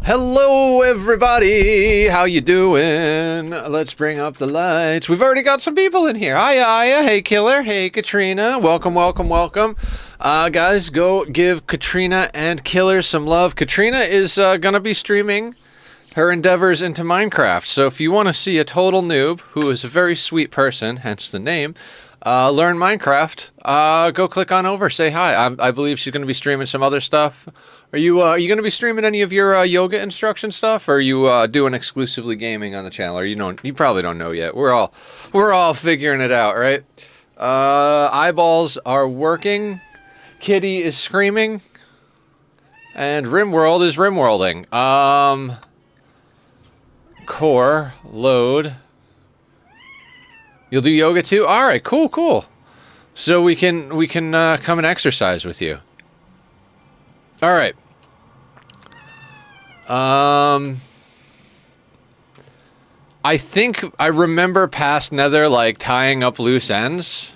Hello everybody, how you doing? Let's bring up the lights. We've already got some people in here. Hiya, hiya, hey Killer, hey Katrina, welcome, welcome, welcome. Guys, go give Katrina and Killer some love. Katrina is gonna be streaming her endeavors into Minecraft, so if you want to see a total noob, who is a very sweet person, hence the name, learn Minecraft, go click on over, say hi. I believe she's gonna be streaming some other stuff. Are you going to be streaming any of your yoga instruction stuff, or are you doing exclusively gaming on the channel? Or you probably don't know yet. We're all figuring it out, right? Eyeballs are working. Kitty is screaming, and Rimworld is rimworlding. Core load. You'll do yoga too? All right, cool, cool. So we can come and exercise with you. All right. I think I remember past Nether like tying up loose ends.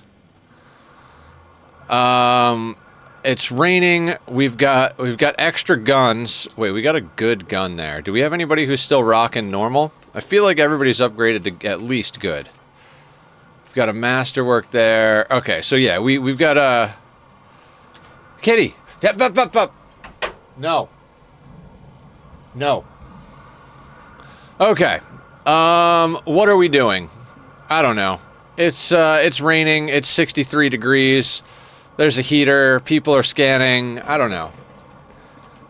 It's raining. We've got extra guns. Wait, we got a good gun there. Do we have anybody who's still rocking normal? I feel like everybody's upgraded to at least good. We've got a masterwork there. Okay, so yeah, we've got a Kitty. No. No. Okay. What are we doing? I don't know. It's raining. It's 63 degrees. There's a heater. People are scanning. I don't know.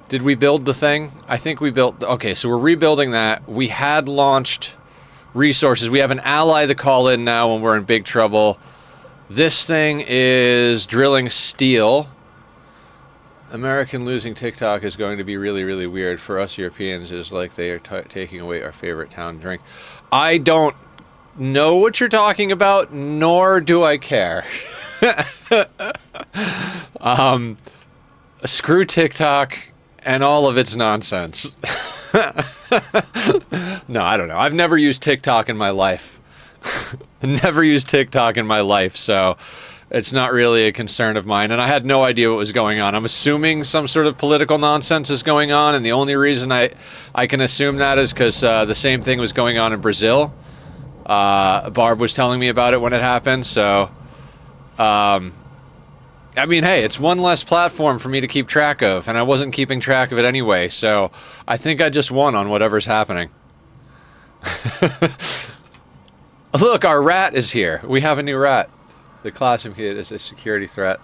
Did we build the thing? I think we built... Okay, so we're rebuilding that. We had launched resources. We have an ally to call in now when we're in big trouble. This thing is drilling steel. American losing TikTok is going to be really, really weird. For us Europeans, it's like they are taking away our favorite town drink. I don't know what you're talking about, nor do I care. Screw TikTok and all of its nonsense. No, I don't know. I've never used TikTok in my life. Never used TikTok in my life, so... It's not really a concern of mine, and I had no idea what was going on. I'm assuming some sort of political nonsense is going on, and the only reason I can assume that is because the same thing was going on in Brazil. Barb was telling me about it when it happened, so... I mean, hey, it's one less platform for me to keep track of, and I wasn't keeping track of it anyway, so I think I just won on whatever's happening. Look, our rat is here. We have a new rat. The classroom kid is a security threat.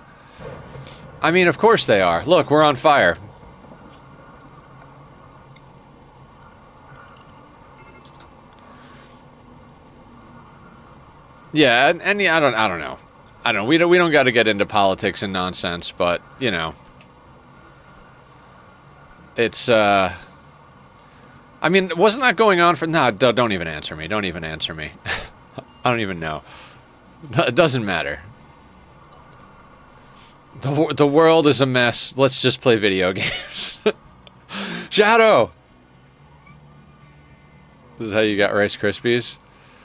I mean, of course they are. Look, we're on fire. Yeah, and yeah, I don't know. I don't know. We don't got to get into politics and nonsense, but you know, it's. I mean, wasn't that going on for? No, don't even answer me. Don't even answer me. I don't even know. It doesn't matter. The world is a mess. Let's just play video games. Shadow! This is how you got Rice Krispies?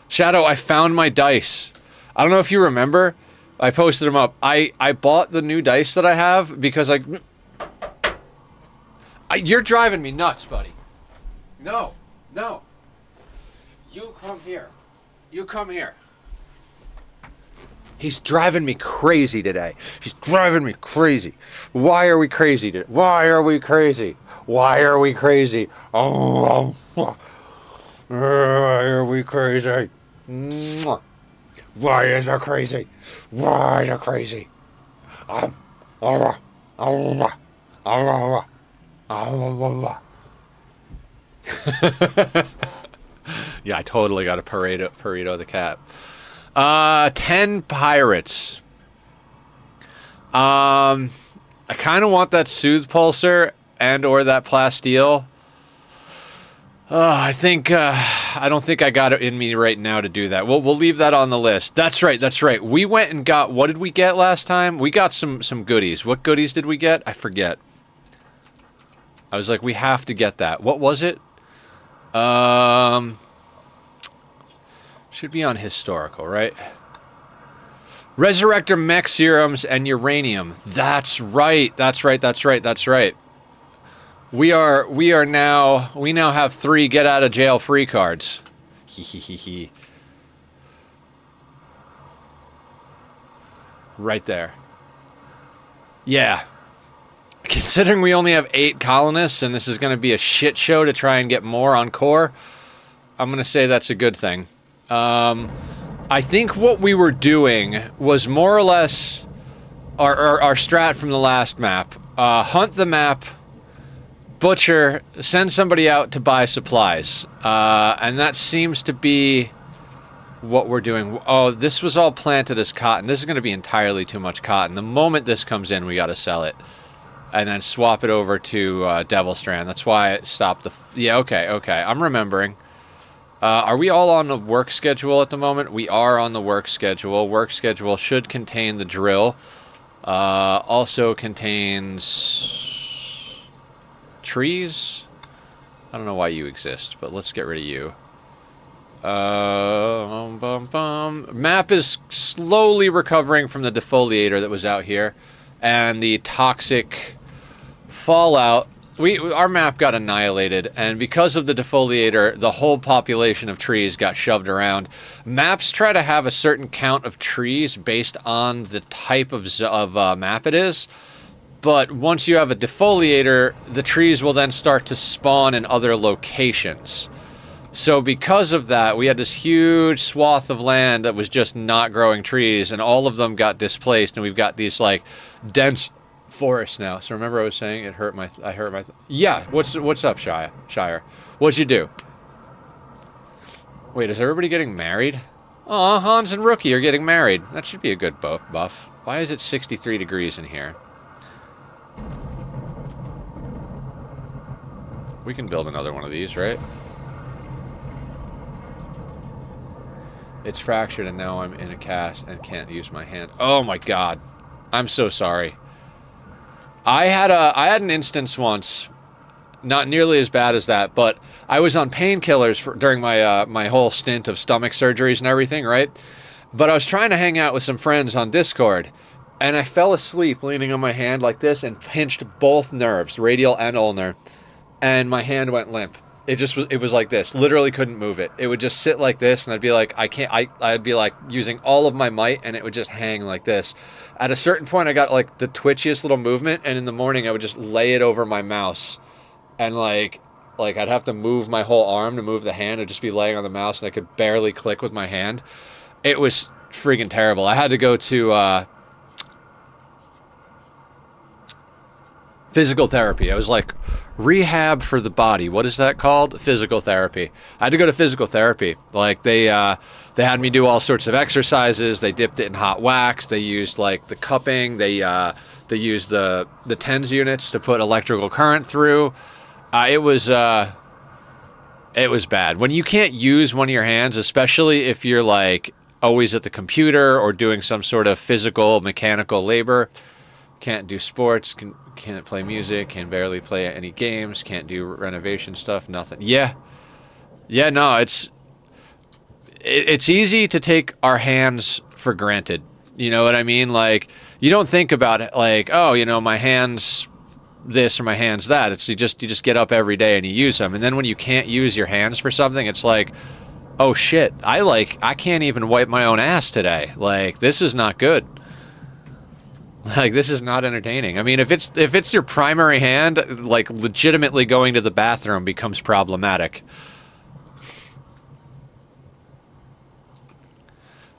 Shadow, I found my dice. I don't know if you remember. I posted them up. I bought the new dice that I have because you're driving me nuts, buddy. No. No. You come here. You come here. He's driving me crazy today. He's driving me crazy. Why are we crazy today? Why are we crazy? Why are we crazy? Oh, why are we crazy? Why is it crazy? Why is it crazy? Yeah, I totally got a Pareto the cat. 10 pirates. I kind of want that Soothe Pulsar and or that Plasteel. I don't think I got it in me right now to do that. We'll leave that on the list. That's right, that's right. We went and got, what did we get last time? We got some goodies. What goodies did we get? I forget. I was like, we have to get that. What was it? Should be on historical, right? Resurrector mech serums and uranium. That's right. That's right. That's right. That's right. We now have 3 get out of jail free cards. Hee. Right there. Yeah. Considering we only have 8 colonists and this is going to be a shit show to try and get more on core, I'm going to say that's a good thing. I think what we were doing was more or less our strat from the last map. Hunt the map, butcher, send somebody out to buy supplies. And that seems to be what we're doing. Oh, this was all planted as cotton. This is going to be entirely too much cotton. The moment this comes in, we got to sell it. And then swap it over to Devil Strand. That's why I stopped the... Yeah, okay. I'm remembering. Are we all on the work schedule at the moment? We are on the work schedule. Work schedule should contain the drill. Also contains... trees? I don't know why you exist, but let's get rid of you. Map is slowly recovering from the defoliator that was out here. And the toxic fallout. Our map got annihilated, and because of the defoliator, the whole population of trees got shoved around. Maps try to have a certain count of trees based on the type of map it is, but once you have a defoliator, the trees will then start to spawn in other locations. So because of that, we had this huge swath of land that was just not growing trees, and all of them got displaced, and we've got these, like, dense forests now. So remember I was saying I hurt my... Yeah, what's up, Shire? What'd you do? Wait, is everybody getting married? Aw, Hans and Rookie are getting married. That should be a good buff. Why is it 63 degrees in here? We can build another one of these, right? It's fractured and now I'm in a cast and can't use my hand. Oh my god. I'm so sorry. I had an instance once, not nearly as bad as that, but I was on painkillers during my my whole stint of stomach surgeries and everything, right? But I was trying to hang out with some friends on Discord, and I fell asleep leaning on my hand like this and pinched both nerves, radial and ulnar, and my hand went limp. It was like this. Literally couldn't move it. It would just sit like this, and I'd be like, I'd be like using all of my might, and it would just hang like this. At a certain point, I got like the twitchiest little movement, and in the morning, I would just lay it over my mouse, and like I'd have to move my whole arm to move the hand. I'd just be laying on the mouse, and I could barely click with my hand. It was freaking terrible. I had to go to physical therapy. I was like, rehab for the body. What is that called? Physical therapy. I had to go to physical therapy. Like they had me do all sorts of exercises. They dipped it in hot wax. They used like the cupping. They used the TENS units to put electrical current through. It was bad. When you can't use one of your hands, especially if you're like always at the computer or doing some sort of physical mechanical labor, can't do sports, can't play music, can barely play any games, can't do renovation stuff, nothing. Yeah, no, it's easy to take our hands for granted. You know what I mean? Like, you don't think about it like, oh, you know, my hand's this or my hand's that. It's you just get up every day and you use them. And then when you can't use your hands for something, it's like, oh shit, I can't even wipe my own ass today. Like, this is not good. Like, this is not entertaining. I mean, if it's your primary hand, like, legitimately going to the bathroom becomes problematic.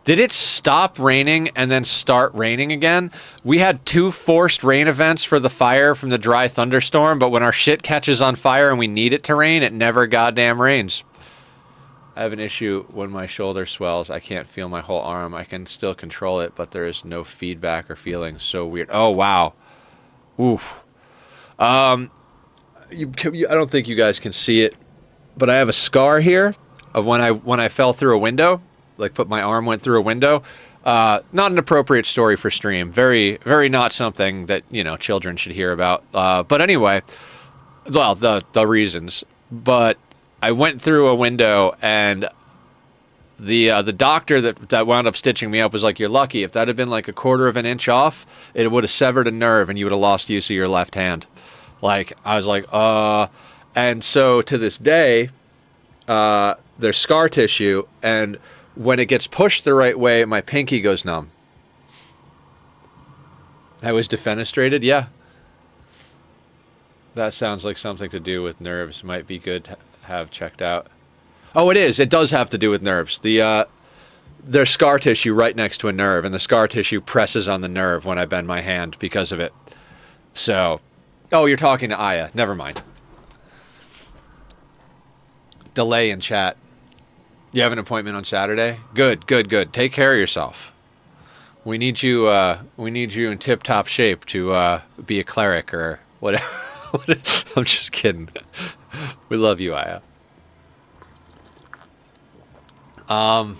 Did it stop raining and then start raining again? We had 2 forced rain events for the fire from the dry thunderstorm, but when our shit catches on fire and we need it to rain, it never goddamn rains. I have an issue when my shoulder swells. I can't feel my whole arm. I can still control it, but there is no feedback or feeling. So weird. Oh, wow. Oof. I don't think you guys can see it, but I have a scar here of when I fell through a window. Like, my arm went through a window. Not an appropriate story for stream. Very, very not something that, you know, children should hear about. But anyway, well, the reasons. But I went through a window, and the doctor that wound up stitching me up was like, "You're lucky. If that had been like a quarter of an inch off, it would have severed a nerve, and you would have lost use of your left hand." Like, I was like, and so to this day, there's scar tissue, and when it gets pushed the right way, my pinky goes numb. I was defenestrated, yeah. That sounds like something to do with nerves. Might be good to have checked out. Oh, it is. It does have to do with nerves. There's scar tissue right next to a nerve, and the scar tissue presses on the nerve when I bend my hand because of it. So, oh, you're talking to Aya. Never mind. Delay in chat. You have an appointment on Saturday? Good, good, good. Take care of yourself. We need you in tip-top shape to be a cleric or whatever. I'm just kidding. We love you, Aya. Oh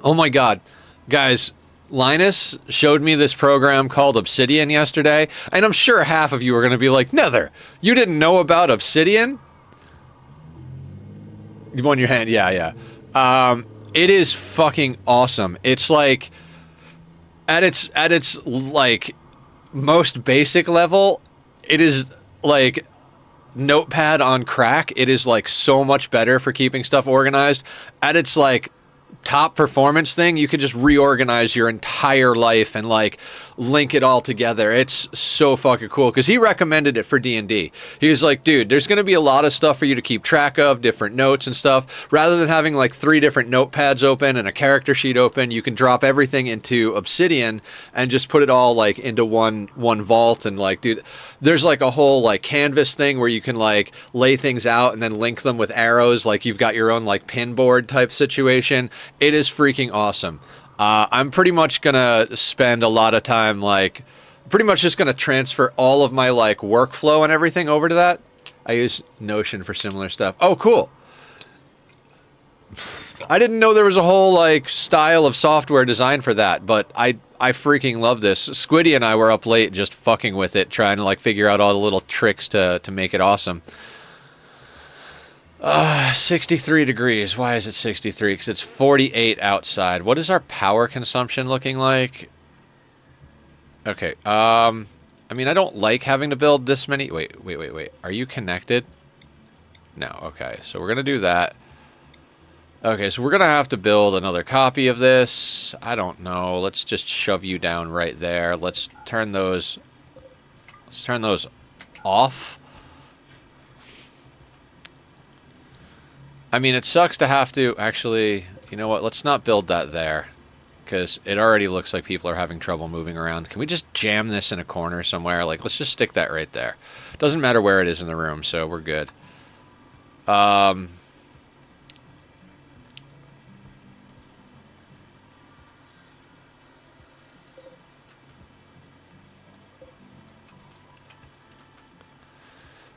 my God. Guys, Linus showed me this program called Obsidian yesterday, and I'm sure half of you are going to be like, Nether, you didn't know about Obsidian? You want your hand? Yeah, yeah. It is fucking awesome. It's like, at its like most basic level, it is like Notepad on crack. It is like so much better for keeping stuff organized. At its like top performance thing, you can just reorganize your entire life and like link it all together. It's so fucking cool because he recommended it for D&D. He was like, dude, there's going to be a lot of stuff for you to keep track of, different notes and stuff. Rather than having like 3 different notepads open and a character sheet open, you can drop everything into Obsidian and just put it all like into one vault. And like, dude, there's like a whole like canvas thing where you can like lay things out and then link them with arrows. Like you've got your own like pin board type situation. It is freaking awesome. I'm pretty much gonna spend a lot of time like pretty much just gonna transfer all of my like workflow and everything over to that. I use Notion for similar stuff. Oh, cool. I didn't know there was a whole like style of software design for that, but I freaking love this. Squiddy and I were up late just fucking with it, trying to like figure out all the little tricks to make it awesome. 63 degrees. Why is it 63? Because it's 48 outside. What is our power consumption looking like? Okay. I mean, I don't like having to build this many. Wait. Are you connected? No. Okay. So we're going to do that. Okay. So we're going to have to build another copy of this. I don't know. Let's just shove you down right there. Let's turn those off. I mean, it sucks to have to actually, you know what, let's not build that there, because it already looks like people are having trouble moving around. Can we just jam this in a corner somewhere? Like, let's just stick that right there. Doesn't matter where it is in the room, so we're good. Now,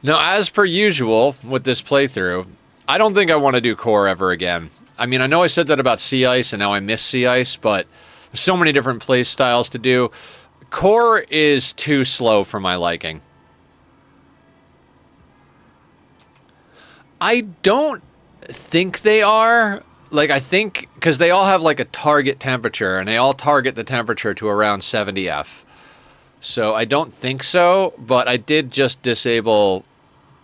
as per usual with this playthrough, I don't think I want to do core ever again. I mean, I know I said that about Sea Ice, and now I miss Sea Ice, but there's so many different play styles to do. Core is too slow for my liking. I don't think they are. Like, I think, because they all have like a target temperature, and they all target the temperature to around 70 F. So I don't think so, but I did just disable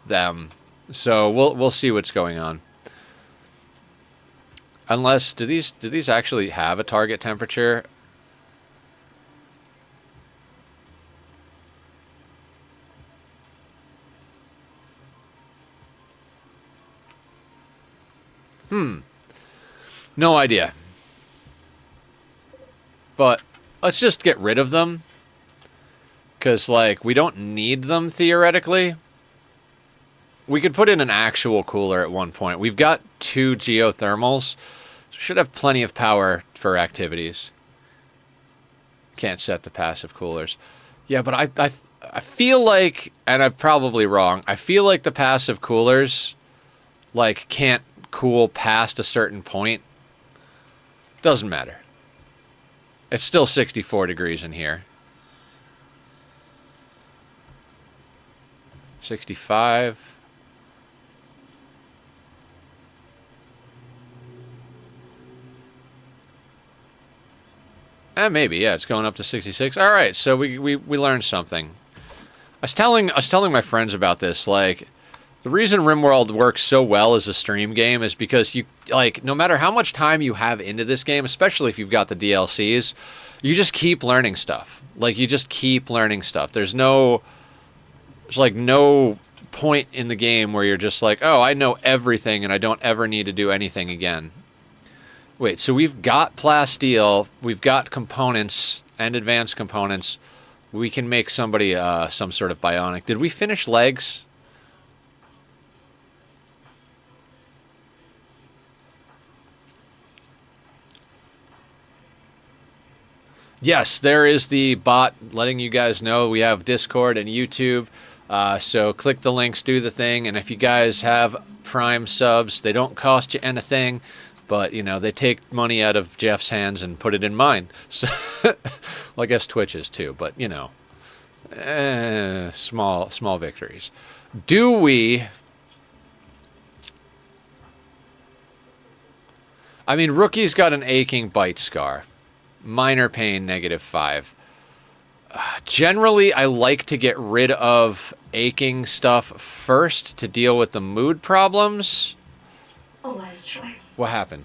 them. So we'll see what's going on. Unless, do these actually have a target temperature? No idea. But let's just get rid of them. Because, like, we don't need them theoretically. We could put in an actual cooler at one point. We've got 2 geothermals. Should have plenty of power for activities. Can't set the passive coolers. Yeah, but I feel like, and I'm probably wrong, I feel like the passive coolers, like, can't cool past a certain point. Doesn't matter. It's still 64 degrees in here. 65. Maybe, yeah, it's going up to 66. All right, so we learned something. I was telling my friends about this. Like, the reason Rimworld works so well as a stream game is because you, like, no matter how much time you have into this game, especially if you've got the DLCs, you just keep learning stuff. Like, you just keep learning stuff. There's like no point in the game where you're just like, oh, I know everything and I don't ever need to do anything again. Wait, so we've got plasteel, we've got components and advanced components. We can make somebody some sort of bionic. Did we finish legs? Yes, there is the bot letting you guys know we have Discord and YouTube. So click the links, do the thing, and if you guys have Prime subs, they don't cost you anything, but, you know, they take money out of Jeff's hands and put it in mine. So, well, I guess Twitch's too, but, you know, small victories. Do we... I mean, Rookie's got an aching bite scar. Minor pain, -5. Generally, I like to get rid of aching stuff first to deal with the mood problems. Wise choice. What happened?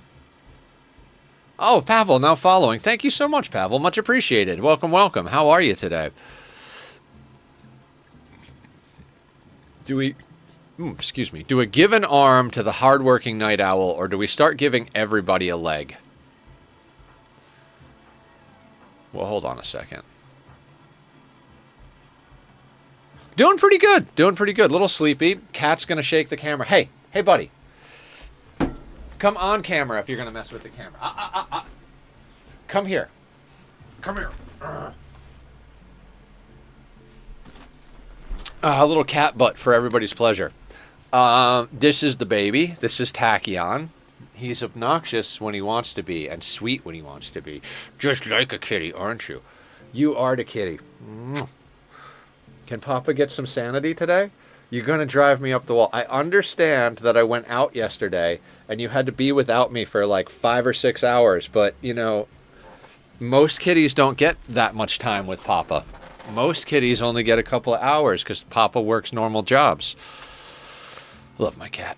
Oh, Pavel, now following. Thank you so much, Pavel. Much appreciated. Welcome, welcome. How are you today? Do we... excuse me. Do we give an arm to the hardworking night owl, or do we start giving everybody a leg? Well, hold on a second. Doing pretty good. Doing pretty good. Little sleepy. Cat's going to shake the camera. Hey, buddy. Come on camera if you're going to mess with the camera. Come here. Come here. A little cat butt for everybody's pleasure. This is the baby. This is Tachyon. He's obnoxious when he wants to be and sweet when he wants to be. Just like a kitty, aren't you? You are the kitty. Can Papa get some sanity today? You're going to drive me up the wall. I understand that I went out yesterday and you had to be without me for like 5 or 6 hours, but, you know, most kitties don't get that much time with Papa. Most kitties only get a couple of hours because Papa works normal jobs. Love my cat.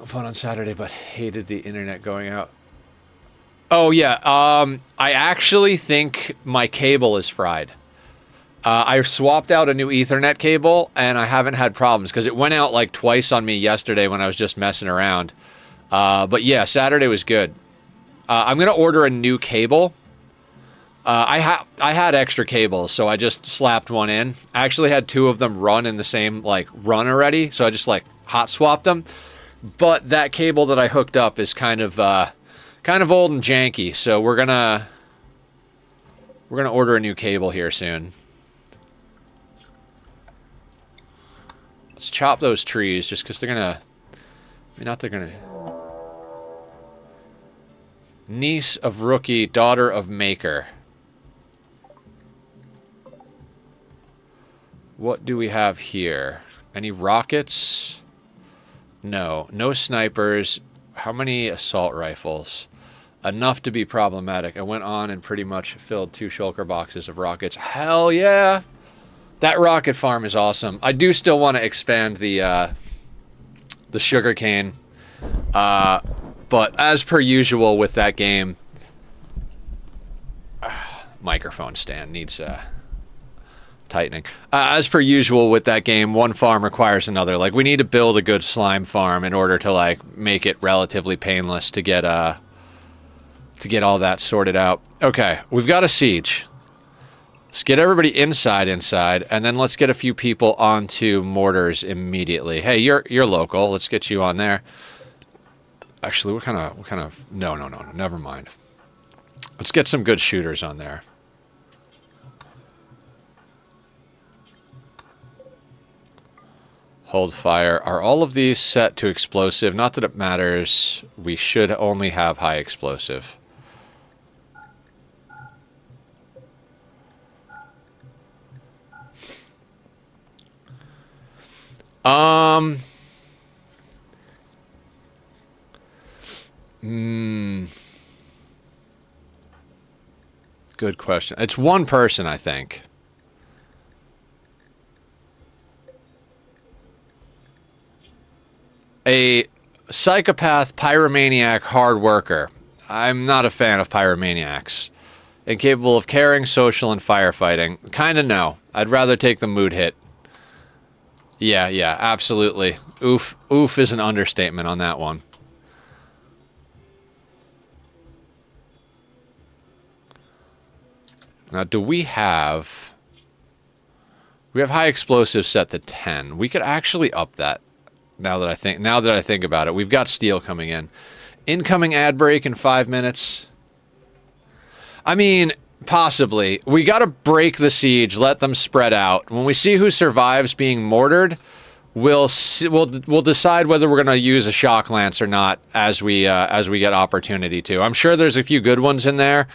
Fun on Saturday, but hated the internet going out. Oh, yeah. I actually think my cable is fried. I swapped out a new Ethernet cable, and I haven't had problems because it went out like twice on me yesterday when I was just messing around. But yeah, Saturday was good. I'm going to order a new cable. I had extra cables, so I just slapped one in. I actually had 2 of them run in the same like run already, so I just like hot swapped them. But that cable that I hooked up is kind of old and janky, so we're gonna order a new cable here soon. Let's chop those trees just because they're gonna... I mean, not they're gonna... Niece of Rookie, daughter of Maker. What do we have here? Any rockets? No. No snipers. How many assault rifles? Enough to be problematic. I went on and pretty much filled 2 shulker boxes of rockets. Hell yeah! That rocket farm is awesome. I do still want to expand the sugarcane. But as per usual with that game, microphone stand needs tightening. As per usual with that game, one farm requires another. Like, we need to build a good slime farm in order to like make it relatively painless to get all that sorted out. Okay, we've got a siege. Let's get everybody inside, and then let's get a few people onto mortars immediately. Hey, you're local. Let's get you on there. Actually, what kind of? No, never mind. Let's get some good shooters on there. Hold fire. Are all of these set to explosive? Not that it matters. We should only have high explosive. Good question. It's one person, I think. a psychopath, pyromaniac, hard worker. I'm not a fan of pyromaniacs. Incapable of caring, social, and firefighting. Kinda no. I'd rather take the mood hit. Yeah, absolutely. Oof is an understatement on that one. Now, do we have... We have high explosives set to 10. We could actually up that. Now that I think about it. We've got steel coming in. Incoming ad break in 5 minutes. I mean, possibly. We got to break the siege, let them spread out. When we see who survives being mortared, we'll decide whether we're going to use a shock lance or not as we get opportunity to. I'm sure there's a few good ones in there,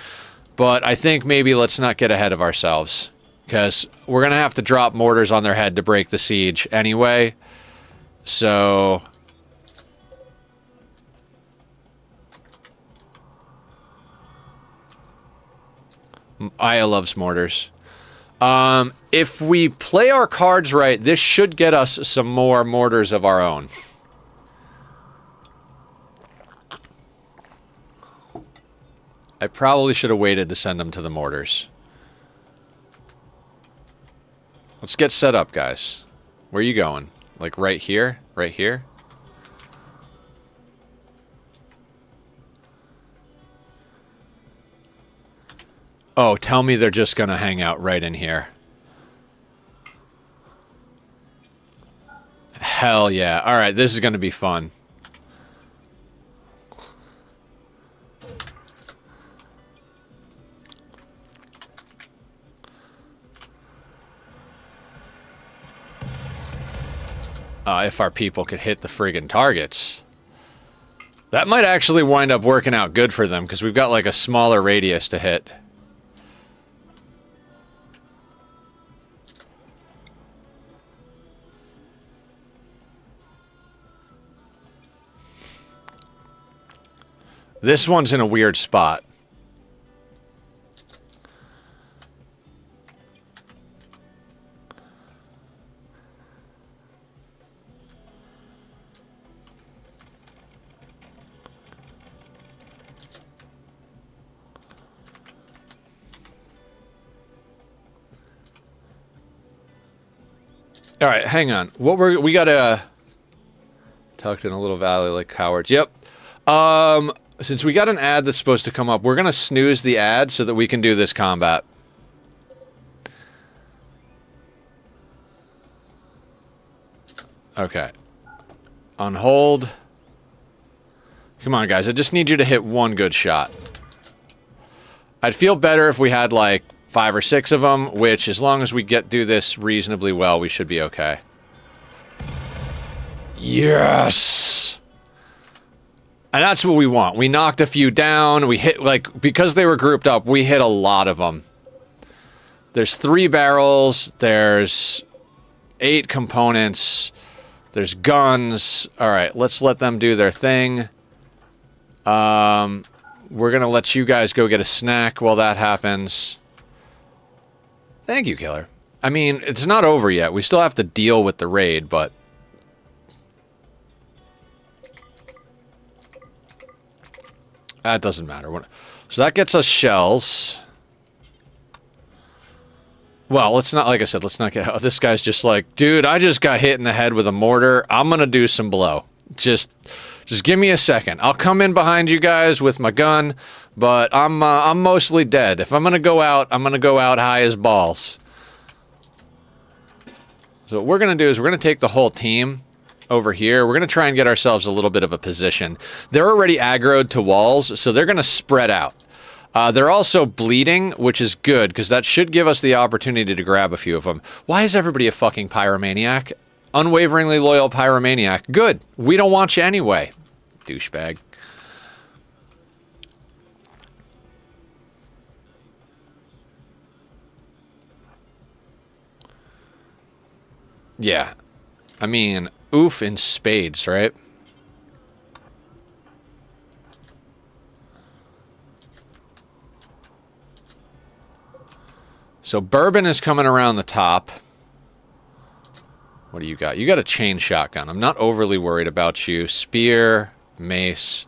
but I think maybe let's not get ahead of ourselves, because we're going to have to drop mortars on their head to break the siege anyway. So... Aya loves mortars. If we play our cards right, this should get us some more mortars of our own. I probably should have waited to send them to the mortars. Let's get set up, guys. Where are you going? Like right here? Right here? Oh, tell me they're just gonna hang out right in here. Hell yeah. Alright, this is gonna be fun. If our people could hit the friggin' targets. That might actually wind up working out good for them, because we've got like a smaller radius to hit. This one's in a weird spot. All right, hang on. We got tucked in a little valley like cowards. Yep. Since we got an ad that's supposed to come up, we're gonna snooze the ad so that we can do this combat. Okay. On hold. Come on, guys. I just need you to hit one good shot. I'd feel better if we had like 5 or 6 of them, which, as long as we do this reasonably well, we should be okay. Yes! And that's what we want. We knocked a few down. We hit, like, because they were grouped up, we hit a lot of them. There's 3 barrels. There's 8 components. There's guns. Alright, let's let them do their thing. We're gonna let you guys go get a snack while that happens. Thank you, Killer. I mean, it's not over yet. We still have to deal with the raid, but... that doesn't matter. So that gets us shells. Well, let's not, like I said, let's not get out. This guy's just like, dude, I just got hit in the head with a mortar. I'm gonna do some blow. Just give me a second. I'll come in behind you guys with my gun, but I'm mostly dead. If I'm gonna go out, I'm gonna go out high as balls. So what we're gonna do is we're gonna take the whole team over here. We're gonna try and get ourselves a little bit of a position. They're already aggroed to walls, so they're gonna spread out. They're also bleeding, which is good, because that should give us the opportunity to grab a few of them. Why is everybody a fucking pyromaniac? Unwaveringly loyal pyromaniac. Good. We don't want you anyway. Douchebag. Yeah. I mean, oof in spades, right? So Bourbon is coming around the top. What do you got? You got a chain shotgun. I'm not overly worried about you. Spear, mace.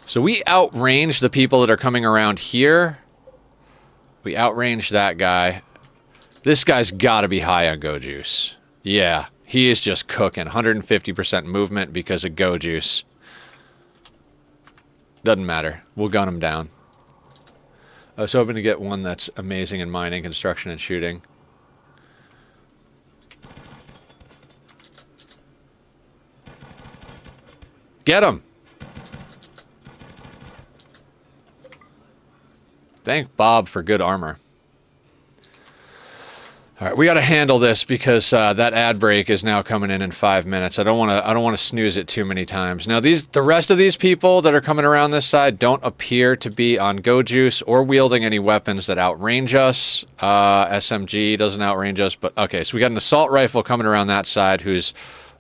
So we outrange the people that are coming around here. We outrange that guy. This guy's got to be high on go juice. Yeah, he is just cooking. 150% movement because of go juice. Doesn't matter. We'll gun him down. I was hoping to get one that's amazing in mining, construction, and shooting. Get him! Thank Bob for good armor. All right, we got to handle this because that ad break is now coming in 5 minutes. I don't want to snooze it too many times. Now the rest of these people that are coming around this side don't appear to be on go juice or wielding any weapons that outrange us. SMG doesn't outrange us, but okay. So we got an assault rifle coming around that side who's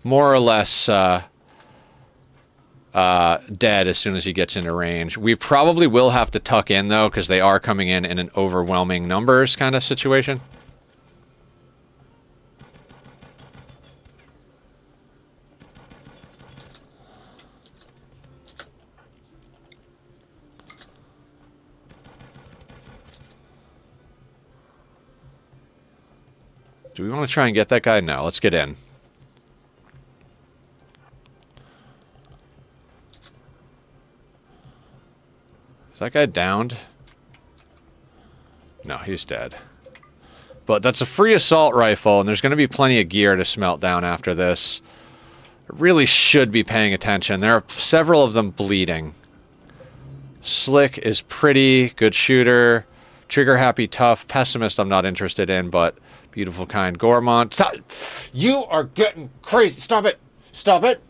more or less dead as soon as he gets into range. We probably will have to tuck in though because they are coming in an overwhelming numbers kind of situation. Do we want to try and get that guy? No, let's get in. Is that guy downed? No, he's dead. But that's a free assault rifle, and there's going to be plenty of gear to smelt down after this. I really should be paying attention. There are several of them bleeding. Slick is pretty, good shooter. Trigger happy, tough. Pessimist I'm not interested in, but beautiful, kind. Gormont. Stop. You are getting crazy. Stop it. Stop it.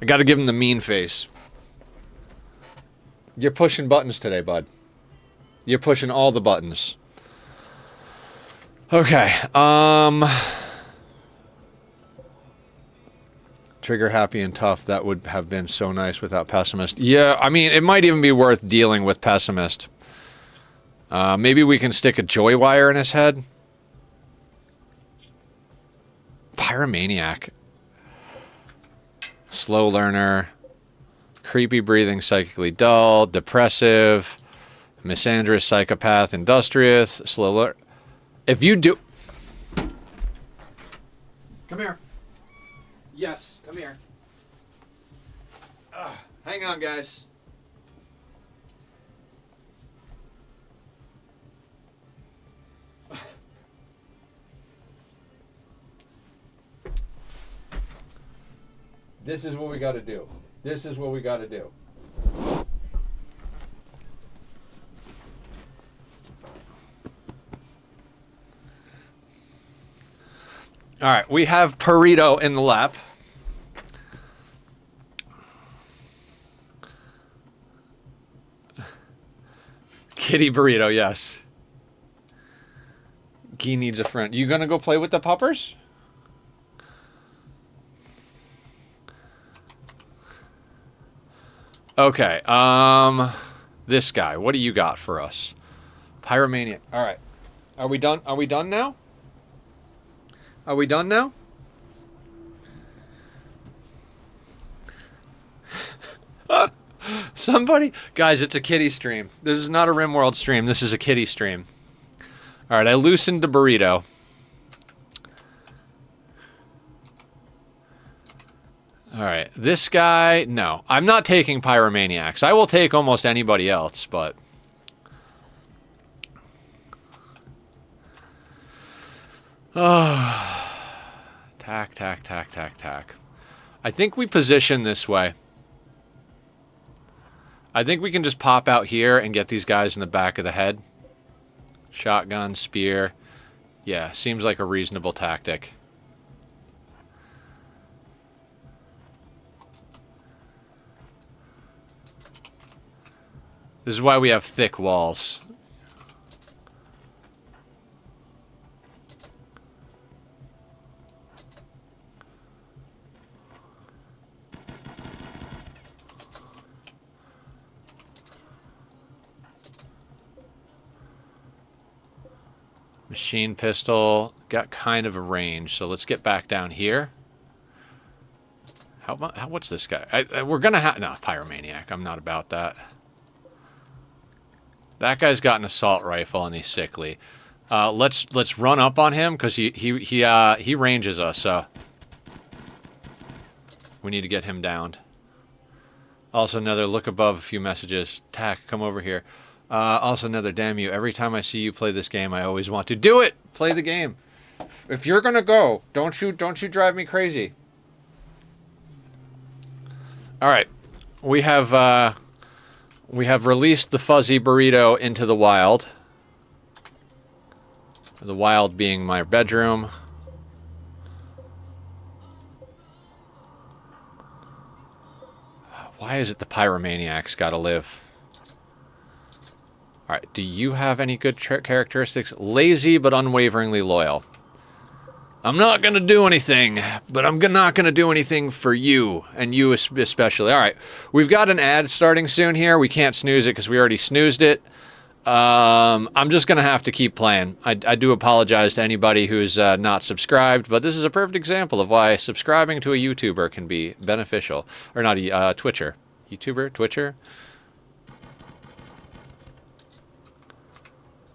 I got to give him the mean face. You're pushing buttons today, bud. You're pushing all the buttons. Okay. Trigger happy and tough. That would have been so nice without pessimist. Yeah, I mean, it might even be worth dealing with pessimist. Maybe we can stick a joy wire in his head. Pyromaniac. Slow learner. Creepy breathing, psychically dull. Depressive. Misandrous, psychopath, industrious. Slow learner. If you do... Come here. Yes, come here. Hang on, guys. This is what we got to do. This is what we got to do. All right, we have Burrito in the lap. Kitty Burrito, yes. He needs a friend. You gonna go play with the puppers? Okay, this guy, what do you got for us? Pyromaniac. All right. Are we done? Are we done now? Are we done now? Somebody? Guys, it's a kitty stream. This is not a Rimworld stream. This is a kitty stream. All right, I loosened the burrito. All right, this guy, no. I'm not taking pyromaniacs. I will take almost anybody else, but... Oh. Tack, tack, tack, tack, tack. I think we position this way. I think we can just pop out here and get these guys in the back of the head. Shotgun, spear. Yeah, seems like a reasonable tactic. This is why we have thick walls. Machine pistol. Got kind of a range, so let's get back down here. What's this guy? We're gonna have... No, pyromaniac. I'm not about that. That guy's got an assault rifle and he's sickly. Let's run up on him because he ranges us, so we need to get him downed. Also another look above, a few messages. Tack, come over here. Also another damn you. Every time I see you play this game, I always want to do it. Play the game. If you're gonna go, don't you drive me crazy. All right, we have released the fuzzy burrito into the wild. The wild being my bedroom. Why is it the pyromaniac's gotta live? Alright, do you have any good characteristics? Lazy but unwaveringly loyal. I'm not gonna do anything, but I'm not gonna do anything for you, and you especially. Alright, we've got an ad starting soon here. We can't snooze it because we already snoozed it. I'm just gonna have to keep playing. I do apologize to anybody who's not subscribed, but this is a perfect example of why subscribing to a YouTuber can be beneficial. Or not a Twitcher. YouTuber? Twitcher?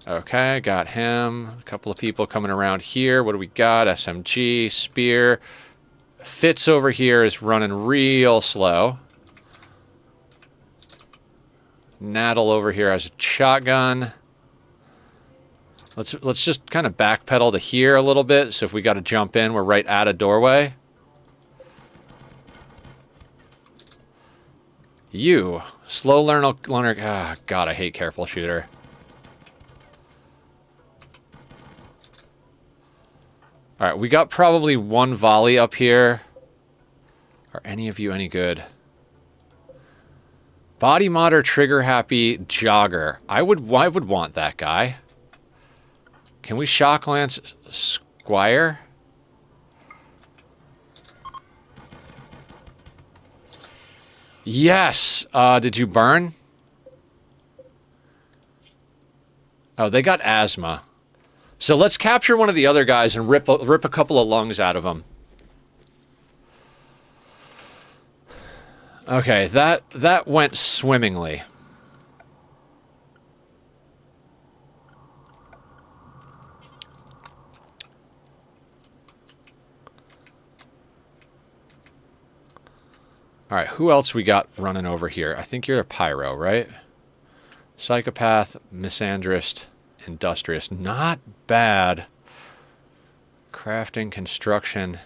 Okay, got him. A couple of people coming around here. What do we got? SMG, spear. Fitz over here is running real slow. Naddle over here has a shotgun. Let's just kind of backpedal to here a little bit. So if we got to jump in, we're right at a doorway. You slow learner. Ah, God, I hate careful shooter. All right, we got probably one volley up here. Are any of you any good? Body modder, trigger happy, jogger. I would want that guy. Can we shock lance Squire? Yes. Did you burn? Oh, they got asthma. So let's capture one of the other guys and rip a couple of lungs out of them. Okay, that went swimmingly. All right, who else we got running over here? I think you're a pyro, right? Psychopath, misandrist, industrious. Not bad. Crafting, construction.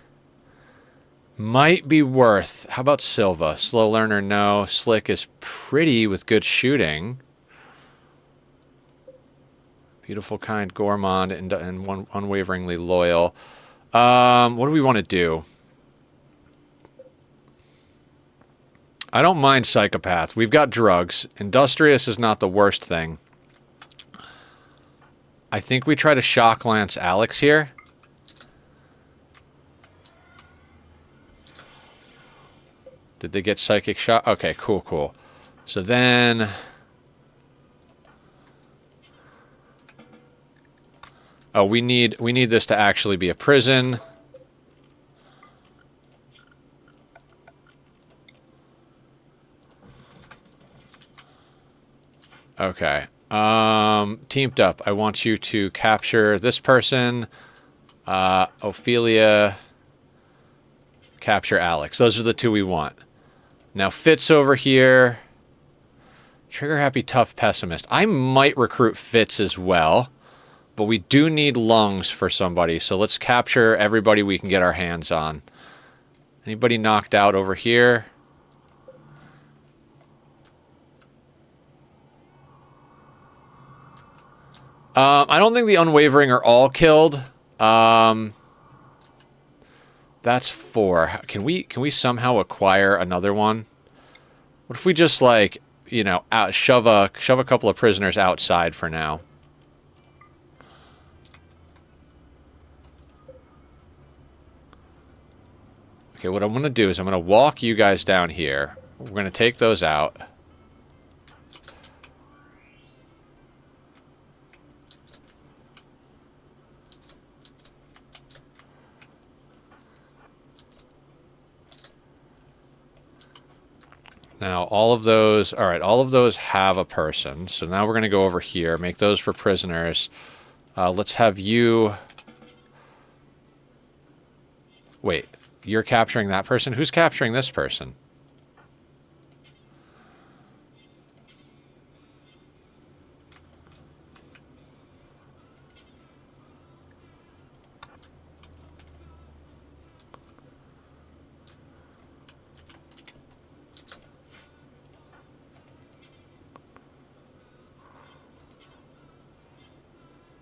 Might be worth. How about Silva? Slow learner, no. Slick is pretty with good shooting. Beautiful, kind, gourmand, and unwaveringly loyal. What do we want to do? I don't mind psychopath. We've got drugs. Industrious is not the worst thing. I think we try to shock lance Alex here. Did they get psychic shot? Okay, cool. So then... Oh, we need this to actually be a prison. Okay. Teamed up. I want you to capture this person. Ophelia. Capture Alex. Those are the two we want. Now Fitz over here. Trigger happy, tough, pessimist. I might recruit Fitz as well. But we do need lungs for somebody. So let's capture everybody we can get our hands on. Anybody knocked out over here? I don't think the unwavering are all killed. That's 4. Can we somehow acquire another one? What if we just, like, you know, shove a couple of prisoners outside for now? Okay, what I'm going to do is I'm going to walk you guys down here. We're going to take those out. Now, all of those... All right, all of those have a person. So now we're going to go over here, make those for prisoners. Let's have you... Wait, you're capturing that person? Who's capturing this person?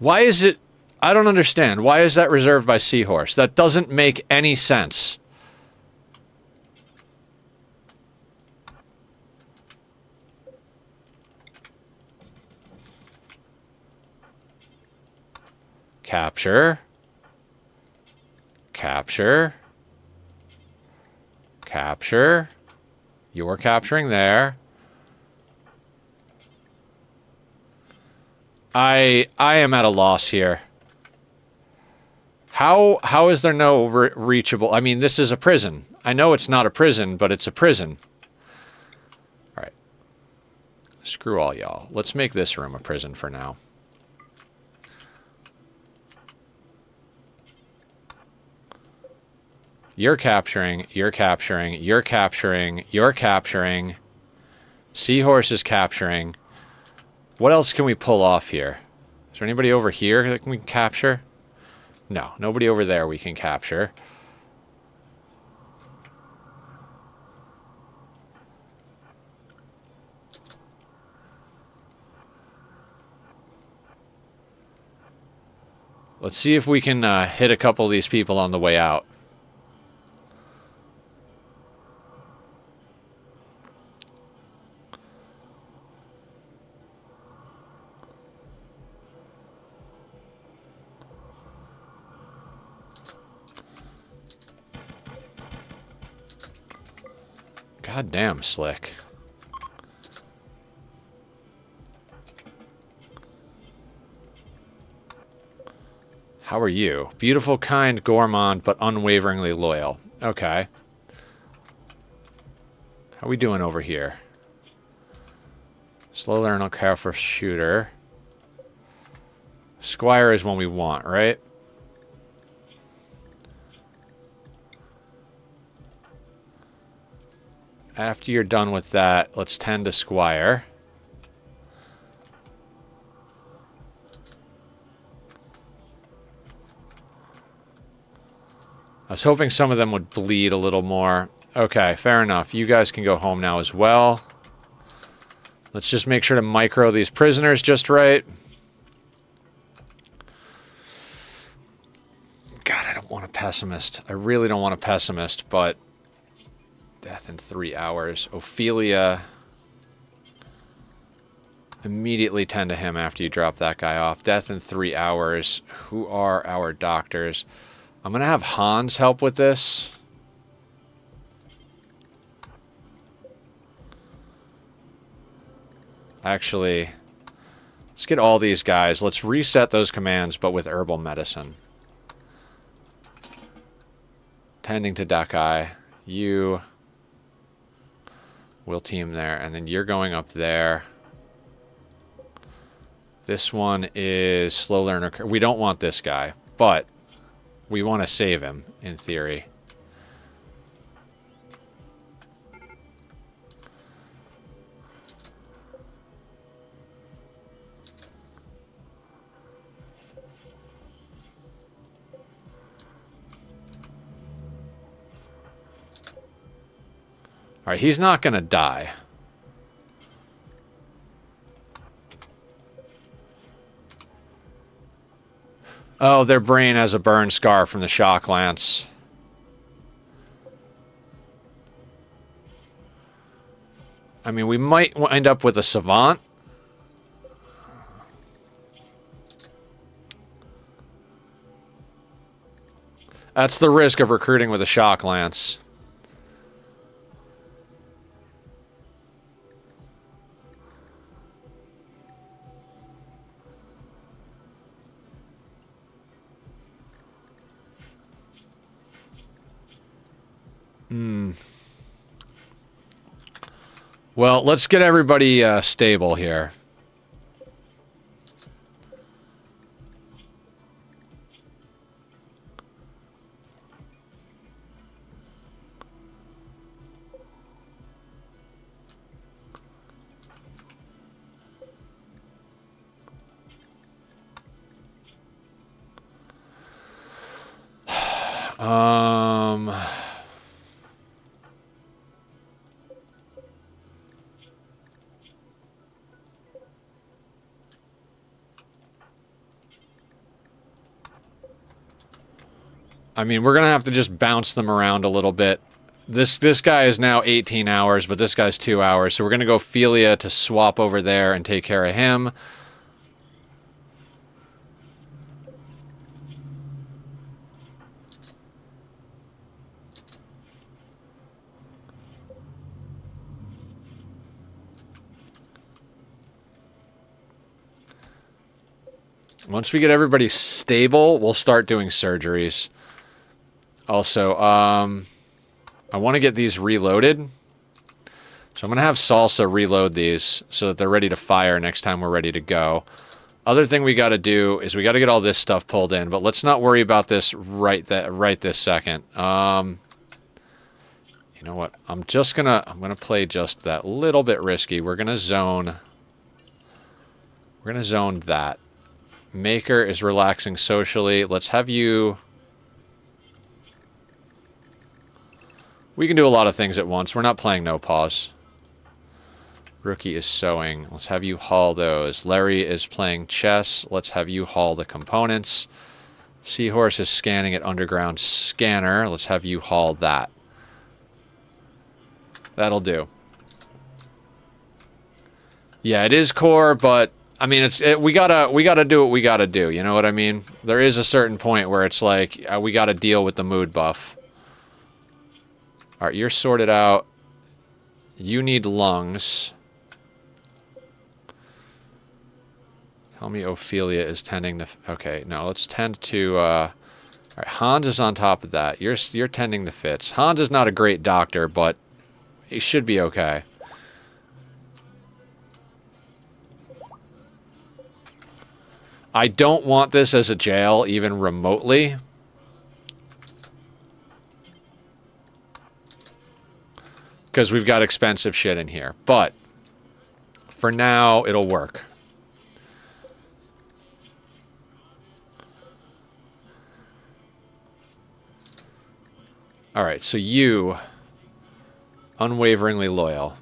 Why is it... I don't understand. Why is that reserved by Seahorse? That doesn't make any sense. Capture. Capture. Capture. You're capturing there. I am at a loss here. How is there no reachable... I mean, this is a prison. I know it's not a prison, but it's a prison. All right. Screw all y'all. Let's make this room a prison for now. You're capturing, you're capturing, you're capturing, you're capturing. Seahorse is capturing. What else can we pull off here? Is there anybody over here that we can capture? No, nobody over there we can capture. Let's see if we can hit a couple of these people on the way out. God damn, Slick. How are you? Beautiful, kind, gourmand, but unwaveringly loyal. Okay. How we doing over here? Slow learner, careful shooter. Squire is one we want, right? After you're done with that, let's tend to Squire. I was hoping some of them would bleed a little more. Okay, fair enough. You guys can go home now as well. Let's just make sure to micro these prisoners just right. God, I don't want a pessimist. I really don't want a pessimist, but... Death in 3 hours. Ophelia. Immediately tend to him after you drop that guy off. Death in 3 hours. Who are our doctors? I'm going to have Hans help with this. Actually, let's get all these guys. Let's reset those commands, but with herbal medicine. Tending to Dakai. You... We'll team there, and then you're going up there. This one is slow learner. We don't want this guy, but we want to save him, in theory. All right, he's not going to die. Oh, their brain has a burn scar from the shock lance. I mean, we might wind up with a savant. That's the risk of recruiting with a shock lance. Well, let's get everybody stable here. I mean, we're going to have to just bounce them around a little bit. This guy is now 18 hours, but this guy's 2 hours. So we're going to go Philia to swap over there and take care of him. Once we get everybody stable, we'll start doing surgeries. Also, I want to get these reloaded. So I'm going to have Salsa reload these so that they're ready to fire next time we're ready to go. Other thing we got to do is we got to get all this stuff pulled in, but let's not worry about this right this second. You know what? I'm gonna play just that little bit risky. We're gonna zone that. Maker is relaxing socially. Let's have you... We can do a lot of things at once. We're not playing no pause. Rookie is sewing. Let's have you haul those. Larry is playing chess. Let's have you haul the components. Seahorse is scanning at underground scanner. Let's have you haul that. That'll do. Yeah, it is core, but I mean, we gotta do what we gotta do. You know what I mean? There is a certain point where it's like we gotta deal with the mood buff. All right, you're sorted out. You need lungs. Tell me Ophelia is tending to... Okay, no, let's tend to... All right, Hans is on top of that. You're tending to Fitz. Hans is not a great doctor, but he should be okay. I don't want this as a jail, even remotely. Because we've got expensive shit in here. But for now, it'll work. All right, so you, unwaveringly loyal.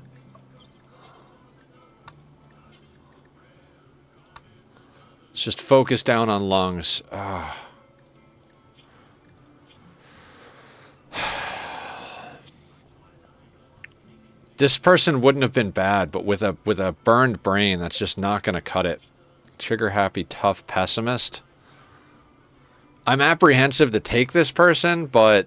Let's just focus down on lungs. This person wouldn't have been bad, but with a burned brain, that's just not going to cut it. Trigger happy, tough pessimist. I'm apprehensive to take this person, but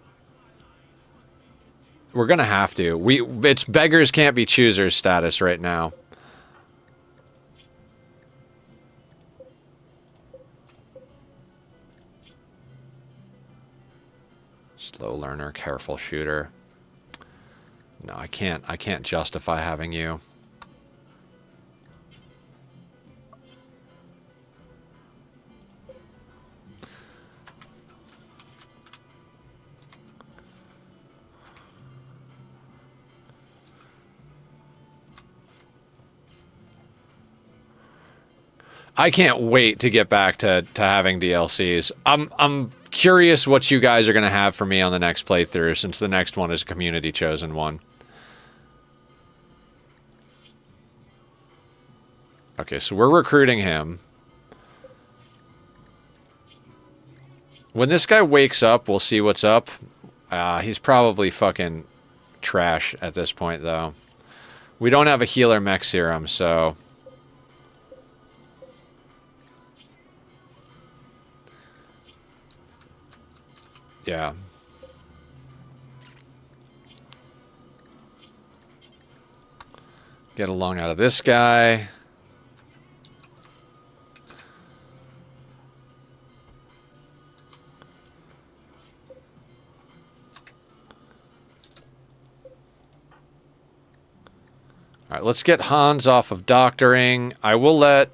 we're going to have to. It's beggars can't be choosers status right now. Slow learner, careful shooter. No, I can't justify having you. I can't wait to get back to having DLCs. I'm curious what you guys are going to have for me on the next playthrough, since the next one is a community chosen one. Okay, so we're recruiting him. When this guy wakes up, we'll see what's up. He's probably fucking trash at this point, though. We don't have a healer mech serum, so... Yeah. Get a lung out of this guy. All right, let's get Hans off of doctoring. I will let...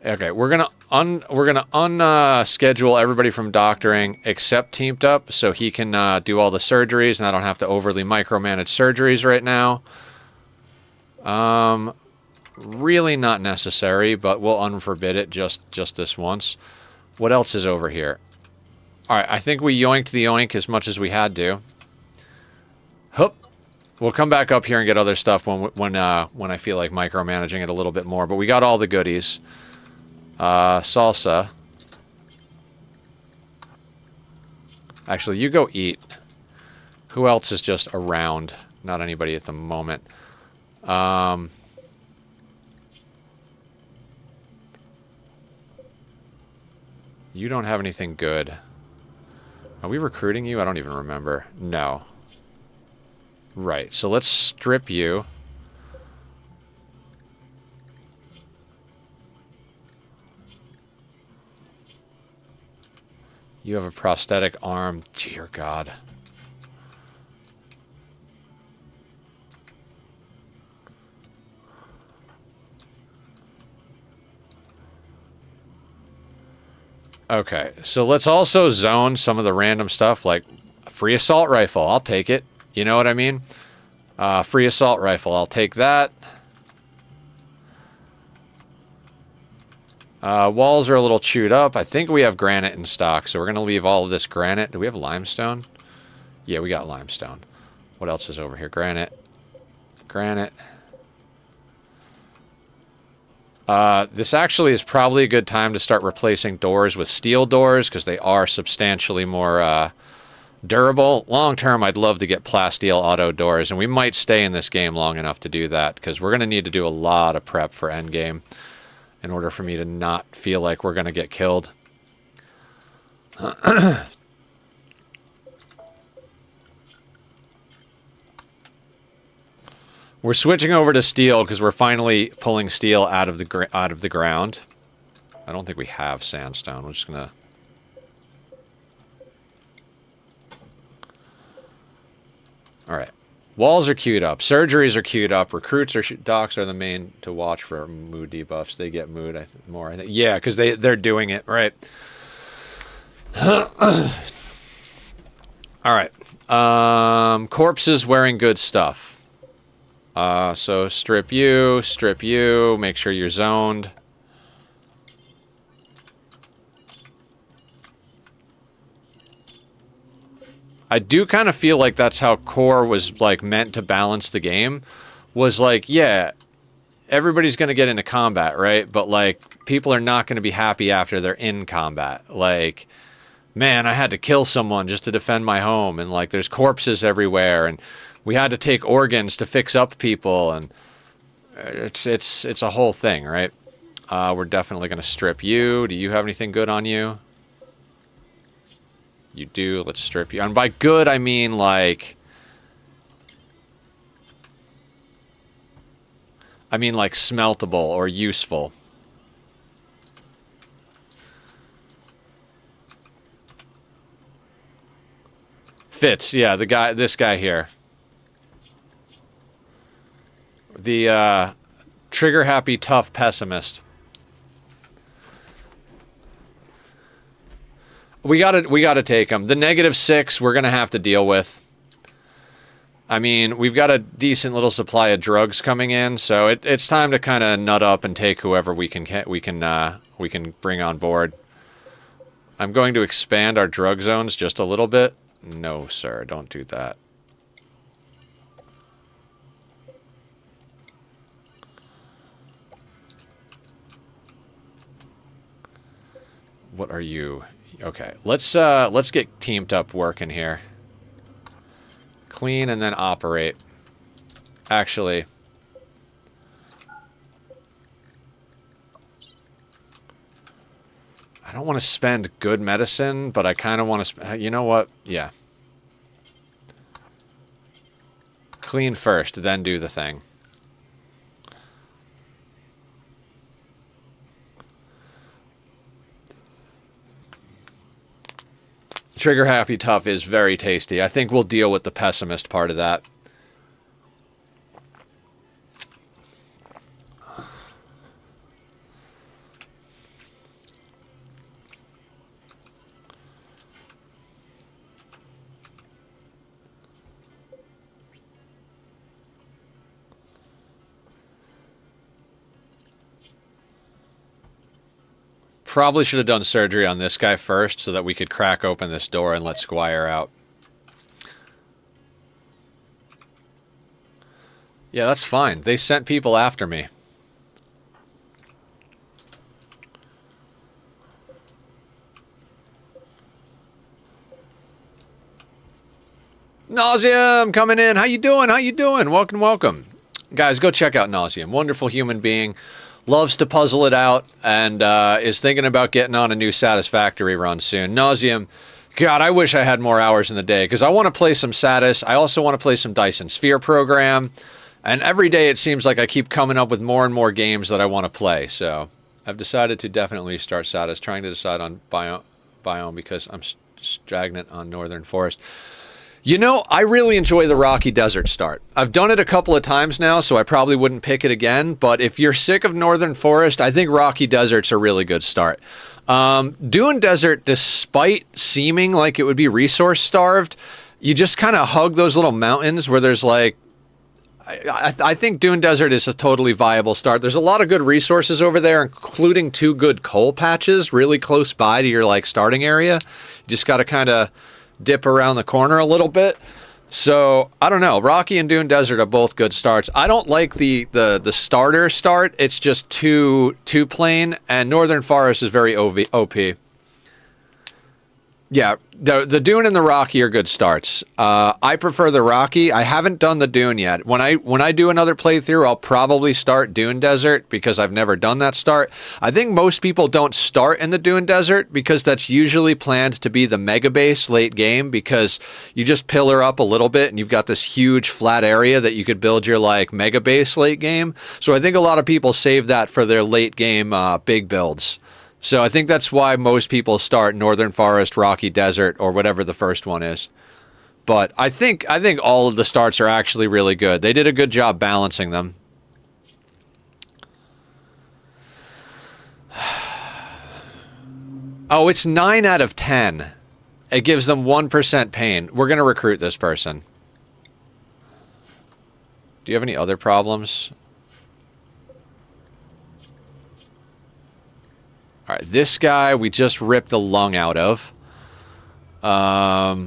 Okay, we're gonna unschedule everybody from doctoring except Teamed Up, so he can do all the surgeries, and I don't have to overly micromanage surgeries right now. Really not necessary, but we'll unforbid it just this once. What else is over here? All right, I think we yoinked the oink as much as we had to. Hup. We'll come back up here and get other stuff when I feel like micromanaging it a little bit more. But we got all the goodies. Salsa. Actually, you go eat. Who else is just around? Not anybody at the moment. You don't have anything good. Are we recruiting you? I don't even remember. No. Right, so let's strip you. You have a prosthetic arm. Dear God. Okay, so let's also zone some of the random stuff, like free assault rifle. I'll take it. You know what I mean? Free assault rifle. I'll take that. Walls are a little chewed up. I think we have granite in stock, so we're going to leave all of this granite. Do we have limestone? Yeah, we got limestone. What else is over here? Granite. Granite. This actually is probably a good time to start replacing doors with steel doors, because they are substantially more durable. Long term, I'd love to get plasteel auto doors, and we might stay in this game long enough to do that, because we're going to need to do a lot of prep for endgame in order for me to not feel like we're going to get killed. We're switching over to steel because we're finally pulling steel out of the ground. I don't think we have sandstone. We're just gonna... All right. Walls are queued up. Surgeries are queued up. Recruits or docs are the main to watch for mood debuffs. They get mood more. I think. Yeah, because they're doing it right. All right. Corpses wearing good stuff. So strip you, make sure you're zoned. I do kind of feel like that's how core was like meant to balance the game. Was like, yeah, everybody's going to get into combat, right? But like people are not going to be happy after they're in combat. Like, man, I had to kill someone just to defend my home, and like there's corpses everywhere, and we had to take organs to fix up people, and it's a whole thing, right? We're definitely going to strip you. Do you have anything good on you? You do. Let's strip you. And by good, I mean like... smeltable or useful. Fits, yeah, this guy here. The trigger happy tough pessimist. We gotta take him. The -6 we're gonna have to deal with. I mean, we've got a decent little supply of drugs coming in, so it's time to kind of nut up and take whoever we can bring on board. I'm going to expand our drug zones just a little bit. No, sir, don't do that. What are you? Okay, let's get Teamed Up working here. Clean and then operate. Actually, I don't want to spend good medicine, but I kind of want to. You know what? Yeah. Clean first, then do the thing. Trigger happy tough is very tasty. I think we'll deal with the pessimist part of that. Probably should have done surgery on this guy first so that we could crack open this door and let Squire out. Yeah, that's fine. They sent people after me. Nauseum coming in. How you doing? How you doing? Welcome, welcome. Guys, go check out Nauseum. Wonderful human being. Loves to puzzle it out and is thinking about getting on a new Satisfactory run soon. Nauseum. God, I wish I had more hours in the day because I want to play some Satis. I also want to play some Dyson Sphere program. And every day it seems like I keep coming up with more and more games that I want to play. So I've decided to definitely start Satis, trying to decide on biome because I'm stagnant on Northern Forest. You know, I really enjoy the Rocky Desert start. I've done it a couple of times now, so I probably wouldn't pick it again. But if you're sick of Northern Forest, I think Rocky Desert's a really good start. Dune Desert, despite seeming like it would be resource-starved, you just kind of hug those little mountains where there's like... I think Dune Desert is a totally viable start. There's a lot of good resources over there, including 2 good coal patches really close by to your like starting area. You just got to kind of dip around the corner a little bit. So I don't know. Rocky and Dune Desert are both good starts. I don't like the starter start. It's just too plain. And Northern Forest is very OP. Yeah, the Dune and the Rocky are good starts. I prefer the Rocky. I haven't done the Dune yet. When I do another playthrough, I'll probably start Dune Desert because I've never done that start. I think most people don't start in the Dune Desert because that's usually planned to be the mega base late game because you just pillar up a little bit and you've got this huge flat area that you could build your like mega base late game. So I think a lot of people save that for their late game big builds. So I think that's why most people start Northern Forest, Rocky Desert, or whatever the first one is. But I think all of the starts are actually really good. They did a good job balancing them. Oh, it's 9 out of 10. It gives them 1% pain. We're going to recruit this person. Do you have any other problems? All right, this guy we just ripped the lung out of. I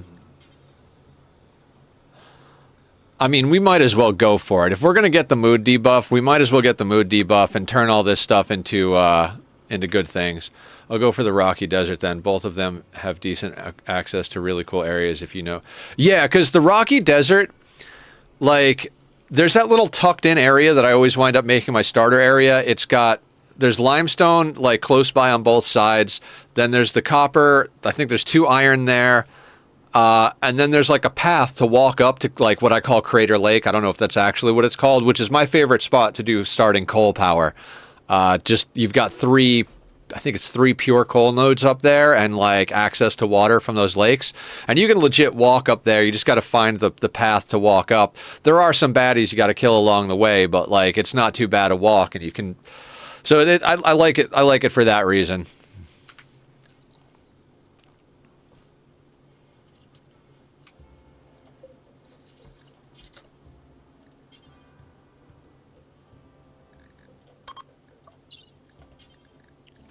mean, we might as well go for it. If we're going to get the mood debuff, we might as well get the mood debuff and turn all this stuff into good things. I'll go for the Rocky Desert then. Both of them have decent access to really cool areas if you know. Yeah, because the Rocky Desert, like, there's that little tucked in area that I always wind up making my starter area. There's limestone like close by on both sides. Then there's the copper. I think there's 2 iron there. And then there's like a path to walk up to like what I call Crater Lake. I don't know if that's actually what it's called, which is my favorite spot to do starting coal power. You've got 3 pure coal nodes up there and like access to water from those lakes. And you can legit walk up there. You just got to find the path to walk up. There are some baddies you got to kill along the way, but like it's not too bad a walk and you can... So I like it. I like it for that reason.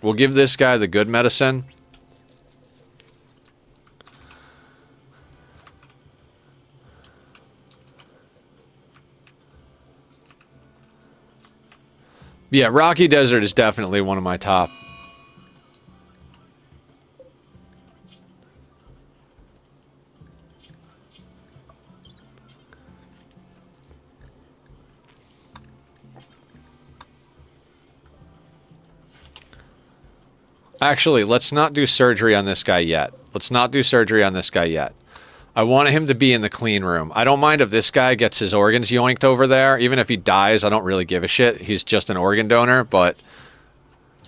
We'll give this guy the good medicine. Yeah, Rocky Desert is definitely one of my top. Actually, let's not do surgery on this guy yet. Let's not do surgery on this guy yet. I want him to be in the clean room. I don't mind if this guy gets his organs yoinked over there. Even if he dies, I don't really give a shit. He's just an organ donor, but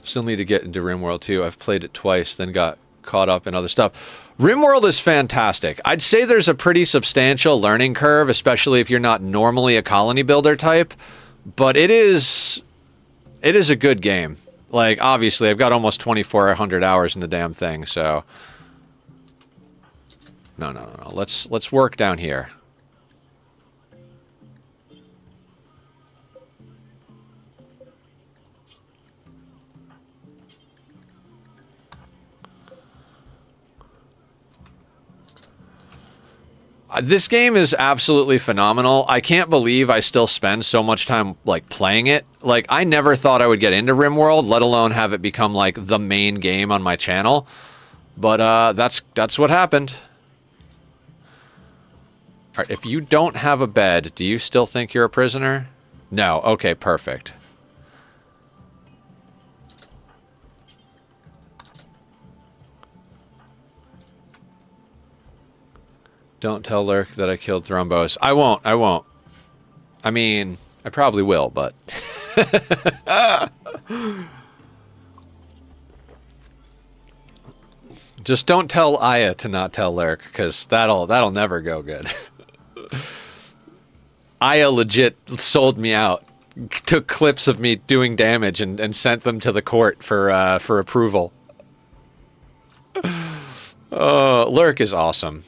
still need to get into Rimworld too. I've played it twice, then got caught up in other stuff. Rimworld is fantastic. I'd say there's a pretty substantial learning curve, especially if you're not normally a colony builder type, but it is a good game. Like, obviously, I've got almost 2,400 hours in the damn thing, so... No. Let's work down here. This game is absolutely phenomenal. I can't believe I still spend so much time like playing it. Like I never thought I would get into Rimworld, let alone have it become like the main game on my channel. But that's what happened. All right, if you don't have a bed, do you still think you're a prisoner? No. Okay, perfect. Don't tell Lurk that I killed Thrombos. I won't. I won't. I mean, I probably will, but... Just don't tell Aya to not tell Lurk, because that'll never go good. Aya legit sold me out. Took clips of me doing damage and sent them to the court for approval. Lurk is awesome.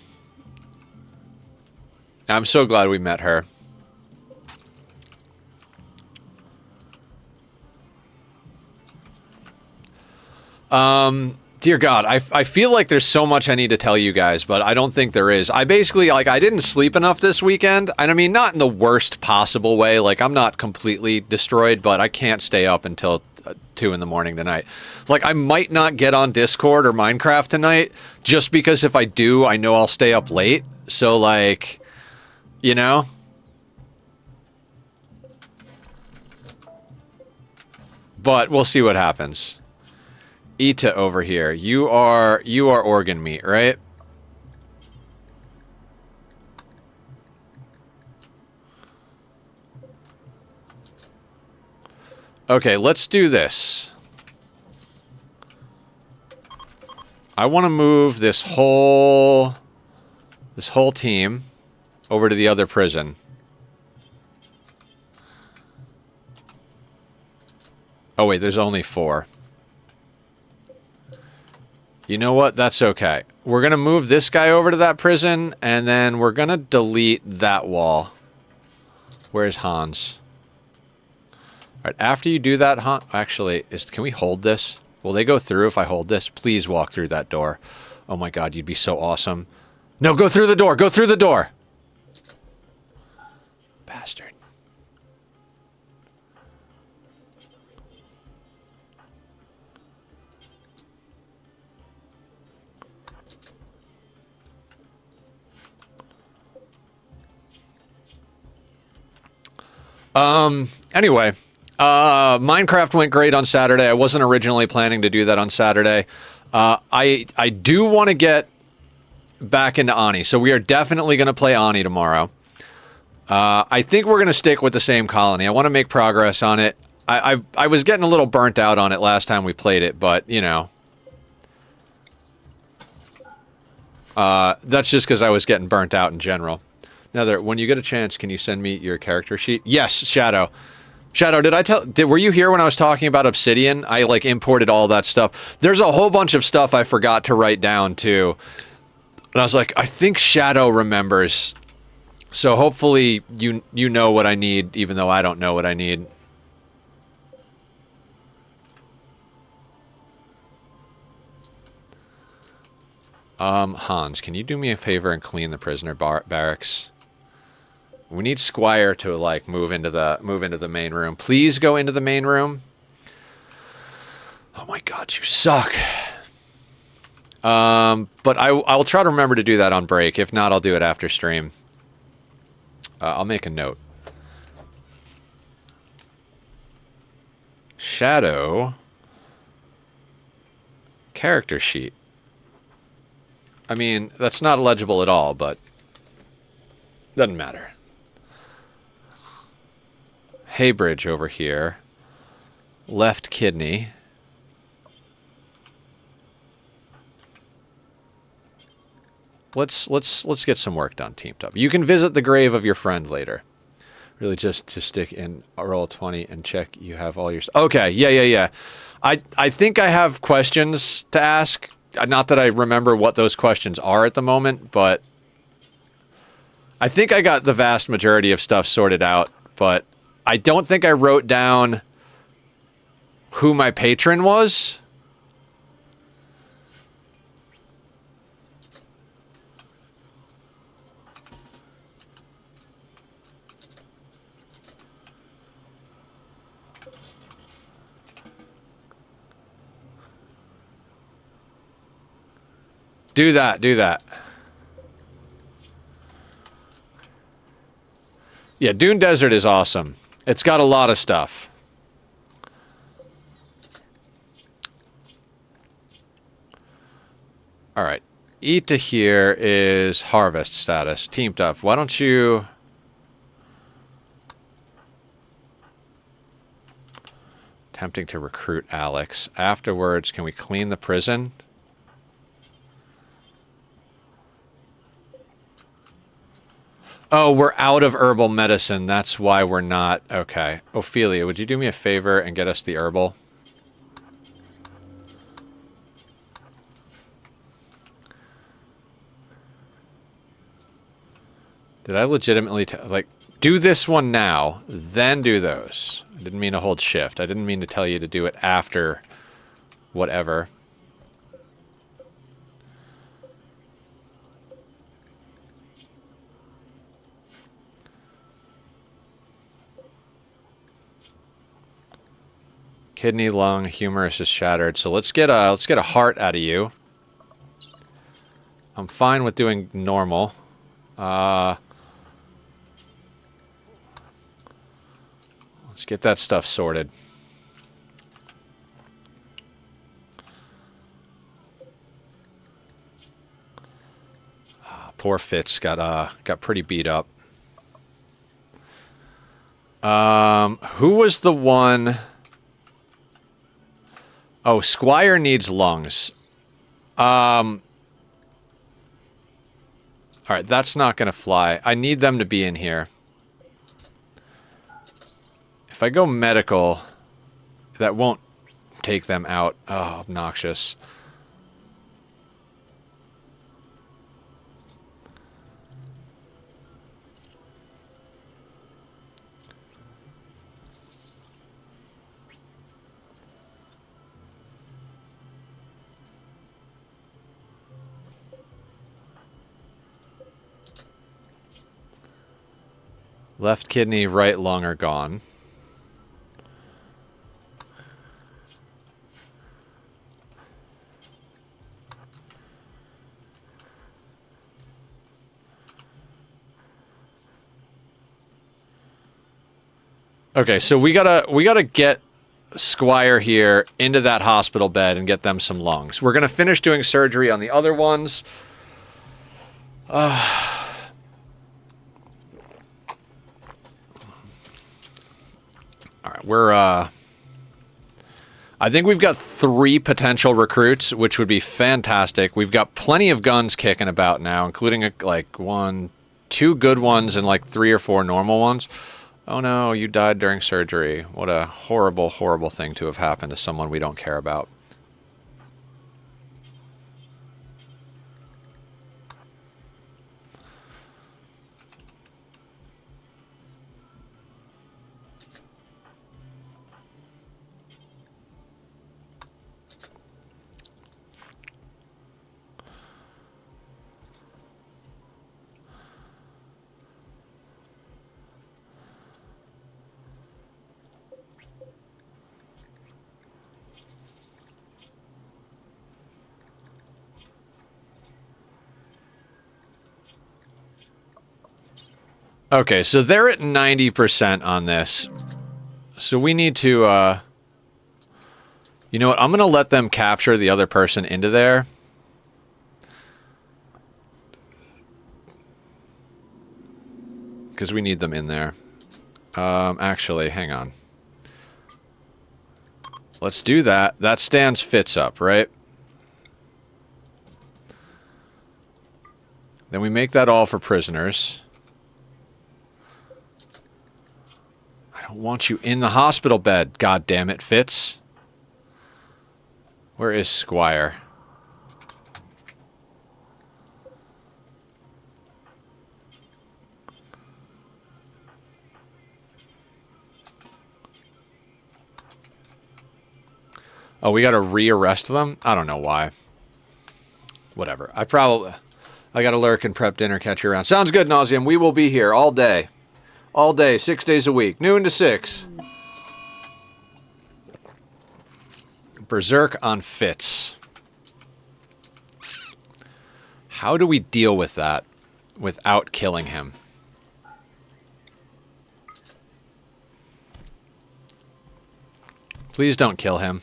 I'm so glad we met her. Dear God, I feel like there's so much I need to tell you guys, but I don't think there is. I basically, like, I didn't sleep enough this weekend, and I mean, not in the worst possible way. Like, I'm not completely destroyed, but I can't stay up until 2 in the morning tonight. Like, I might not get on Discord or Minecraft tonight, just because if I do, I know I'll stay up late. So, like, you know? But we'll see what happens. Ita over here. You are organ meat, right? Okay, let's do this. I want to move this whole team over to the other prison. Oh wait, there's only 4. You know what? That's okay. We're going to move this guy over to that prison, and then we're going to delete that wall. Where's Hans? All right, after you do that, Hans... Actually, can we hold this? Will they go through if I hold this? Please walk through that door. Oh my God, you'd be so awesome. No, go through the door! Go through the door! Bastard. Anyway, Minecraft went great on Saturday. I wasn't originally planning to do that on Saturday. I do want to get back into Ani, so we are definitely going to play Ani tomorrow. I think we're going to stick with the same colony. I want to make progress on it. I was getting a little burnt out on it last time we played it, but, you know. That's just because I was getting burnt out in general. Now, when you get a chance, can you send me your character sheet? Yes, Shadow. Shadow, were you here when I was talking about Obsidian? I, like, imported all that stuff. There's a whole bunch of stuff I forgot to write down, too. And I was like, I think Shadow remembers. So hopefully you know what I need, even though I don't know what I need. Hans, can you do me a favor and clean the prisoner barracks? We need Squire to, like, move into the main room. Please go into the main room. Oh my God, you suck. But I'll try to remember to do that on break. If not, I'll do it after stream. I'll make a note. Shadow. Character sheet. I mean, that's not legible at all, but doesn't matter. Haybridge over here. Left kidney. Let's get some work done, Teamed Up. You can visit the grave of your friend later. Really, just to stick in roll 20 and check you have all your... Okay, yeah. I think I have questions to ask. Not that I remember what those questions are at the moment, but I think I got the vast majority of stuff sorted out, but I don't think I wrote down who my patron was. Do that, do that. Yeah, Dune Desert is awesome. It's got a lot of stuff. All right. Eat to here is harvest status. Teamed up. Why don't you... Attempting to recruit Alex. Afterwards, can we clean the prison? Oh, we're out of herbal medicine. That's why we're not... Okay. Ophelia, would you do me a favor and get us the herbal? Did I legitimately... like, do this one now, then do those. I didn't mean to hold shift. I didn't mean to tell you to do it after whatever. Kidney, lung, humerus is shattered. So let's get a heart out of you. I'm fine with doing normal. Let's get that stuff sorted. Poor Fitz got pretty beat up. Who was the one? Oh, Squire needs lungs. All right, that's not going to fly. I need them to be in here. If I go medical, that won't take them out. Oh, obnoxious. Left kidney, right lung are gone. Okay, so we gotta get Squire here into that hospital bed and get them some lungs. We're gonna finish doing surgery on the other ones. All right, we're I think we've got 3 potential recruits, which would be fantastic. We've got plenty of guns kicking about now, including like 1, 2 good ones and like 3 or 4 normal ones. Oh no, you died during surgery. What a horrible, horrible thing to have happened to someone we don't care about. Okay, so they're at 90% on this. So we need to, you know what? I'm going to let them capture the other person into there. Because we need them in there. Actually, hang on. Let's do that. That stands Fitz up, right? Then we make that all for prisoners. I don't want you in the hospital bed, god damn it, Fitz. Where is Squire? Oh, we gotta re-arrest them? I don't know why. Whatever. I gotta lurk and prep dinner, catch you around. Sounds good, Nauseam. We will be here all day. All day, 6 days a week. Noon to 6. Berserk on Fitz. How do we deal with that without killing him? Please don't kill him.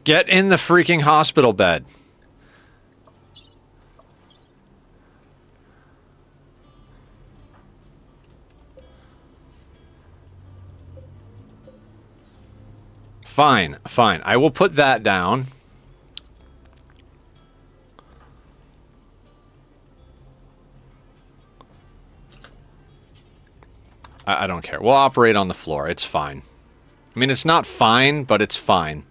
Get in the freaking hospital bed. Fine, fine. I will put that down. I don't care. We'll operate on the floor. It's fine. I mean, it's not fine, but it's fine.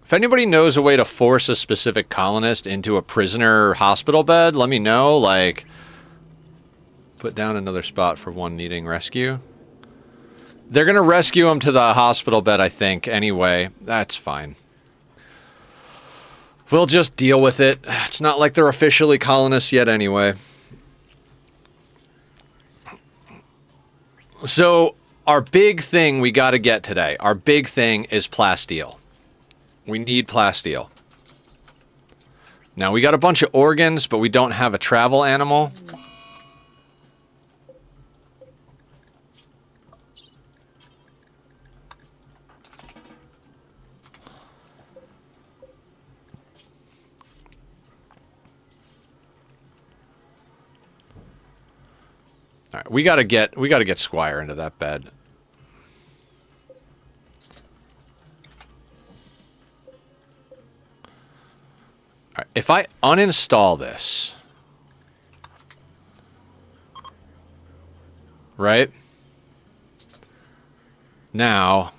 If anybody knows a way to force a specific colonist into a prisoner hospital bed, let me know. Like, put down another spot for one needing rescue. They're going to rescue him to the hospital bed, I think, anyway. That's fine. We'll just deal with it. It's not like they're officially colonists yet anyway. So, our big thing we got to get today, our big thing is plasteel. We need plasteel. Now, we got a bunch of organs, but we don't have a travel animal. All right, we gotta get Squire into that bed. All right, if I uninstall this, right? Now,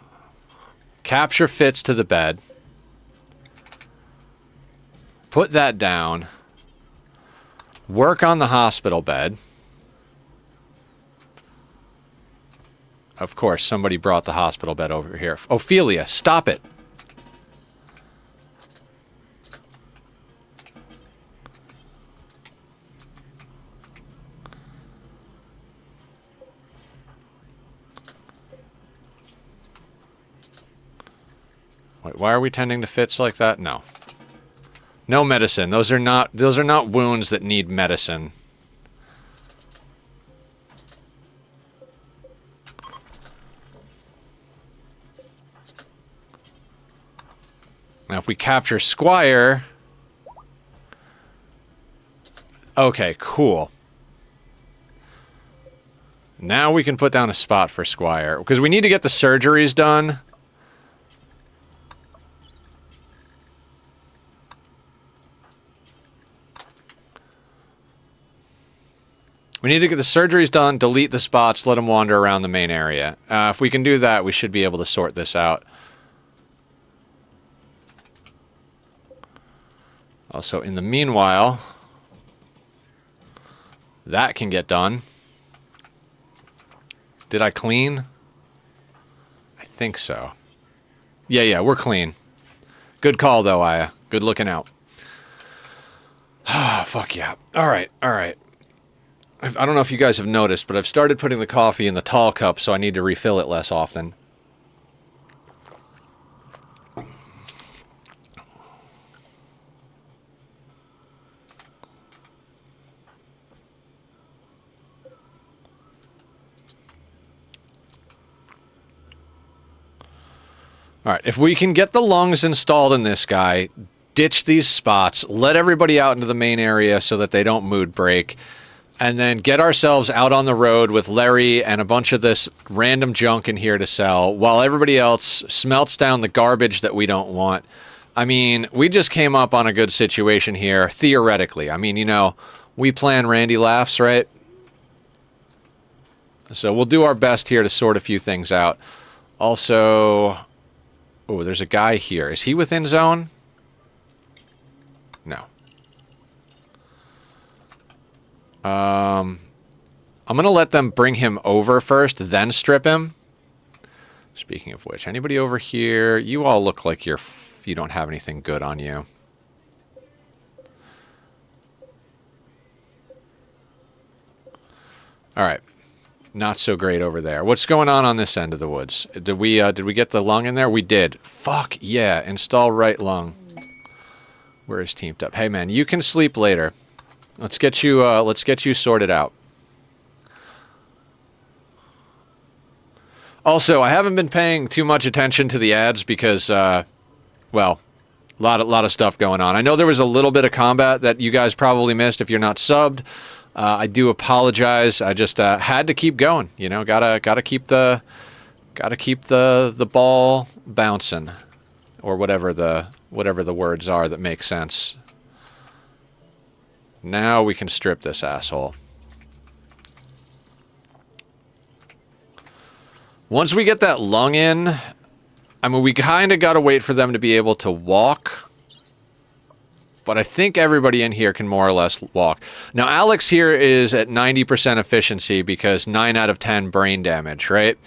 capture Fitz to the bed. Put that down. Work on the hospital bed. Of course, somebody brought the hospital bed over here. Ophelia, stop it. Wait, why are we tending to Fitz like that? No. No medicine. Those are not wounds that need medicine. Now, if we capture Squire... Okay, cool. Now we can put down a spot for Squire. Because we need to get the surgeries done. We need to get the surgeries done, delete the spots, let them wander around the main area. If we can do that, we should be able to sort this out. Also, in the meanwhile, that can get done. Did I clean? I think so. Yeah, we're clean. Good call, though, Aya. Good looking out. Ah, fuck yeah. All right. I don't know if you guys have noticed, but I've started putting the coffee in the tall cup, so I need to refill it less often. Alright, if we can get the lungs installed in this guy, ditch these spots, let everybody out into the main area so that they don't mood break, and then get ourselves out on the road with Larry and a bunch of this random junk in here to sell while everybody else smelts down the garbage that we don't want. I mean, we just came up on a good situation here, theoretically. I mean, you know, we plan Randy laughs, right? So we'll do our best here to sort a few things out. Also, oh, there's a guy here. Is he within zone? No. I'm going to let them bring him over first, then strip him. Speaking of which, anybody over here? You all look like you don't have anything good on you. All right. Not so great over there. What's going on this end of the woods? Did we get the lung in there? We did. Fuck yeah. Install right lung. Where is teamed up? Hey man, you can sleep later. Let's get you sorted out. Also, I haven't been paying too much attention to the ads because, well, a lot of stuff going on. I know there was a little bit of combat that you guys probably missed if you're not subbed. I do apologize. I just had to keep going. You know, gotta keep the ball bouncing, or whatever the words are that make sense. Now we can strip this asshole. Once we get that lung in, I mean, we kind of got to wait for them to be able to walk. But I think everybody in here can more or less walk. Now, Alex here is at 90% efficiency because 9 out of 10 brain damage, right?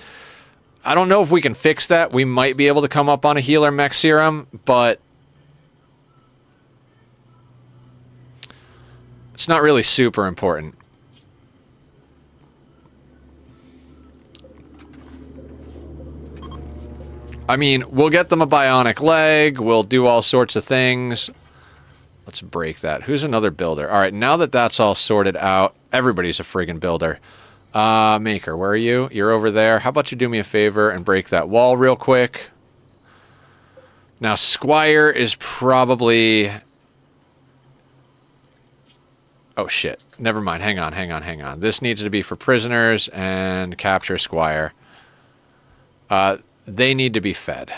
I don't know if we can fix that. We might be able to come up on a healer mech serum, but it's not really super important. I mean, we'll get them a bionic leg. We'll do all sorts of things. Let's break that. Who's another builder? All right, now that that's all sorted out, everybody's a friggin' builder. Maker, where are you? You're over there. How about you do me a favor and break that wall real quick? Now, Squire is probably... Oh, shit. Never mind. Hang on. This needs to be for prisoners and capture Squire. They need to be fed.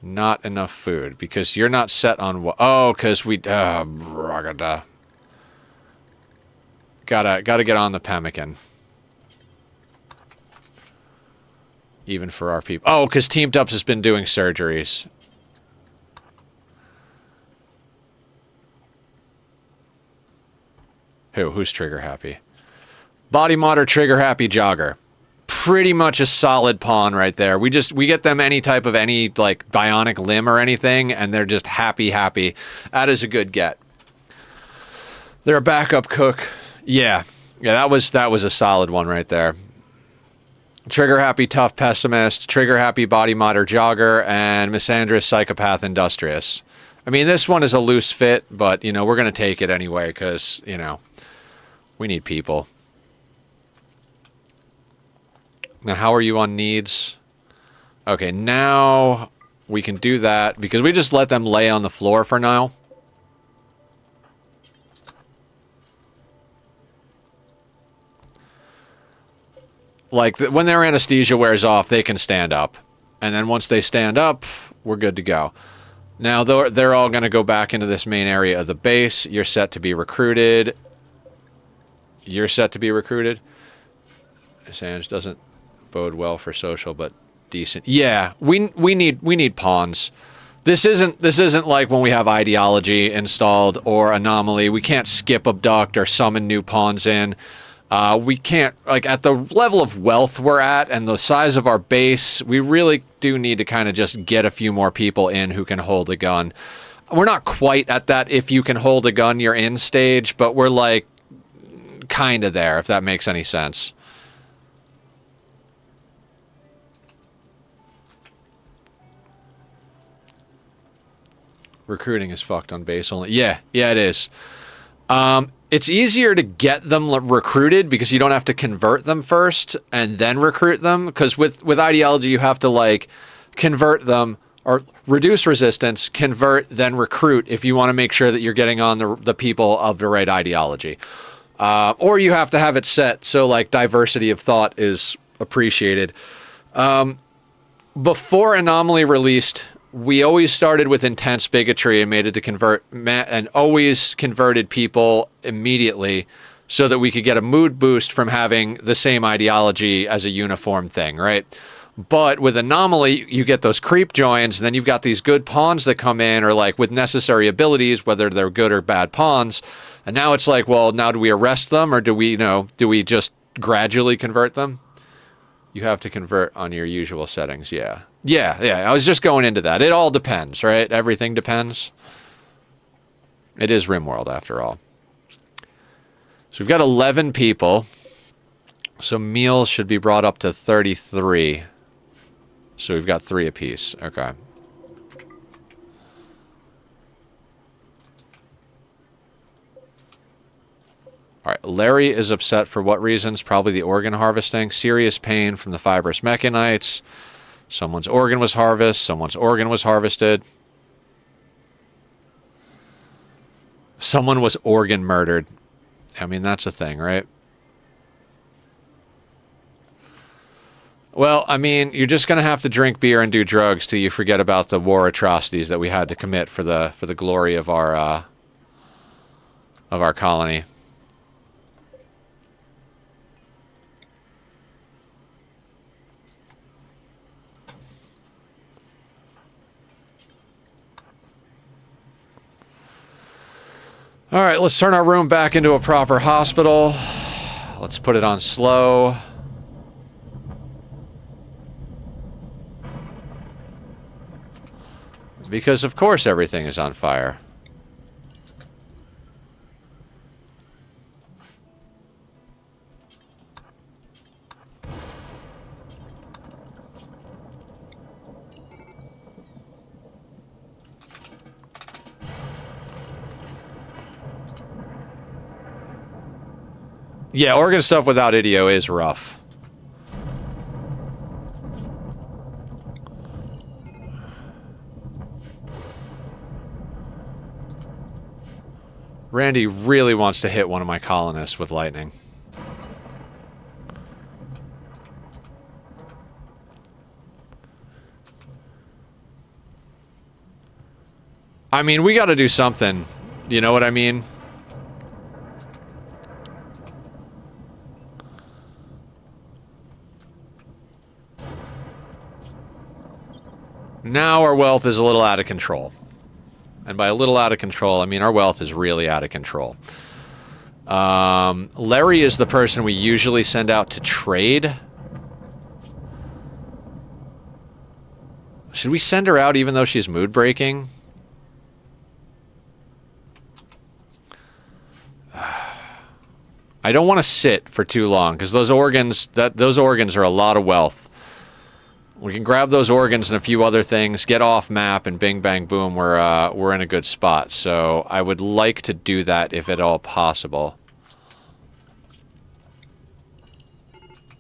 Not enough food because you're not set on what? Oh, because we gotta get on the pemmican. Even for our people. Oh, because Teamed Ups has been doing surgeries. Who's trigger happy? Body mod or trigger happy jogger. Pretty much a solid pawn right there. We get them any type of like bionic limb or anything, and they're just happy. That is a good get. They're a backup cook. Yeah, that was a solid one right there. Trigger happy tough pessimist, trigger happy body mod or jogger, and misandrous psychopath industrious. I mean, this one is a loose fit, but you know we're gonna take it anyway because you know we need people. Now, how are you on needs? Okay, now we can do that because we just let them lay on the floor for now. Like, when their anesthesia wears off, they can stand up. And then once they stand up, we're good to go. Now, they're all going to go back into this main area of the base. You're set to be recruited. You're set to be recruited. Sanj doesn't bode well for social, but decent. Yeah, we need pawns. This isn't like when we have ideology installed or anomaly. We can't skip abduct or summon new pawns in. We can't, like, at the level of wealth we're at and the size of our base, we really do need to kind of just get a few more people in who can hold a gun. We're not quite at that if you can hold a gun you're in stage, but we're like kind of there, if that makes any sense. Recruiting is fucked on base only. Yeah, it is. It's easier to get them recruited because you don't have to convert them first and then recruit them. Because with ideology, you have to, like, convert them, or reduce resistance, convert, then recruit if you want to make sure that you're getting on the people of the right ideology. Or you have to have it set so like diversity of thought is appreciated. Before Anomaly released, we always started with intense bigotry and made it to convert, and always converted people immediately so that we could get a mood boost from having the same ideology as a uniform thing, right? But with Anomaly, you get those creep joins, and then you've got these good pawns that come in, or like with necessary abilities, whether they're good or bad pawns. And now it's like, well, now do we arrest them, or do we just gradually convert them? You have to convert on your usual settings, yeah. Yeah, I was just going into that. It all depends, right? Everything depends. It is Rimworld, after all. So we've got 11 people. So meals should be brought up to 33. So we've got 3 apiece. Okay. All right. Larry is upset for what reasons? Probably the organ harvesting. Serious pain from the fibrous mechanites. Someone's organ was harvested. Someone's organ was harvested. Someone was organ murdered. I mean, that's a thing, right? Well, I mean, you're just going to have to drink beer and do drugs till you forget about the war atrocities that we had to commit for the glory of our colony. All right, let's turn our room back into a proper hospital. Let's put it on slow. Because, of course, everything is on fire. Yeah, organ stuff without IDEO is rough. Randy really wants to hit one of my colonists with lightning. I mean, we got to do something. You know what I mean? Now our wealth is a little out of control. And by a little out of control, I mean our wealth is really out of control. Larry is the person we usually send out to trade. Should we send her out even though she's mood breaking? I don't want to sit for too long because those organs are a lot of wealth. We can grab those organs and a few other things, get off map, and bing, bang, boom, we're in a good spot. So I would like to do that if at all possible.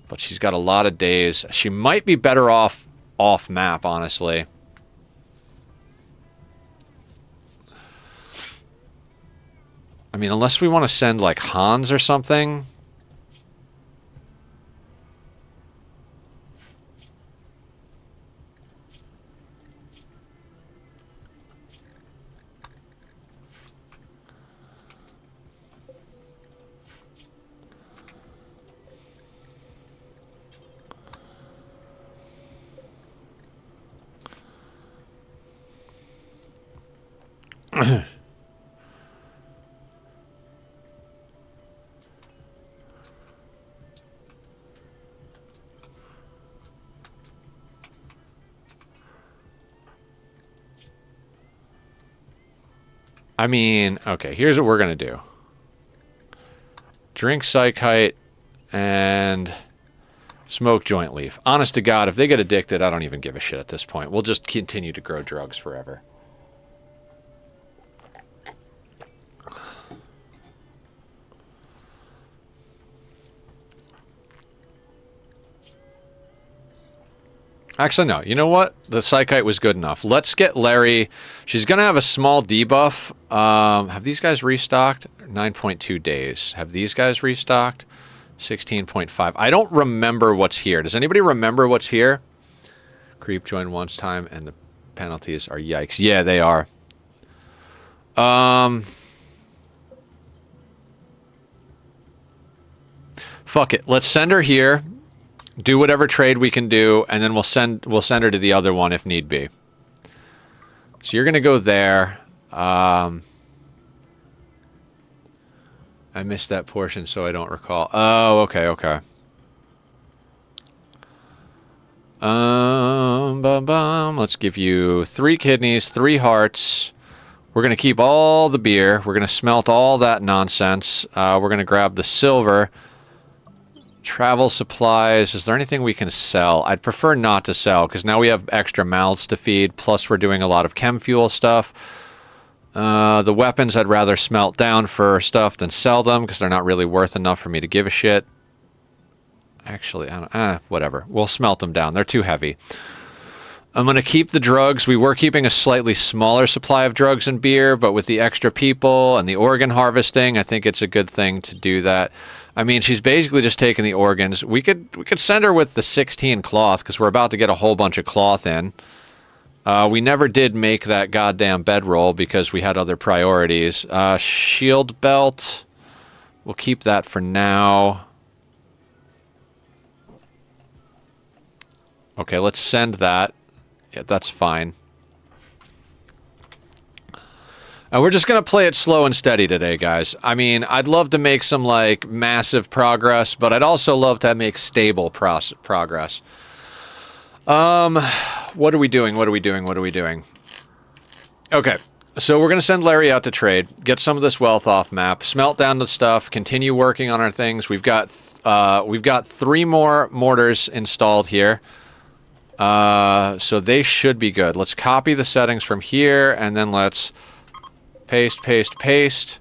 But she's got a lot of days. She might be better off map, honestly. I mean, unless we want to send, like, Hans or something. I mean, okay, here's what we're going to do. Drink Psychite and smoke joint leaf. Honest to God, if they get addicted, I don't even give a shit at this point. We'll just continue to grow drugs forever. Actually, no. You know what? The Psychite was good enough. Let's get Larry. She's going to have a small debuff. Have these guys restocked? 9.2 days. Have these guys restocked? 16.5. I don't remember what's here. Does anybody remember what's here? Creep join once time, and the penalties are yikes. Yeah, they are. Fuck it. Let's send her here. Do whatever trade we can do, and then we'll send her to the other one if need be. So you're gonna go there. I missed that portion, so I don't recall. Oh, okay. Let's give you 3 kidneys, 3 hearts. We're gonna keep all the beer. We're gonna smelt all that nonsense. We're gonna grab the silver. Travel supplies. Is there anything we can sell? I'd prefer not to sell because now we have extra mouths to feed. Plus, we're doing a lot of chem fuel stuff. The weapons I'd rather smelt down for stuff than sell them because they're not really worth enough for me to give a shit. Actually, I don't, whatever. We'll smelt them down. They're too heavy. I'm going to keep the drugs. We were keeping a slightly smaller supply of drugs and beer, but with the extra people and the organ harvesting, I think it's a good thing to do that. I mean, she's basically just taking the organs. We could send her with the 16 cloth because we're about to get a whole bunch of cloth in. We never did make that goddamn bedroll because we had other priorities. Shield belt. We'll keep that for now. Okay, let's send that. Yeah, that's fine. And we're just going to play it slow and steady today, guys. I mean, I'd love to make some, like, massive progress, but I'd also love to make stable progress. What are we doing? Okay, so we're going to send Larry out to trade, get some of this wealth off map, smelt down the stuff, continue working on our things. We've got 3 more mortars installed here. So they should be good. Let's copy the settings from here, and then let's paste. We've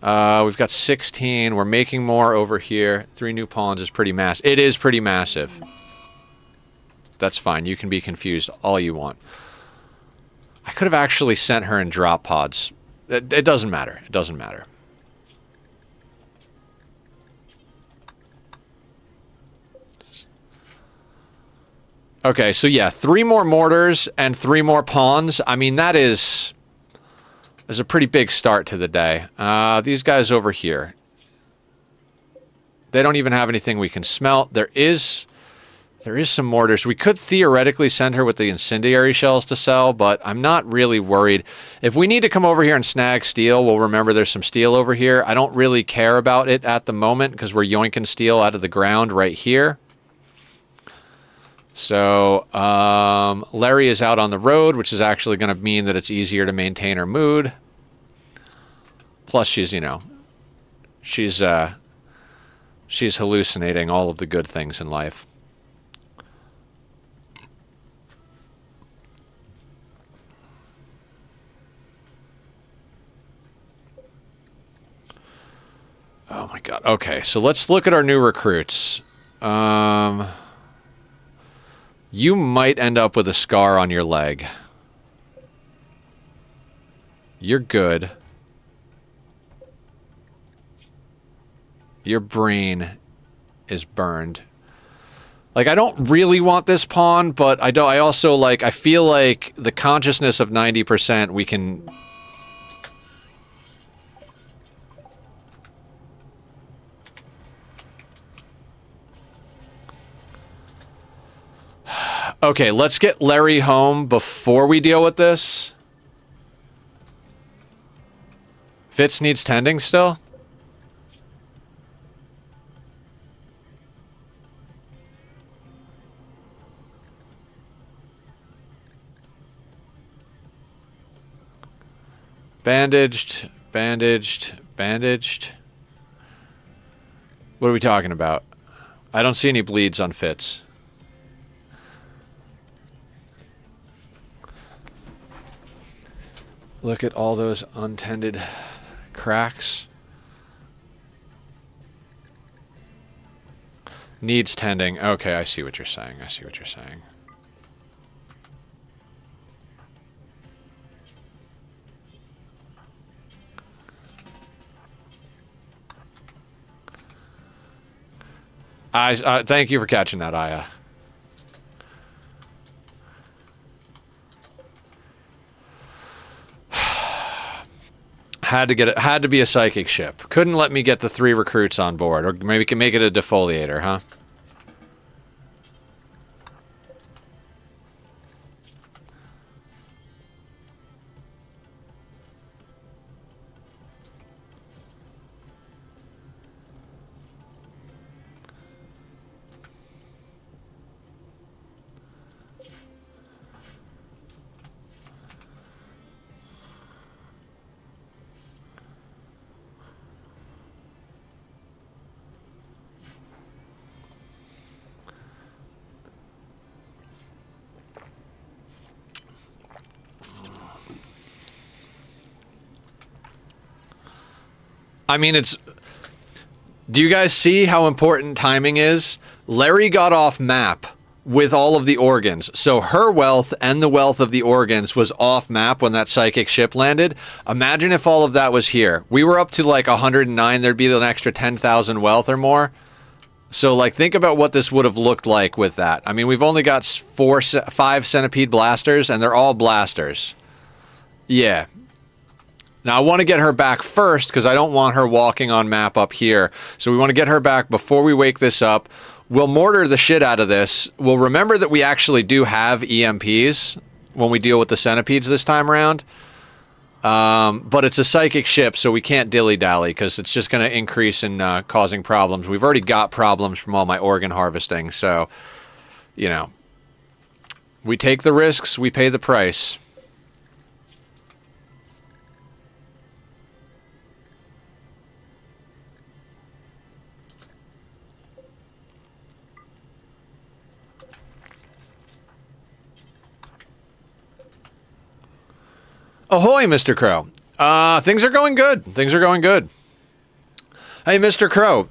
got 16. We're making more over here. 3 new pawns is pretty massive. It is pretty massive. That's fine. You can be confused all you want. I could have actually sent her in drop pods. It doesn't matter. It doesn't matter. Okay, so yeah, 3 more mortars and 3 more pawns. I mean, that is a pretty big start to the day. These guys over here. They don't even have anything we can smelt. There is some mortars. We could theoretically send her with the incendiary shells to sell, but I'm not really worried. If we need to come over here and snag steel, we'll remember there's some steel over here. I don't really care about it at the moment because we're yoinking steel out of the ground right here. So, Larry is out on the road, which is actually going to mean that it's easier to maintain her mood. Plus, she's, you know, she's hallucinating all of the good things in life. Oh my god. Okay, so let's look at our new recruits. You might end up with a scar on your leg. You're good. Your brain is burned. Like, I don't really want this pawn, but I also, like, I feel like the consciousness of 90% we can... Okay, let's get Larry home before we deal with this. Fitz needs tending still? Bandaged. What are we talking about? I don't see any bleeds on Fitz. Look at all those untended cracks. Needs tending. Okay, I see what you're saying. I see what you're saying. Thank you for catching that, Aya. Had to get it. Had to be a psychic ship. Couldn't let me get the 3 recruits on board, or maybe can make it a defoliator, huh? I mean, it's... Do you guys see how important timing is? Larry got off map with all of the organs. So her wealth and the wealth of the organs was off map when that psychic ship landed. Imagine if all of that was here. We were up to like 109. There'd be an extra 10,000 wealth or more. So, like, think about what this would have looked like with that. I mean, we've only got 5 centipede blasters, and they're all blasters. Yeah. Now, I want to get her back first, because I don't want her walking on map up here. So we want to get her back before we wake this up. We'll mortar the shit out of this. We'll remember that we actually do have EMPs when we deal with the centipedes this time around. But it's a psychic ship, so we can't dilly-dally, because it's just going to increase in causing problems. We've already got problems from all my organ harvesting, so, you know. We take the risks, we pay the price. Ahoy, Mr. Crow. Things are going good. Things are going good. Hey, Mr. Crow.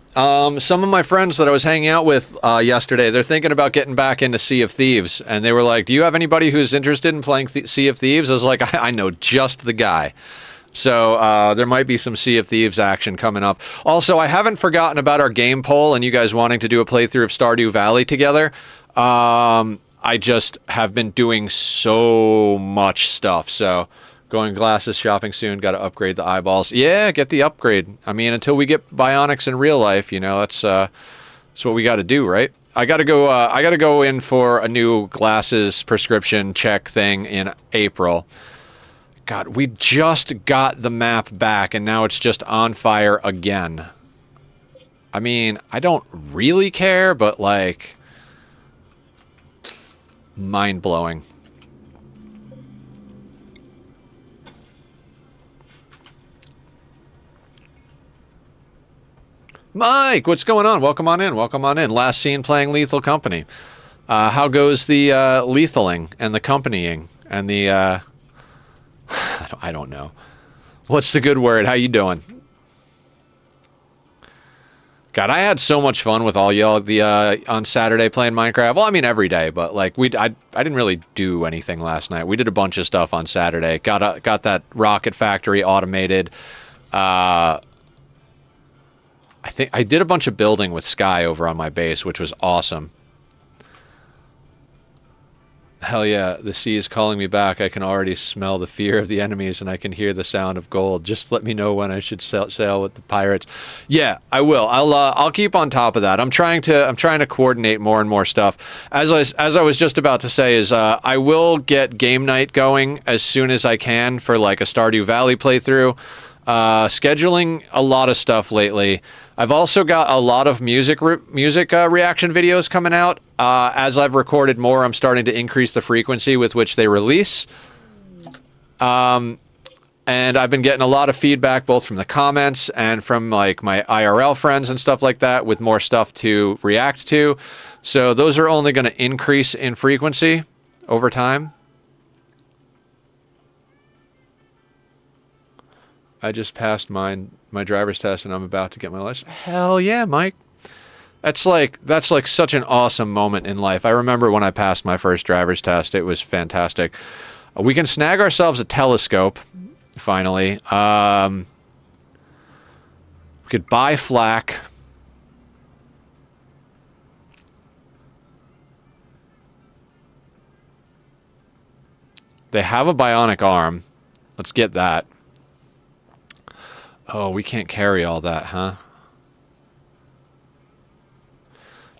Some of my friends that I was hanging out with yesterday, they're thinking about getting back into Sea of Thieves. And they were like, do you have anybody who's interested in playing Sea of Thieves? I was like, I know just the guy. So there might be some Sea of Thieves action coming up. Also, I haven't forgotten about our game poll and you guys wanting to do a playthrough of Stardew Valley together. I just have been doing so much stuff, so... Going glasses shopping soon. Got to upgrade the eyeballs. Yeah, get the upgrade. I mean, until we get bionics in real life, you know, that's what we got to do, right? I got to go. I got to go in for a new glasses prescription check thing in April. God, we just got the map back, and now it's just on fire again. I mean, I don't really care, but like, mind blowing. Mike, what's going on? Welcome on in. Welcome on in. Last seen playing Lethal Company. How goes the lethaling and the companying and the... I don't know. What's the good word? How you doing? God, I had so much fun with all y'all on Saturday playing Minecraft. Well, I mean every day, but like I didn't really do anything last night. We did a bunch of stuff on Saturday. Got that rocket factory automated. I think I did a bunch of building with Sky over on my base, which was awesome. Hell yeah, the sea is calling me back. I can already smell the fear of the enemies, and I can hear the sound of gold. Just let me know when I should sail with the pirates. Yeah, I will. I'll keep on top of that. I'm trying to coordinate more and more stuff. As I was just about to say is I will get game night going as soon as I can for like a Stardew Valley playthrough. Scheduling a lot of stuff lately. I've also got a lot of music reaction videos coming out. As I've recorded more, I'm starting to increase the frequency with which they release. And I've been getting a lot of feedback both from the comments and from like my IRL friends and stuff like that with more stuff to react to. So those are only going to increase in frequency over time. I just passed my driver's test and I'm about to get my license. Hell yeah, Mike. That's like such an awesome moment in life. I remember when I passed my first driver's test. It was fantastic. We can snag ourselves a telescope, finally. We could buy flak. They have a bionic arm. Let's get that. Oh, we can't carry all that, huh?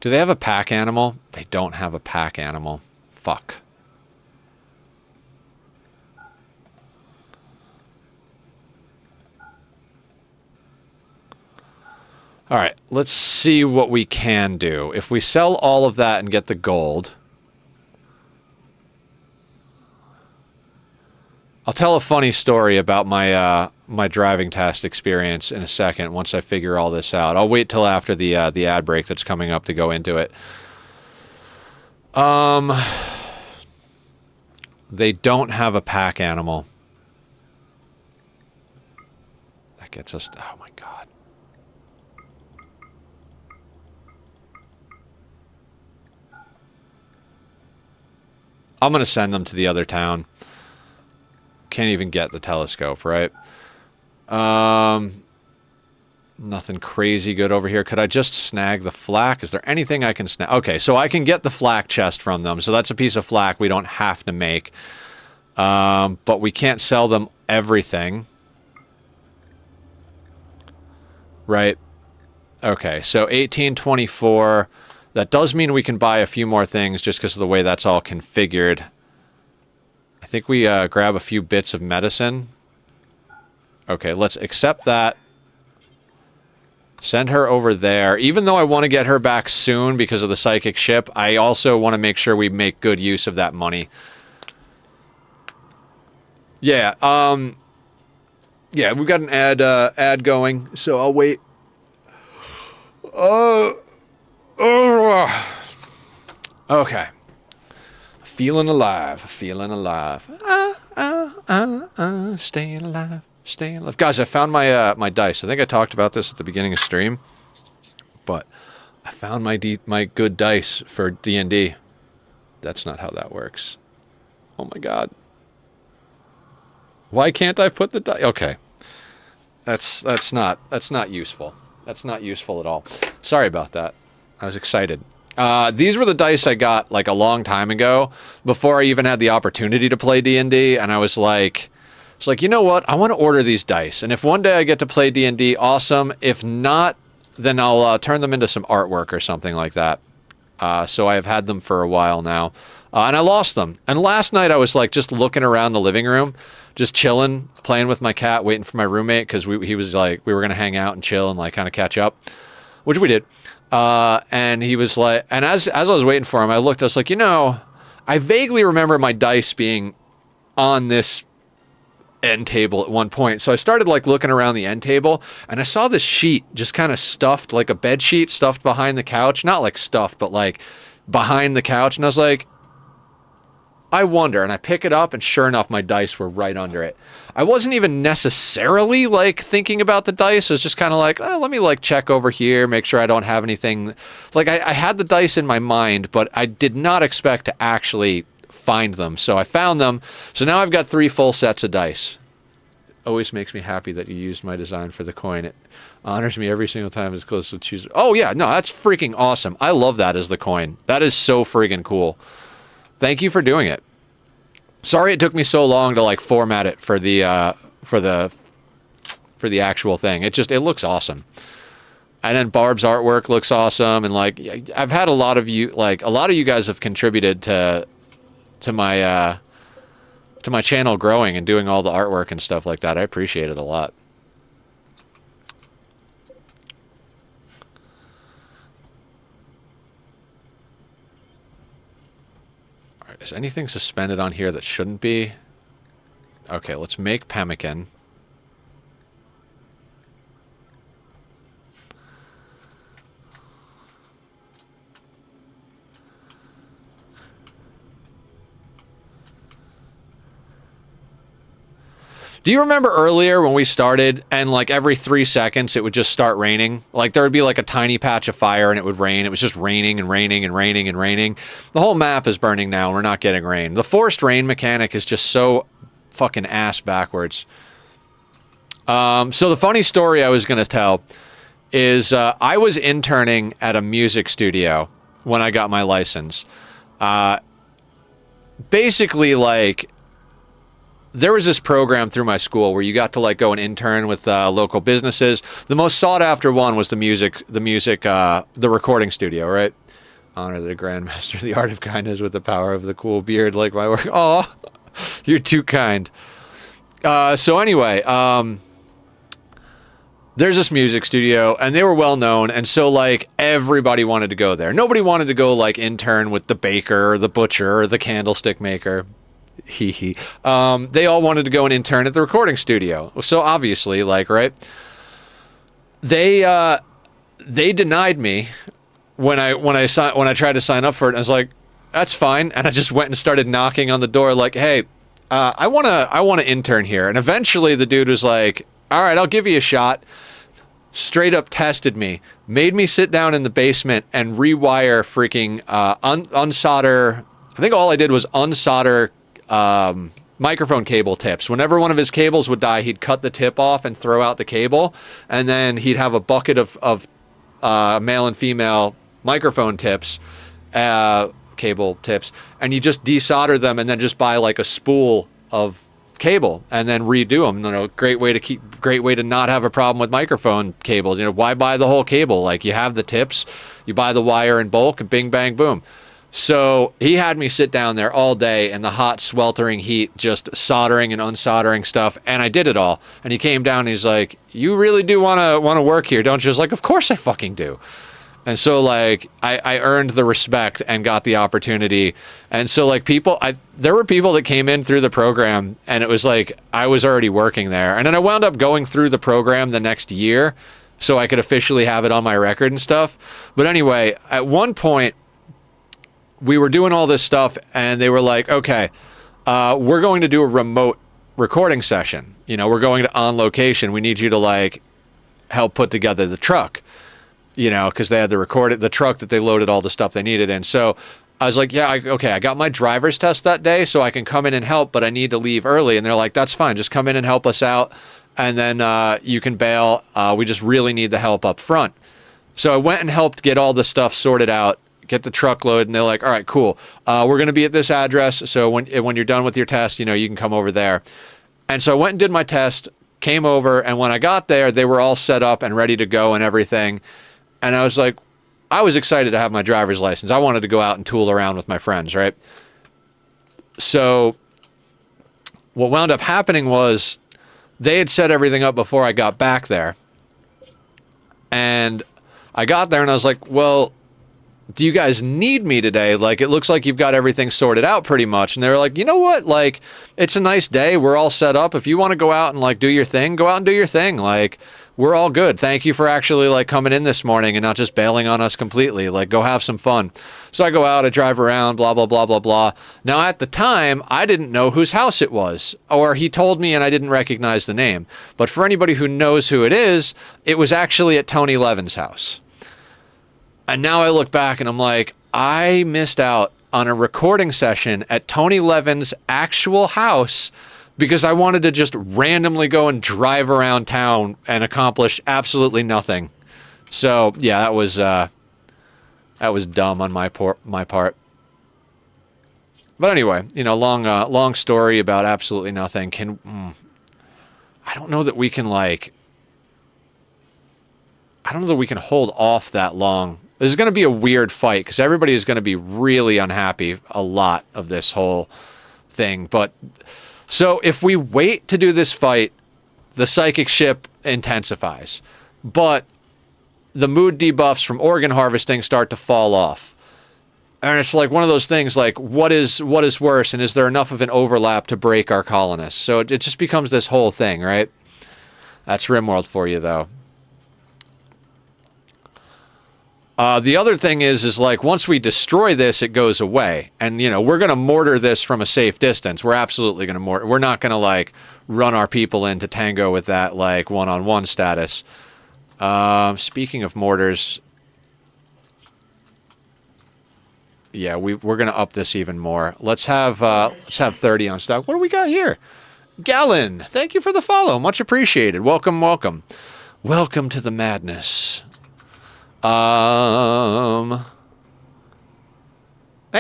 Do they have a pack animal? They don't have a pack animal. Fuck. Alright, let's see what we can do. If we sell all of that and get the gold... I'll tell a funny story about my my driving test experience in a second once I figure all this out. I'll wait till after the ad break that's coming up to go into it. They don't have a pack animal. That gets us... Oh my god. I'm going to send them to the other town. Can't even get the telescope, right? Nothing crazy good over here. Could I just snag the flak? Is there anything I can snag? Okay, so I can get the flak chest from them. So that's a piece of flak we don't have to make. But we can't sell them everything. Right? Okay, so 1824. That does mean we can buy a few more things just because of the way that's all configured. I think we grab a few bits of medicine. Okay, let's accept that. Send her over there. Even though I want to get her back soon because of the psychic ship, I also want to make sure we make good use of that money. Yeah, yeah, we've got an ad going, so I'll wait. Okay. Feeling alive, feeling alive. Staying alive, staying alive. Guys, I found my my dice. I think I talked about this at the beginning of stream, but I found my good dice for D&D. That's not how that works. Oh my god. Why can't I put the dice? Okay. That's not useful. That's not useful at all. Sorry about that. I was excited. These were the dice I got like a long time ago, before I even had the opportunity to play D&D, and I was like, you know what? I want to order these dice, and if one day I get to play D&D, awesome. If not, then I'll turn them into some artwork or something like that. So I have had them for a while now, and I lost them. And last night I was like just looking around the living room, just chilling, playing with my cat, waiting for my roommate, because he was like, we were gonna hang out and chill and like kind of catch up, which we did. And he was like, and as I was waiting for him, I looked, I was like, you know, I vaguely remember my dice being on this end table at one point. So I started like looking around the end table, and I saw this sheet just kind of stuffed, like a bed sheet stuffed behind the couch. Not like stuffed, but like behind the couch. And I was like, I wonder. And I pick it up, and sure enough, my dice were right under it. I wasn't even necessarily like thinking about the dice. I was just kind of like, oh, let me like check over here, make sure I don't have anything. Like I had the dice in my mind, but I did not expect to actually find them. So I found them. So now I've got 3 full sets of dice. Always makes me happy that you used my design for the coin. It honors me every single time it's close to choose. Oh yeah, no, that's freaking awesome. I love that as the coin. That is so friggin' cool. Thank you for doing it. Sorry it took me so long to like format it for the actual thing. It looks awesome. And then Barb's artwork looks awesome, and like I've had a lot of you guys have contributed to my channel growing and doing all the artwork and stuff like that. I appreciate it a lot. Is anything suspended on here that shouldn't be? Okay, let's make pemmican. Do you remember earlier when we started and like every 3 seconds it would just start raining? Like there would be like a tiny patch of fire and it would rain. It was just raining and raining and raining and raining. The whole map is burning now and we're not getting rain. The forced rain mechanic is just so fucking ass backwards. So the funny story I was going to tell is I was interning at a music studio when I got my license. Basically, like, there was this program through my school where you got to like go and intern with local businesses. The most sought after one was the recording studio, right? Honor the Grandmaster, the art of kindness with the power of the cool beard, like my work. Oh, you're too kind. So anyway, there's this music studio and they were well known. And so like everybody wanted to go there. Nobody wanted to go like intern with the baker or the butcher or the candlestick maker. They all wanted to go and intern at the recording studio. So obviously, like, right, they denied me when I tried to sign up for it. And I was like, that's fine. And I just went and started knocking on the door like, hey, I want to intern here. And eventually the dude was like, all right, I'll give you a shot. Straight up tested me, made me sit down in the basement and rewire freaking unsolder. I think all I did was unsolder microphone cable tips. Whenever one of his cables would die, he'd cut the tip off and throw out the cable, and then he'd have a bucket of male and female microphone tips, cable tips, and you just desolder them and then just buy like a spool of cable and then redo them. You know, great way to not have a problem with microphone cables. You know, why buy the whole cable? Like, you have the tips, you buy the wire in bulk, and bing bang boom. So he had me sit down there all day in the hot, sweltering heat, just soldering and unsoldering stuff, and I did it all. And he came down and he's like, you really do want to work here, don't you? I was like, of course I fucking do. And so, like, I earned the respect and got the opportunity. And so, like, there were people that came in through the program, and it was like I was already working there. And then I wound up going through the program the next year so I could officially have it on my record and stuff. But anyway, at one point, we were doing all this stuff, and they were like, okay, we're going to do a remote recording session. You know, we're going to on location. We need you to, like, help put together the truck. You know, because they had to record it, the truck that they loaded all the stuff they needed in. So I was like, yeah, okay, I got my driver's test that day, so I can come in and help, but I need to leave early. And they're like, that's fine, just come in and help us out, and then you can bail. We just really need the help up front. So I went and helped get all the stuff sorted out, get the truck loaded, and they're like, all right, cool. We're going to be at this address, so when you're done with your test, you know, you can come over there. And so I went and did my test, came over, and when I got there, they were all set up and ready to go and everything. And I was like, I was excited to have my driver's license. I wanted to go out and tool around with my friends, right? So what wound up happening was they had set everything up before I got back there. And I got there and I was like, well, do you guys need me today? Like, it looks like you've got everything sorted out pretty much. And they were like, you know what? Like, it's a nice day. We're all set up. If you want to go out and, like, do your thing, go out and do your thing. Like, we're all good. Thank you for actually, like, coming in this morning and not just bailing on us completely. Like, go have some fun. So I go out, I drive around, blah, blah, blah, blah, blah. Now, at the time, I didn't know whose house it was. Or he told me and I didn't recognize the name. But for anybody who knows who it was actually at Tony Levin's house. And now I look back and I'm like, I missed out on a recording session at Tony Levin's actual house because I wanted to just randomly go and drive around town and accomplish absolutely nothing. So yeah, that was dumb on my part. But anyway, you know, long story about absolutely nothing. I don't know that we can hold off that long. This is going to be a weird fight because everybody is going to be really unhappy a lot of this whole thing. But so if we wait to do this fight, the psychic ship intensifies. But the mood debuffs from organ harvesting start to fall off. And it's like one of those things like, what is worse? And is there enough of an overlap to break our colonists? So it just becomes this whole thing, right? That's Rimworld for you, though. The other thing is like once we destroy this, it goes away. And, you know, we're going to mortar this from a safe distance. We're absolutely going to mortar. We're not going to, like, run our people into tango with that, like, one-on-one status. Speaking of mortars... Yeah, we're going to up this even more. Let's have 30 on stock. What do we got here? Gallon, thank you for the follow. Much appreciated. Welcome, welcome. Welcome to the madness. Hey,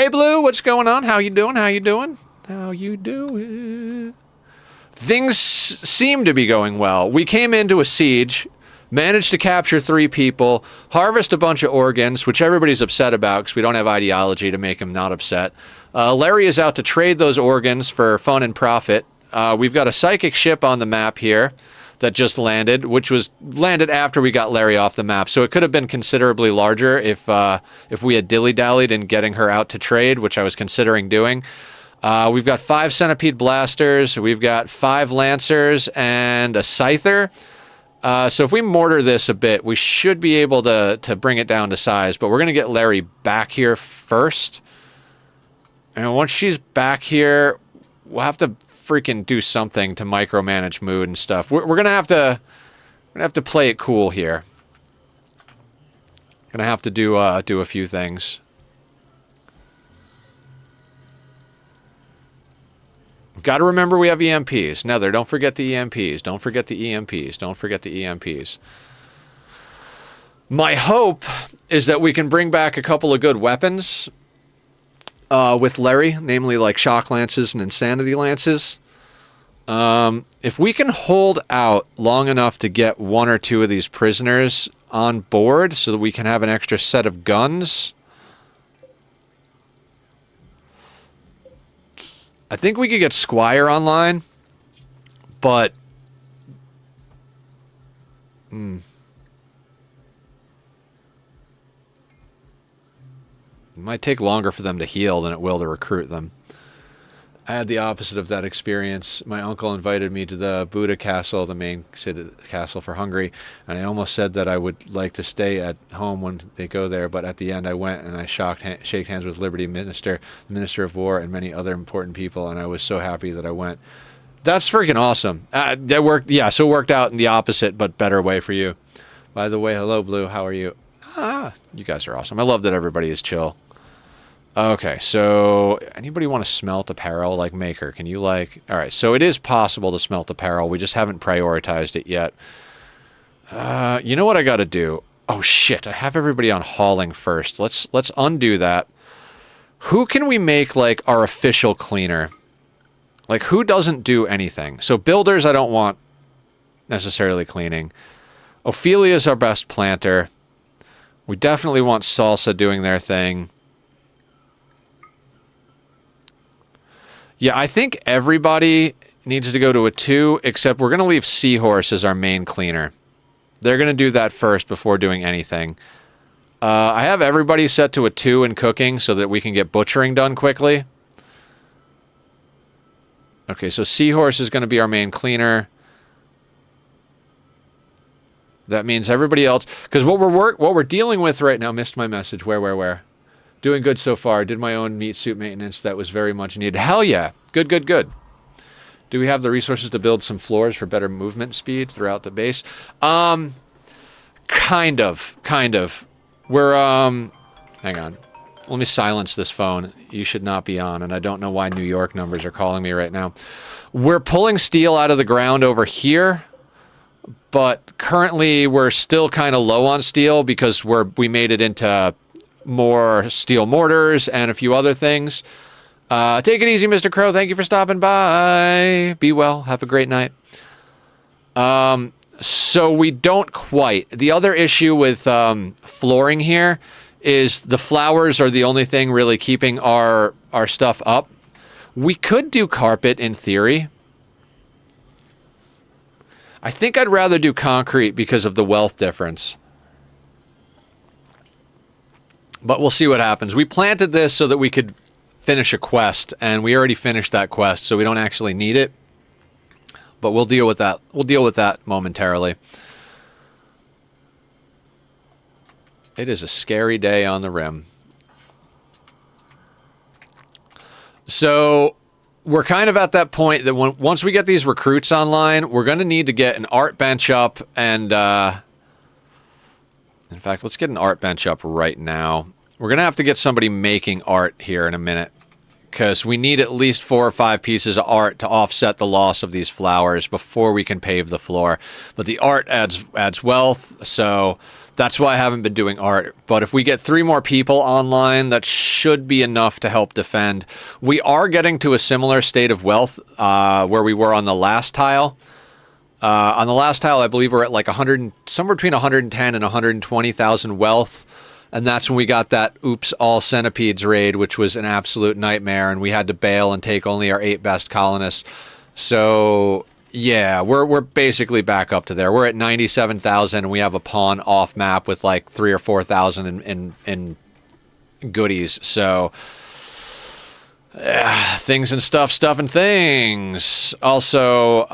Blue, what's going on? How you doing? How you doing? How you doing? Things seem to be going well. We came into a siege... Managed to capture 3 people, harvest a bunch of organs, which everybody's upset about because we don't have ideology to make them not upset. Larry is out to trade those organs for fun and profit. We've got a psychic ship on the map here that just landed, which was landed after we got Larry off the map. So it could have been considerably larger if we had dilly-dallied in getting her out to trade, which I was considering doing. We've got 5 centipede blasters, we've got 5 lancers, and a scyther. So if we mortar this a bit, we should be able to bring it down to size. But we're going to get Larry back here first. And once she's back here, we'll have to freaking do something to micromanage mood and stuff. We're going to have to play it cool here. Going to have to do a few things. Got to remember we have EMPs. Nether, don't forget the EMPs. Don't forget the EMPs. Don't forget the EMPs. My hope is that we can bring back a couple of good weapons with Larry, namely like shock lances and insanity lances. If we can hold out long enough to get 1 or 2 of these prisoners on board so that we can have an extra set of guns... I think we could get Squire online, but... It might take longer for them to heal than it will to recruit them. I had the opposite of that experience. My uncle invited me to the Buddha Castle, the main castle for Hungary, and I almost said that I would like to stay at home when they go there, but at the end I went and I shake hands with Liberty Minister, the Minister of War, and many other important people, and I was so happy that I went. That's freaking awesome. That worked, yeah, so it worked out in the opposite but better way for you. By the way, hello Blue, how are you? You guys are awesome. I love that everybody is chill. Okay, so anybody want to smelt apparel like Maker? Can you like... Alright, so it is possible to smelt apparel. We just haven't prioritized it yet. You know what I gotta do? Oh shit, I have everybody on hauling first. Let's undo that. Who can we make like our official cleaner? Like who doesn't do anything? So builders I don't want necessarily cleaning. Ophelia's our best planter. We definitely want Salsa doing their thing. Yeah, I think everybody needs to go to a 2, except we're going to leave Seahorse as our main cleaner. They're going to do that first before doing anything. I have everybody set to a 2 in cooking so that we can get butchering done quickly. Okay, so Seahorse is going to be our main cleaner. That means everybody else... Because what we're dealing with right now... Missed my message. Where? Doing good so far. Did my own meat suit maintenance. That was very much needed. Hell yeah. Good. Do we have the resources to build some floors for better movement speed throughout the base? Kind of. We're, hang on. Let me silence this phone. You should not be on, and I don't know why New York numbers are calling me right now. We're pulling steel out of the ground over here, but currently we're still kind of low on steel because we made it into... more steel mortars and a few other things. Take it easy, Mr. Crow. Thank you for stopping by. Be well. Have a great night. So we don't quite. The other issue with flooring here is the flowers are the only thing really keeping our stuff up. We could do carpet in theory. I think I'd rather do concrete because of the wealth difference. But we'll see what happens. We planted this so that we could finish a quest, and we already finished that quest, so we don't actually need it. But we'll deal with that. We'll deal with that momentarily. It is a scary day on the rim. So we're kind of at that point that once we get these recruits online, we're going to need to get an art bench up. And in fact, let's get an art bench up right now. We're going to have to get somebody making art here in a minute, because we need at least 4 or 5 pieces of art to offset the loss of these flowers before we can pave the floor. But the art adds wealth, so that's why I haven't been doing art. But if we get 3 more people online, that should be enough to help defend. We are getting to a similar state of wealth where we were on the last tile. On the last tile, I believe we're at like somewhere between 110 and 120,000 wealth. And that's when we got that oops, all centipedes raid, which was an absolute nightmare. And we had to bail and take only our 8 best colonists. So yeah, we're basically back up to there. We're at 97,000 and we have a pawn off map with like 3,000 or 4,000 in goodies. So things and stuff and things. Also,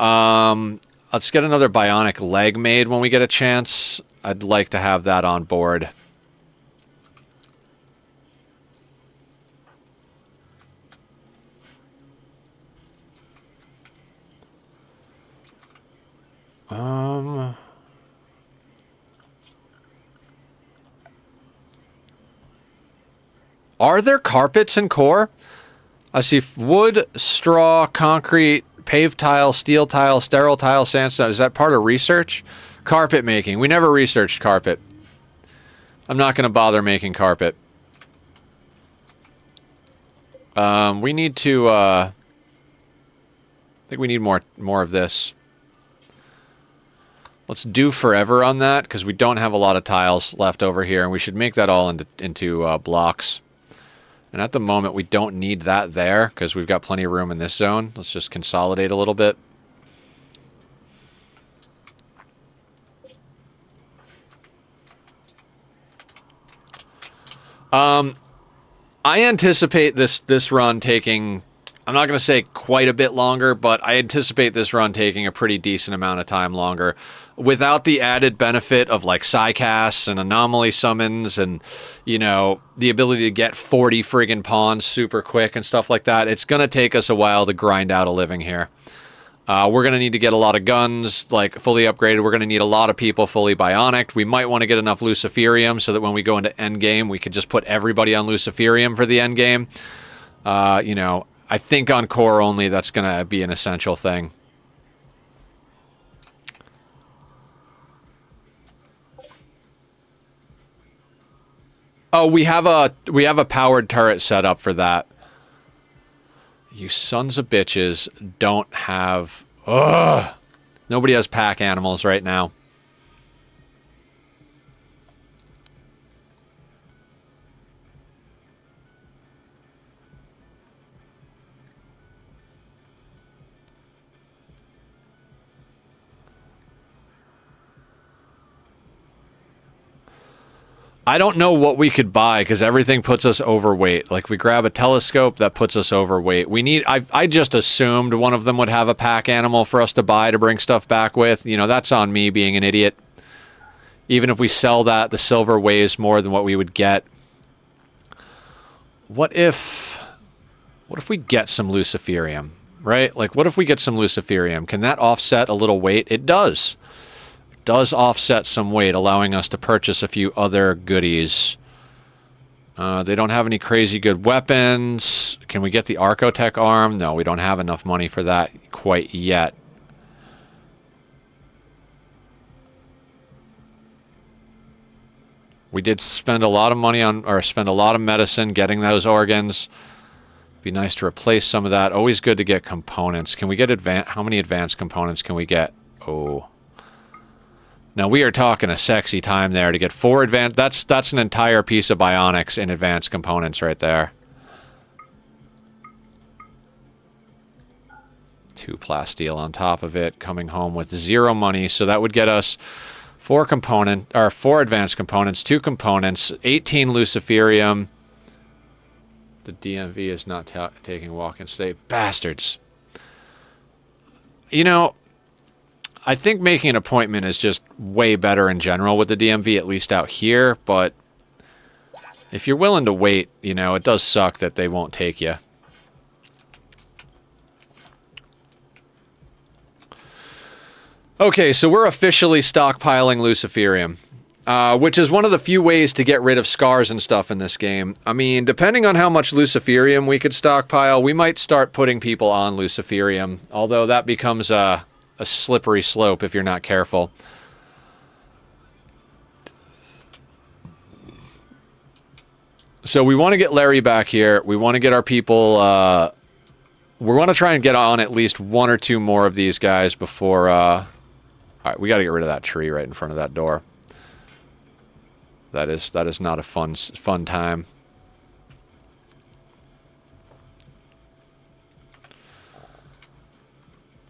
let's get another bionic leg made when we get a chance. I'd like to have that on board. Are there carpets in core? I see wood, straw, concrete, paved tile, steel tile, sterile tile, sandstone. Is that part of research? Carpet making. We never researched carpet. I'm not going to bother making carpet. We need to, I think we need more of this. Let's do forever on that, because we don't have a lot of tiles left over here, and we should make that all into blocks. And at the moment, we don't need that there, because we've got plenty of room in this zone. Let's just consolidate a little bit. I anticipate this run taking, I'm not going to say quite a bit longer, but I anticipate this run taking a pretty decent amount of time longer. Without the added benefit of like psycasts and anomaly summons and, you know, the ability to get 40 friggin' pawns super quick and stuff like that, it's going to take us a while to grind out a living here. We're going to need to get a lot of guns, like, fully upgraded. We're going to need a lot of people fully bionic. We might want to get enough Luciferium so that when we go into endgame, we could just put everybody on Luciferium for the endgame. You know, I think on core only, that's going to be an essential thing. Oh, we have a powered turret set up for that. You sons of bitches don't have... Ugh! Nobody has pack animals right now. I don't know what we could buy because everything puts us overweight. Like, we grab a telescope, that puts us overweight. We need... I just assumed one of them would have a pack animal for us to buy to bring stuff back with. You know, that's on me being an idiot. Even if we sell that, the silver weighs more than what we would get. What if we get some Luciferium, right? Like, what if we get some Luciferium? Can that offset a little weight? It does. Does offset some weight, allowing us to purchase a few other goodies. They don't have any crazy good weapons. Can we get the Archotech arm? No, we don't have enough money for that quite yet. We did spend a lot of money on, or spend a lot of medicine getting those organs. Be nice to replace some of that. Always good to get components. Can we get how many advanced components can we get? Oh. Now, we are talking a sexy time there to get 4 advanced... That's an entire piece of bionics in advanced components right there. 2 plasteel on top of it, coming home with 0 money. So that would get us 4 advanced components, 2 components, 18 Luciferium. The DMV is not taking walk-in state. Bastards. You know... I think making an appointment is just way better in general with the DMV, at least out here, but If you're willing to wait, you know, it does suck that they won't take you. Okay, so we're officially stockpiling Luciferium, which is one of the few ways to get rid of scars and stuff in this game. I mean, depending on how much Luciferium we could stockpile, we might start putting people on Luciferium, although that becomes a slippery slope if you're not careful. So we want to get Larry back here. We want to get our people... we want to try and get on at least one or two more of these guys before... All right, we got to get rid of that tree right in front of that door. That is not a fun time.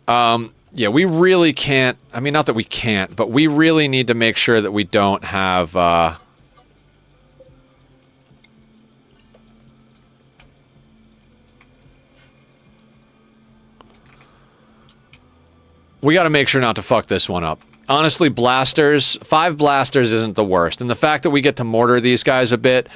Yeah, we really can't... I mean, not that we can't, but we really need to make sure that we don't have... We got to make sure not to fuck this one up. Honestly, blasters, 5 blasters isn't the worst. And the fact that we get to mortar these guys a bit,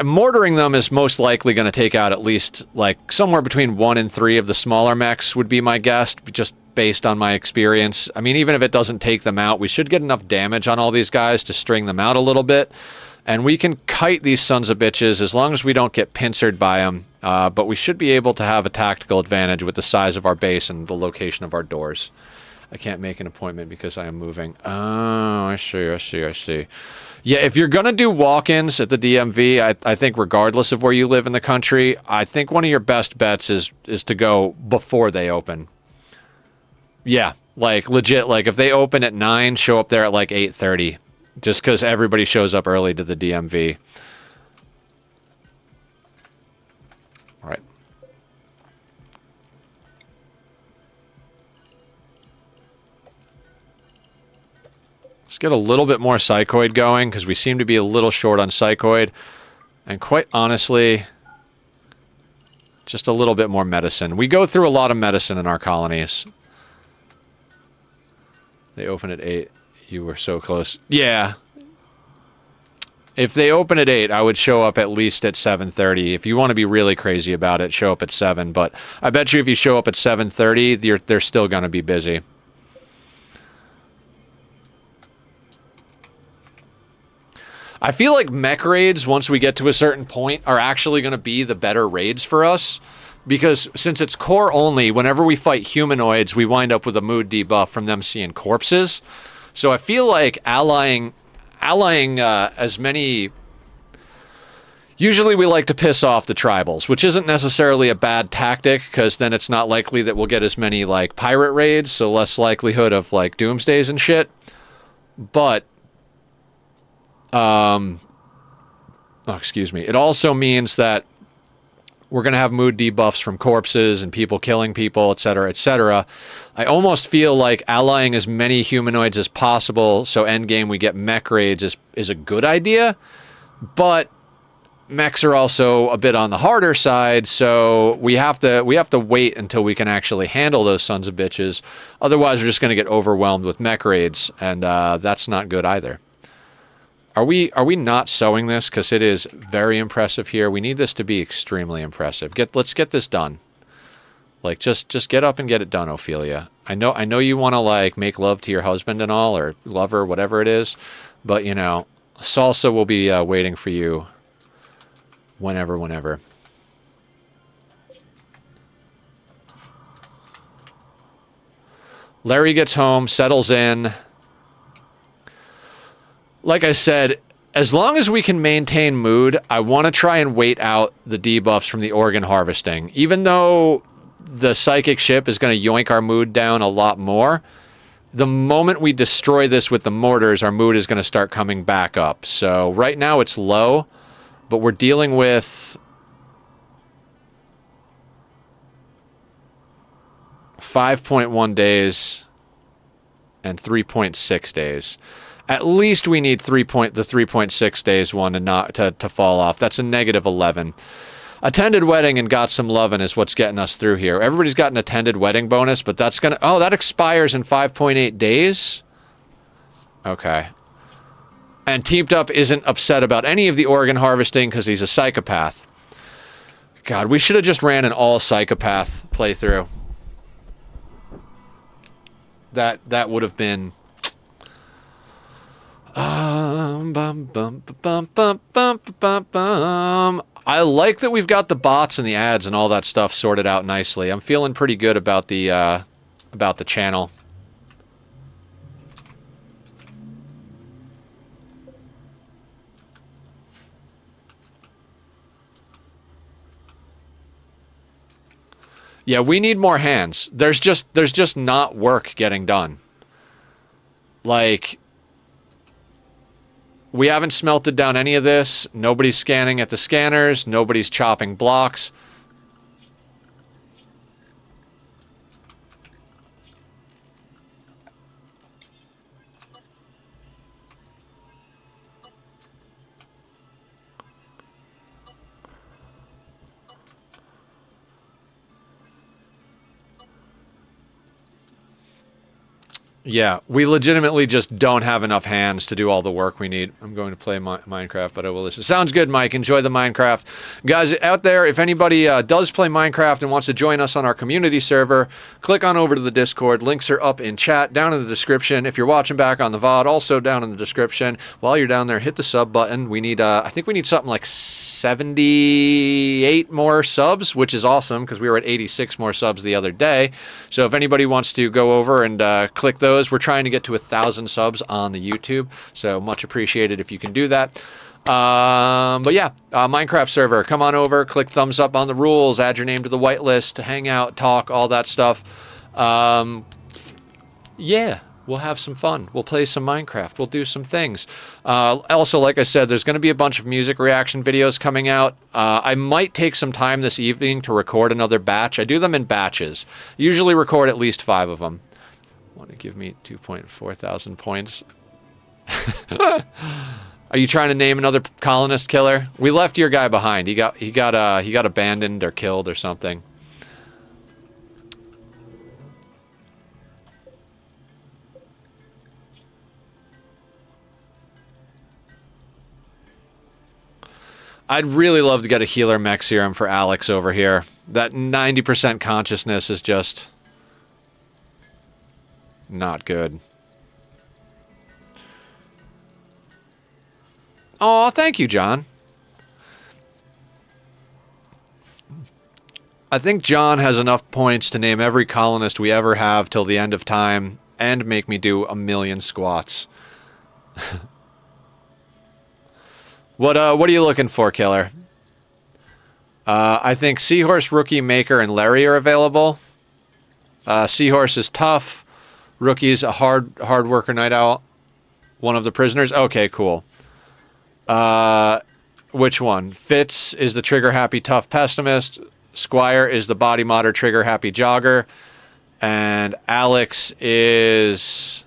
mortaring them is most likely going to take out at least, like, somewhere between 1 and 3 of the smaller mechs would be my guess, just based on my experience. I mean, even if it doesn't take them out, we should get enough damage on all these guys to string them out a little bit. And we can kite these sons of bitches as long as we don't get pincered by them. But we should be able to have a tactical advantage with the size of our base and the location of our doors. I can't make an appointment because I am moving. Oh, I see. Yeah, if you're going to do walk-ins at the DMV, I think regardless of where you live in the country, I think one of your best bets is to go before they open. Yeah, like legit, like if they open at 9, show up there at like 8:30. Just because everybody shows up early to the DMV. All right. Let's get a little bit more psychoid going, because we seem to be a little short on psychoid. And quite honestly, just a little bit more medicine. We go through a lot of medicine in our colonies. They open at 8. You were so close. Yeah. If they open at 8, I would show up at least at 7:30. If you want to be really crazy about it, show up at 7. But I bet you if you show up at 7:30, they're still going to be busy. I feel like mech raids, once we get to a certain point, are actually going to be the better raids for us. Because since it's core only, whenever we fight humanoids, we wind up with a mood debuff from them seeing corpses. So I feel like allying as many... Usually we like to piss off the tribals, which isn't necessarily a bad tactic, because then it's not likely that we'll get as many, like, pirate raids, so less likelihood of, like, doomsdays and shit. But, excuse me. It also means that we're going to have mood debuffs from corpses and people killing people, etc., etc. I almost feel like allying as many humanoids as possible so endgame we get mech raids is a good idea, but mechs are also a bit on the harder side, so we have to wait until we can actually handle those sons of bitches. Otherwise, we're just going to get overwhelmed with mech raids, and that's not good either. Are we not sewing this? Because it is very impressive here. We need this to be extremely impressive. Let's get this done. Like, just get up and get it done, Ophelia. I know you want to, like, make love to your husband and all, or lover, whatever it is. But, you know, Salsa will be waiting for you whenever. Larry gets home, settles in. Like I said, as long as we can maintain mood, I want to try and wait out the debuffs from the organ harvesting. Even though the psychic ship is going to yoink our mood down a lot more, the moment we destroy this with the mortars, our mood is going to start coming back up. So right now it's low, but we're dealing with 5.1 days and 3.6 days. At least we need the 3.6 days one to fall off. That's a negative 11. Attended wedding and got some lovin' is what's getting us through here. Everybody's got an attended wedding bonus, but that's gonna... Oh, that expires in 5.8 days? Okay. And Teamed Up isn't upset about any of the organ harvesting because he's a psychopath. God, we should have just ran an all psychopath playthrough. That would have been... I like that we've got the bots and the ads and all that stuff sorted out nicely. I'm feeling pretty good about the channel. Yeah, we need more hands. There's just not work getting done. Like, we haven't smelted down any of this. Nobody's scanning at the scanners. Nobody's chopping blocks. Yeah, we legitimately just don't have enough hands to do all the work we need. I'm going to play Minecraft, but I will listen. Sounds good, Mike. Enjoy the Minecraft. Guys, out there, if anybody does play Minecraft and wants to join us on our community server, click on over to the Discord. Links are up in chat, down in the description. If you're watching back on the VOD, also down in the description. While you're down there, hit the sub button. We need, I think we need something like 78 more subs, which is awesome because we were at 86 more subs the other day. So if anybody wants to go over and click those, we're trying to get to 1,000 subs on the YouTube, so much appreciated if you can do that. But yeah, Minecraft server, come on over, click thumbs up on the rules, add your name to the whitelist, hang out, talk, all that stuff. Yeah, we'll have some fun. We'll play some Minecraft. We'll do some things. Also, like I said, there's going to be a bunch of music reaction videos coming out. I might take some time this evening to record another batch. I do them in batches. Usually record at least 5 of them. Want to give me 2.4 thousand points? Are you trying to name another colonist killer? We left your guy behind. He got abandoned or killed or something. I'd really love to get a healer mech serum for Alex over here. That 90% consciousness is just not good. Oh, thank you, John. I think John has enough points to name every colonist we ever have till the end of time and make me do 1,000,000 squats. What are you looking for, Killer? I think Seahorse, Rookie, Maker, and Larry are available. Seahorse is tough. Rookie's a hard worker, Night Owl. One of the prisoners. Okay, cool. Which one? Fitz is the trigger-happy, tough pessimist. Squire is the body modder, trigger-happy jogger. And Alex is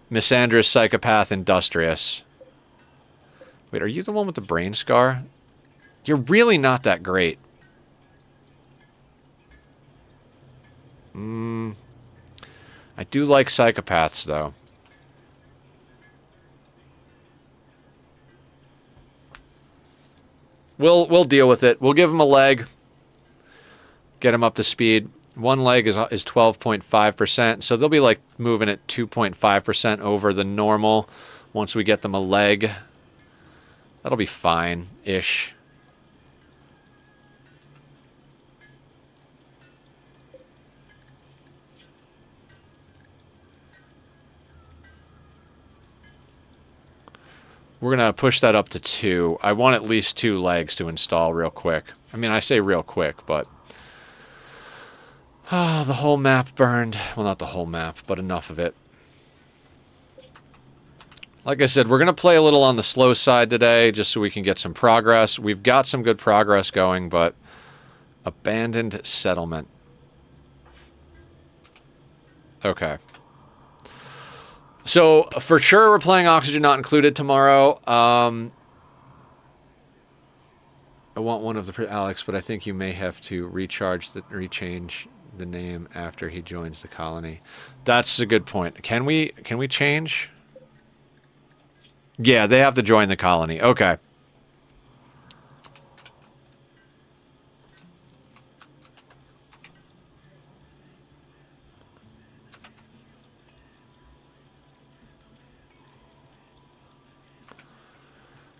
misandrous, psychopath, industrious. Wait, are you the one with the brain scar? You're really not that great. I do like psychopaths, though. We'll deal with it. We'll give him a leg. Get him up to speed. One leg is 12.5%, so they'll be like moving at 2.5% over the normal once we get them a leg. That'll be fine-ish. We're going to push that up to 2. I want at least 2 legs to install real quick. I mean, I say real quick, but... the whole map burned. Well, not the whole map, but enough of it. Like I said, we're going to play a little on the slow side today, just so we can get some progress. We've got some good progress going, but... Abandoned settlement. Okay. So, for sure, we're playing Oxygen Not Included tomorrow. I want one of the... Alex, but I think you may have to rechange the name after he joins the colony. That's a good point. Can we change? Yeah, they have to join the colony. Okay.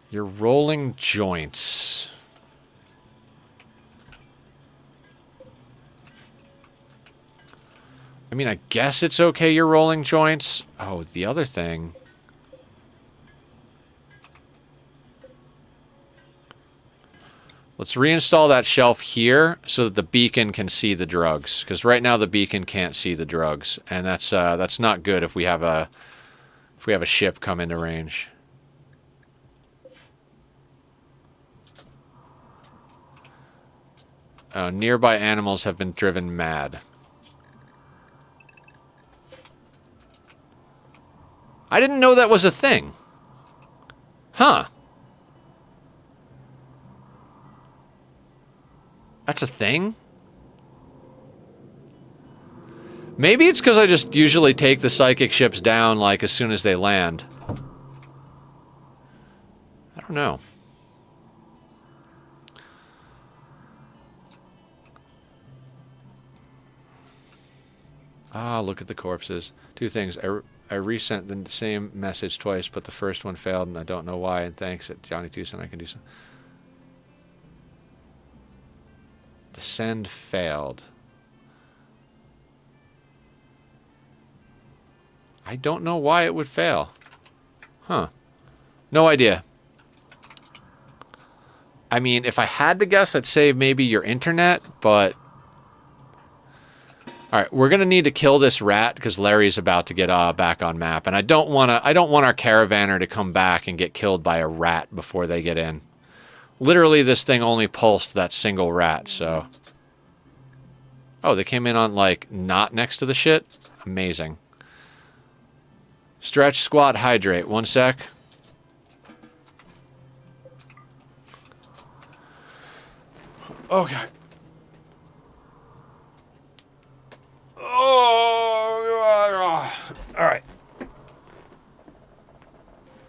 You're rolling joints. I mean, I guess it's okay you're rolling joints. Oh, the other thing. Let's reinstall that shelf here so that the beacon can see the drugs. Because right now the beacon can't see the drugs, and that's not good if we have a ship come into range. Nearby animals have been driven mad. I didn't know that was a thing. Huh. That's a thing? Maybe it's because I just usually take the psychic ships down, like, as soon as they land. I don't know. Ah, look at the corpses. Two things. I resent the same message twice, but the first one failed, and I don't know why, and thanks at Johnny Tucson, I can do some. The send failed. I don't know why it would fail. Huh. No idea. I mean, if I had to guess, I'd say maybe your internet, but... Alright, we're gonna need to kill this rat because Larry's about to get back on map, and I don't want our caravaner to come back and get killed by a rat before they get in. Literally, this thing only pulsed that single rat, so... Oh, they came in on, like, not next to the shit? Amazing. Stretch, squat, hydrate. One sec. Okay. Oh, all right.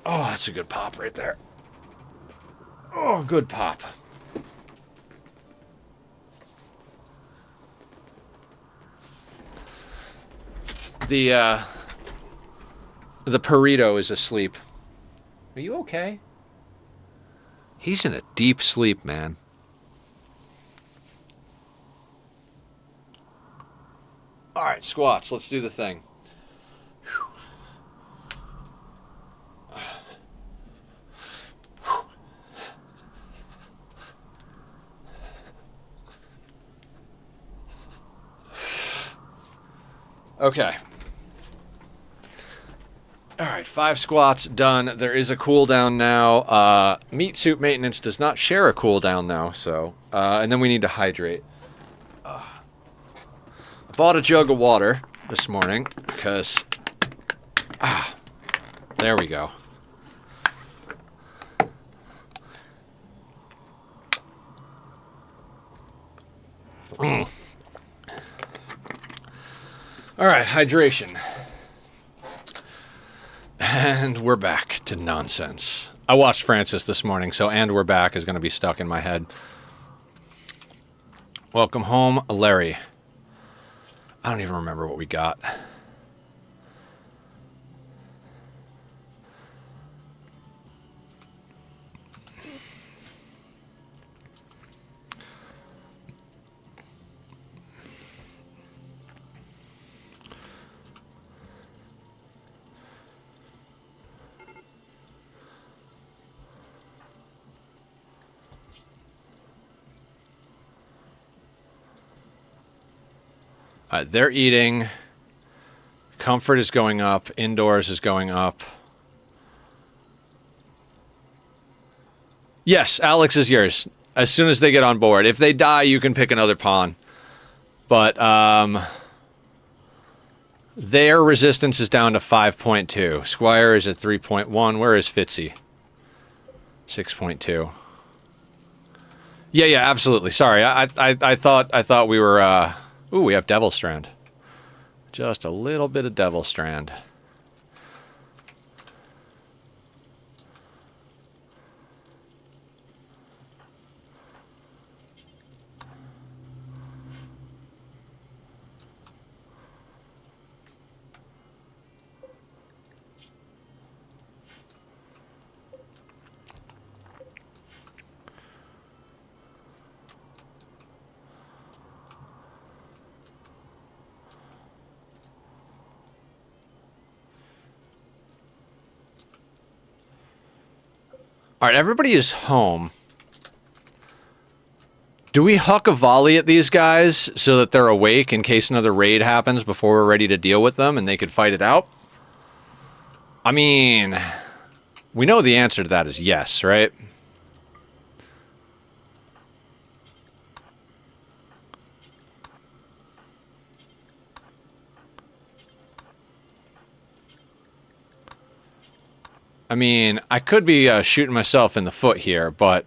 Oh, that's a good pop right there. Oh, good pop. The Perito is asleep. Are you okay? He's in a deep sleep, man. All right, squats. Let's do the thing. Okay. All right, 5 squats done. There is a cooldown now. Meat suit maintenance does not share a cooldown now, so... and then we need to hydrate. I bought a jug of water this morning, because... there we go. All right, hydration. And we're back to nonsense. I watched Francis this morning, so "and we're back" is going to be stuck in my head. Welcome home, Larry. I don't even remember what we got. They're eating. Comfort is going up. Indoors is going up. Yes, Alex is yours. As soon as they get on board. If they die, you can pick another pawn. But, their resistance is down to 5.2. Squire is at 3.1. Where is Fitzy? 6.2. Yeah, absolutely. Sorry, I thought we were, ooh, we have Devil Strand. Just a little bit of Devil Strand. Alright, everybody is home. Do we huck a volley at these guys so that they're awake in case another raid happens before we're ready to deal with them and they could fight it out? I mean, we know the answer to that is yes, right? I mean, I could be shooting myself in the foot here, but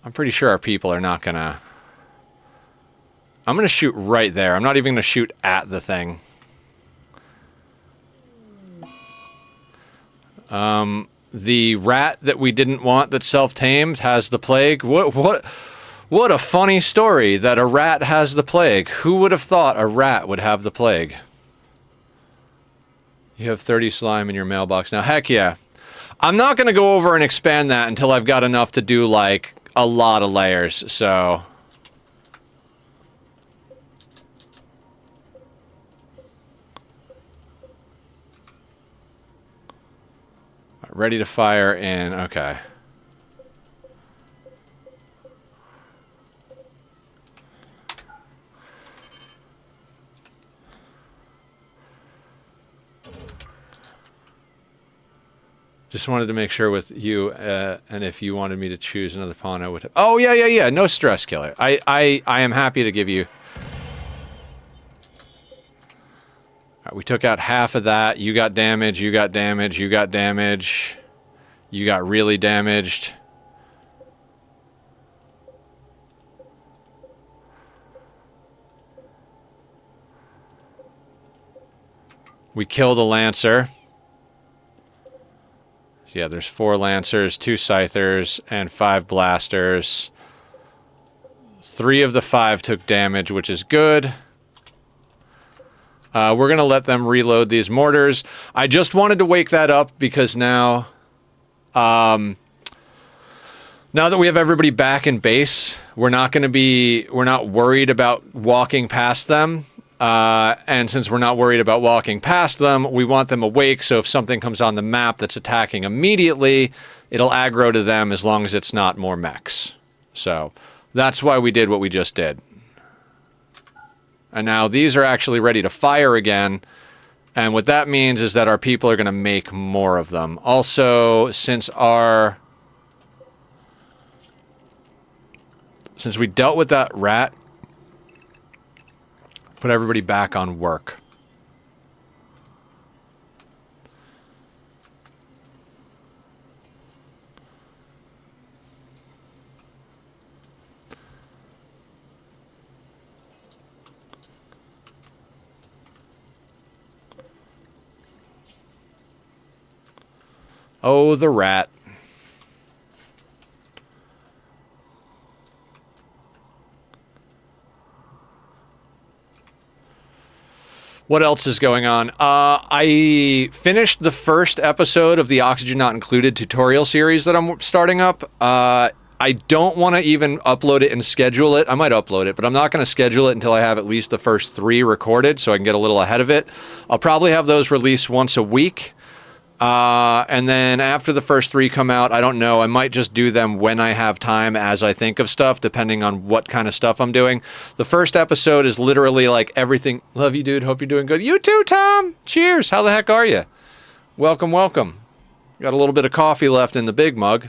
I'm pretty sure our people are not gonna... I'm gonna shoot right there. I'm not even gonna shoot at the thing. The rat that we didn't want that self-tamed has the plague. What a funny story that a rat has the plague. Who would have thought a rat would have the plague? You have 30 slime in your mailbox now. Heck yeah. I'm not gonna go over and expand that until I've got enough to do, like, a lot of layers, so... Ready to fire in, okay. Just wanted to make sure with you, and if you wanted me to choose another pawn, I would have... Oh, yeah. No stress, Killer. I am happy to give you... All right, we took out half of that. You got damage, you got damage, you got damage. You got really damaged. We killed a Lancer. Yeah, there's 4 Lancers, 2 Scythers, and 5 Blasters. 3 of the 5 took damage, which is good. We're going to let them reload these mortars. I just wanted to wake that up because now... now that we have everybody back in base, we're not worried about walking past them. And since we're not worried about walking past them, we want them awake, so if something comes on the map that's attacking immediately, it'll aggro to them as long as it's not more mechs. So, that's why we did what we just did. And now these are actually ready to fire again, and what that means is that our people are going to make more of them. Also, since we dealt with that rat, put everybody back on work. Oh, the rat. What else is going on? I finished the first episode of the Oxygen Not Included tutorial series that I'm starting up. I don't want to even upload it and schedule it. I might upload it, but I'm not going to schedule it until I have at least the first 3 recorded so I can get a little ahead of it. I'll probably have those released once a week. And then after the first 3 come out, I don't know, I might just do them when I have time as I think of stuff, depending on what kind of stuff I'm doing. The first episode is literally like everything. Love you, dude. Hope you're doing good. You too, Tom. Cheers. How the heck are you? Welcome, welcome. Got a little bit of coffee left in the big mug.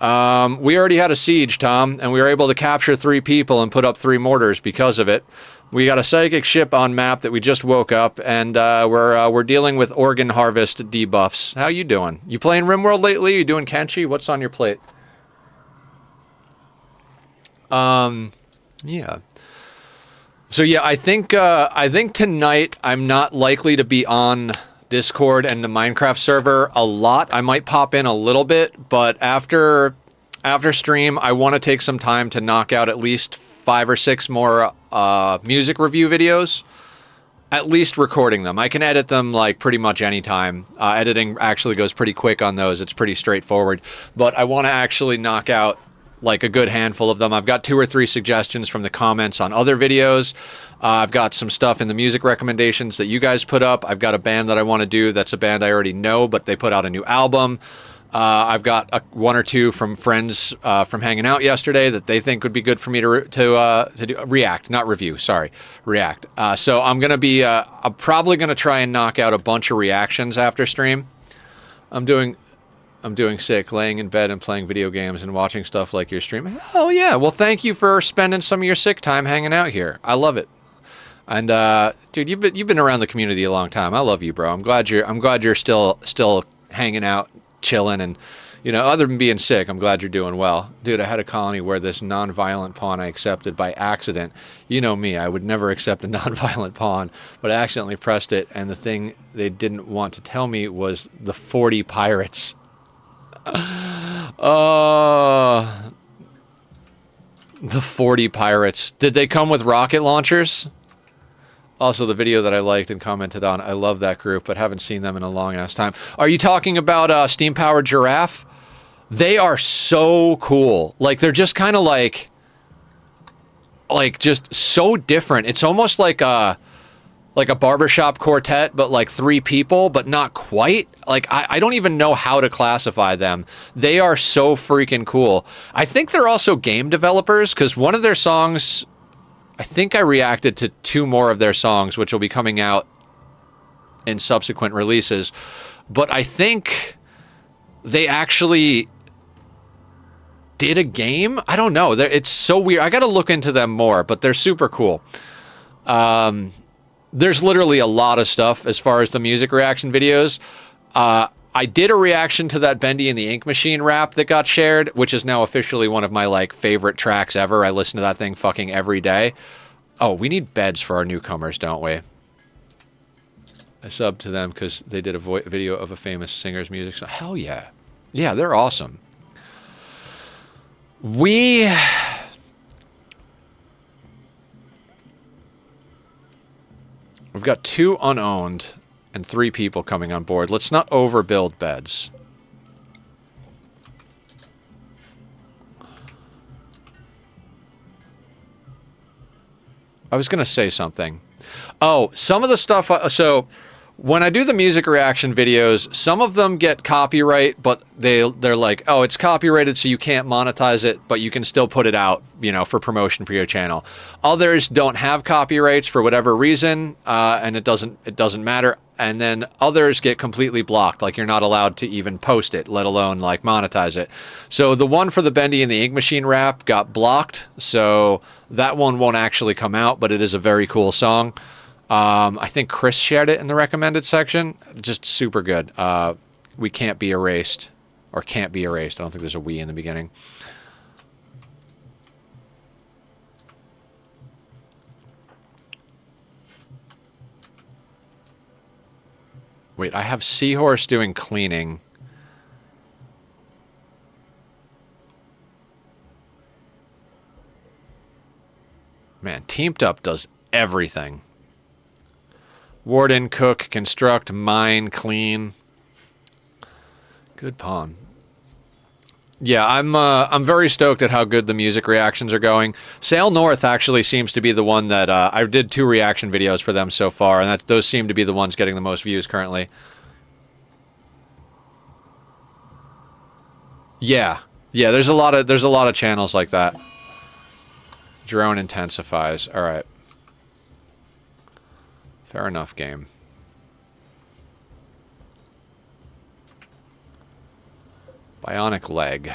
We already had a siege, Tom, and we were able to capture 3 people and put up 3 mortars because of it. We got a psychic ship on map that we just woke up, and we're dealing with organ harvest debuffs. How you doing? You playing Rimworld lately? You doing Kenshi? What's on your plate? Yeah. So yeah, I think tonight I'm not likely to be on Discord and the Minecraft server a lot. I might pop in a little bit, but after stream, I want to take some time to knock out at least 5 or 6 more music review videos. At least recording them. I can edit them like pretty much any time. Editing actually goes pretty quick on those. It's pretty straightforward. But I want to actually knock out like a good handful of them. I've got 2 or 3 suggestions from the comments on other videos. I've got some stuff in the music recommendations that you guys put up. I've got a band that I want to do that's a band I already know, but they put out a new album. I've got one or two from friends from hanging out yesterday that they think would be good for me to do react, not review. Sorry, react. So I'm probably gonna try and knock out a bunch of reactions after stream. I'm doing sick, laying in bed and playing video games and watching stuff like your stream. Hell yeah! Well, thank you for spending some of your sick time hanging out here. I love it. And dude, you've been around the community a long time. I love you, bro. I'm glad you're still hanging out, chilling, and other than being sick, I'm glad you're doing well. Dude, I had a colony where this non-violent pawn I accepted by accident. You know me, I would never accept a non-violent pawn, but I accidentally pressed it, and the thing they didn't want to tell me was the 40 pirates. The 40 pirates. Did they come with rocket launchers? Also, the video that I liked and commented on, I love that group, but haven't seen them in a long-ass time. Are you talking about Steam-Powered Giraffe? They are so cool. Like, they're just kind of like just so different. It's almost like a barbershop quartet, but like 3 people, but not quite. Like, I don't even know how to classify them. They are so freaking cool. I think they're also game developers, because one of their songs... I think I reacted to 2 more of their songs, which will be coming out in subsequent releases. But I think they actually did a game? I don't know. It's so weird. I got to look into them more, but they're super cool. There's literally a lot of stuff as far as the music reaction videos. I did a reaction to that Bendy and the Ink Machine rap that got shared, which is now officially one of my favorite tracks ever. I listen to that thing fucking every day. Oh, we need beds for our newcomers, don't we? I subbed to them because they did a video of a famous singer's music. So, hell yeah. Yeah, they're awesome. We've got 2 unowned and 3 people coming on board. Let's not overbuild beds. I was going to say something. Oh, some of the stuff... So, when I do the music reaction videos, some of them get copyright, but they're like, oh, it's copyrighted, so you can't monetize it, but you can still put it out, for promotion for your channel. Others don't have copyrights for whatever reason, and it doesn't matter. And then others get completely blocked, like you're not allowed to even post it, let alone monetize it. So the one for the Bendy and the Ink Machine rap got blocked, so that one won't actually come out, but it is a very cool song. I think Chris shared it in the recommended section. Just super good. We can't be erased, or can't be erased. I don't think there's a we in the beginning. Wait, I have Seahorse doing cleaning. Man, Teamed Up does everything. Warden, cook, construct, mine, clean. Good pawn. Yeah, I'm very stoked at how good the music reactions are going. Sail North actually seems to be the one that I did 2 reaction videos for them so far, and those seem to be the ones getting the most views currently. Yeah, there's a lot of channels like that. Drone intensifies. All right. Fair enough, game. Bionic leg.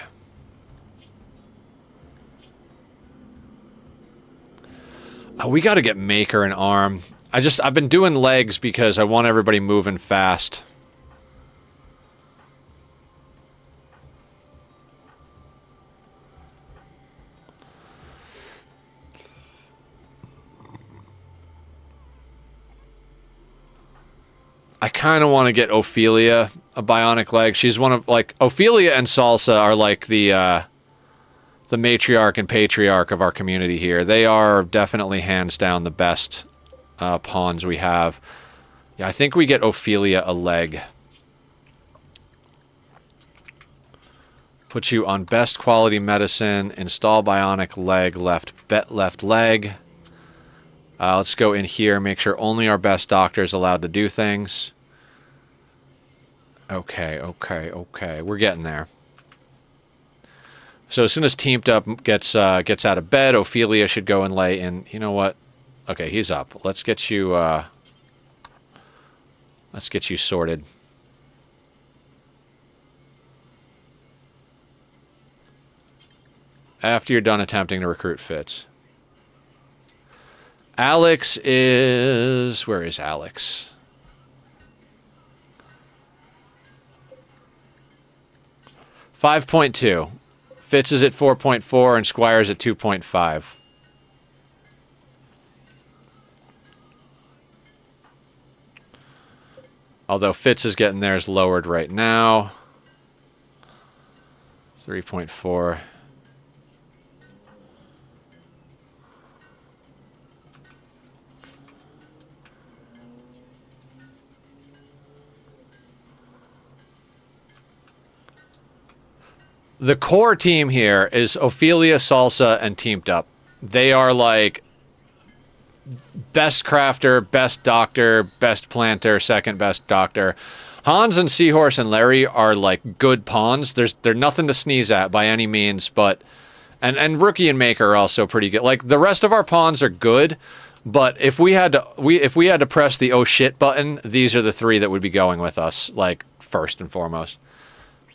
Oh, we got to get Maker an arm. I've been doing legs because I want everybody moving fast. I kind of want to get Ophelia a bionic leg. She's one of, Ophelia and Salsa are the matriarch and patriarch of our community here. They are definitely hands down the best pawns we have. Yeah, I think we get Ophelia a leg. Put you on best quality medicine. Install bionic leg, left leg. Let's go in here, make sure only our best doctor is allowed to do things. Okay, okay, okay. We're getting there. So as soon as Teamed Up gets out of bed, Ophelia should go and lay in. You know what? Okay, he's up. Let's get you sorted. After you're done attempting to recruit Fitz. Alex is... Where is Alex? .2. Fitz is at 4.4 and Squire's at 2.5. Although Fitz is getting theirs lowered right now. 3.4. The core team here is Ophelia, Salsa, and Teamed Up. They are like best crafter, best doctor, best planter, second best doctor. Hans and Seahorse and Larry are like good pawns. They're nothing to sneeze at by any means, but and Rookie and Maker are also pretty good. Like the rest of our pawns are good, but if we had to press the oh shit button, these are the three that would be going with us, like first and foremost.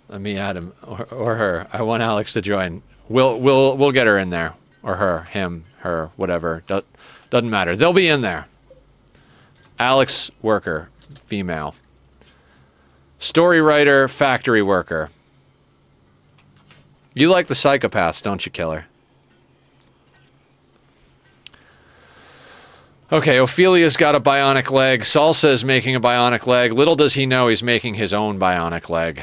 Let me add him or her. I want Alex to join. We'll get her in there, or her, him, her, whatever. Doesn't matter. They'll be in there. Alex, worker, female. Story writer, factory worker. You like the psychopaths, don't you, Killer? Okay, Ophelia's got a bionic leg. Salsa is making a bionic leg. Little does he know he's making his own bionic leg.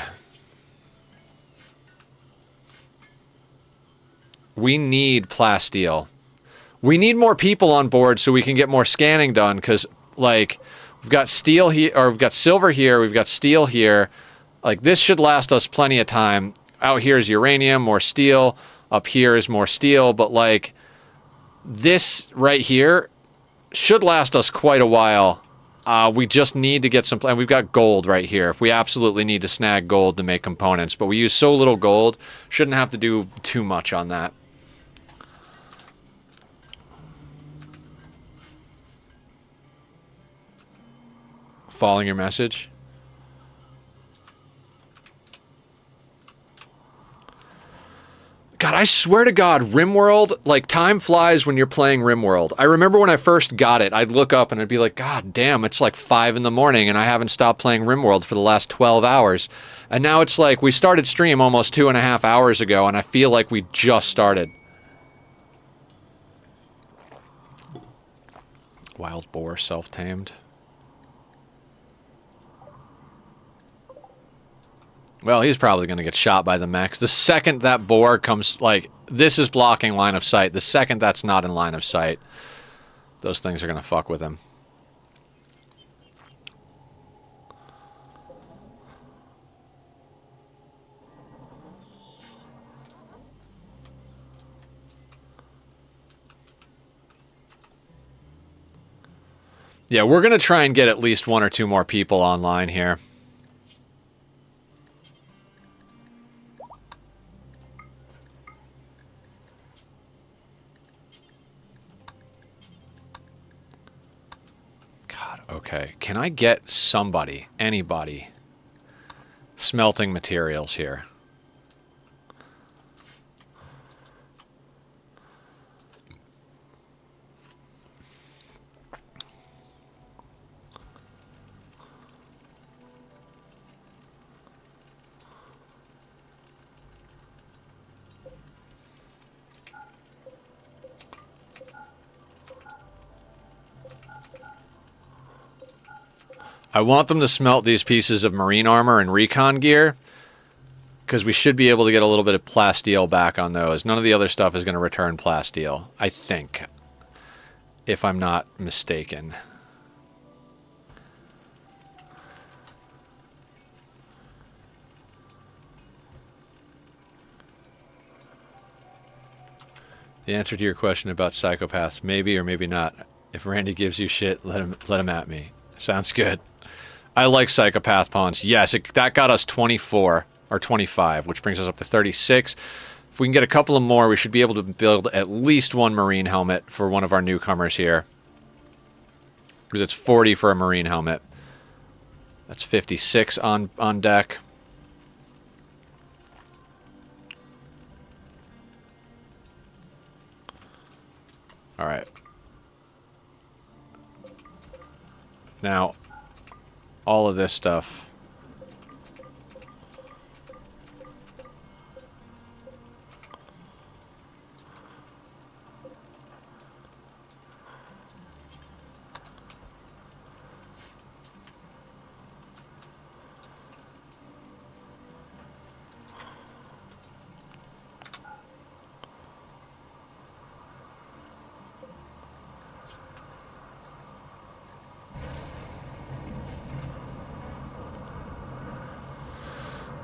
We need plasteel. We need more people on board so we can get more scanning done, because, like, we've got steel here, or we've got silver here, we've got steel here. Like, this should last us plenty of time. Out here is uranium, more steel. Up here is more steel, but, like, this right here should last us quite a while. We just need to get some... And we've got gold right here. If we absolutely need to snag gold to make components, but we use so little gold, shouldn't have to do too much on that. Following your message? God, I swear to God, Rimworld, like, time flies when you're playing Rimworld. I remember when I first got it, I'd look up and I'd be like, God damn, it's like 5 in the morning and I haven't stopped playing Rimworld for the last 12 hours. And now it's like, we started stream almost 2.5 hours ago and I feel like we just started. Wild boar, self-tamed. Well, he's probably going to get shot by the mechs. The second that boar comes, like, this is blocking line of sight. The second that's not in line of sight, those things are going to fuck with him. Yeah, we're going to try and get at least 1 or 2 more people online here. Okay, can I get somebody, anybody, smelting materials here? I want them to smelt these pieces of marine armor and recon gear, because we should be able to get a little bit of plasteel back on those. None of the other stuff is going to return plasteel, I think, if I'm not mistaken. The answer to your question about psychopaths, maybe or maybe not. If Randy gives you shit, let him at me. Sounds good. I like psychopath pawns. Yes, that got us 24 or 25, which brings us up to 36. If we can get a couple of more, we should be able to build at least one marine helmet for one of our newcomers here. Because it's 40 for a marine helmet. That's 56 on deck. All right. Now, all of this stuff.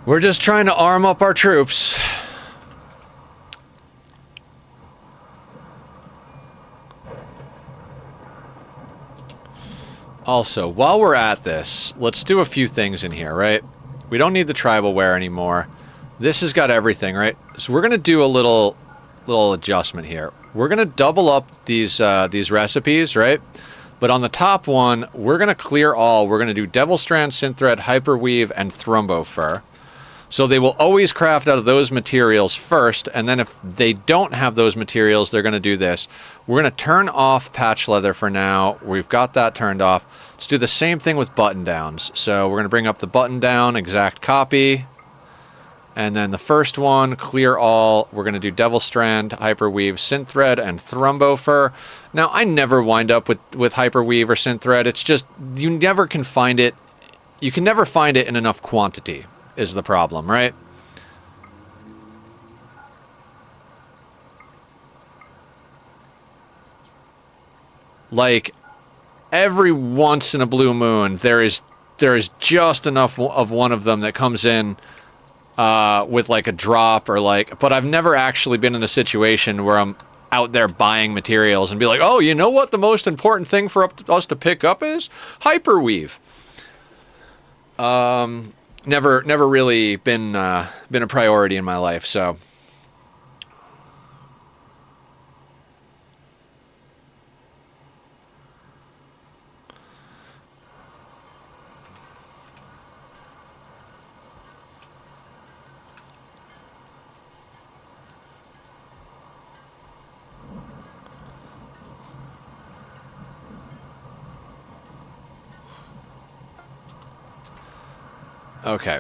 We're just trying to arm up our troops. Also, while we're at this, let's do a few things in here, right? We don't need the tribal wear anymore. This has got everything, right? So we're going to do a little adjustment here. We're going to double up these recipes, right? But on the top one, we're going to clear all. We're going to do Devil Strand, Synthread, Hyperweave, and Thrumbo Fur. So they will always craft out of those materials first, and then if they don't have those materials, they're going to do this. We're going to turn off patch leather for now. We've got that turned off. Let's do the same thing with button downs. So we're going to bring up the button down, exact copy. And then the first one, clear all. We're going to do Devil Strand, Hyperweave, Synthread, and Thrumbo Fur. Now, I never wind up with Hyperweave or Synthread. It's just, you never can find it. You can never find it in enough quantity. Is the problem, right? Like, every once in a blue moon, there is just enough of one of them that comes in with like a drop or like, but I've never actually been in a situation where I'm out there buying materials and be like, oh, you know what the most important thing for us to pick up is? Hyperweave. Never really been a priority in my life, so. Okay.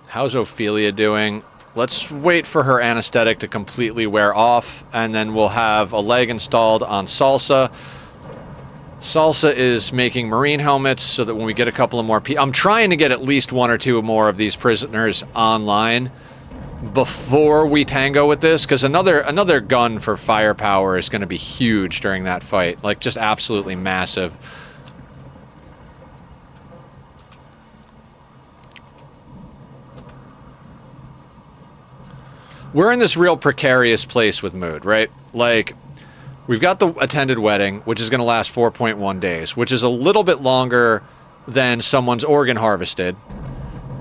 How's Ophelia doing? Let's wait for her anesthetic to completely wear off, and then we'll have a leg installed on Salsa. Salsa is making marine helmets so that when we get a couple of more I'm trying to get at least one or two more of these prisoners online before we tango with this, because another gun for firepower is going to be huge during that fight. Like, just absolutely massive. We're in this real precarious place with mood, right? Like, we've got the attended wedding, which is going to last 4.1 days, which is a little bit longer than someone's organ harvested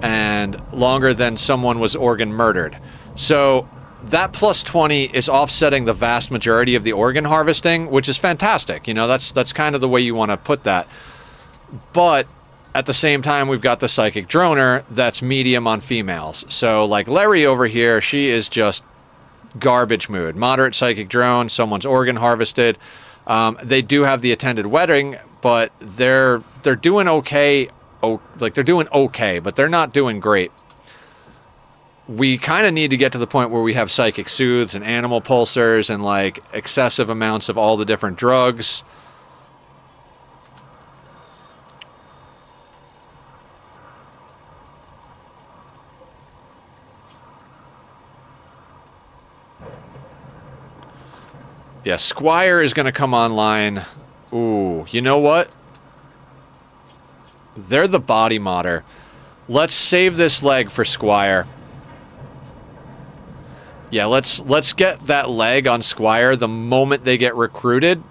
and longer than someone was organ murdered. So that plus 20 is offsetting the vast majority of the organ harvesting, which is fantastic. You know, that's kind of the way you want to put that. But at the same time, we've got the psychic droner that's medium on females. So, like Larry over here, she is just garbage mood. Moderate psychic drone, someone's organ harvested. They do have the attended wedding, but they're doing okay. Like, they're doing okay, but they're not doing great. We kind of need to get to the point where we have psychic soothes and animal pulsers and, like, excessive amounts of all the different drugs. Yeah, Squire is going to come online. Ooh, you know what? They're the body modder. Let's save this leg for Squire. Yeah, let's get that leg on Squire the moment they get recruited.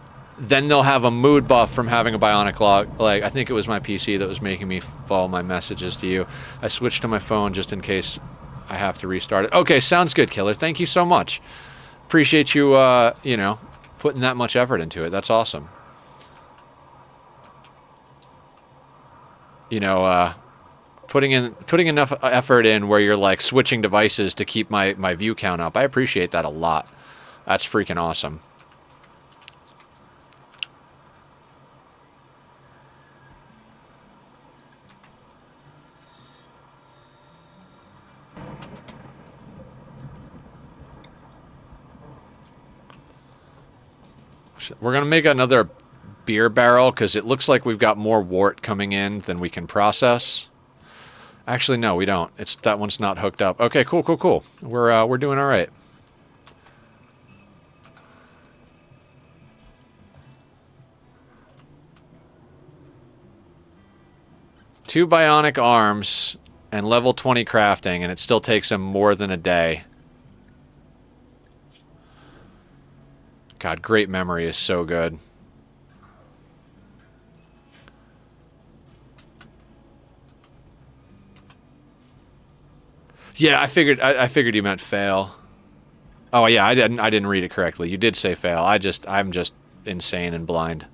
then they'll have a mood buff from having a bionic leg. I think it was my PC that was making me follow my messages to you. I switched to my phone just in case I have to restart it. Okay, sounds good, Killer. Thank you so much. Appreciate you, you know, putting that much effort into it. That's awesome. You know, putting enough effort in where you're like switching devices to keep my view count up. I appreciate that a lot. That's freaking awesome. We're going to make another beer barrel because it looks like we've got more wart coming in than we can process. Actually, no, we don't. That one's not hooked up. Okay, cool. We're doing all right. Two bionic arms and level 20 crafting, and it still takes him more than a day. God, great memory is so good. Yeah, I figured you meant fail. Oh yeah, I didn't read it correctly. You did say fail. I'm just insane and blind.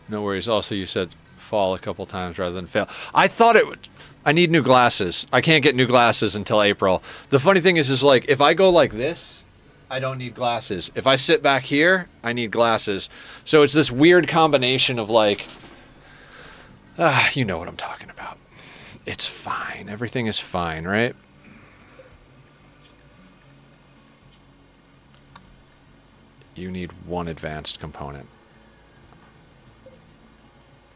No worries. Also, you said fall a couple times rather than fail. I thought it would... I need new glasses. I can't get new glasses until April. The funny thing is like, if I go like this, I don't need glasses. If I sit back here, I need glasses. So it's this weird combination of like... you know what I'm talking about. It's fine. Everything is fine, right? You need one advanced component.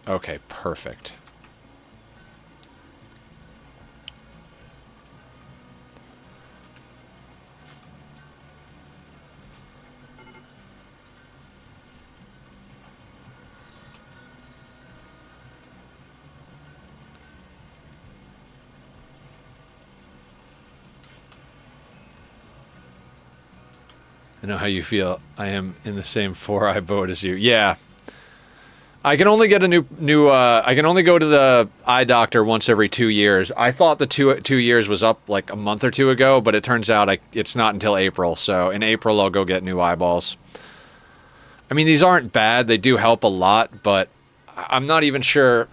Okay, perfect. I know how you feel. I am in the same 4-eye boat as you. Yeah. I can only get a new I can only go to the eye doctor once every 2 years. I thought the two years was up like a month or two ago, but it turns out it's not until April. So in April, I'll go get new eyeballs. I mean, these aren't bad. They do help a lot, but I'm not even sure.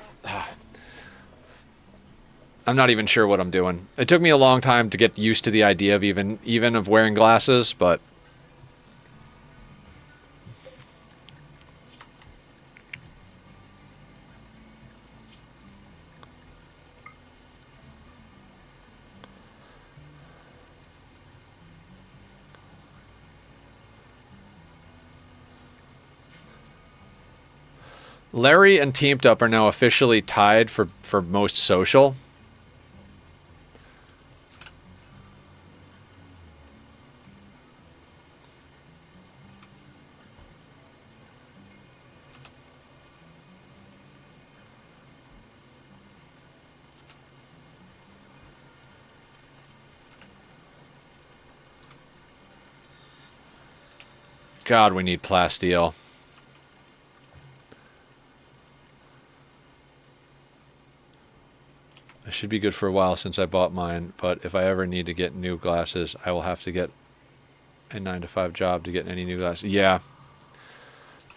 I'm not even sure what I'm doing. It took me a long time to get used to the idea of even of wearing glasses, but Larry and Teamed Up are now officially tied for most social. God, we need plasteel. I should be good for a while since I bought mine, but if I ever need to get new glasses, I will have to get a 9-to-5 job to get any new glasses. Yeah.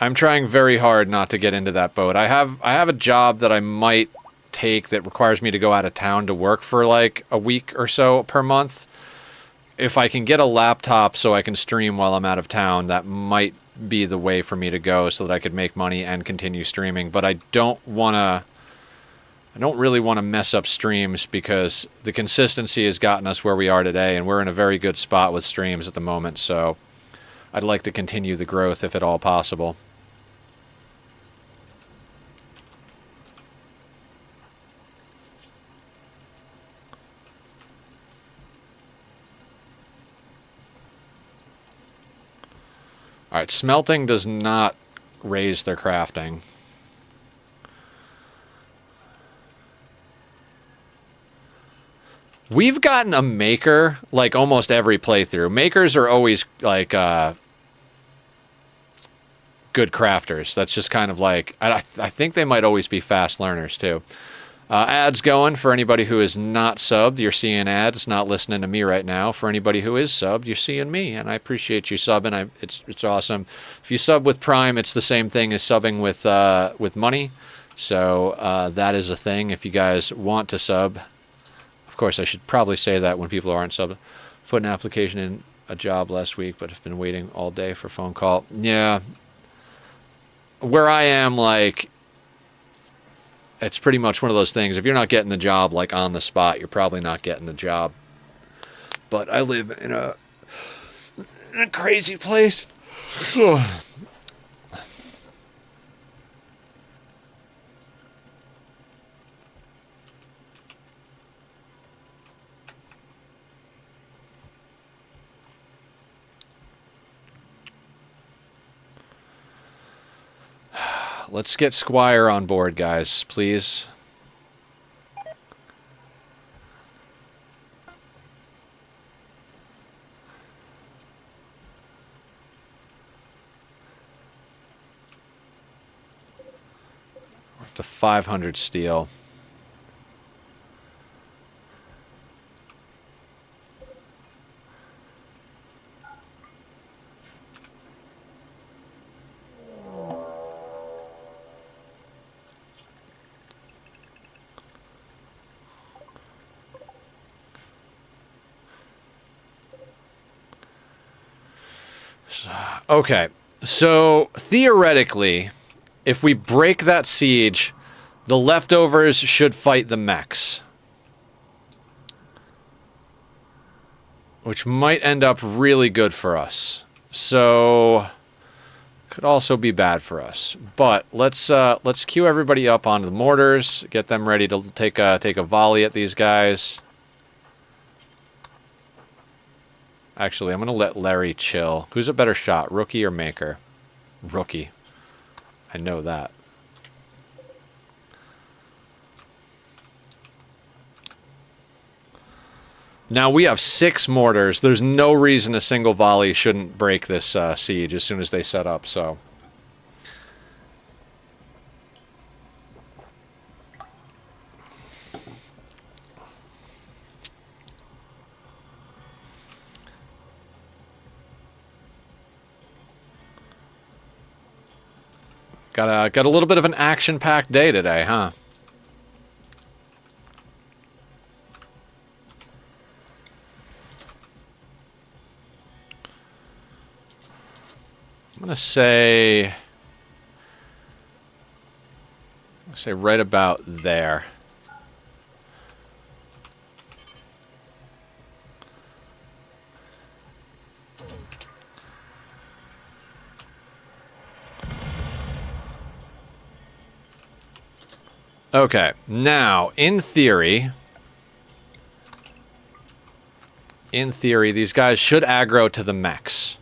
I'm trying very hard not to get into that boat. I have a job that I might take that requires me to go out of town to work for like a week or so per month. If I can get a laptop so I can stream while I'm out of town, that might be the way for me to go so that I could make money and continue streaming. But I don't really want to mess up streams because the consistency has gotten us where we are today, and we're in a very good spot with streams at the moment. So I'd like to continue the growth if at all possible. Alright, smelting does not raise their crafting. We've gotten a maker, like, almost every playthrough. Makers are always, like, good crafters. That's just kind of like... I think they might always be fast learners, too. Ads going for anybody who is not subbed. You're seeing ads, not listening to me right now. For anybody who is subbed, you're seeing me, and I appreciate you subbing. It's awesome. If you sub with Prime, it's the same thing as subbing with money. So that is a thing. If you guys want to sub, of course, I should probably say that when people aren't subbed. Put an application in a job last week, but have been waiting all day for a phone call. Yeah, where I am, like, it's pretty much one of those things. If you're not getting the job, like, on the spot, you're probably not getting the job. But I live in a crazy place. Let's get Squire on board, guys, please. We're up to 500 steel. Okay, so theoretically, if we break that siege, the leftovers should fight the mechs. Which might end up really good for us. So, could also be bad for us. But let's queue everybody up onto the mortars, get them ready to take a volley at these guys. Actually, I'm going to let Larry chill. Who's a better shot, rookie or maker? Rookie. I know that. Now we have 6 mortars. There's no reason a single volley shouldn't break this siege as soon as they set up, so... Got a little bit of an action-packed day today, huh? I'm gonna say right about there. Okay, now, in theory, these guys should aggro to the mechs.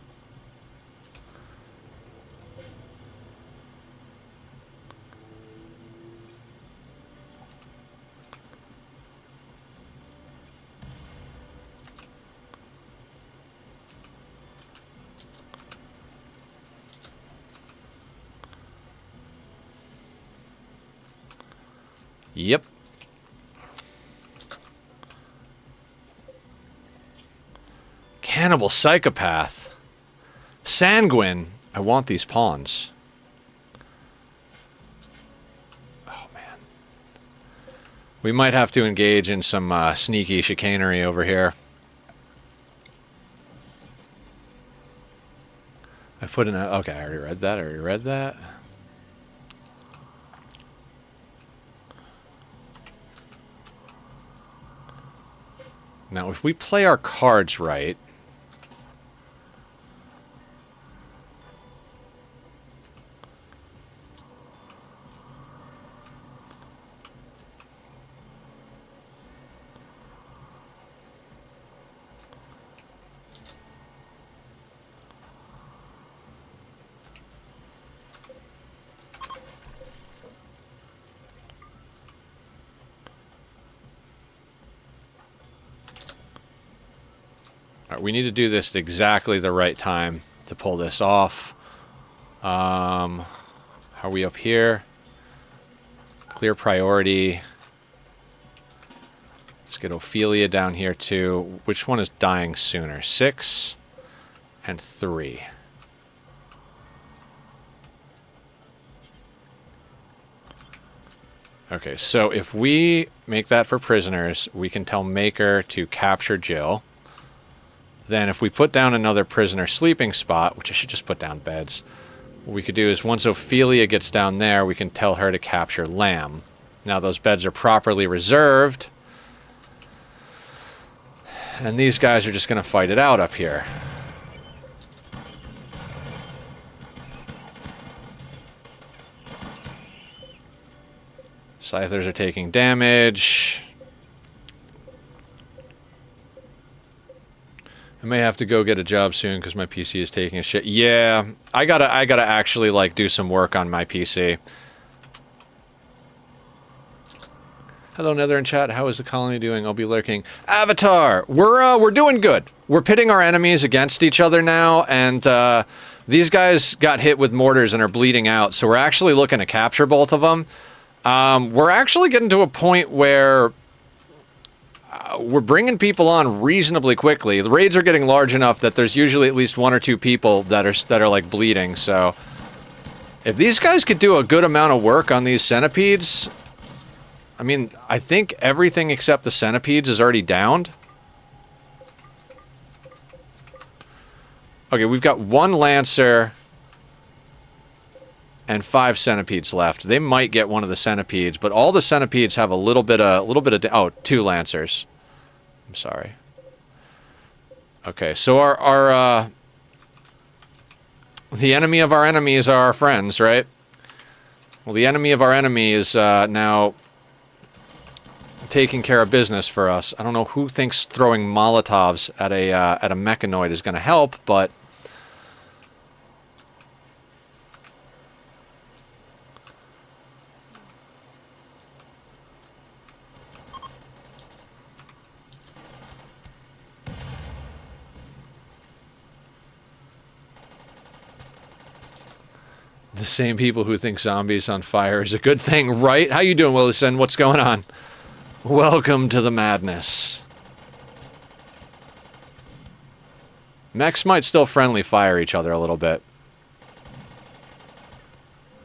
Yep. Cannibal psychopath. Sanguine. I want these pawns. Oh, man. We might have to engage in some sneaky chicanery over here. I put in a... Okay, I already read that. Now, if we play our cards right... All right, we need to do this at exactly the right time to pull this off. How are we up here? Clear priority. Let's get Ophelia down here too. Which one is dying sooner? 6 and 3. Okay, so if we make that for prisoners, we can tell Maker to capture Jill. Then if we put down another prisoner sleeping spot, which I should just put down beds, what we could do is once Ophelia gets down there, we can tell her to capture Lamb. Now those beds are properly reserved. And these guys are just going to fight it out up here. Scythers are taking damage. I may have to go get a job soon because my PC is taking a shit. Yeah, I gotta actually like do some work on my PC. Hello, Nether in chat. How is the colony doing? I'll be lurking. Avatar, we're doing good. We're pitting our enemies against each other now, and these guys got hit with mortars and are bleeding out. So we're actually looking to capture both of them. We're actually getting to a point where we're bringing people on reasonably quickly. The raids are getting large enough that there's usually at least 1 or 2 people that are like bleeding. So if these guys could do a good amount of work on these centipedes, I mean, I think everything except the centipedes is already downed. Okay, we've got 1 lancer and 5 centipedes left. They might get one of the centipedes, but all the centipedes have a little bit of oh, 2 lancers. I'm sorry. Okay, so our the enemy of our enemy is our friends, right? Well, the enemy of our enemy is now taking care of business for us. I don't know who thinks throwing Molotovs at a mechanoid is going to help, but the same people who think zombies on fire is a good thing, right? How you doing, Willison? What's going on? Welcome to the madness. Mechs might still friendly fire each other a little bit.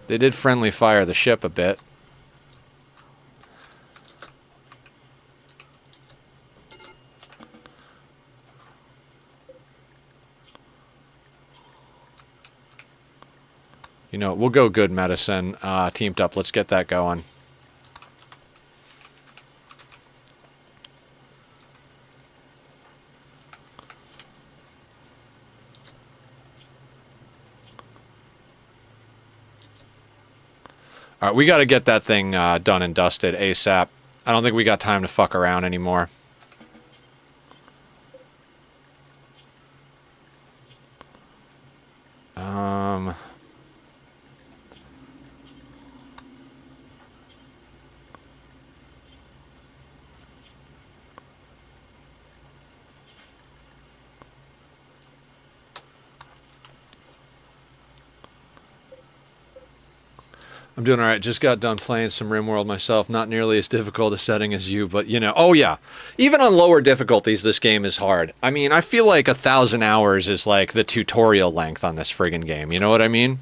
They did friendly fire the ship a bit. You know, we'll go good medicine. Teamed up. Let's get that going. All right, we got to get that thing done and dusted ASAP. I don't think we got time to fuck around anymore. I'm doing all right. Just got done playing some Rimworld myself. Not nearly as difficult a setting as you, but, you know. Oh, yeah. Even on lower difficulties, this game is hard. I mean, I feel like 1,000 hours is like the tutorial length on this friggin' game. You know what I mean?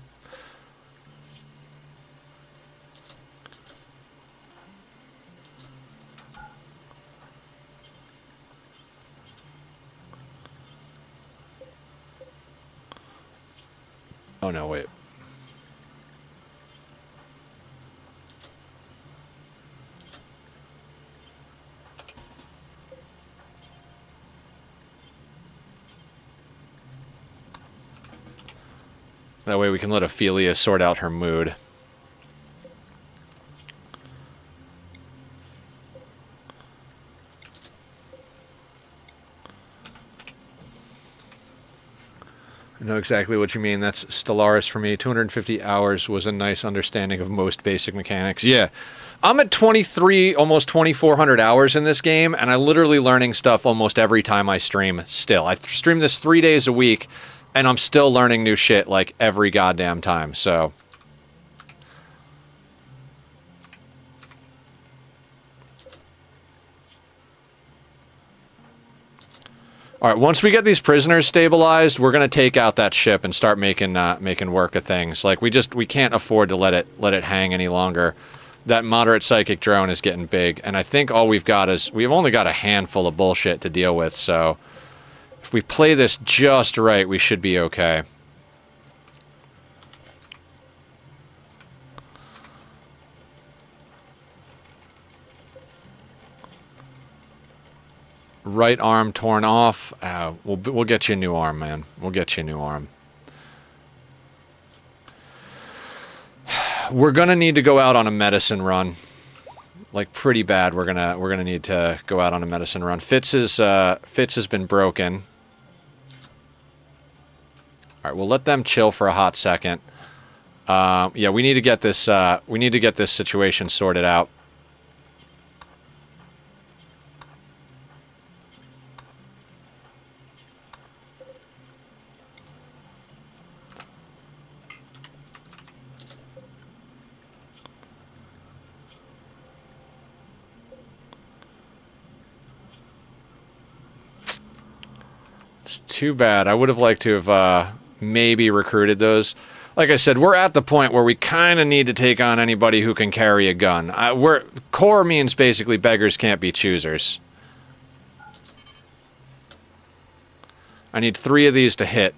Oh, no, wait. That way we can let Ophelia sort out her mood. I know exactly what you mean. That's Stellaris for me. 250 hours was a nice understanding of most basic mechanics. Yeah. I'm at 23, almost 2,400 hours in this game, and I'm literally learning stuff almost every time I stream still. I stream this 3 days a week, and I'm still learning new shit like every goddamn time, so... Alright, once we get these prisoners stabilized, we're gonna take out that ship and start making work of things. Like, we can't afford to let it hang any longer. That moderate psychic drone is getting big, and I think all we've got is... We've only got a handful of bullshit to deal with, so... If we play this just right, we should be okay. Right arm torn off. We'll get you a new arm, man. We'll get you a new arm. We're gonna need to go out on a medicine run. Like, pretty bad. We're gonna need to go out on a medicine run. Fitz has been broken. Alright, we'll let them chill for a hot second. Yeah, we need to get this situation sorted out. Too bad. I would have liked to have maybe recruited those. Like I said, we're at the point where we kind of need to take on anybody who can carry a gun. Core means basically beggars can't be choosers. I need 3 of these to hit.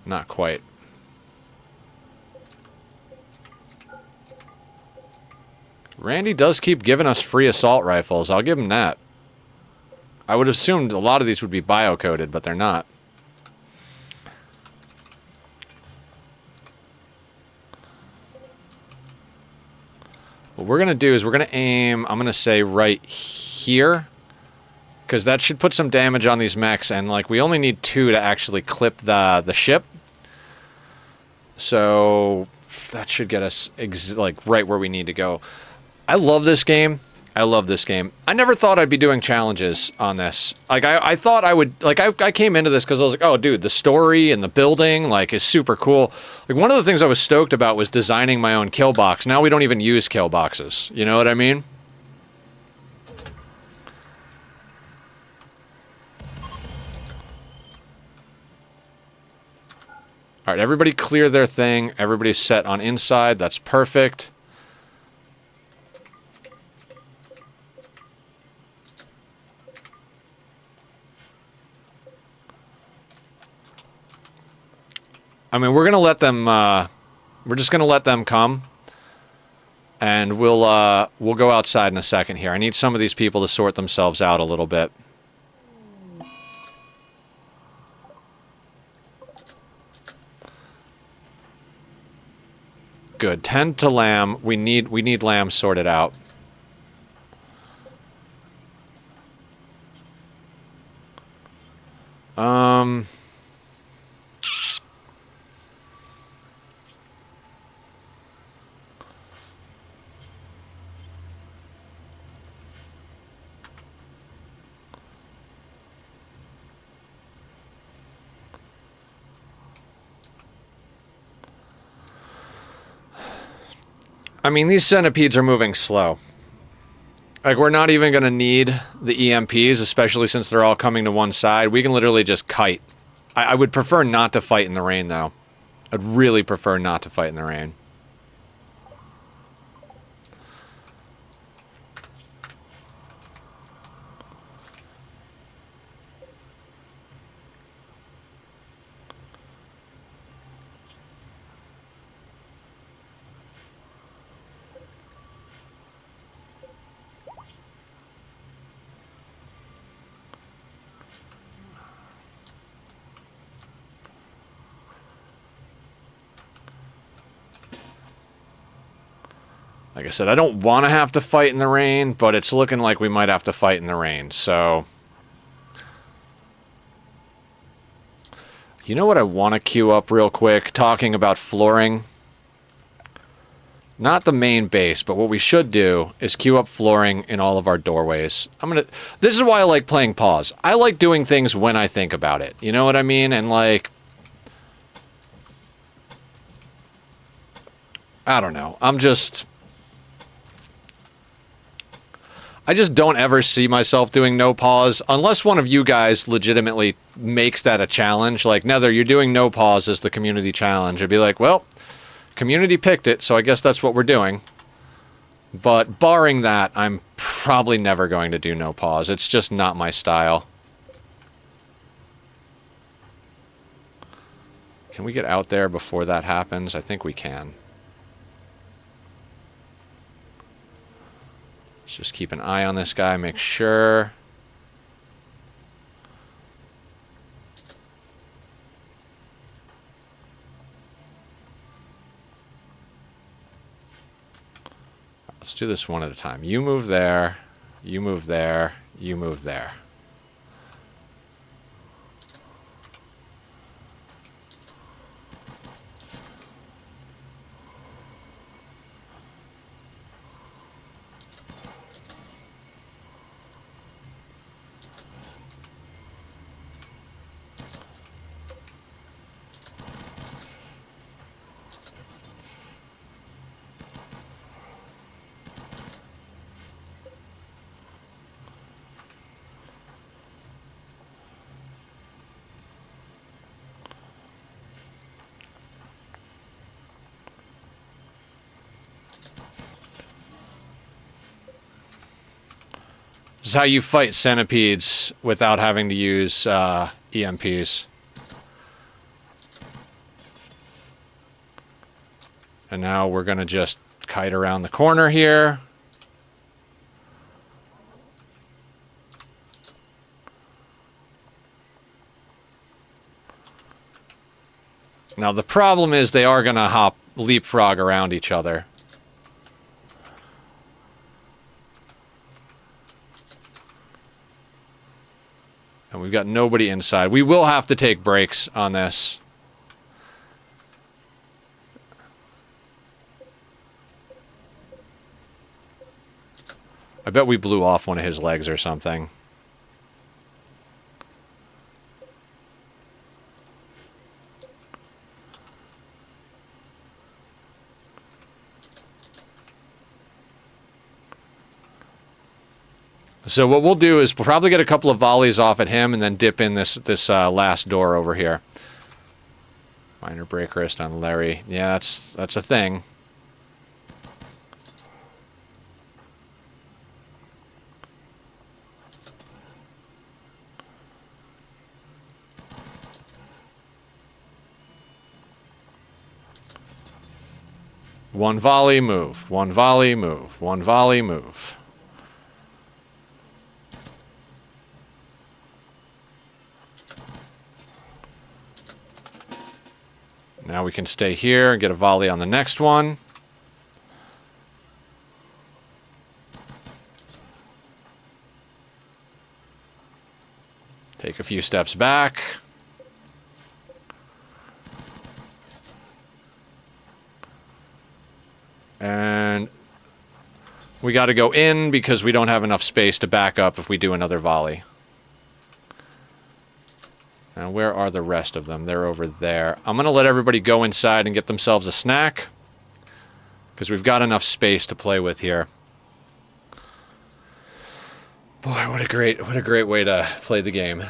Not quite. Randy does keep giving us free assault rifles. I'll give him that. I would have assumed a lot of these would be bio-coded, but they're not. What we're going to do is we're going to aim, I'm going to say right here. Because that should put some damage on these mechs, and like we only need 2 to actually clip the ship. So that should get us like right where we need to go. I love this game. I love this game. I never thought I'd be doing challenges on this. Like, I thought I would... Like, I came into this because I was like, oh, dude, the story and the building, like, is super cool. Like, one of the things I was stoked about was designing my own kill box. Now we don't even use kill boxes. You know what I mean? Alright, everybody clear their thing. Everybody's set on inside. That's perfect. I mean, we're gonna let them, we're just gonna let them come. And we'll go outside in a second here. I need some of these people to sort themselves out a little bit. Good. 10 to Lamb. We need Lamb sorted out. I mean, these centipedes are moving slow. Like, we're not even going to need the EMPs, especially since they're all coming to one side. We can literally just kite. I would prefer not to fight in the rain, though. I'd really prefer not to fight in the rain. Like I said, I don't want to have to fight in the rain, but it's looking like we might have to fight in the rain, so... You know what I want to queue up real quick? Talking about flooring. Not the main base, but what we should do is queue up flooring in all of our doorways. This is why I like playing pause. I like doing things when I think about it. You know what I mean? And like... I don't know. I just don't ever see myself doing no pause unless one of you guys legitimately makes that a challenge. Like, Nether, you're doing no pause as the community challenge. I'd be like, well, community picked it, so I guess that's what we're doing. But barring that, I'm probably never going to do no pause. It's just not my style. Can we get out there before that happens? I think we can. Let's just keep an eye on this guy, make sure. Let's do this one at a time. You move there, you move there, you move there. This is how you fight centipedes without having to use EMPs. And now we're going to just kite around the corner here. Now the problem is they are going to leapfrog around each other. And we've got nobody inside. We will have to take breaks on this. I bet we blew off one of his legs or something. So what we'll do is we'll probably get a couple of volleys off at him and then dip in this last door over here. Minor break wrist on Larry. Yeah, that's a thing. One volley, move. One volley, move. One volley, move. Now we can stay here and get a volley on the next one. Take a few steps back. And we got to go in because we don't have enough space to back up if we do another volley. Now, where are the rest of them? They're over there. I'm going to let everybody go inside and get themselves a snack, because we've got enough space to play with here. Boy, what a great way to play the game.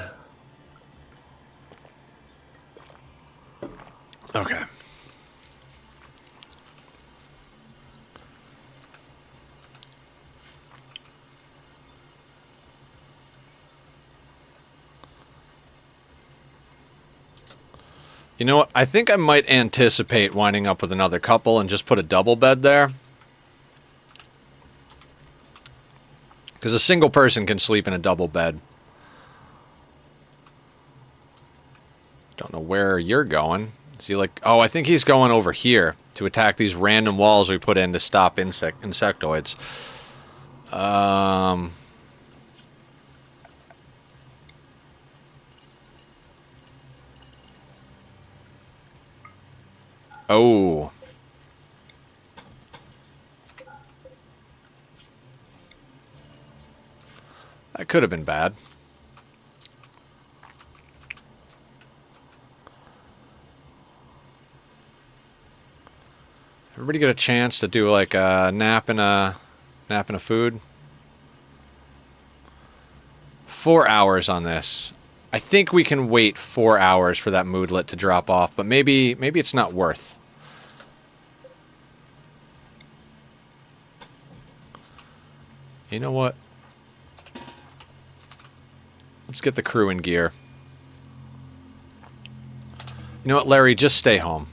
Okay. You know what? I think I might anticipate winding up with another couple and just put a double bed there. Because a single person can sleep in a double bed. Don't know where you're going. Is he like... Oh, I think he's going over here to attack these random walls we put in to stop insectoids. Oh. That could have been bad. Everybody get a chance to do like a nap and a food? 4 hours on this. I think we can wait 4 hours for that moodlet to drop off, but maybe it's not worth. You know what? Let's get the crew in gear. You know what, Larry? Just stay home.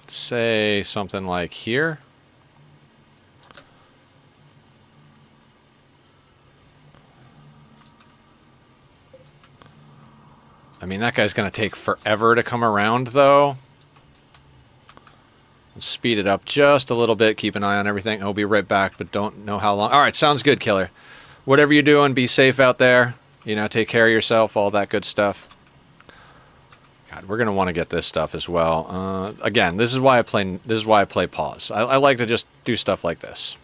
Let's say something like here. I mean, that guy's going to take forever to come around, though. Let's speed it up just a little bit. Keep an eye on everything. I'll be right back, but don't know how long. All right, sounds good, Killer. Whatever you're doing, be safe out there. You know, take care of yourself, all that good stuff. God, we're going to want to get this stuff as well. Again, this is why I play pause. I like to just do stuff like this.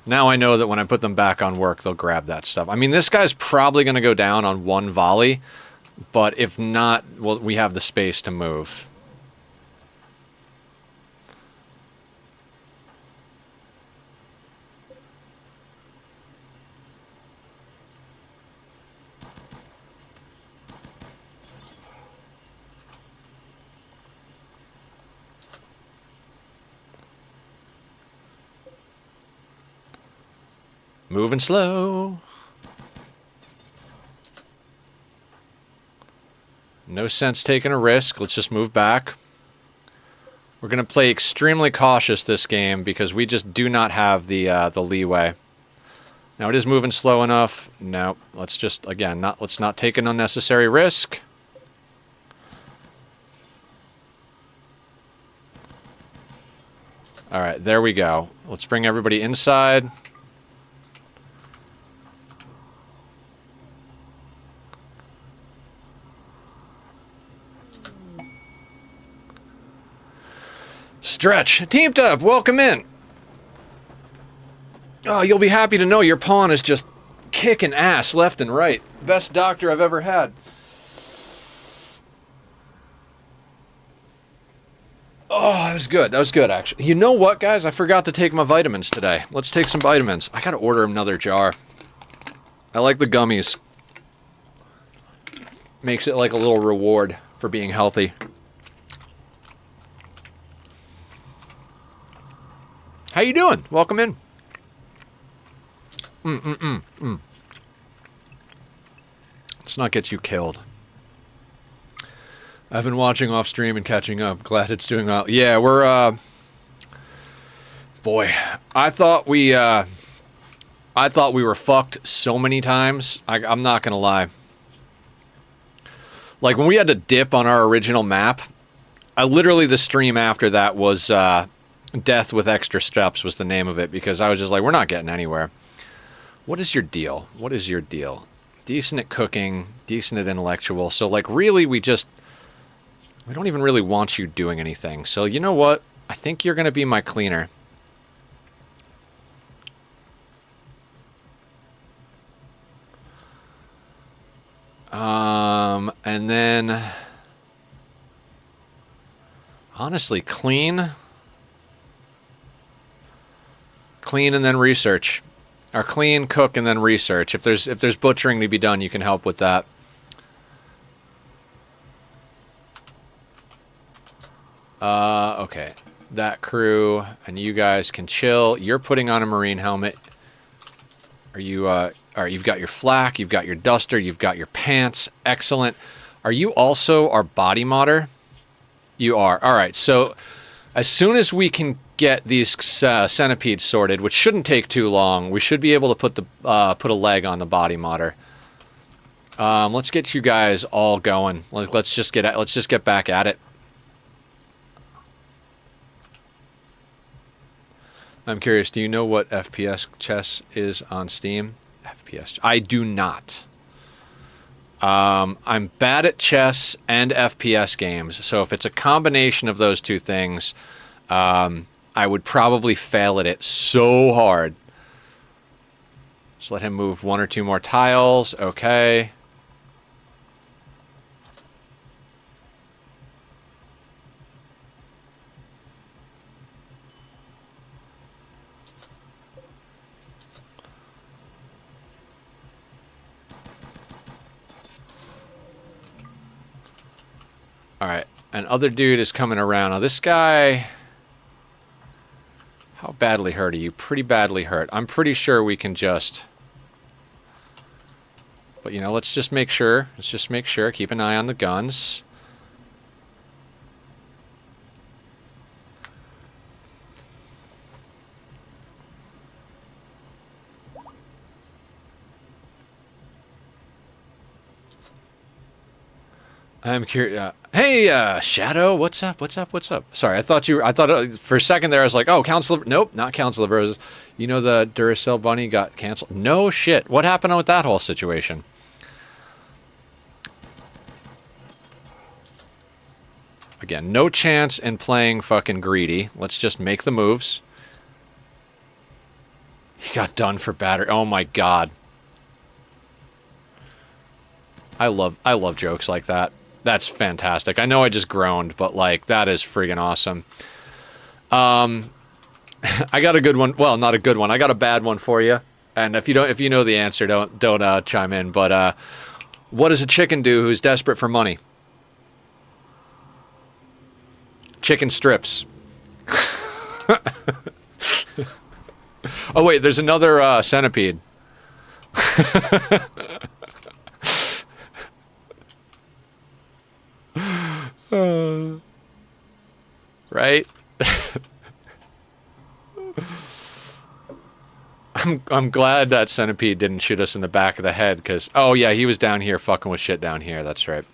Now I know that when I put them back on work, they'll grab that stuff. I mean, this guy's probably going to go down on one volley, but if not, well, we have the space to move. Moving slow. No sense taking a risk. Let's just move back. We're going to play extremely cautious this game because we just do not have the leeway. Now it is moving slow enough. No, let's just, again, let's not take an unnecessary risk. All right, there we go. Let's bring everybody inside. Stretch, teamed up, welcome in. Oh, you'll be happy to know your pawn is just kicking ass left and right. Best doctor I've ever had. Oh, that was good. That was good, actually. You know what, guys? I forgot to take my vitamins today. Let's take some vitamins. I gotta order another jar. I like the gummies. Makes it like a little reward for being healthy. How you doing? Welcome in. Let's not get you killed. I've been watching off stream and catching up. Glad it's doing well. Yeah, we're boy, I thought we were fucked so many times. I'm not gonna lie. Like when we had to dip on our original map, literally the stream after that was Death with Extra Steps was the name of it, because I was just like, we're not getting anywhere. What is your deal? What is your deal? Decent at cooking, decent at intellectual. So like really we don't even really want you doing anything. So you know what? I think you're going to be my cleaner. And then honestly, clean and then research. Or clean, cook, and then research. If there's butchering to be done, you can help with that. Okay. That crew and you guys can chill. You're putting on a marine helmet. Are you alright, you've got your flak, you've got your duster, you've got your pants. Excellent. Are you also our body modder? You are. Alright, so As soon as we can get these centipedes sorted, which shouldn't take too long, we should be able to put a leg on the body modder. Let's get you guys all going. Let's just get back at it. I'm curious, do you know what FPS chess is on Steam? FPS. I do not. I'm bad at chess and FPS games, so if it's a combination of those two things, I would probably fail at it so hard. Just let him move 1 or 2 more tiles. Okay. Alright, and other dude is coming around. Now this guy... How badly hurt are you? Pretty badly hurt. I'm pretty sure we can just... But, you know, let's just make sure. Let's just make sure. Keep an eye on the guns. I'm curious. Hey, Shadow, what's up? What's up? What's up? Sorry, I thought for a second there I was like, oh, Council of... Nope, not Council of Roses. You know the Duracell Bunny got canceled? No shit. What happened with that whole situation? Again, no chance in playing fucking greedy. Let's just make the moves. He got done for battery. Oh my god. I love jokes like that. That's fantastic. I know I just groaned, but like that is friggin' awesome. I got a good one. Well, not a good one. I got a bad one for you. And if you know the answer, don't chime in. But what does a chicken do who's desperate for money? Chicken strips. Oh wait, there's another centipede. Right? I'm glad that centipede didn't shoot us in the back of the head, because... Oh, yeah, he was down here fucking with shit down here. That's right.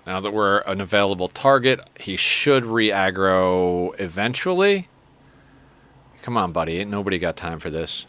Now that we're an available target, he should re-aggro eventually. Come on, buddy. Ain't nobody got time for this.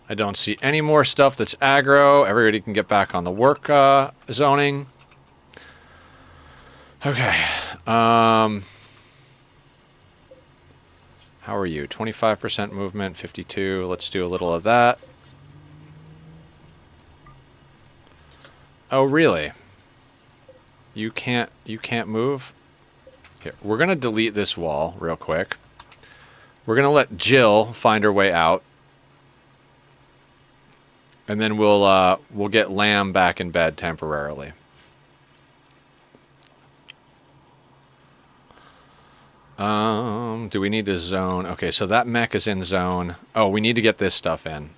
I don't see any more stuff that's aggro. Everybody can get back on the work zoning. Okay. How are you? 25% movement, 52. Let's do a little of that. Oh, really? You can't move? Here, we're going to delete this wall real quick. We're going to let Jill find her way out. And then we'll get Lamb back in bed temporarily. Do we need to zone? Okay, so that mech is in zone. Oh, we need to get this stuff in.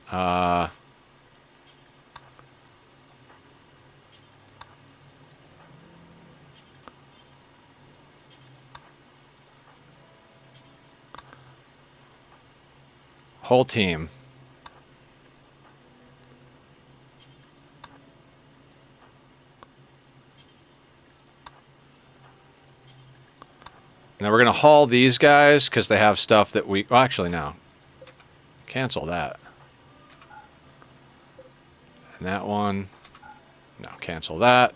Whole team. Now we're going to haul these guys because they have stuff that we... Well, actually, no. Cancel that. And that one. No, cancel that.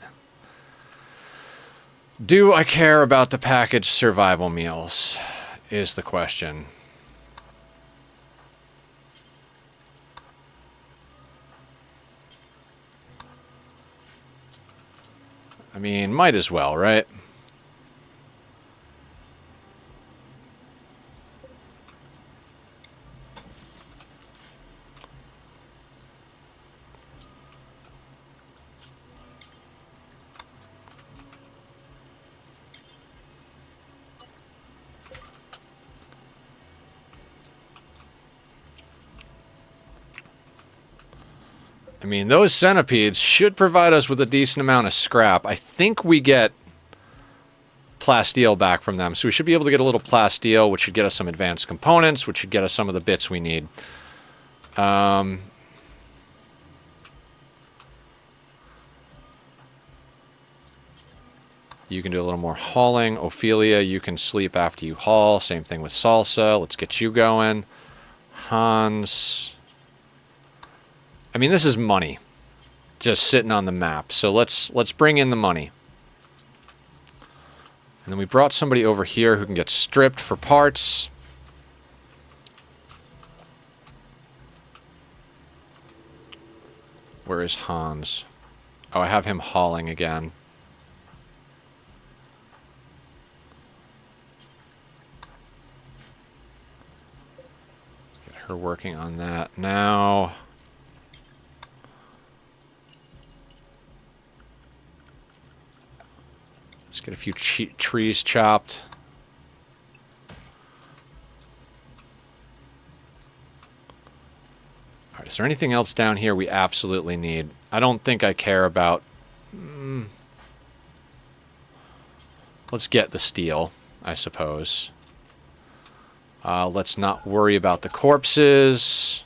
Do I care about the packaged survival meals? Is the question. I mean, might as well, right? I mean, those centipedes should provide us with a decent amount of scrap. I think we get plasteel back from them, so we should be able to get a little plasteel, which should get us some advanced components, which should get us some of the bits we need. You can do a little more hauling. Ophelia, you can sleep after you haul. Same thing with Salsa. Let's get you going. Hans... I mean, this is money, just sitting on the map. So let's bring in the money. And then we brought somebody over here who can get stripped for parts. Where is Hans? Oh, I have him hauling again. Get her working on that now. Let's get a few trees chopped. All right, is there anything else down here we absolutely need? I don't think I care about... Let's get the steel, I suppose. Let's not worry about the corpses.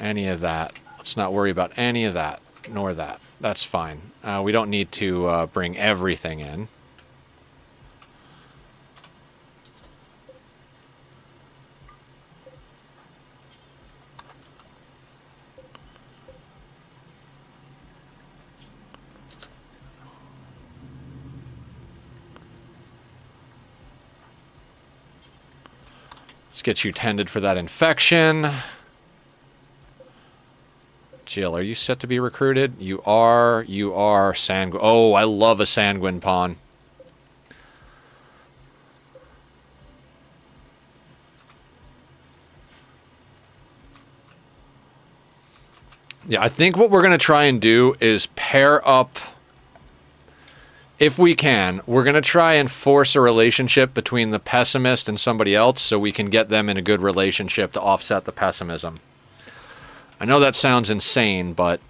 Any of that. Let's not worry about any of that, nor that. That's fine. We don't need to bring everything in. Let's get you tended for that infection. Jill, are you set to be recruited? You are sanguine. Oh, I love a sanguine pawn. Yeah, I think what we're going to try and do is pair up, if we can, we're going to try and force a relationship between the pessimist and somebody else so we can get them in a good relationship to offset the pessimism. I know that sounds insane, but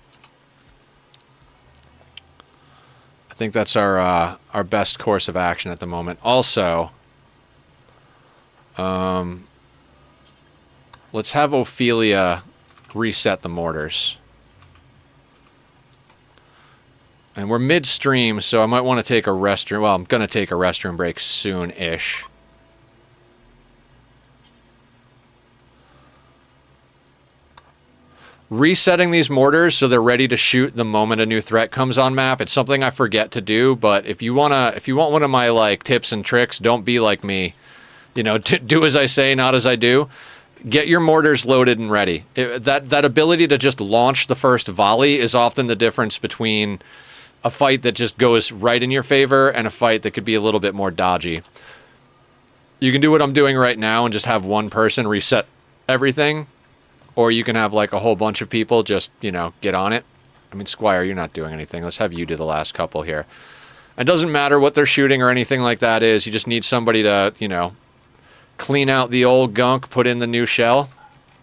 I think that's our best course of action at the moment. Also, let's have Ophelia reset the mortars. And we're midstream, so I might want to take a restroom. Well, I'm going to take a restroom break soon-ish. Resetting these mortars so they're ready to shoot the moment a new threat comes on map. It's something I forget to do, but if you want one of my like tips and tricks, don't be like me. You know, do as I say, not as I do. Get your mortars loaded and ready. That ability to just launch the first volley is often the difference between a fight that just goes right in your favor and a fight that could be a little bit more dodgy. You can do what I'm doing right now and just have one person reset everything. Or you can have, like, a whole bunch of people just, you know, get on it. I mean, Squire, you're not doing anything. Let's have you do the last couple here. It doesn't matter what they're shooting or anything like that is. You just need somebody to, you know, clean out the old gunk, put in the new shell,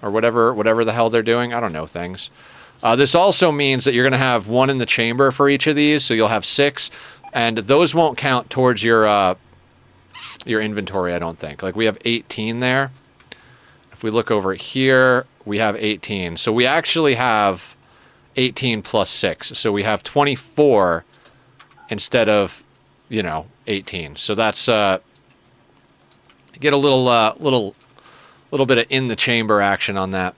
or whatever the hell they're doing. I don't know things. This also means that you're going to have one in the chamber for each of these, so you'll have 6, and those won't count towards your inventory, I don't think. Like, we have 18 there. If we look over here, we have 18. So we actually have 18 plus 6. So we have 24 instead of, you know, 18. So that's get a little bit of in the chamber action on that.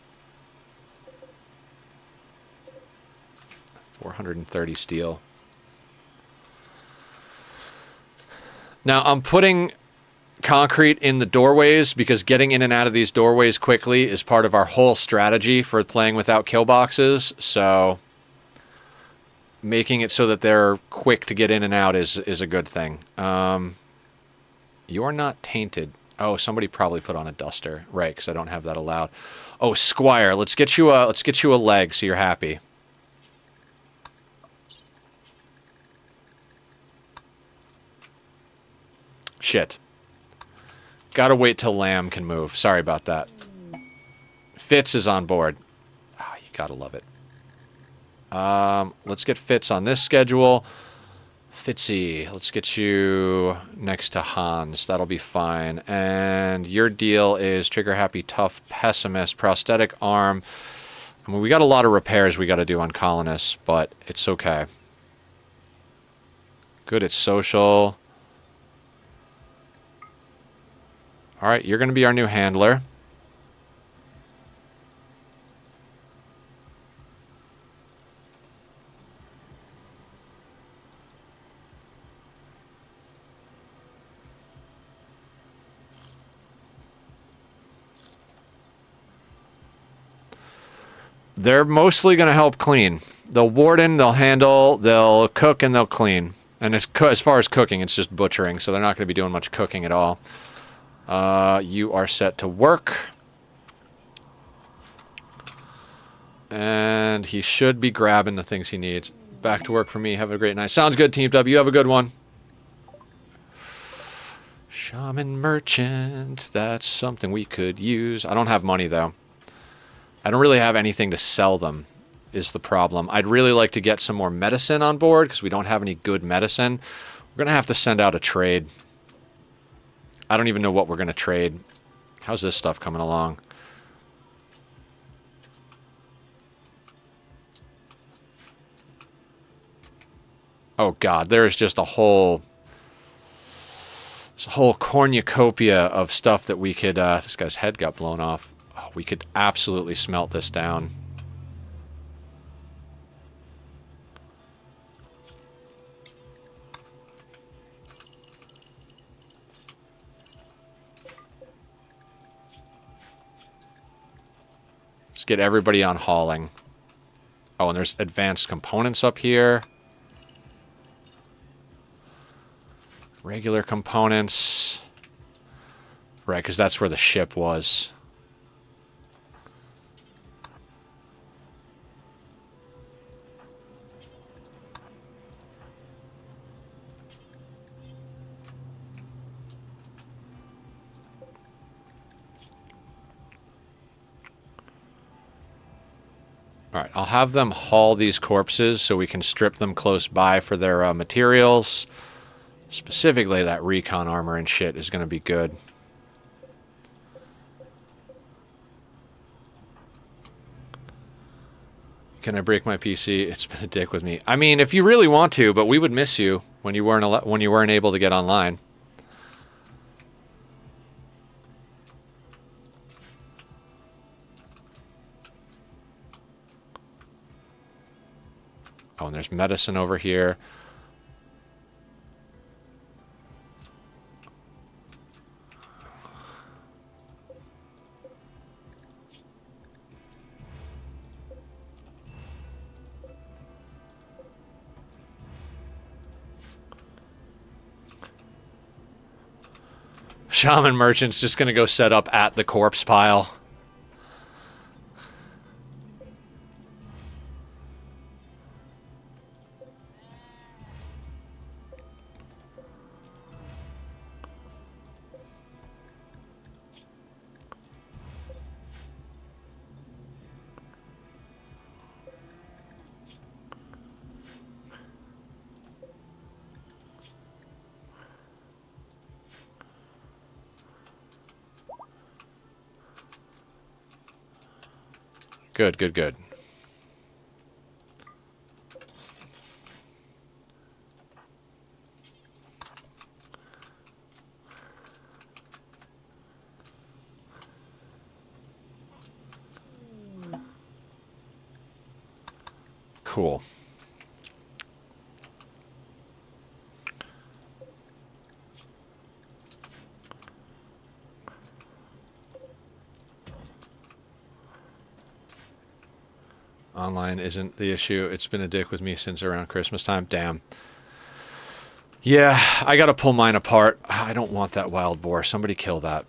430 steel. Now I'm putting concrete in the doorways because getting in and out of these doorways quickly is part of our whole strategy for playing without kill boxes. So making it so that they're quick to get in and out is a good thing. You're not tainted. Oh, somebody probably put on a duster, right? Because I don't have that allowed. Oh, Squire, let's get you a leg so you're happy. Shit. Gotta wait till Lamb can move. Sorry about that. Fitz is on board. Oh, you gotta love it. Let's get Fitz on this schedule. Fitzy, let's get you next to Hans. That'll be fine. And your deal is trigger happy, tough, pessimist, prosthetic arm. I mean, we got a lot of repairs we got to do on colonists, but it's okay. Good at social. All right, you're going to be our new handler. They're mostly going to help clean. They'll warden, they'll handle, they'll cook, and they'll clean. And as far as cooking, it's just butchering, so they're not going to be doing much cooking at all. You are set to work. And he should be grabbing the things he needs. Back to work for me. Have a great night. Sounds good, Team W. Have a good one. Shaman Merchant. That's something we could use. I don't have money, though. I don't really have anything to sell them, is the problem. I'd really like to get some more medicine on board, because we don't have any good medicine. We're going to have to send out a trade. I don't even know what we're going to trade. How's this stuff coming along? Oh, God, there's just a whole cornucopia of stuff that we could... this guy's head got blown off. Oh, we could absolutely smelt this down. Let's get everybody on hauling. Oh, and there's advanced components up here. Regular components. Right, because that's where the ship was. Alright, I'll have them haul these corpses so we can strip them close by for their materials. Specifically, that recon armor and shit is going to be good. Can I break my PC? It's been a dick with me. I mean, if you really want to, but we would miss you when you weren't able to get online. Oh, and there's medicine over here. Shaman Merchant's just going to go set up at the corpse pile. Good, good, good. Cool. Online isn't the issue. It's been a dick with me since around Christmas time. Damn. Yeah, I gotta pull mine apart. I don't want that wild boar. Somebody kill that.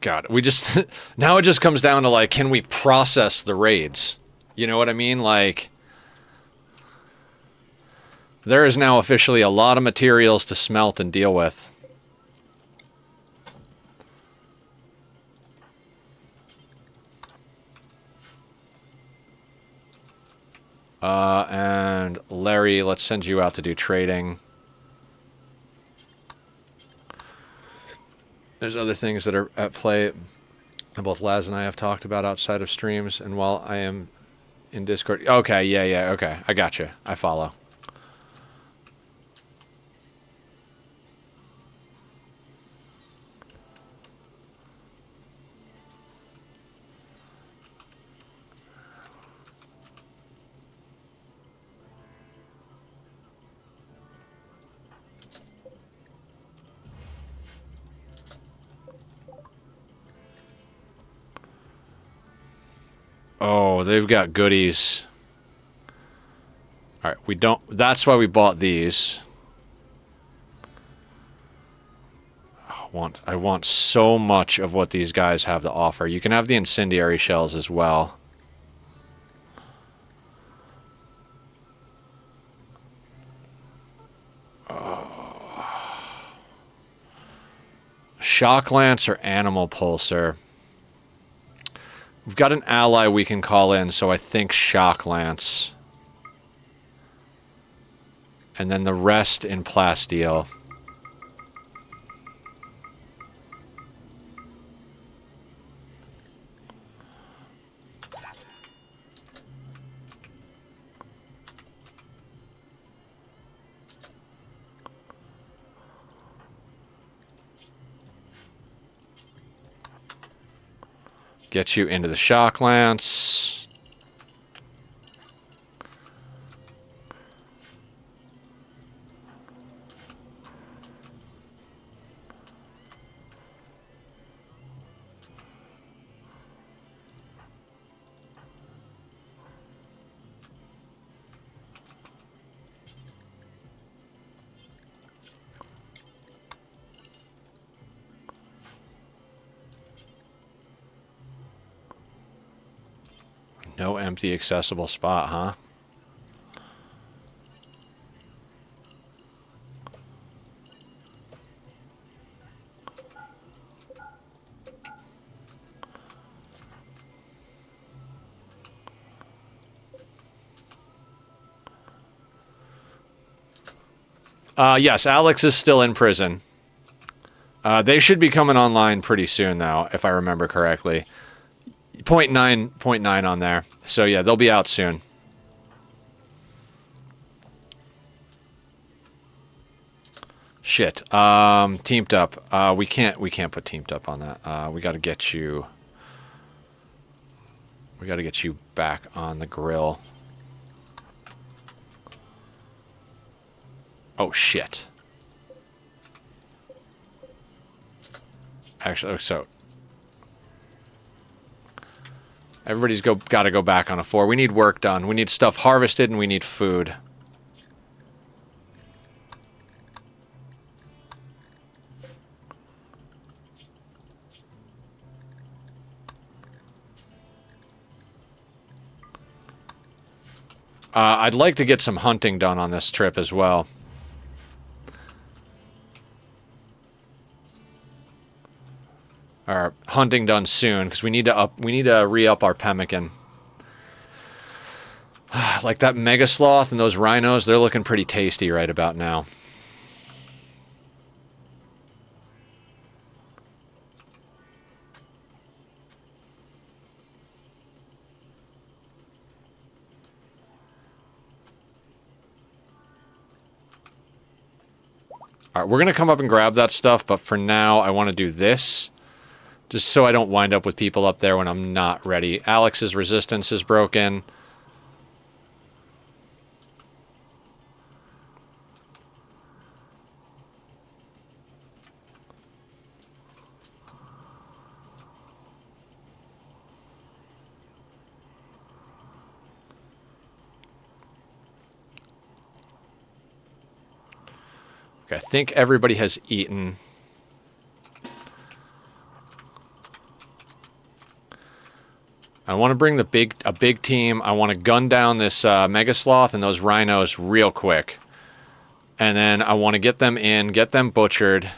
God, we just now it just comes down to like, can we process the raids? You know what I mean? Like, there is now officially a lot of materials to smelt and deal with. And Larry, let's send you out to do trading. There's other things that are at play that both Laz and I have talked about outside of streams, and while I am in Discord... Okay, yeah, okay. I got you. I follow. Oh, they've got goodies. Alright, we don't... That's why we bought these. I want so much of what these guys have to offer. You can have the incendiary shells as well. Shock Lance or Animal Pulsar? We've got an ally we can call in, so I think Shock Lance. And then the rest in Plasteel. Get you into the Shock Lance. No empty accessible spot, huh? Yes, Alex is still in prison. They should be coming online pretty soon, though, if I remember correctly. 0.9 on there. So yeah, they'll be out soon. Shit. Teamed up. We can't put teamed up on that. We gotta get you. We gotta get you back on the grill. Oh shit. Actually, so everybody's gotta go back on a 4. We need work done. We need stuff harvested and we need food. I'd like to get some hunting done on this trip as well. Or hunting done soon, because we need to re-up our pemmican. Like that mega sloth and those rhinos, they're looking pretty tasty right about now. All right, we're going to come up and grab that stuff, but for now, I want to do this. Just so I don't wind up with people up there when I'm not ready. Alex's resistance is broken. Okay, I think everybody has eaten. I want to bring a big team. I want to gun down this mega sloth and those rhinos real quick. And then I want to get them in, get them butchered.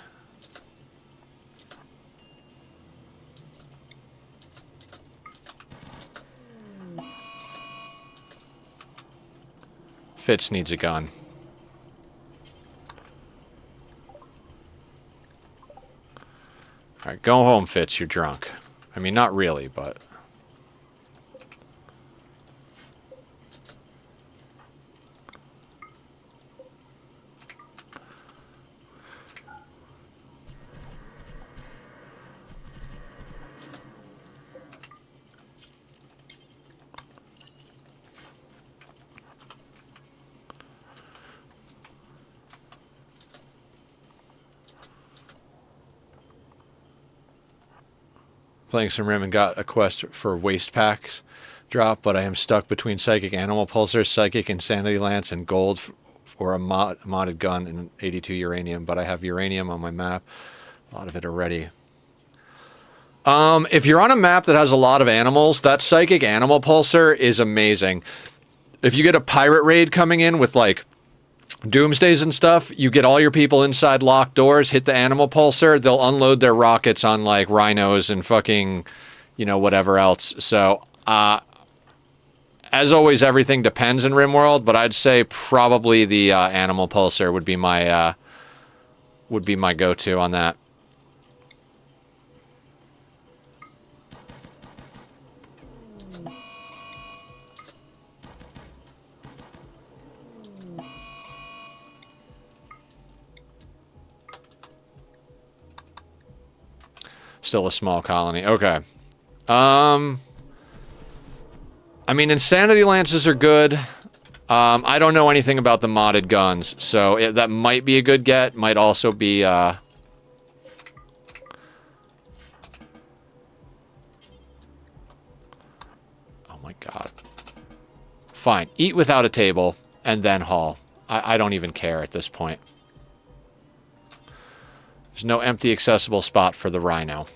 Fitz needs a gun. Alright, go home, Fitz. You're drunk. I mean, not really, but... Playing some Rim and got a quest for waste packs drop, but I am stuck between Psychic Animal Pulsar, Psychic Insanity Lance, and Gold for a modded gun and 82 uranium, but I have uranium on my map. A lot of it already. If you're on a map that has a lot of animals, that Psychic Animal Pulsar is amazing. If you get a pirate raid coming in with, like, doomsdays and stuff, you get all your people inside locked doors, hit the animal pulsar, they'll unload their rockets on, like, rhinos and fucking, you know, whatever else. So, as always, everything depends in Rimworld, but I'd say probably the animal pulsar would be my go-to on that. Still a small colony. Okay. I mean, Insanity Lances are good. I don't know anything about the modded guns, so that might be a good get. Might also be... Oh my god. Fine. Eat without a table, and then haul. I don't even care at this point. There's no empty accessible spot for the rhino.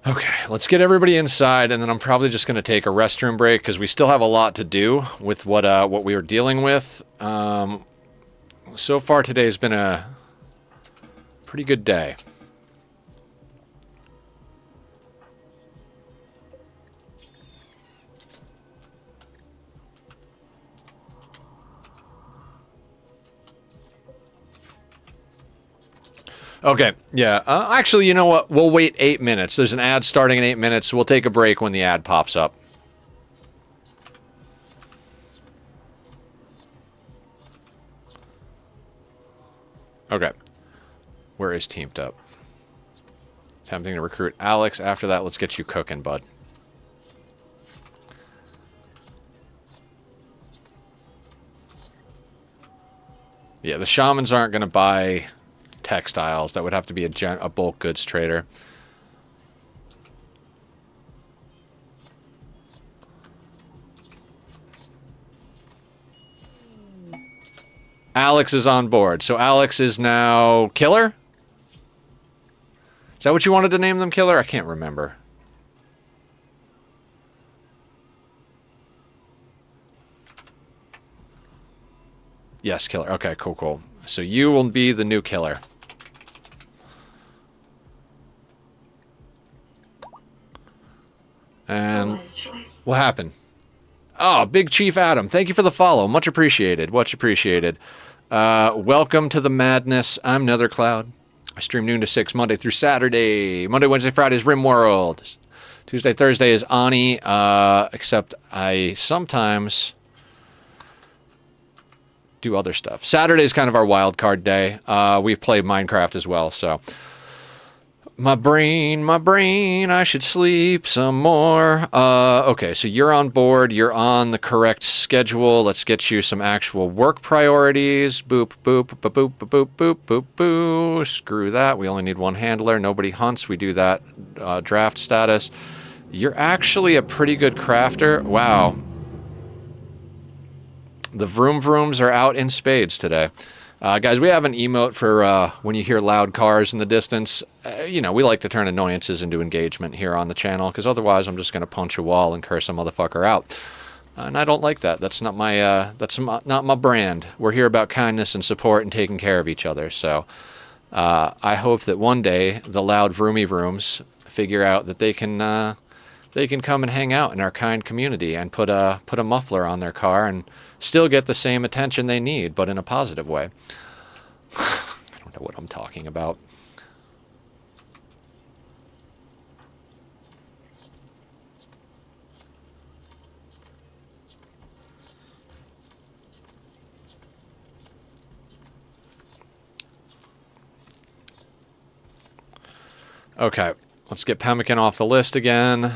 Okay, let's get everybody inside, and then I'm probably just going to take a restroom break because we still have a lot to do with what we were dealing with. So far today's been a pretty good day. Okay, yeah. Actually, you know what? We'll wait 8 minutes. There's an ad starting in 8 minutes. We'll take a break when the ad pops up. Okay. Where is Teamed Up? Attempting to recruit Alex. After that, let's get you cooking, bud. Yeah, the shamans aren't going to buy textiles. That would have to be a bulk goods trader. Alex is on board. So Alex is now Killer? Is that what you wanted to name them, Killer? I can't remember. Yes, Killer. Okay, cool, cool. So you will be the new Killer. And what happened? Oh, Big Chief Adam. Thank you for the follow. Much appreciated. Much appreciated. Welcome to the madness. I'm Nethercloud. I stream noon to 6, Monday through Saturday. Monday, Wednesday, Friday is Rimworld. Tuesday, Thursday is Ani. Except I sometimes do other stuff. Saturday is kind of our wild card day. We play Minecraft as well, so... My brain, I should sleep some more. Okay, so you're on board. You're on the correct schedule. Let's get you some actual work priorities. Boop, boop, boop, boop, boop, boop, boop, boop. Screw that. We only need one handler. Nobody hunts. We do that. Draft status. You're actually a pretty good crafter. Wow. The Vroom Vrooms are out in spades today. Guys, we have an emote for when you hear loud cars in the distance. You know, we like to turn annoyances into engagement here on the channel, because otherwise I'm just going to punch a wall and curse a motherfucker out. And I don't like that. That's not my brand. We're here about kindness and support and taking care of each other. So I hope that one day the loud vroomy vrooms figure out that they can come and hang out in our kind community and put a muffler on their car and still get the same attention they need, but in a positive way. I don't know what I'm talking about. Okay, let's get pemmican off the list again.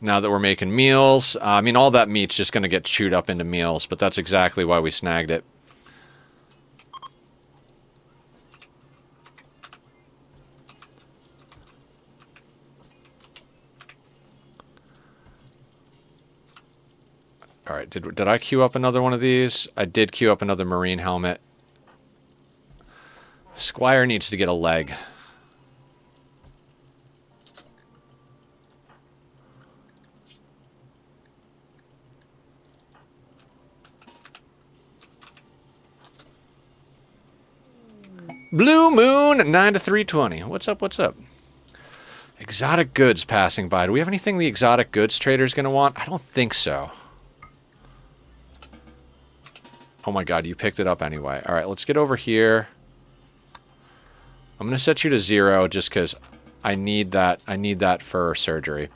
Now that we're making meals. I mean, all that meat's just going to get chewed up into meals, but that's exactly why we snagged it. All right, did I queue up another one of these? I did queue up another marine helmet. Squire needs to get a leg. Blue Moon, 9 to 320. What's up, what's up? Exotic goods passing by. Do we have anything the exotic goods trader's going to want? I don't think so. Oh my god, you picked it up anyway. Alright, let's get over here. I'm going to set you to 0 just because I need that for surgery.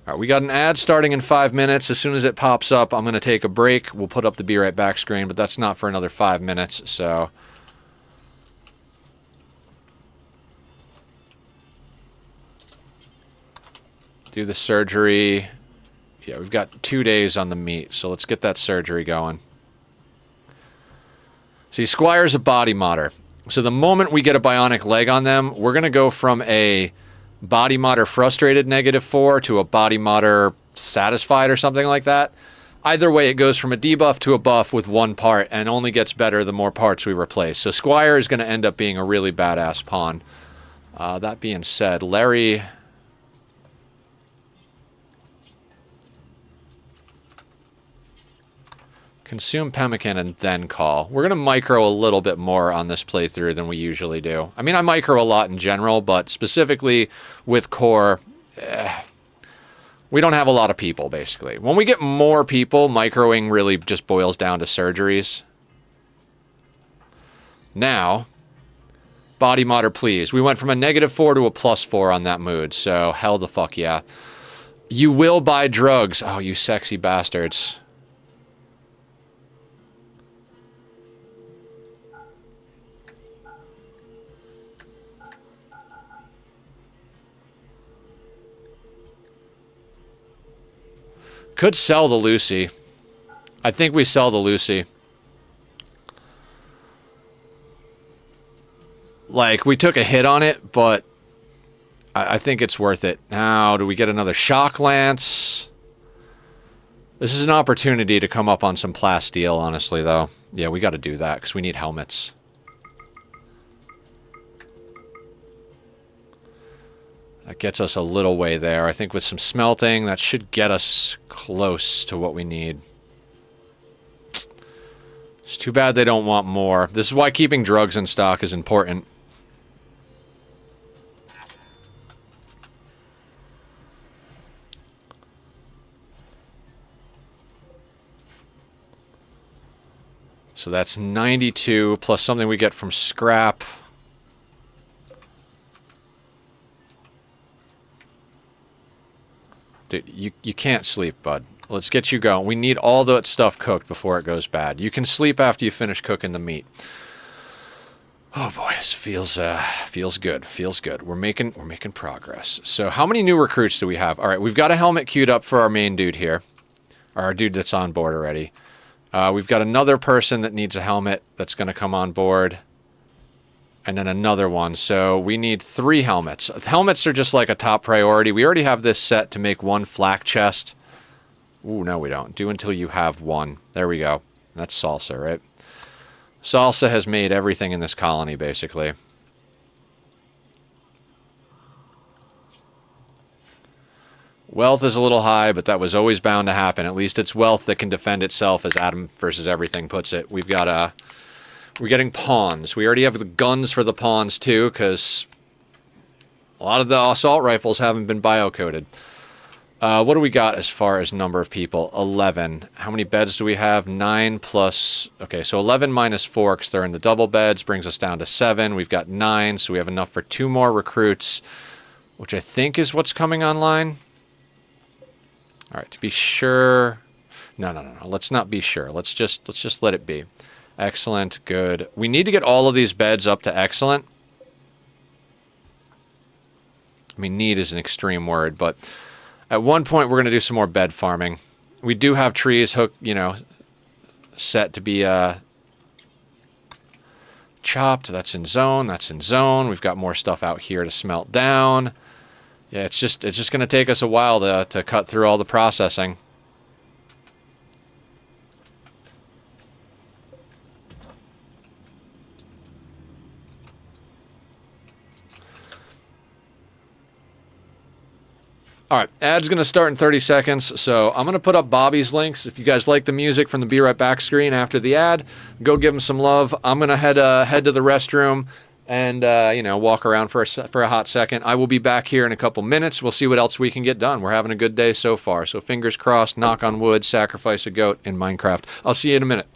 All right, we got an ad starting in 5 minutes. As soon as it pops up, I'm going to take a break. We'll put up the Be Right Back screen, but that's not for another 5 minutes, so... Do the surgery. Yeah, we've got 2 days on the meat, so let's get that surgery going. See, Squire's a body modder. So the moment we get a bionic leg on them, we're going to go from a body modder frustrated -4 to a body modder satisfied or something like that. Either way, it goes from a debuff to a buff with one part and only gets better the more parts we replace. So Squire is going to end up being a really badass pawn. That being said, Larry... Consume pemmican and then call. We're going to micro a little bit more on this playthrough than we usually do. I mean, I micro a lot in general, but specifically with core, We don't have a lot of people, basically. When we get more people, microing really just boils down to surgeries. Now, body modder, please. We went from a -4 to a +4 on that mood, so hell the fuck yeah. You will buy drugs. Oh, you sexy bastards. Could sell the Lucy. I think we sell the Lucy. Like, we took a hit on it, but I think it's worth it. Now, do we get another shock lance? This is an opportunity to come up on some plasteel, honestly, though. Yeah, we got to do that, because we need helmets. That gets us a little way there. I think with some smelting, that should get us close to what we need. It's too bad they don't want more. This is why keeping drugs in stock is important. So that's 92 plus something we get from scrap. Dude, you can't sleep, bud. Let's get you going. We need all that stuff cooked before it goes bad. You can sleep after you finish cooking the meat. Oh boy, this feels good. Feels good. We're making progress. So how many new recruits do we have? All right, we've got a helmet queued up for our main dude here. Or our dude that's on board already. We've got another person that needs a helmet that's going to come on board. And then another one. So we need 3 helmets. Helmets are just like a top priority. We already have this set to make 1 flak chest. Ooh, no we don't. Do until you have 1. There we go. That's Salsa, right? Salsa has made everything in this colony, basically. Wealth is a little high, but that was always bound to happen. At least it's wealth that can defend itself, as Adam versus Everything puts it. We've got we're getting pawns. We already have the guns for the pawns, too, because a lot of the assault rifles haven't been bio-coded. What do we got as far as number of people? 11. How many beds do we have? 9 plus... Okay, so 11 minus 4, because they're in the double beds, brings us down to 7. We've got 9, so we have enough for 2 more recruits, which I think is what's coming online. All right, to be sure... No. Let's not be sure. Let's just let it be. Excellent, good. We need to get all of these beds up to excellent. I mean, need is an extreme word, but at one point we're going to do some more bed farming. We do have trees hooked, set to be chopped. That's in zone. That's in zone. We've got more stuff out here to smelt down. Yeah, it's just going to take us a while to cut through all the processing. All right, ad's going to start in 30 seconds, so I'm going to put up Bobby's links. If you guys like the music from the Be Right Back screen after the ad, go give him some love. I'm going to head to the restroom and, walk around for a hot second. I will be back here in a couple minutes. We'll see what else we can get done. We're having a good day so far, so fingers crossed, knock on wood, sacrifice a goat in Minecraft. I'll see you in a minute.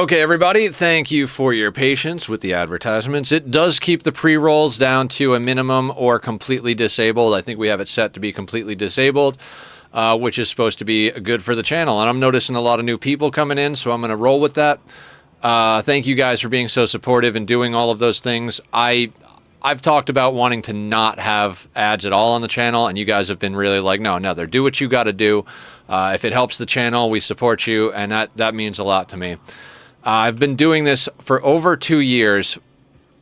Okay, everybody, thank you for your patience with the advertisements. It does keep the pre-rolls down to a minimum or completely disabled. I think we have it set to be completely disabled, which is supposed to be good for the channel. And I'm noticing a lot of new people coming in, so I'm going to roll with that. Thank you guys for being so supportive and doing all of those things. I've talked about wanting to not have ads at all on the channel, and you guys have been really like, no, do what you got to do. If it helps the channel, we support you, and that means a lot to me. I've been doing this for over 2 years,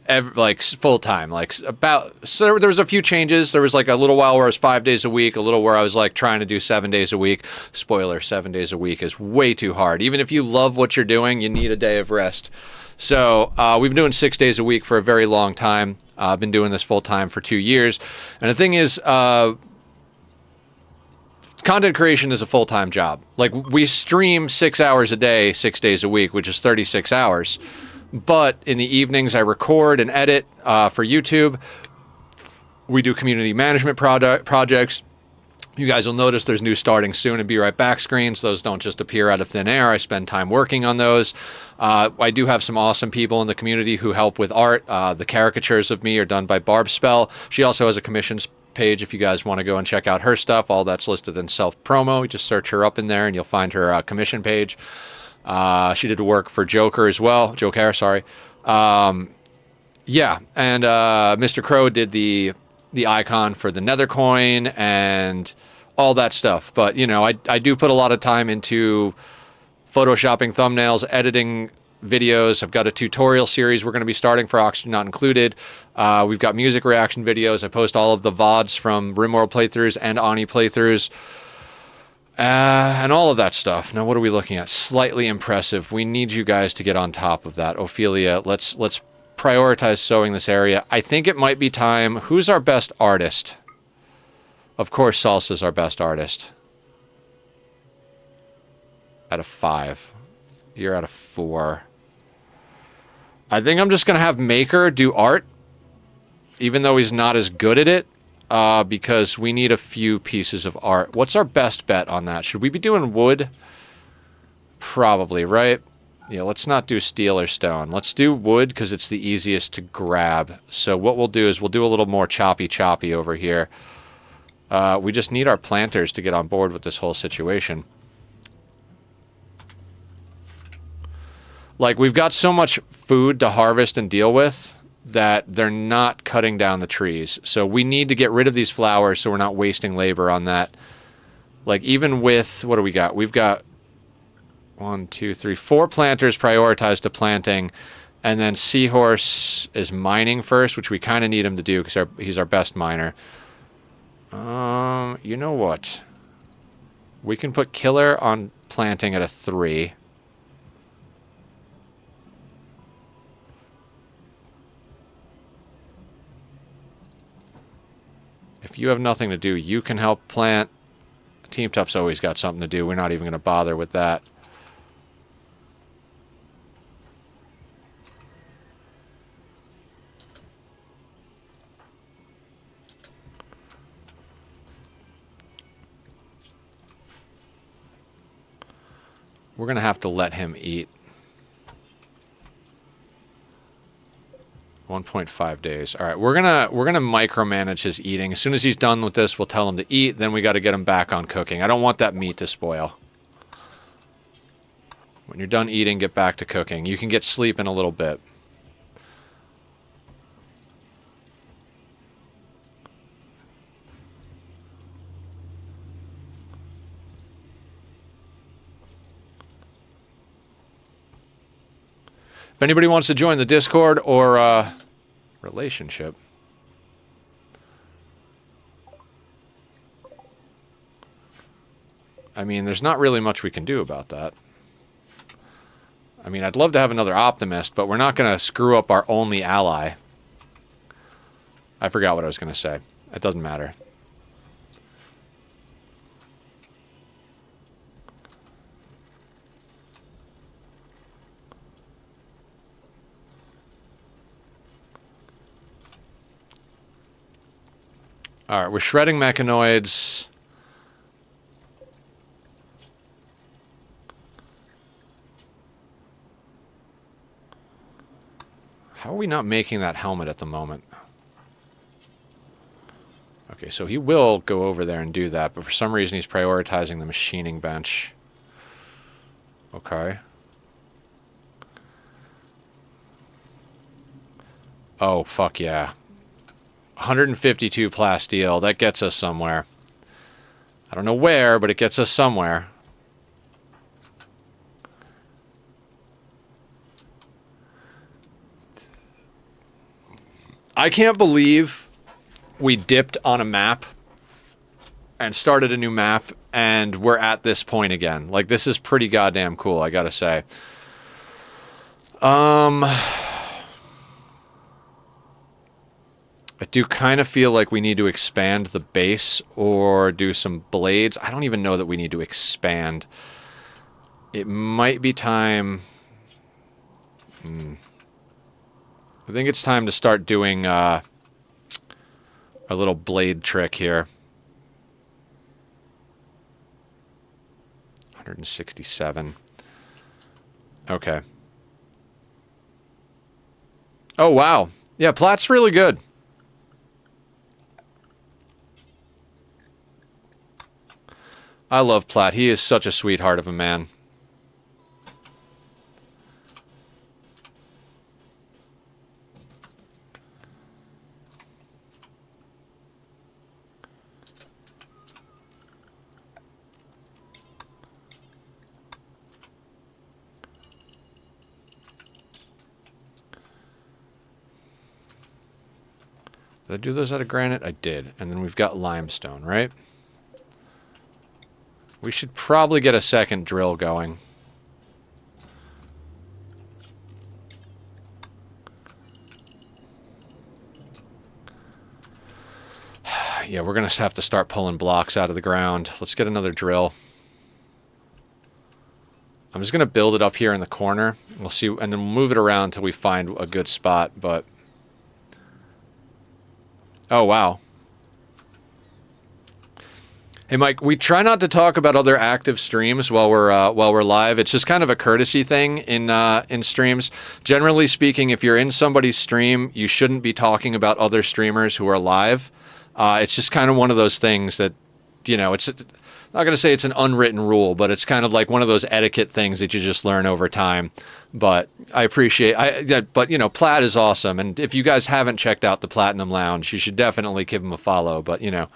like full time. So there was a few changes. There was like a little while where I was 5 days a week, a little where I was like trying to do 7 days a week. Spoiler: 7 days a week is way too hard. Even if you love what you're doing, you need a day of rest. So we've been doing 6 days a week for a very long time. I've been doing this full time for 2 years, and the thing is, content creation is a full-time job. Like, we stream 6 hours a day, 6 days a week, which is 36 hours. But in the evenings, I record and edit for YouTube. We do community management projects. You guys will notice there's new starting soon and be right back screens. Those don't just appear out of thin air. I spend time working on those. I do have some awesome people in the community who help with art. The caricatures of me are done by Barb Spell. She also has a commissions page if you guys want to go and check out her stuff. All that's listed in self-promo. You just search her up in there and you'll find her commission page. She did work for Joker as well. Joker, sorry. Yeah, and Mr. Crow did the icon for the Nether coin and all that stuff. But, you know, I do put a lot of time into photoshopping thumbnails, editing videos. I've got a tutorial series we're going to be starting for Oxygen Not Included. We've got music reaction videos. I post all of the VODs from Rimworld playthroughs and Ani playthroughs. And all of that stuff. Now, what are we looking at? Slightly impressive. We need you guys to get on top of that. Ophelia, let's prioritize sewing this area. I think it might be time. Who's our best artist? Of course, Salsa's our best artist. Out of 5. You're out of 4. I think I'm just going to have Maker do art, even though he's not as good at it, because we need a few pieces of art. What's our best bet on that? Should we be doing wood? Probably, right? Yeah, let's not do steel or stone. Let's do wood because it's the easiest to grab. So what we'll do is we'll do a little more choppy over here. We just need our planters to get on board with this whole situation. Like, we've got so much food to harvest and deal with that they're not cutting down the trees. So we need to get rid of these flowers so we're not wasting labor on that. Like, even with, what do we got? We've got 1, 2, 3, 4 planters prioritized to planting, and then Seahorse is mining first, which we kind of need him to do because he's our best miner. You know what? We can put Killer on planting at a 3. If you have nothing to do, you can help plant. Team Tup's always got something to do. We're not even going to bother with that. We're going to have to let him eat. 1.5 days. All right, we're gonna micromanage his eating. As soon as he's done with this, we'll tell him to eat. Then we got to get him back on cooking. I don't want that meat to spoil. When you're done eating, get back to cooking. You can get sleep in a little bit. If anybody wants to join the Discord or relationship, I mean, there's not really much we can do about that. I mean, I'd love to have another optimist, but we're not going to screw up our only ally. I forgot what I was going to say. It doesn't matter. All right, we're shredding mechanoids. How are we not making that helmet at the moment? Okay, so he will go over there and do that, but for some reason he's prioritizing the machining bench. Okay. Oh, fuck yeah. 152 plasteel. That gets us somewhere. I don't know where, but it gets us somewhere. I can't believe we dipped on a map and started a new map and we're at this point again. Like, this is pretty goddamn cool, I gotta say. I do kind of feel like we need to expand the base or do some blades. I don't even know that we need to expand. It might be time... I think it's time to start doing a little blade trick here. 167. Okay. Oh, wow. Yeah, Platt's really good. I love Platt. He is such a sweetheart of a man. Did I do those out of granite? I did. And then we've got limestone, right? We should probably get a second drill going. Yeah, we're going to have to start pulling blocks out of the ground. Let's get another drill. I'm just going to build it up here in the corner. We'll see, and then we'll move it around until we find a good spot, but... Oh, wow. Hey, Mike, we try not to talk about other active streams while we're live. It's just kind of a courtesy thing in streams. Generally speaking, if you're in somebody's stream, you shouldn't be talking about other streamers who are live. It's just kind of one of those things that, you know, it's... I'm not going to say it's an unwritten rule, but it's kind of like one of those etiquette things that you just learn over time. But I appreciate... But, you know, Platt is awesome. And if you guys haven't checked out the Platinum Lounge, you should definitely give him a follow. But, you know,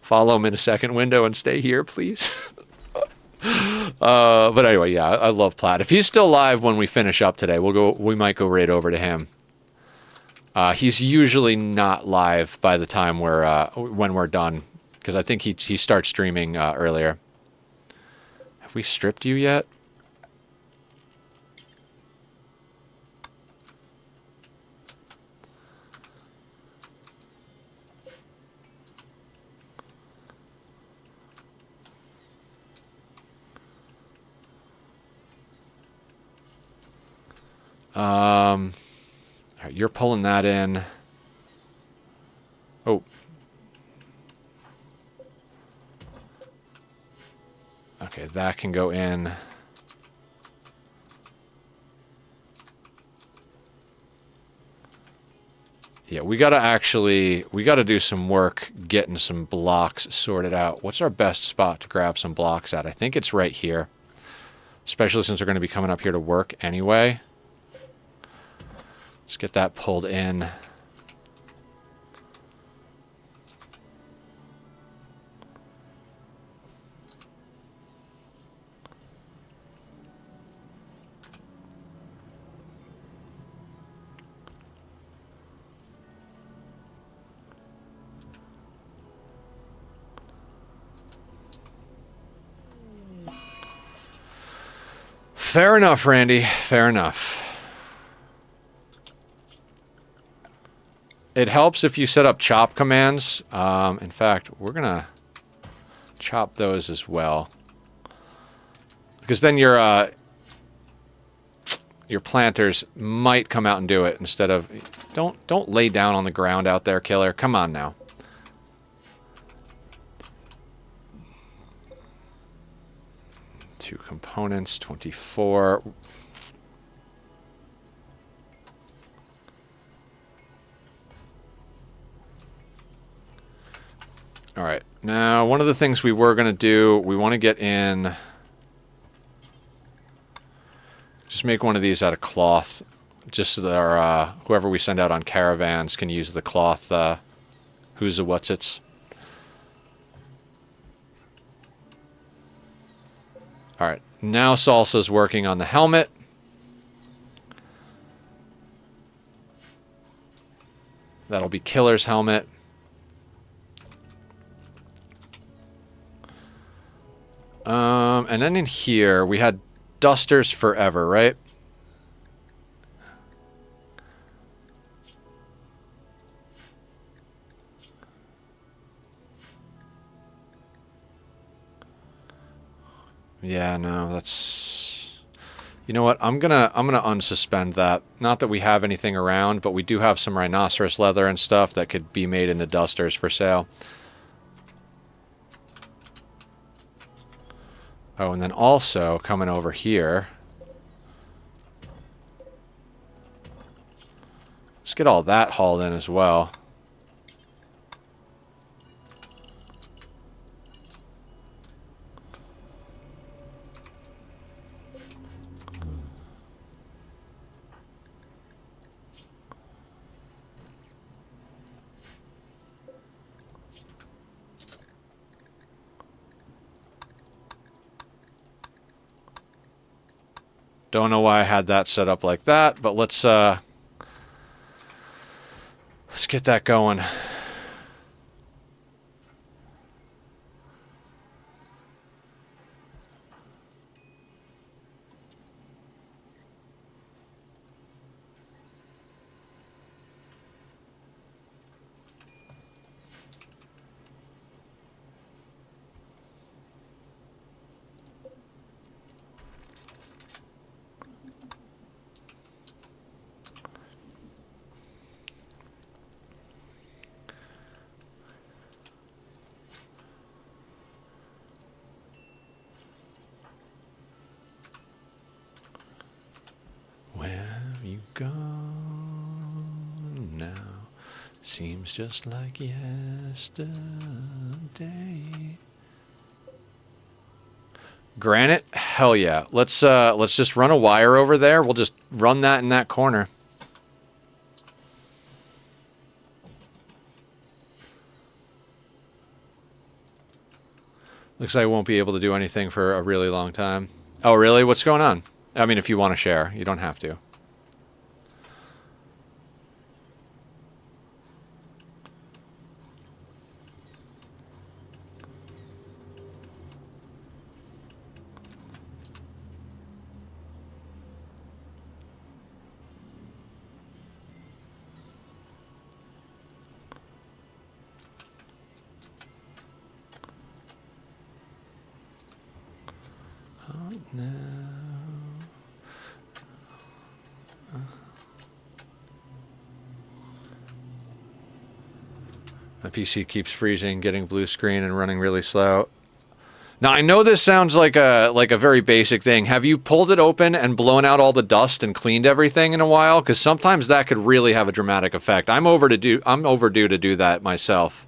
follow him in a second window and stay here, please. But anyway, yeah, I love Platt. If he's still live when we finish up today, we might go right over to him. He's usually not live by the time when we're done. Because I think he starts streaming earlier. Have we stripped you yet? All right, you're pulling that in. Oh. Okay, that can go in. Yeah, we gotta do some work getting some blocks sorted out. What's our best spot to grab some blocks at? I think it's right here. Especially since we're going to be coming up here to work anyway. Let's get that pulled in. Fair enough, Randy. Fair enough. It helps if you set up chop commands. In fact, we're going to chop those as well. Because then your planters might come out and do it instead of... Don't lay down on the ground out there, killer. Come on now. Two components, 24. All right. Now, one of the things we were going to do, we want to get in... Just make one of these out of cloth. Just so that our, whoever we send out on caravans can use the cloth, who's the what's-its. All right. Now Salsa's working on the helmet. That'll be Killer's helmet. And then in here, we had Dusters Forever, right? Yeah, no, that's... You know what? I'm gonna unsuspend that. Not that we have anything around, but we do have some rhinoceros leather and stuff that could be made into dusters for sale. Oh, and then also coming over here. Let's get all that hauled in as well. Don't know why I had that set up like that, but let's get that going. Seems just like yesterday. Granite? Hell yeah. Let's just run a wire over there. We'll just run that in that corner. Looks like I won't be able to do anything for a really long time. Oh, really? What's going on? I mean, if you want to share, you don't have to. My PC keeps freezing, getting blue screen, and running really slow. Now, I know this sounds like a very basic thing. Have you pulled it open and blown out all the dust and cleaned everything in a while? Because sometimes that could really have a dramatic effect. I'm overdue to do that myself.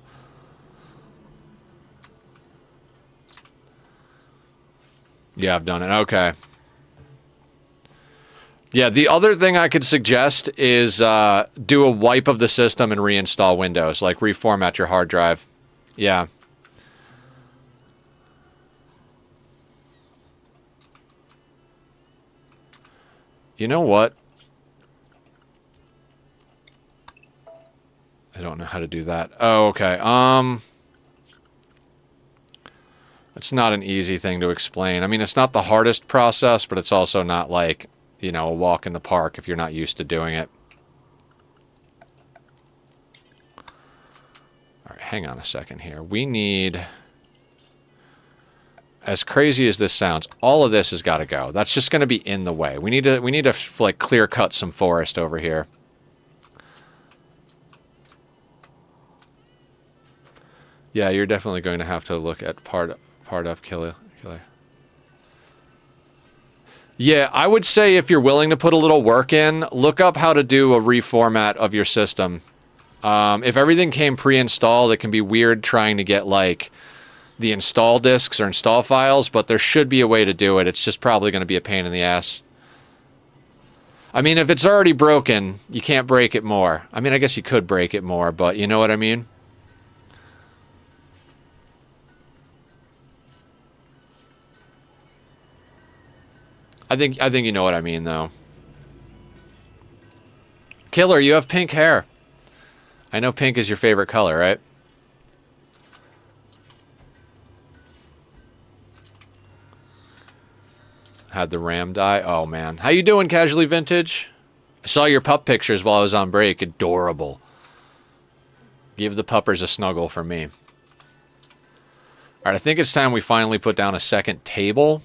Yeah, I've done it. Okay. Yeah, the other thing I could suggest is do a wipe of the system and reinstall Windows, like reformat your hard drive. Yeah. You know what? I don't know how to do that. Oh, okay. It's not an easy thing to explain. I mean, it's not the hardest process, but it's also not like, you know, a walk in the park if you're not used to doing it. All right, hang on a second here. We need, as crazy as this sounds, all of this has got to go. That's just going to be in the way. We need to like clear cut some forest over here. Yeah, you're definitely going to have to look at part of Killer. Yeah, I would say if you're willing to put a little work in, look up how to do a reformat of your system. If everything came pre-installed, it can be weird trying to get like the install disks or install files, but there should be a way to do it. It's just probably going to be a pain in the ass. I mean, if it's already broken, you can't break it more. I mean, I guess you could break it more, but you know what I mean? I think you know what I mean, though. Killer, you have pink hair. I know pink is your favorite color, right? Had the ram die? Oh, man. How you doing, Casually Vintage? I saw your pup pictures while I was on break. Adorable. Give the puppers a snuggle for me. All right, I think it's time we finally put down a second table.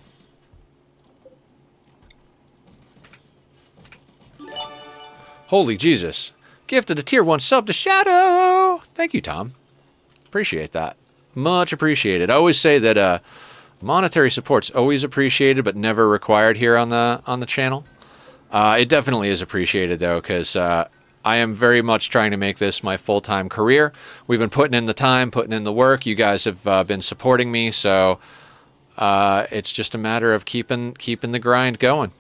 Holy Jesus. Gifted a tier 1 sub to Shadow. Thank you, Tom. Appreciate that. Much appreciated. I always say that monetary support's always appreciated, but never required here on the channel. It definitely is appreciated, though, because I am very much trying to make this my full-time career. We've been putting in the time, putting in the work. You guys have been supporting me, so it's just a matter of keeping the grind going.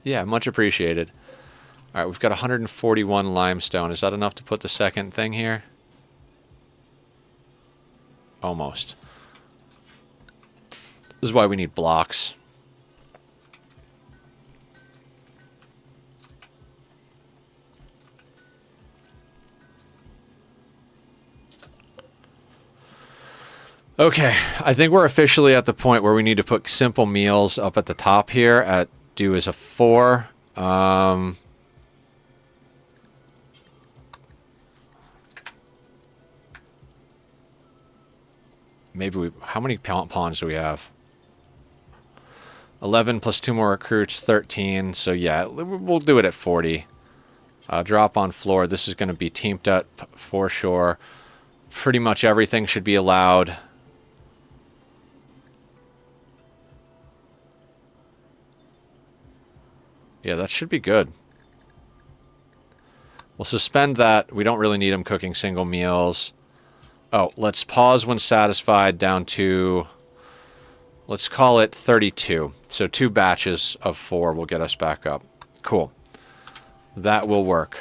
Yeah, much appreciated. All right, we've got 141 limestone. Is that enough to put the second thing here? Almost. This is why we need blocks. Okay, I think we're officially at the point where we need to put simple meals up at the top here at do as a 4. Maybe we... How many pawns do we have? 11 plus 2 more recruits, 13. So yeah, we'll do it at 40. Drop on floor. This is going to be teamed up for sure. Pretty much everything should be allowed. Yeah, that should be good. We'll suspend that. We don't really need them cooking single meals. Oh, let's pause when satisfied down to, let's call it 32. So 2 batches of 4 will get us back up. Cool. That will work.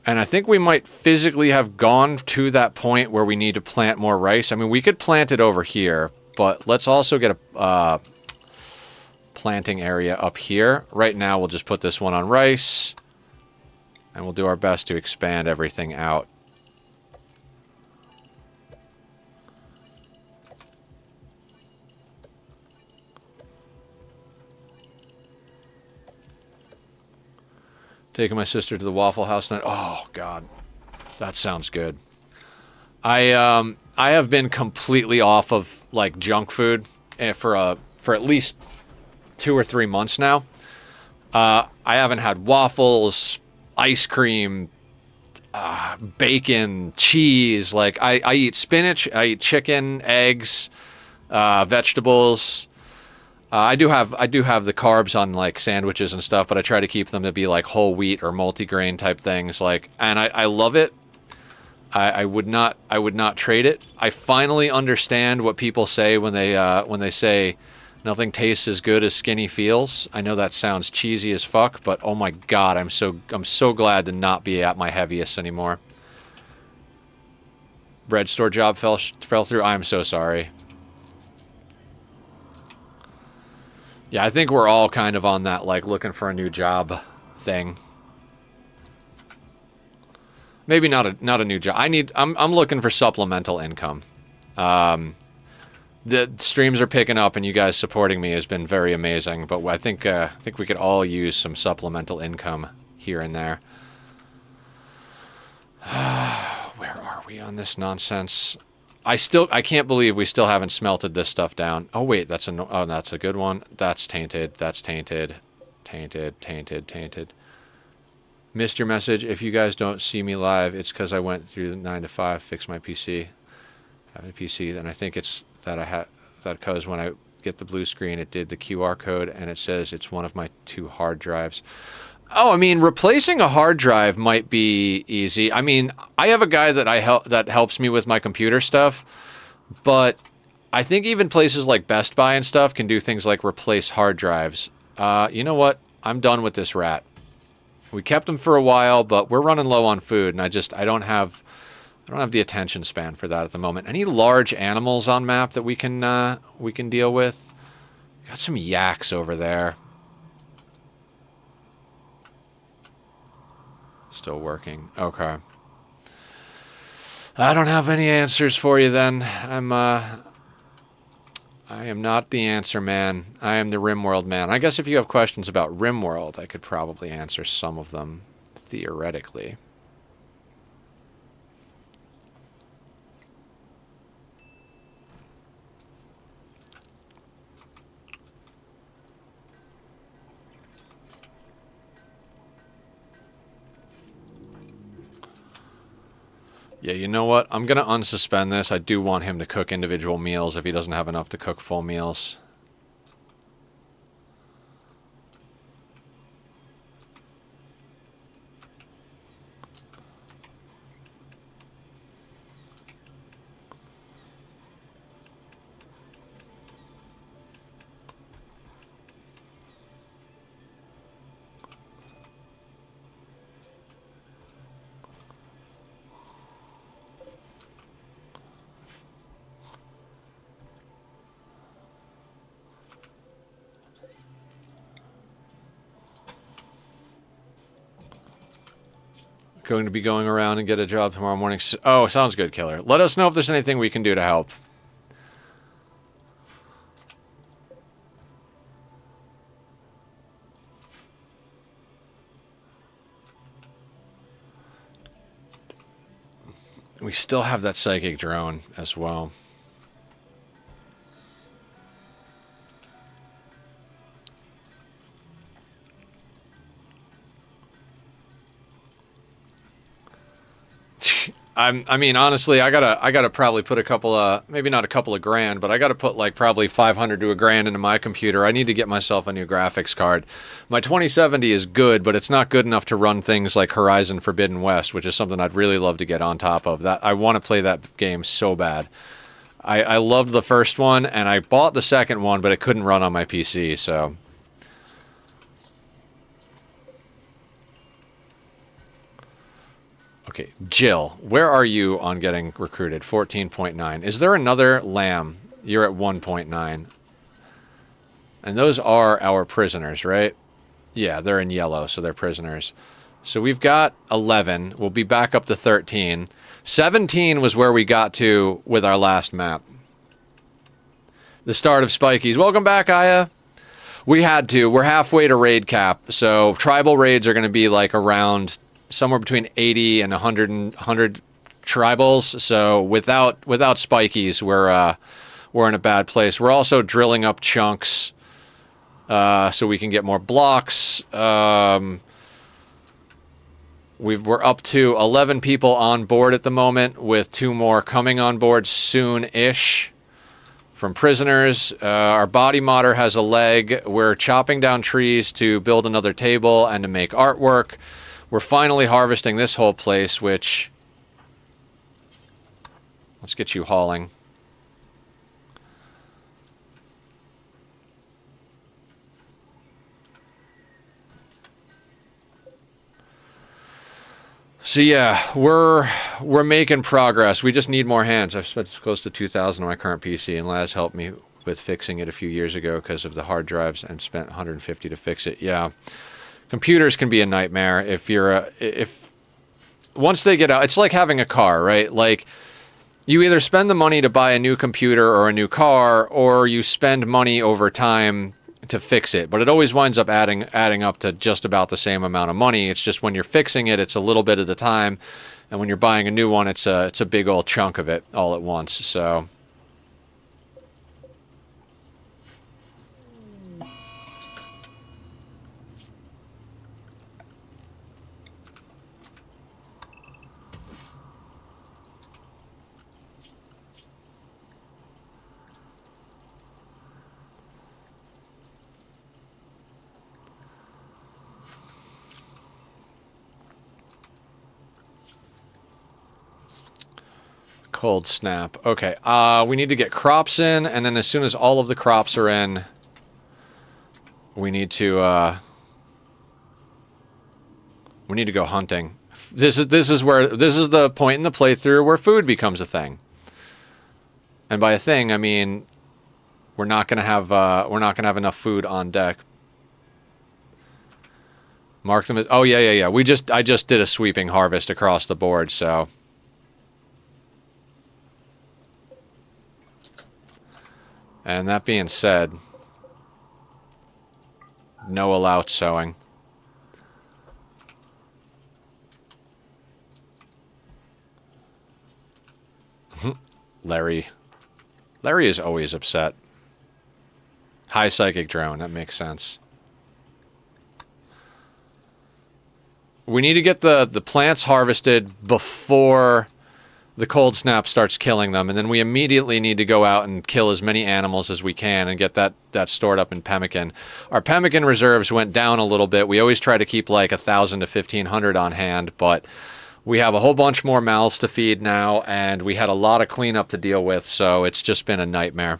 And I think we might physically have gone to that point where we need to plant more rice. I mean, we could plant it over here, but let's also get a planting area up here. Right now, we'll just put this one on rice, and we'll do our best to expand everything out. Taking my sister to the Waffle House tonight. Oh, God. That sounds good. I have been completely off of, like, junk food for at least 2 or 3 months now. I haven't had waffles, ice cream, bacon, cheese. Like, I eat spinach, I eat chicken, eggs, vegetables. I do have the carbs on like sandwiches and stuff, but I try to keep them to be like whole wheat or multigrain type things. Like, and I love it. I would not trade it. I finally understand what people say when they say nothing tastes as good as skinny feels. I know that sounds cheesy as fuck, but oh my God, I'm so glad to not be at my heaviest anymore. Bread store job fell through. I'm so sorry. Yeah, I think we're all kind of on that, like, looking for a new job thing. Maybe not a new job. I'm looking for supplemental income. The streams are picking up, and you guys supporting me has been very amazing. But I think we could all use some supplemental income here and there. Where are we on this nonsense? I can't believe we still haven't smelted this stuff down. Oh wait, that's a good one. That's tainted. That's tainted. Tainted. Missed your message. If you guys don't see me live, it's because I went through the 9 to 5, fix my PC. I have a PC, and I think it's that I had that because when I get the blue screen, it did the QR code, and it says it's one of my 2 hard drives. Oh, I mean, replacing a hard drive might be easy. I mean, I have a guy that helps me with my computer stuff, but I think even places like Best Buy and stuff can do things like replace hard drives. You know what? I'm done with this rat. We kept him for a while, but we're running low on food, and I don't have the attention span for that at the moment. Any large animals on map that we can deal with? Got some yaks over there. Still working. Okay. I don't have any answers for you then. I am not the answer man. I am the Rimworld man. I guess if you have questions about Rimworld, I could probably answer some of them theoretically. Yeah, you know what? I'm going to unsuspend this. I do want him to cook individual meals if he doesn't have enough to cook full meals. Going to be going around and get a job tomorrow morning. Oh, sounds good, Killer. Let us know if there's anything we can do to help. We still have that psychic drone as well. I mean, honestly, I gotta probably put a couple of, maybe not a couple of grand, but I gotta put like probably 500 to a grand into my computer. I need to get myself a new graphics card. My 2070 is good, but it's not good enough to run things like Horizon Forbidden West, which is something I'd really love to get on top of. That I want to play that game so bad. I loved the first one, and I bought the second one, but it couldn't run on my PC, so. Okay, Jill, where are you on getting recruited? 14.9. Is there another lamb? You're at 1.9. And those are our prisoners, right? Yeah, they're in yellow, so they're prisoners. So we've got 11. We'll be back up to 13. 17 was where we got to with our last map. The start of Spikies. Welcome back, Aya. We had to. We're halfway to raid cap. So tribal raids are going to be like around somewhere between 80 and 100 tribals. So without Spikies, we're in a bad place. We're also drilling up chunks so we can get more blocks. We're up to 11 people on board at the moment, with 2 more coming on board soon-ish from prisoners. Our body modder has a leg. We're chopping down trees to build another table and to make artwork. We're finally harvesting this whole place, which... Let's get you hauling. So yeah, we're making progress. We just need more hands. I've spent close to 2,000 on my current PC, and Laz helped me with fixing it a few years ago because of the hard drives, and spent 150 to fix it. Yeah. Computers can be a nightmare if once they get out. It's like having a car, right? Like, you either spend the money to buy a new computer or a new car, or you spend money over time to fix it. But it always winds up adding up to just about the same amount of money. It's just when you're fixing it, it's a little bit at a time, and when you're buying a new one, it's a big old chunk of it all at once. So. Cold snap. Okay, we need to get crops in, and then as soon as all of the crops are in, we need to go hunting. This is the point in the playthrough where food becomes a thing. And by a thing, I mean we're not gonna have enough food on deck. Mark them as, oh yeah. I just did a sweeping harvest across the board, so. And that being said, no allowed sowing. Larry is always upset. High psychic drone, that makes sense. We need to get the plants harvested before the cold snap starts killing them, and then we immediately need to go out and kill as many animals as we can and get that stored up in pemmican. Our pemmican reserves went down a little bit. We always try to keep like 1,000 to 1,500 on hand, but we have a whole bunch more mouths to feed now, and we had a lot of cleanup to deal with, so it's just been a nightmare.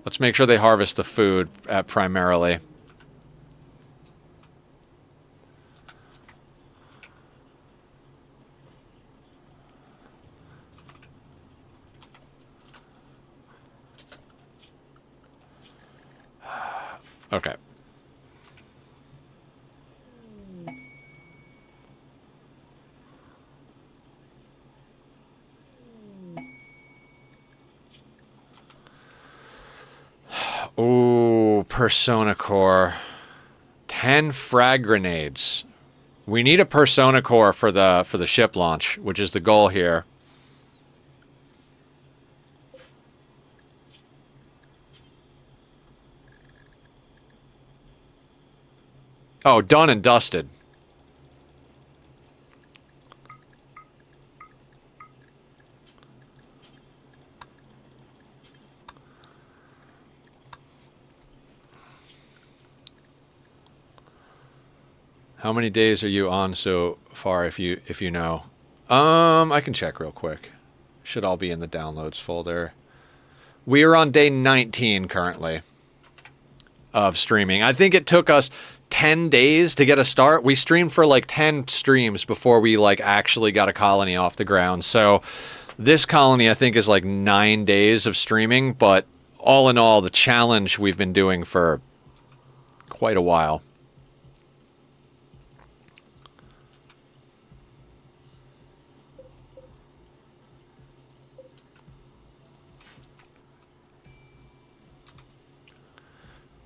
Let's make sure they harvest the food primarily. Okay. Ooh, Persona Core. 10 frag grenades. We need a Persona Core for the ship launch, which is the goal here. Oh, done and dusted. How many days are you on so far, if you know? I can check real quick. Should all be in the downloads folder. We are on day 19 currently of streaming. I think it took us 10 days to get a start. We streamed for like 10 streams before we like actually got a colony off the ground. So this colony I think is like 9 days of streaming, but all in all, the challenge we've been doing for quite a while.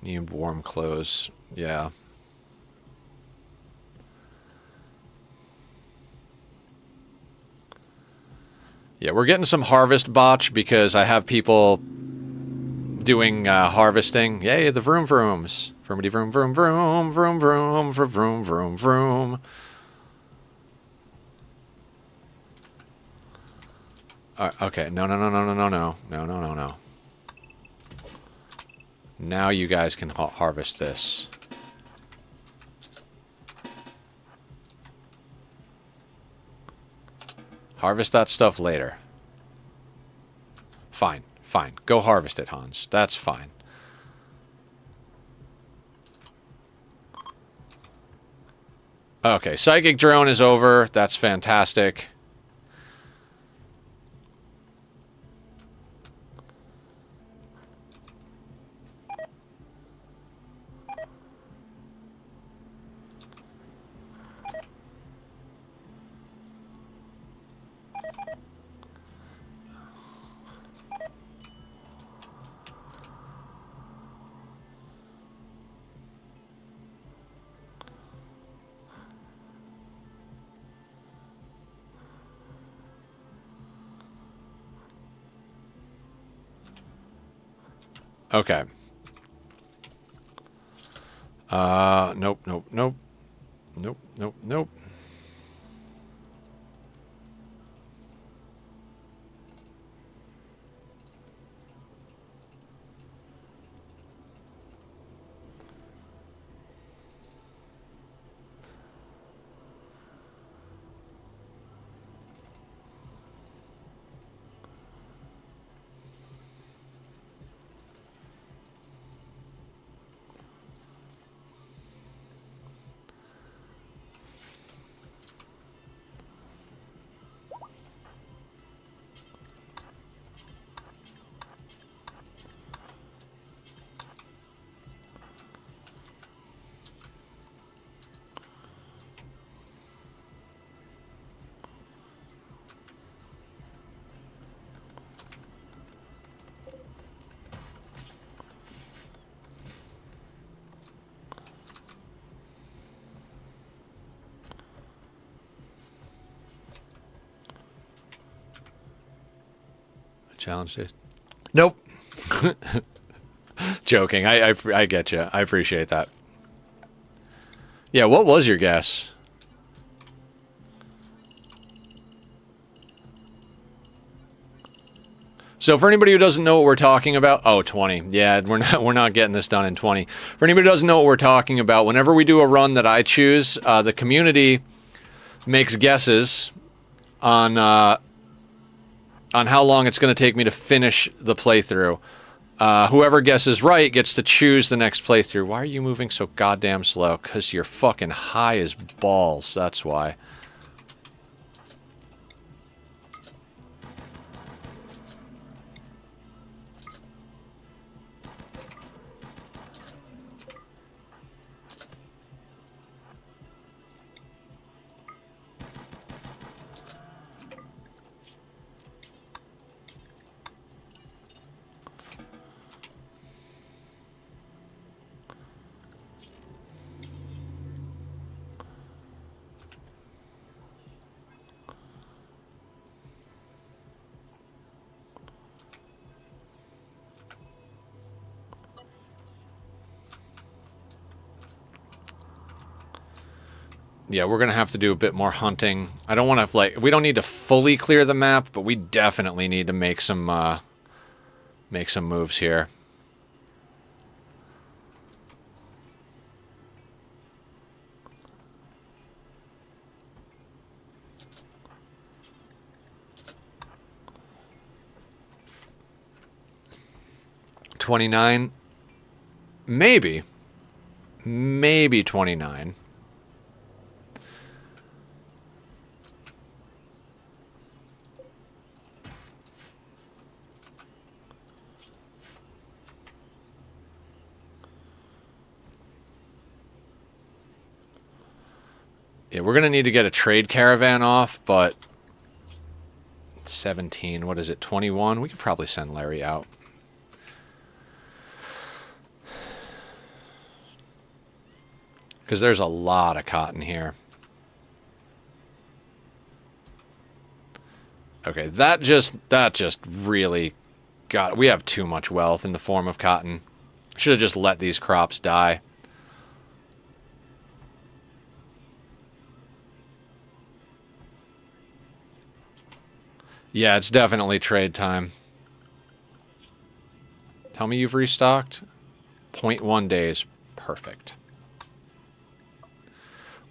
Need warm clothes. Yeah. Yeah, we're getting some harvest botch because I have people doing harvesting. Yay, the vroom vrooms. Vroomity vroom vroom vroom vroom vroom vroom vroom vroom. Okay, no. Now you guys can harvest this. Harvest that stuff later. Fine. Go harvest it, Hans. That's fine. Okay, psychic drone is over. That's fantastic. Okay. Nope. challenge days. Nope. Joking. I get you. I appreciate that. Yeah, what was your guess? So for anybody who doesn't know what we're talking about, oh, 20. Yeah, we're not getting this done in 20. For anybody who doesn't know what we're talking about, whenever we do a run that I choose, the community makes guesses on how long it's going to take me to finish the playthrough. Whoever guesses right gets to choose the next playthrough. Why are you moving so goddamn slow? Because you're fucking high as balls. That's why. Yeah, we're going to have to do a bit more hunting. I don't want to, like, we don't need to fully clear the map, but we definitely need to make some moves here. $29, maybe 29. Yeah, we're going to need to get a trade caravan off, but 17, what is it, 21? We could probably send Larry out. Because there's a lot of cotton here. Okay, that just really got... We have too much wealth in the form of cotton. Should have just let these crops die. Yeah, it's definitely trade time. Tell me you've restocked. 0.1 days. Perfect.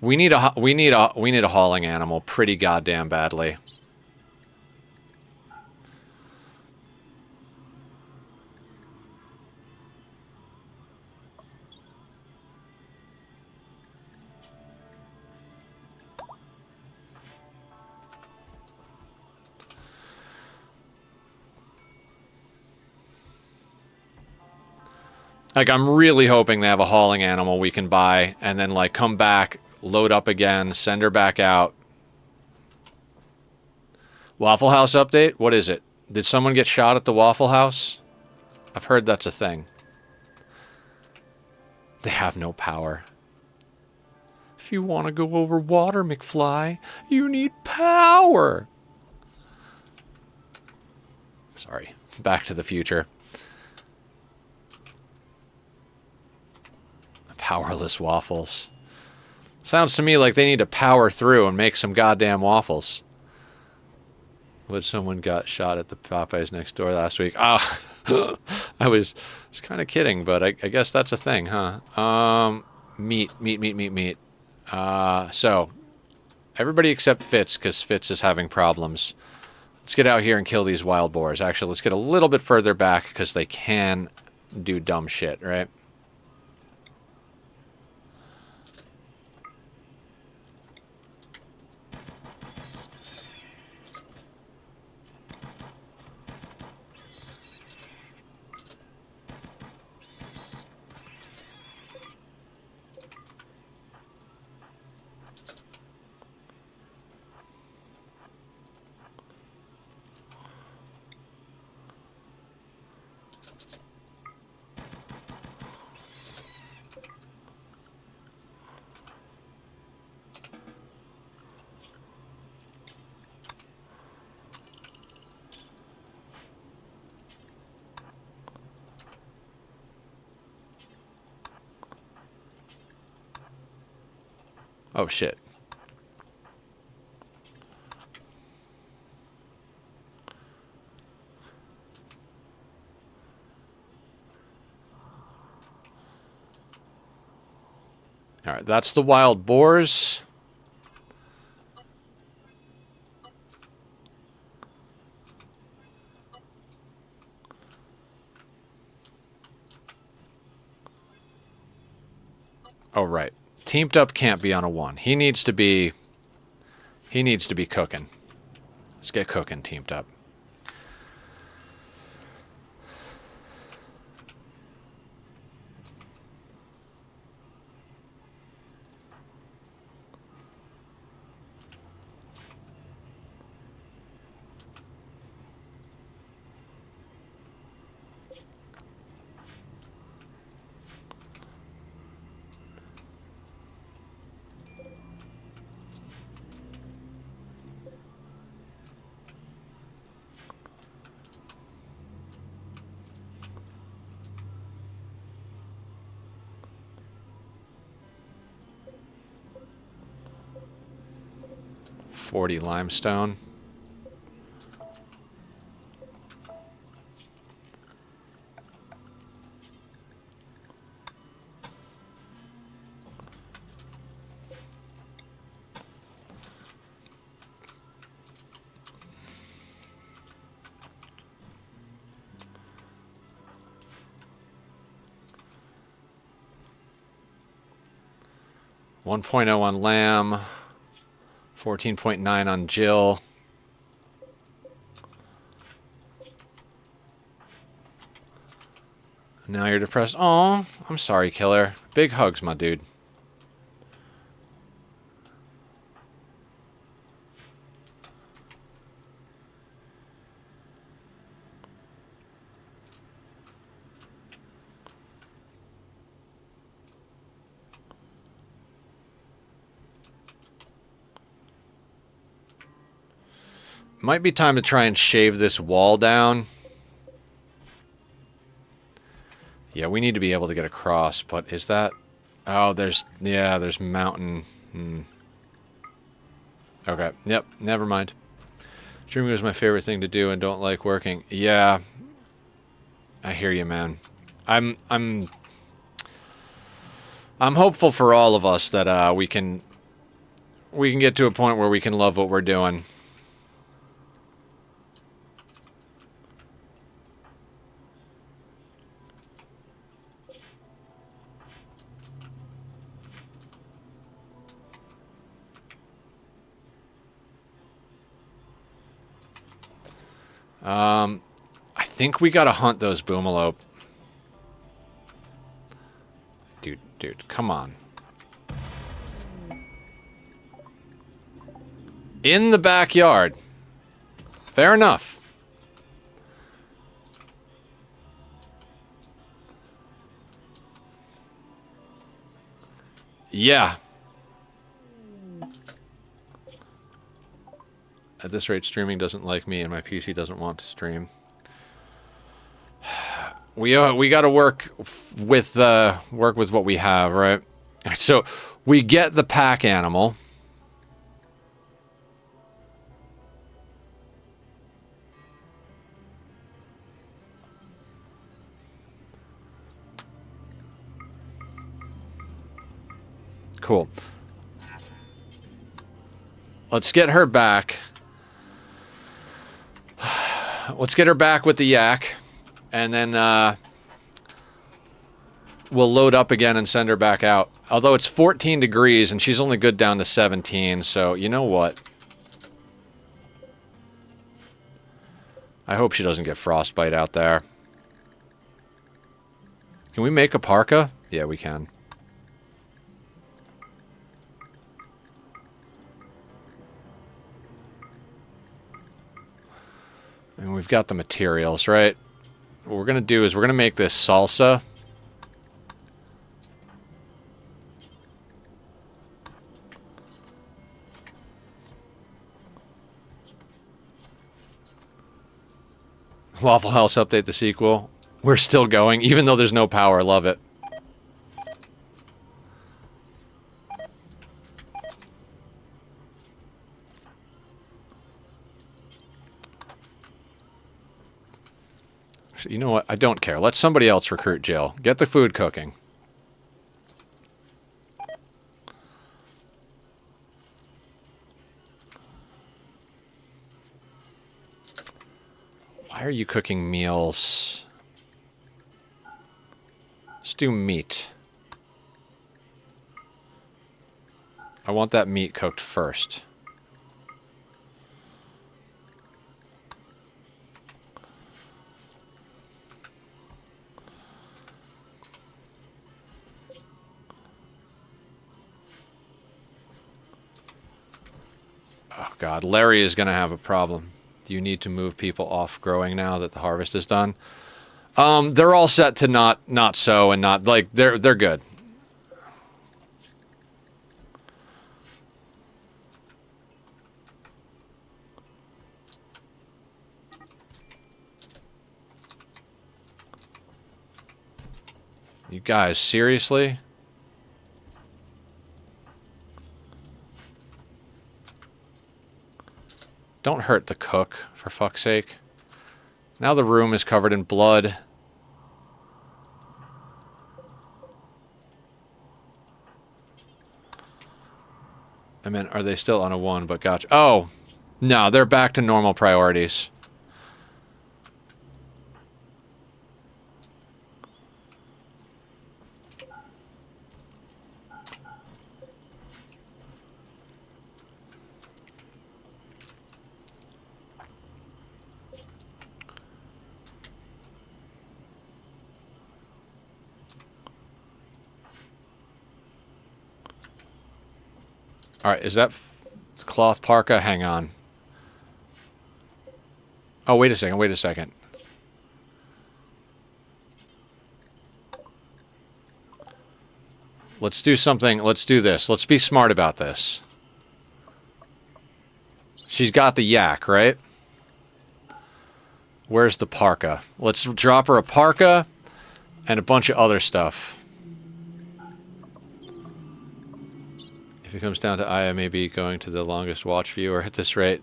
We need a hauling animal pretty goddamn badly. Like, I'm really hoping they have a hauling animal we can buy, and then, like, come back, load up again, send her back out. Waffle House update? What is it? Did someone get shot at the Waffle House? I've heard that's a thing. They have no power. If you want to go over water, McFly, you need power. Sorry. Back to the Future. Powerless waffles. Sounds to me like they need to power through and make some goddamn waffles. What, someone got shot at the Popeyes next door last week? Oh, I was kind of kidding, but I guess that's a thing, huh? Meat. So, everybody except Fitz, because Fitz is having problems. Let's get out here and kill these wild boars. Actually, let's get a little bit further back, because they can do dumb shit, right? Oh, shit. All right, that's the wild boars. Oh, right. Teamed up can't be on a 1. He needs to be cooking. Let's get cooking, teamed up. $40 limestone. $1.0 on Lamb, 14.9 on Jill. Now you're depressed. Oh, I'm sorry, Killer. Big hugs, my dude. Might be time to try and shave this wall down. Yeah, we need to be able to get across, but is that... Oh, there's mountain. Okay, yep, never mind. Streaming was my favorite thing to do and don't like working. Yeah, I hear you, man. I'm hopeful for all of us that we can get to a point where we can love what we're doing. I think we gotta hunt those boomalope. Dude, come on. In the backyard. Fair enough. Yeah. At this rate, streaming doesn't like me, and my PC doesn't want to stream. We got to work with what we have, right? So we get the pack animal. Cool. Let's get her back. Let's get her back with the yak, and then we'll load up again and send her back out. Although it's 14 degrees, and she's only good down to 17, so you know what? I hope she doesn't get frostbite out there. Can we make a parka? Yeah, we can. And we've got the materials, right? What we're going to do is we're going to make this salsa. Waffle House update the sequel. We're still going, even though there's no power. Love it. Actually, you know what? I don't care. Let somebody else recruit Jill. Get the food cooking. Why are you cooking meals? Let's do meat. I want that meat cooked first. Oh god, Larry is going to have a problem. Do you need to move people off growing now that the harvest is done? They're all set to not sow and not like they're good. You guys, seriously? Don't hurt the cook, for fuck's sake. Now the room is covered in blood. I mean, are they still on a 1? But gotcha. Oh! No, they're back to normal priorities. Alright, is that cloth parka? Hang on. Oh, wait a second, wait a second. Let's do something, let's do this. Let's be smart about this. She's got the yak, right? Where's the parka? Let's drop her a parka and a bunch of other stuff. If it comes down to Aya maybe going to the longest watch viewer at this rate.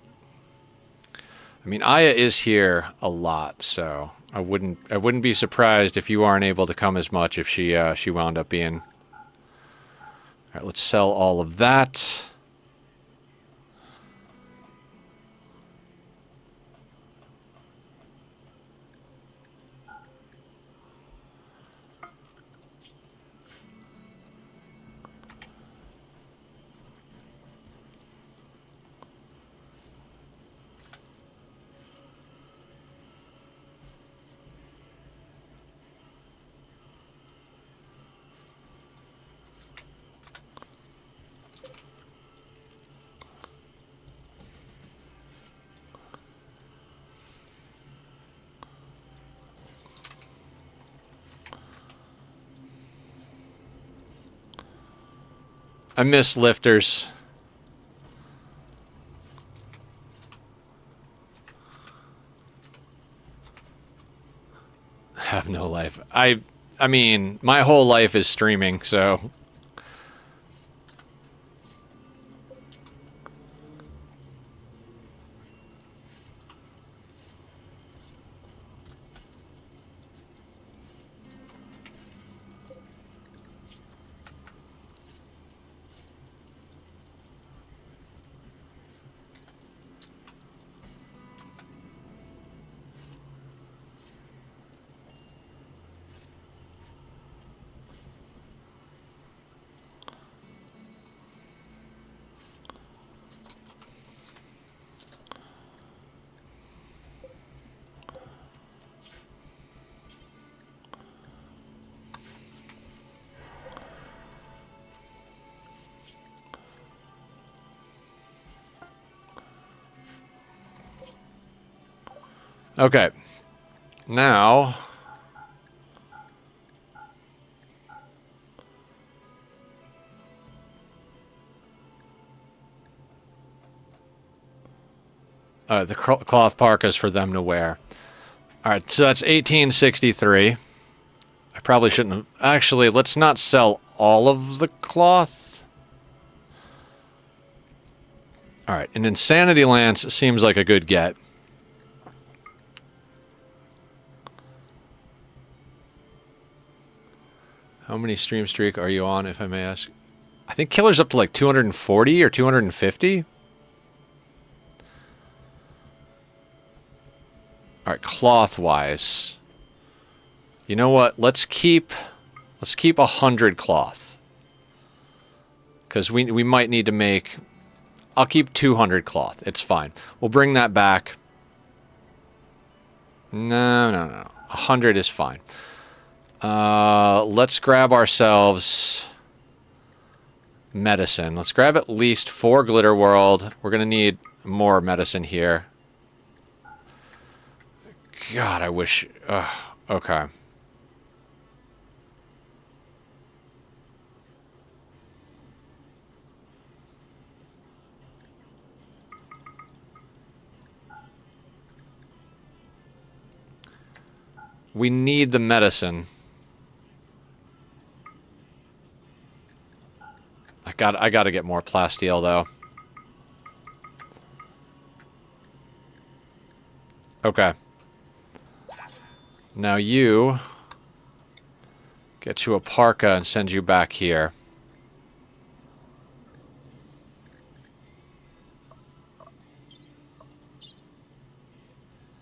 I mean, Aya is here a lot, so I wouldn't be surprised if you aren't able to come as much if she wound up being. All right, let's sell all of that. I miss lifters. I have no life. I mean, my whole life is streaming, so... Okay. Now... the cloth parkas for them to wear. Alright, so that's 1863. I probably shouldn't have... Actually, let's not sell all of the cloth. Alright, an Insanity Lance seems like a good get. How many stream streak are you on, if I may ask? I think Killer's up to like 240 or 250. All right, cloth-wise. You know what? Let's keep 100 cloth. Because we might need to make... I'll keep 200 cloth. It's fine. We'll bring that back. No. 100 is fine. Let's grab ourselves medicine. Let's grab at least 4 Glitter World. We're going to need more medicine here. God, I wish... okay. We need the medicine. I gotta get more plasteel though. Okay. Now you get you a parka and send you back here.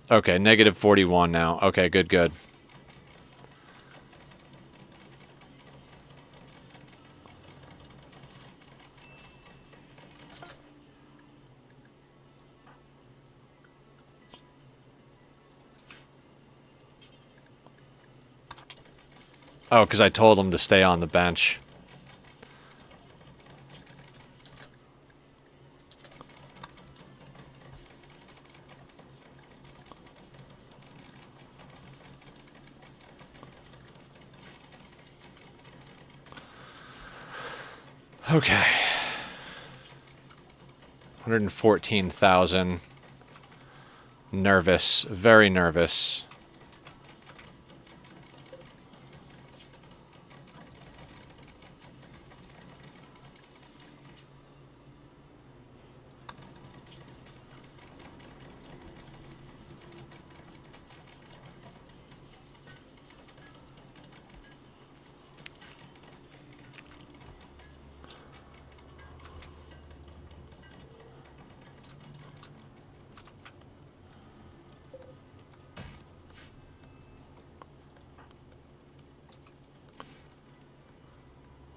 Okay, negative 41 now. Okay, good. Oh, because I told him to stay on the bench. Okay. 114,000. Nervous. Very nervous.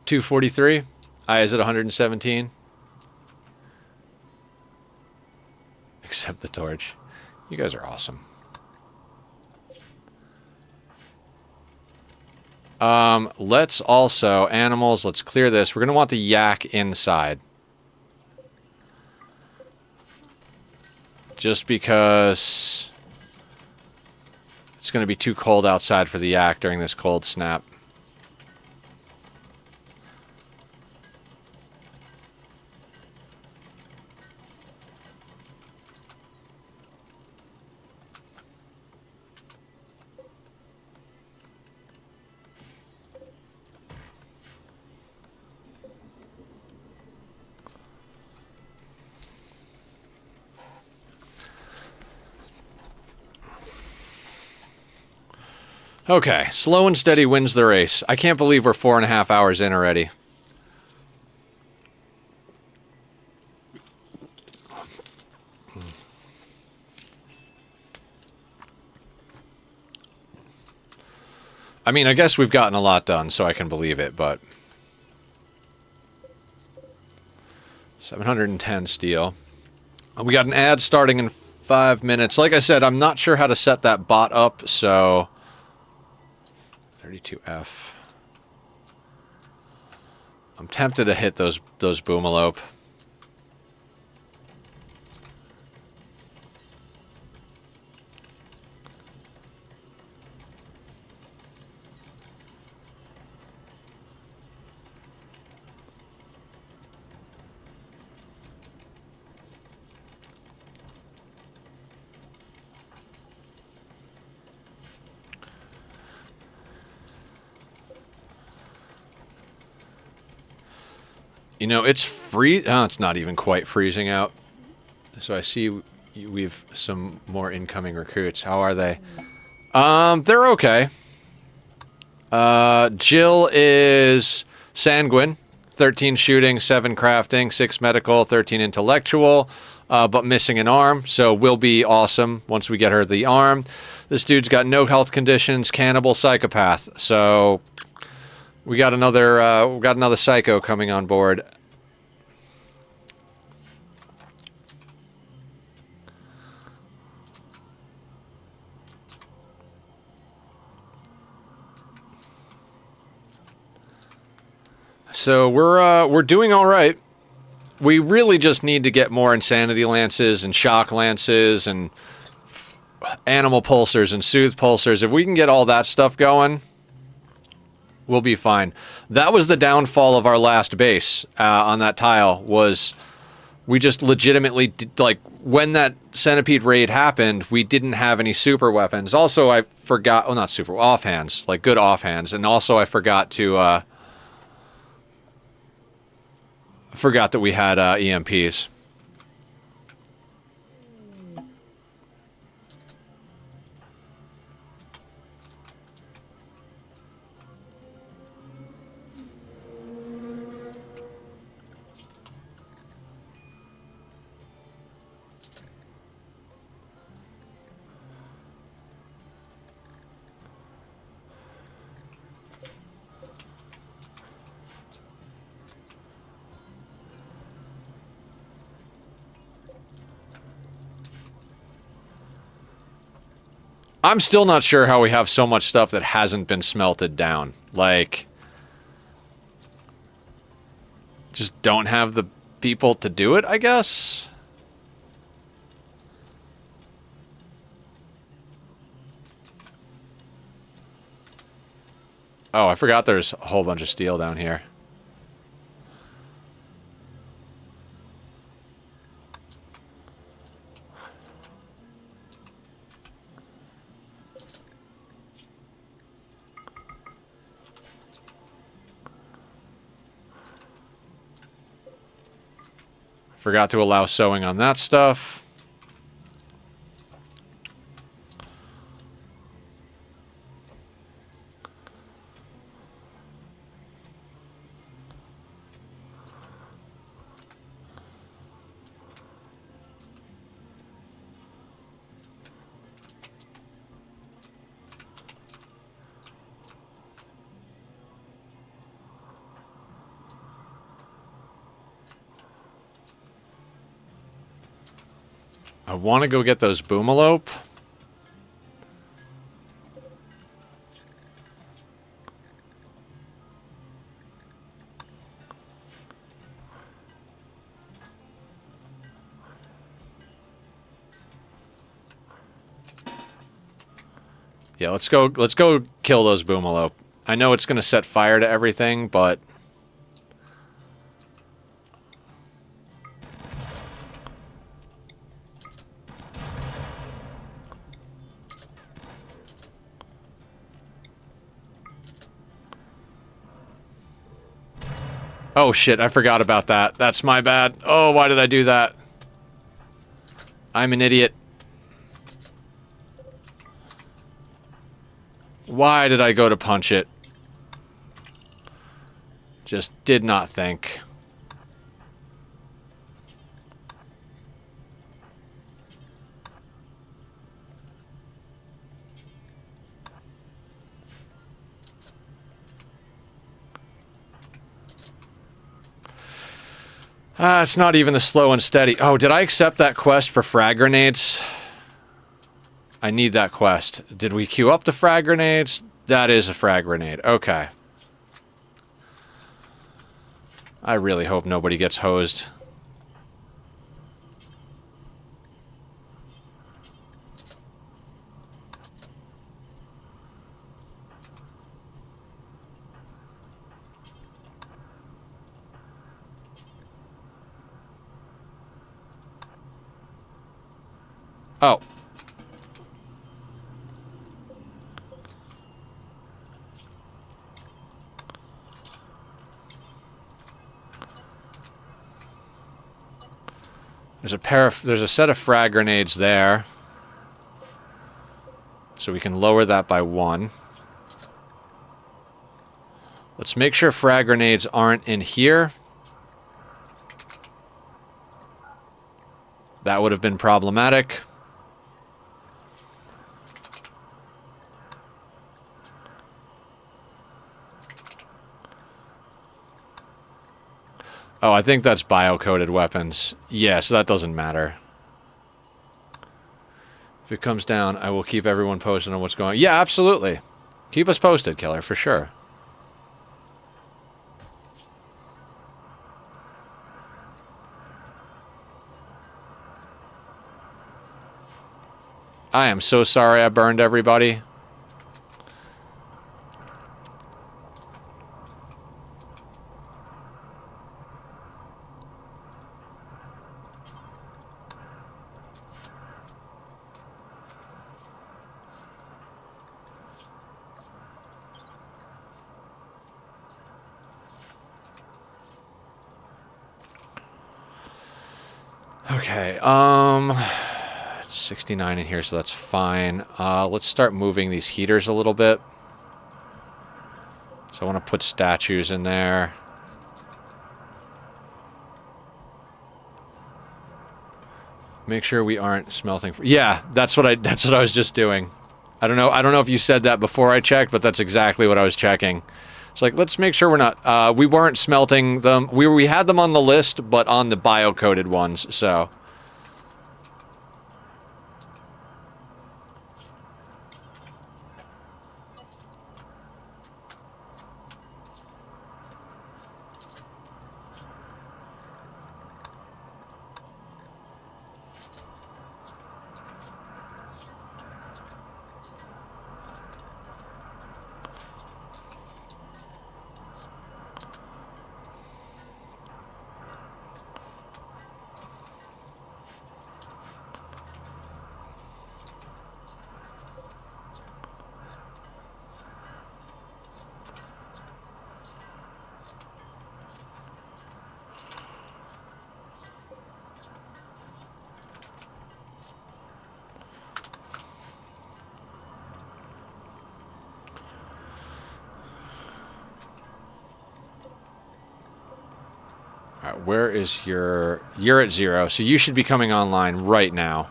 $243. Is it 117? Except the torch. You guys are awesome. Let's also, animals, let's clear this. We're going to want the yak inside. Just because it's going to be too cold outside for the yak during this cold snap. Okay, slow and steady wins the race. I can't believe we're 4.5 hours in already. I mean, I guess we've gotten a lot done, so I can believe it, but... 710 steel. We got an ad starting in 5 minutes. Like I said, I'm not sure how to set that bot up, so... 32F. I'm tempted to hit those boomalope. You know, it's oh, it's not even quite freezing out. So I see we've some more incoming recruits. How are they? They're okay. Jill is sanguine, 13 shooting, 7 crafting, 6 medical, 13 intellectual, but missing an arm, so will be awesome once we get her the arm. This dude's got no health conditions, cannibal, psychopath, so we got another psycho coming on board. So we're doing all right. We really just need to get more insanity lances and shock lances and animal pulsers and soothe pulsers. If we can get all that stuff going, we'll be fine. That was the downfall of our last base on that tile, was we just legitimately did, like, when that centipede raid happened, we didn't have any super weapons. Also, I forgot, well, not super, offhands, like good offhands. And also I forgot to, forgot that we had EMPs. I'm still not sure how we have so much stuff that hasn't been smelted down. Like, just don't have the people to do it, I guess? Oh, I forgot there's a whole bunch of steel down here. Forgot to allow sewing on that stuff. I want to go get those boomalope. Yeah, let's go kill those boomalope. I know it's going to set fire to everything, but oh shit, I forgot about that. That's my bad. Oh, why did I do that? I'm an idiot. Why did I go to punch it? Just did not think. It's not even the slow and steady. Oh, did I accept that quest for frag grenades? I need that quest. Did we queue up the frag grenades? That is a frag grenade. Okay. I really hope nobody gets hosed. Oh. There's a set of frag grenades there. So we can lower that by 1. Let's make sure frag grenades aren't in here. That would have been problematic. Oh, I think that's bio-coded weapons. Yeah, so that doesn't matter. If it comes down, I will keep everyone posted on what's going on. Yeah, absolutely. Keep us posted, Killer, for sure. I am so sorry I burned everybody. Okay, 69 in here, so that's fine. Let's start moving these heaters a little bit. So I want to put statues in there. Make sure we aren't smelting. Yeah, that's what I was just doing. I don't know if you said that before I checked, but that's exactly what I was checking. It's like, let's make sure we're not. We weren't smelting them. We had them on the list, but on the bio-coded ones. So. Alright, where is your... You're at 0, so you should be coming online right now.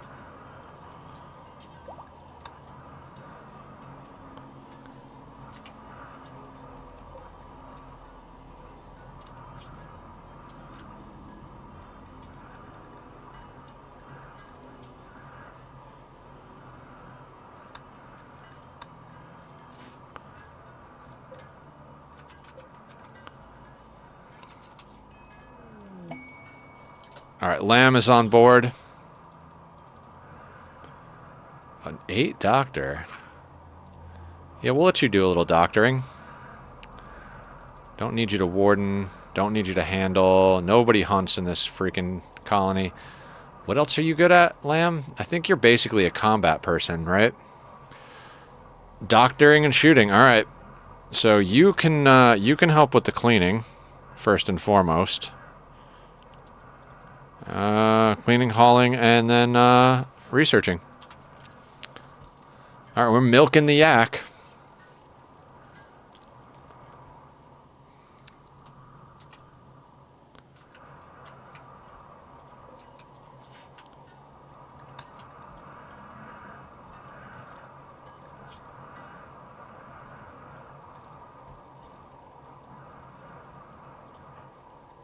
Alright, Lamb is on board. An 8 doctor. Yeah, we'll let you do a little doctoring. Don't need you to warden. Don't need you to handle. Nobody hunts in this freaking colony. What else are you good at, Lamb? I think you're basically a combat person, right? Doctoring and shooting. Alright. So you can help with the cleaning, first and foremost. Cleaning, hauling, and then researching. Alright, we're milking the yak.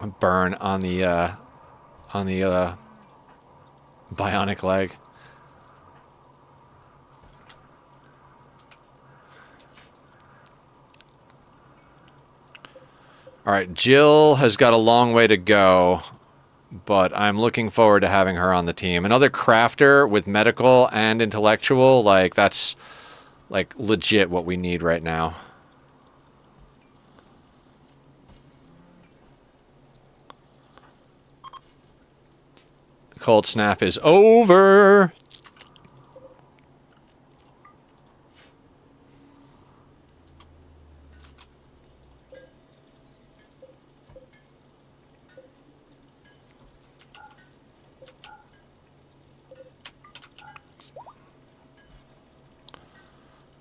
A burn on the bionic leg. Alright, Jill has got a long way to go, but I'm looking forward to having her on the team. Another crafter with medical and intellectual, like, that's, like, legit what we need right now. Cold snap is over!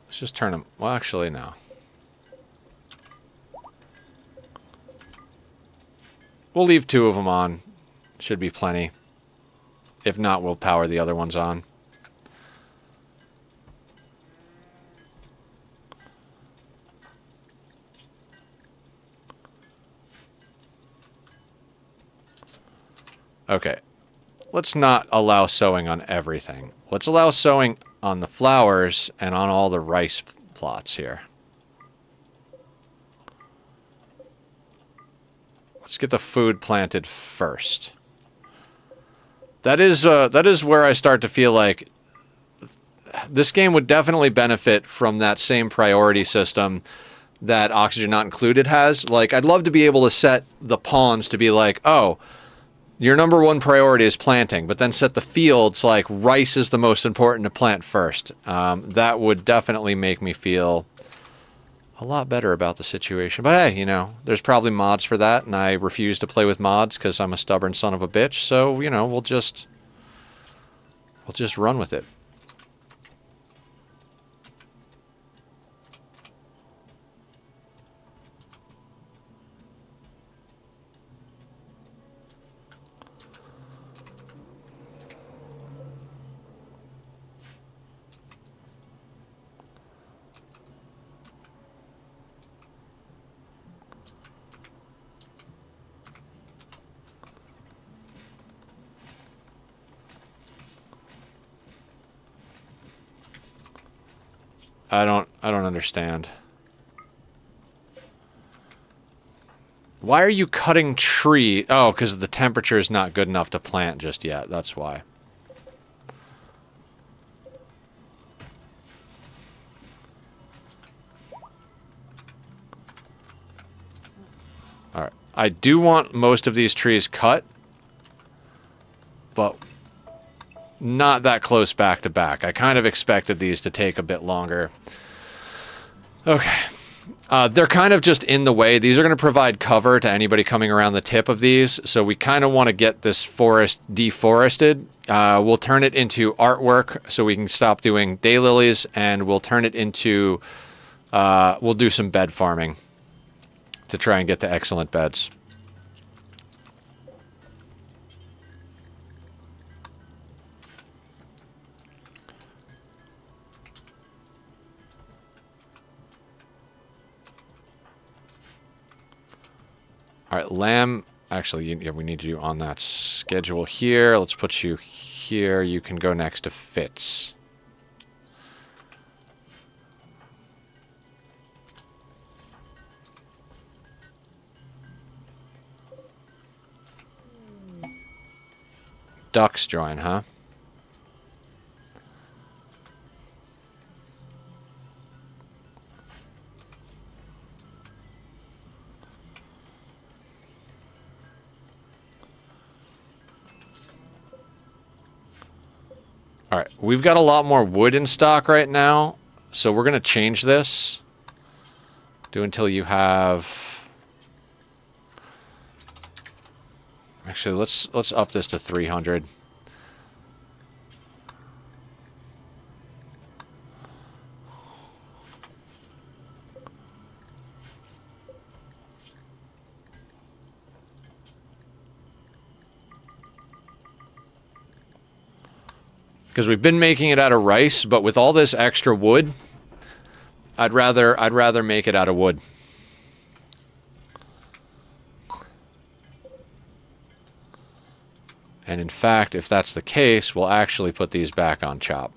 Let's just turn him. Well, actually, no. We'll leave 2 of them on. Should be plenty. If not, we'll power the other ones on. Okay. Let's not allow sowing on everything. Let's allow sowing on the flowers and on all the rice plots here. Let's get the food planted first. That is where I start to feel like this game would definitely benefit from that same priority system that Oxygen Not Included has. Like, I'd love to be able to set the pawns to be like, oh, your number 1 priority is planting, but then set the fields like rice is the most important to plant first. That would definitely make me feel a lot better about the situation. But hey, you know, there's probably mods for that, and I refuse to play with mods because I'm a stubborn son of a bitch. So, you know, we'll just run with it. I don't understand. Why are you cutting tree? Oh, because the temperature is not good enough to plant just yet. That's why. Alright. I do want most of these trees cut, but not that close back to back. I kind of expected these to take a bit longer. Okay. They're kind of just in the way. These are going to provide cover to anybody coming around the tip of these, so we kind of want to get this forest deforested. We'll turn it into artwork so we can stop doing daylilies, and we'll turn it into... we'll do some bed farming to try and get to excellent beds. All right, lamb. Actually, yeah, we need you on that schedule here. Let's put you here. You can go next to Fitz. Ducks join, huh? All right, we've got a lot more wood in stock right now, so we're going to change this. Do until you have... Actually, let's up this to 300. Because we've been making it out of rice, but with all this extra wood, I'd rather make it out of wood. And in fact, if that's the case, we'll actually put these back on chop.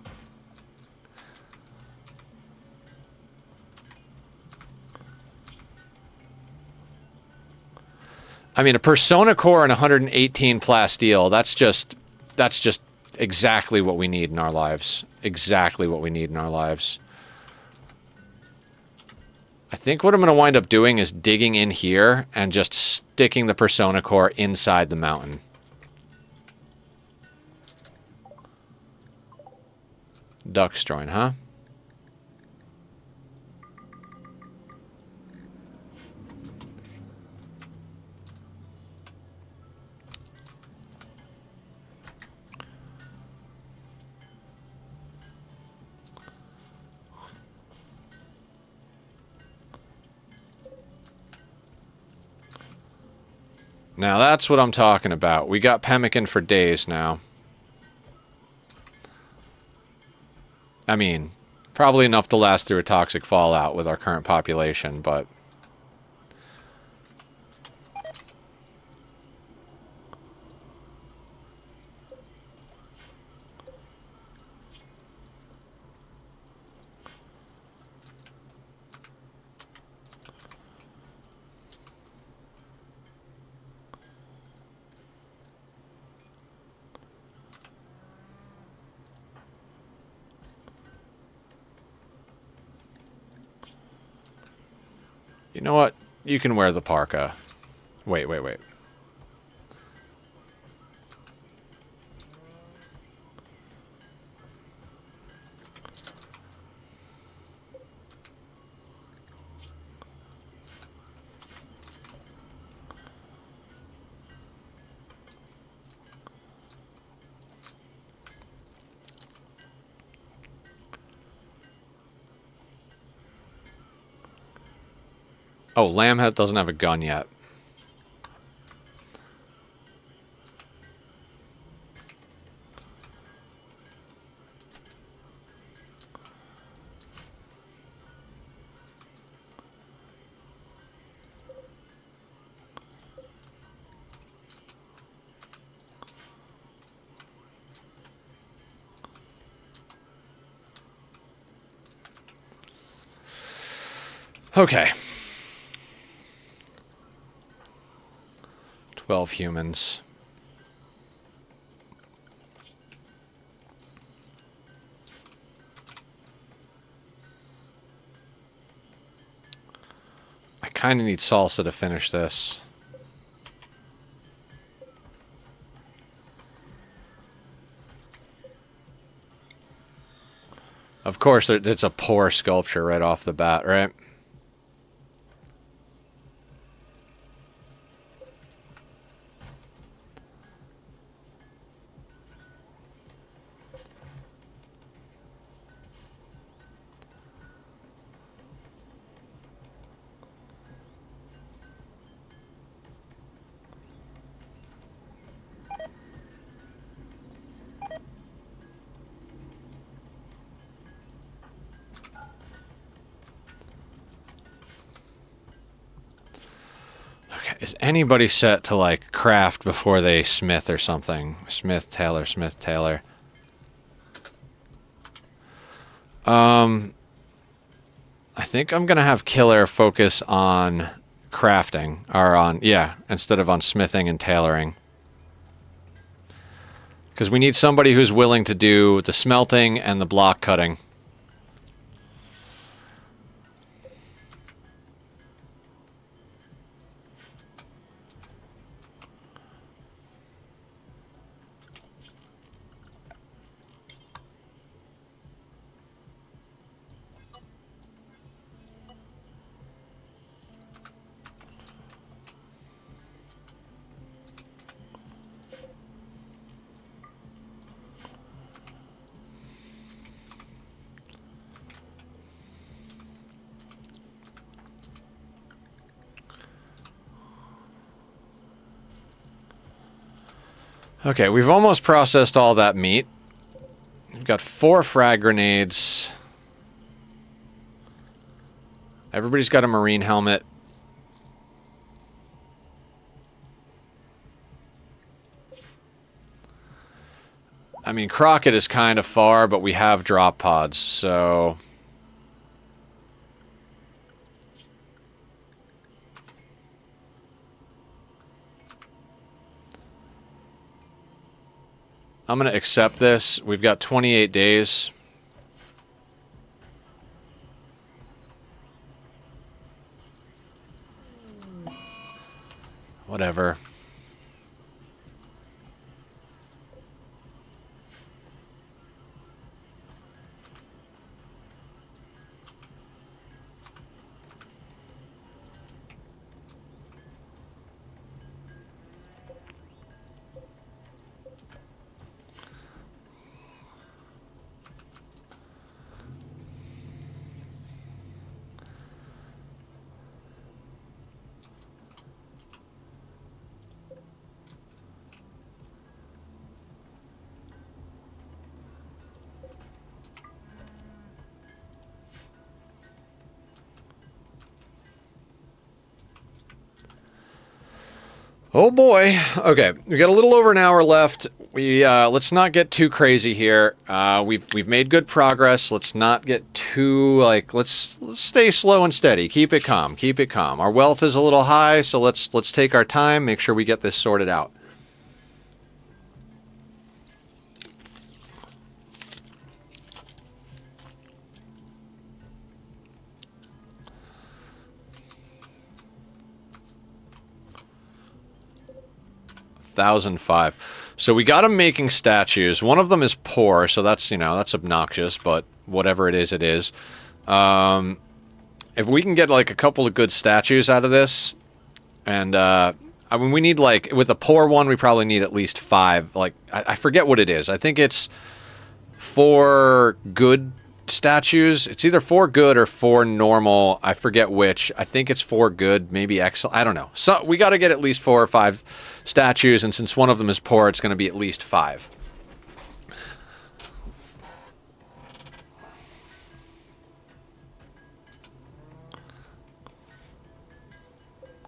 I mean, a Persona core and 118 plasteel, that's just exactly what we need in our lives. Exactly what we need in our lives. I think what I'm going to wind up doing is digging in here and just sticking the Persona core inside the mountain. Ducks join, huh? Now that's what I'm talking about. We got pemmican for days now. I mean, probably enough to last through a toxic fallout with our current population, but... You know what? You can wear the parka. Wait. Oh, Lambhead doesn't have a gun yet. Okay. 12 humans. I kind of need salsa to finish this. Of course, it's a poor sculpture right off the bat, right? Is anybody set to, like, craft before they smith or something? Smith, Taylor. I think I'm going to have Killer focus on crafting. Or on, yeah, instead of on smithing and tailoring. Because we need somebody who's willing to do the smelting and the block cutting. Okay, we've almost processed all that meat. We've got 4 frag grenades. Everybody's got a marine helmet. I mean, Crockett is kind of far, but we have drop pods, so... I'm going to accept this. We've got 28 days. Whatever. Oh boy. Okay, we got a little over an hour left. We let's not get too crazy here. We've made good progress. Let's not get too let's stay slow and steady. Keep it calm. Keep it calm. Our wealth is a little high, so let's take our time. Make sure we get this sorted out. $1,005. So we got them making statues. One of them is poor, so that's, that's obnoxious, but whatever it is, it is. If we can get, like, a couple of good statues out of this, and, I mean, we need, like, with a poor one, we probably need at least 5. Like, I forget what it is. I think it's 4 good statues. It's either 4 good or 4 normal. I forget which. I think it's 4 good, maybe excellent. I don't know. So we got to get at least 4 or 5 statues, and since one of them is poor, it's going to be at least 5.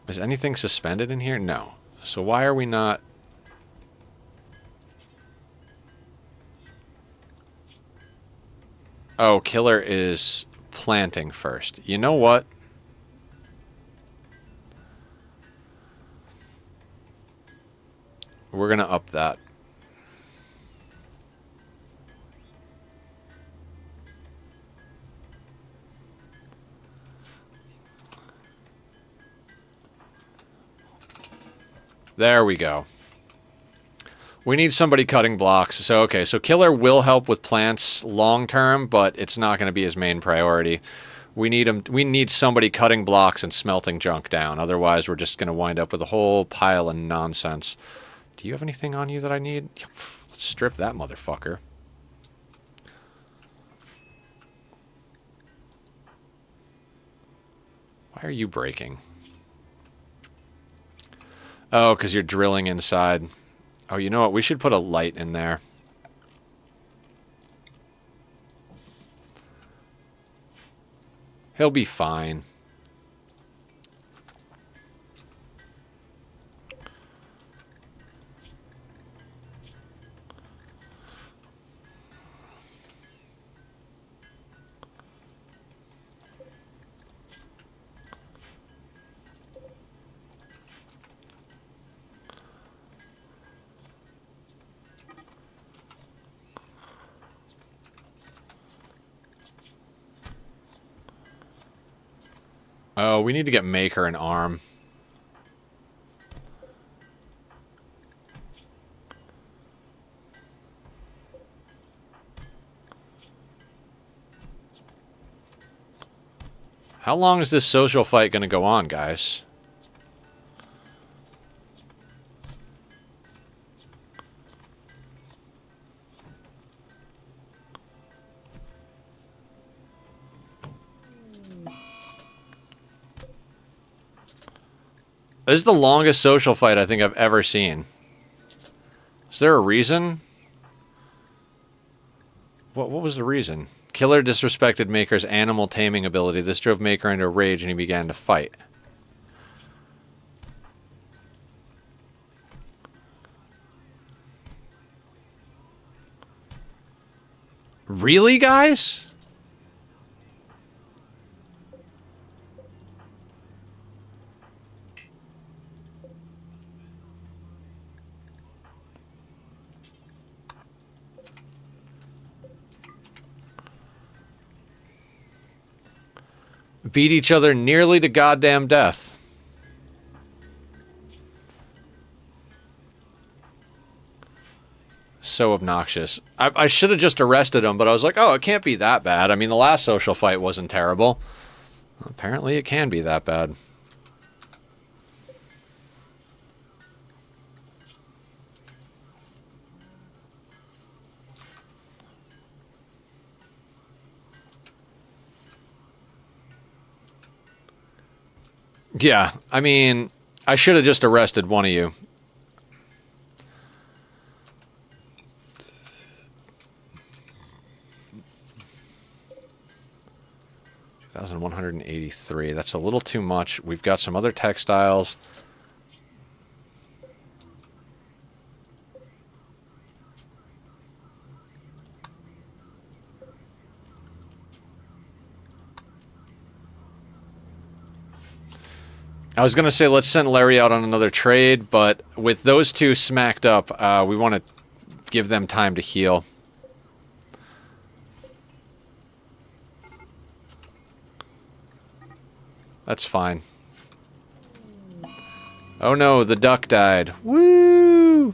Is anything suspended in here? No. So why are we not... Oh, Killer is planting first. You know what? We're going to up that. There we go. We need somebody cutting blocks. So, okay, so Killer will help with plants long term, but it's not going to be his main priority. We need somebody cutting blocks and smelting junk down. Otherwise, we're just going to wind up with a whole pile of nonsense. Do you have anything on you that I need? Let's strip that motherfucker. Why are you breaking? Oh, because you're drilling inside. Oh, you know what? We should put a light in there. He'll be fine. Oh, we need to get Maker an arm. How long is this social fight going to go on, guys? This is the longest social fight I think I've ever seen. Is there a reason? What was the reason? Killer disrespected Maker's animal taming ability. This drove Maker into a rage and he began to fight. Really, guys? Beat each other nearly to goddamn death. So obnoxious. I should have just arrested him, but I was like, oh, it can't be that bad. I mean, the last social fight wasn't terrible. Apparently it can be that bad. Yeah, I mean, I should have just arrested one of you. $2,183. That's a little too much. We've got some other textiles. I was going to say let's send Larry out on another trade, but with those two smacked up, we want to give them time to heal. That's fine. Oh no, the duck died. Woo!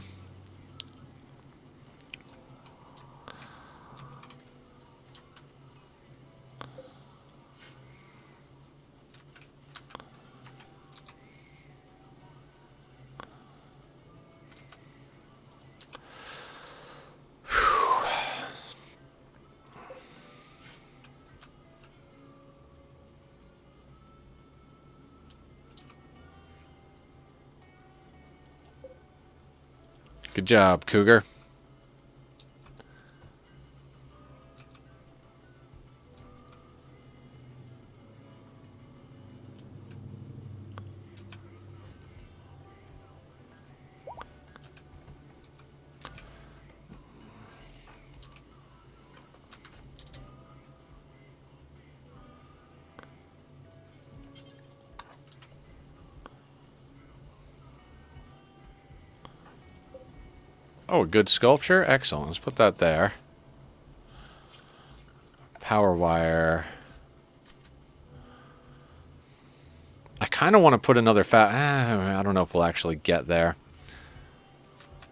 Good job, Cougar. Oh, a good sculpture? Excellent. Let's put that there. Power wire. I kind of want to put another I don't know if we'll actually get there.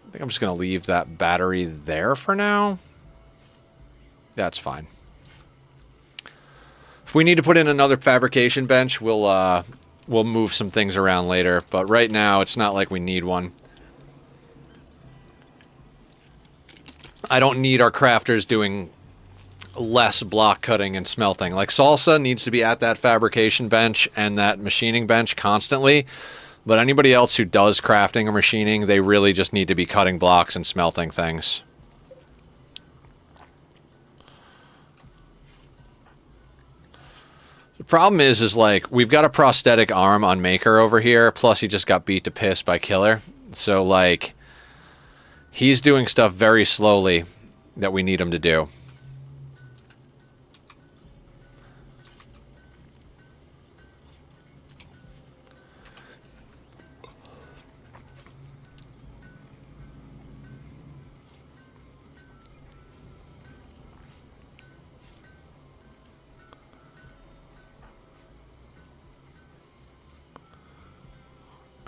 I think I'm just going to leave that battery there for now. That's fine. If we need to put in another fabrication bench, we'll move some things around later. But right now, it's not like we need one. I don't need our crafters doing less block cutting and smelting. Like Salsa needs to be at that fabrication bench and that machining bench constantly. But anybody else who does crafting or machining, they really just need to be cutting blocks and smelting things. The problem is like, we've got a prosthetic arm on Maker over here, plus he just got beat to piss by Killer. So, like, he's doing stuff very slowly that we need him to do.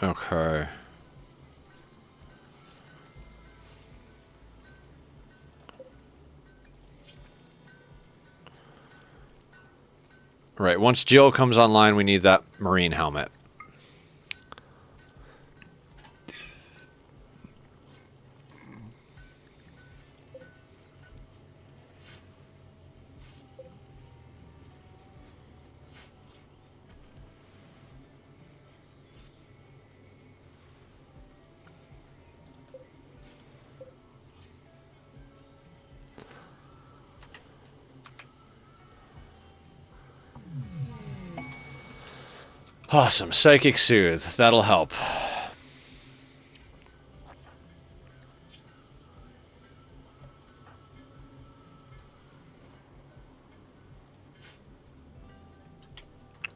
Okay. Right, once Jill comes online, we need that marine helmet. Awesome. Psychic Soothe. That'll help.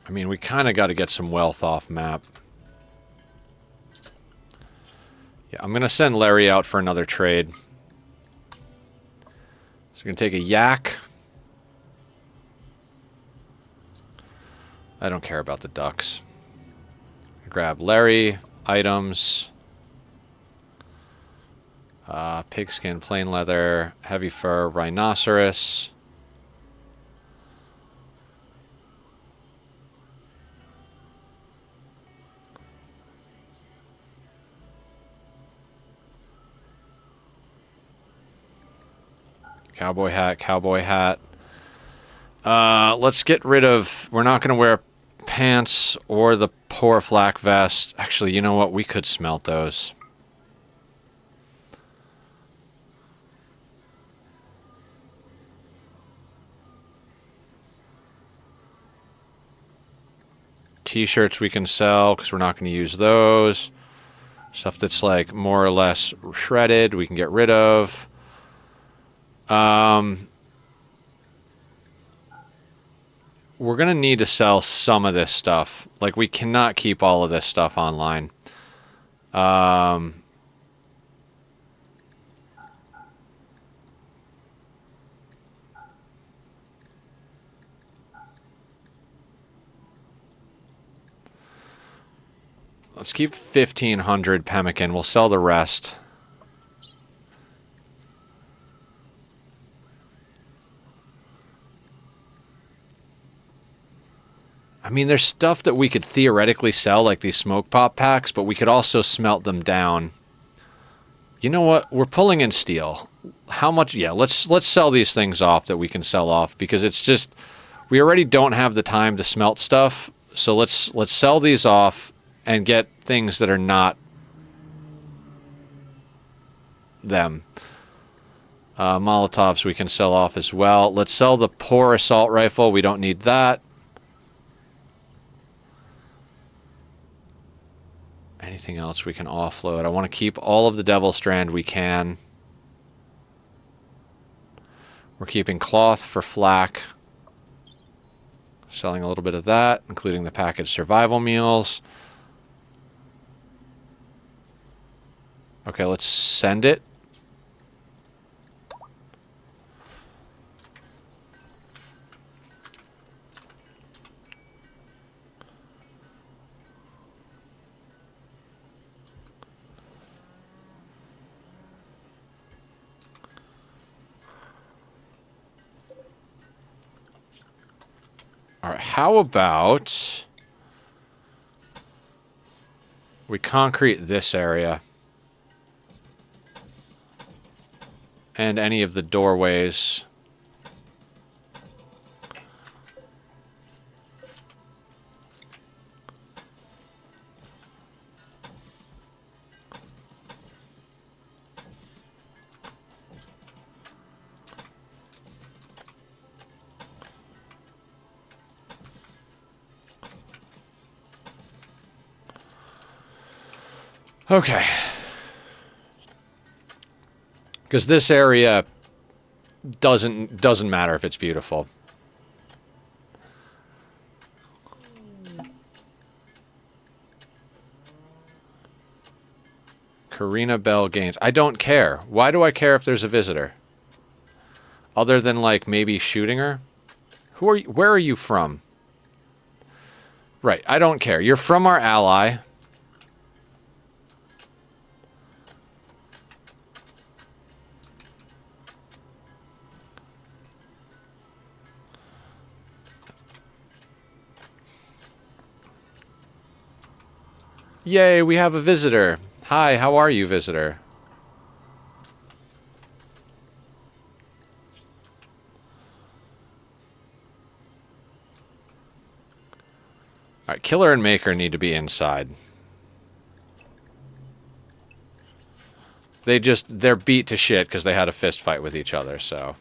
I mean, we kind of got to get some wealth off map. Yeah, I'm going to send Larry out for another trade. So we're going to take a yak. I don't care about the ducks. Grab Larry, items, pigskin, plain leather, heavy fur, rhinoceros. Cowboy hat, cowboy hat. Let's get rid of... We're not going to wear pants or the poor flak vest. Actually, you know what? We could smelt those. T-shirts we can sell because we're not going to use those. Stuff that's like more or less shredded we can get rid of. we're going to need to sell some of this stuff. Like, we cannot keep all of this stuff online. Let's keep 1,500 pemmican. We'll sell the rest. I mean, there's stuff that we could theoretically sell, like these smoke pop packs, but we could also smelt them down. You know what? We're pulling in steel. How much? Yeah, let's sell these things off that we can sell off, because it's just, we already don't have the time to smelt stuff. So let's sell these off and get things that are not them. Molotovs we can sell off as well. Let's sell the poor assault rifle. We don't need that. Anything else we can offload? I want to keep all of the Devil Strand we can. We're keeping cloth for flak. Selling a little bit of that, including the packaged survival meals. Okay, let's send it. All right, how about we concrete this area and any of the doorways. Okay. Because this area doesn't matter if it's beautiful. Karina Bell Gaines. I don't care. Why do I care if there's a visitor? Other than, like, maybe shooting her? Who are you? Where are you from? Right, I don't care. You're from our ally. Yay, we have a visitor. Hi, how are you, visitor? Alright, Killer and Maker need to be inside. They're beat to shit because they had a fist fight with each other, so...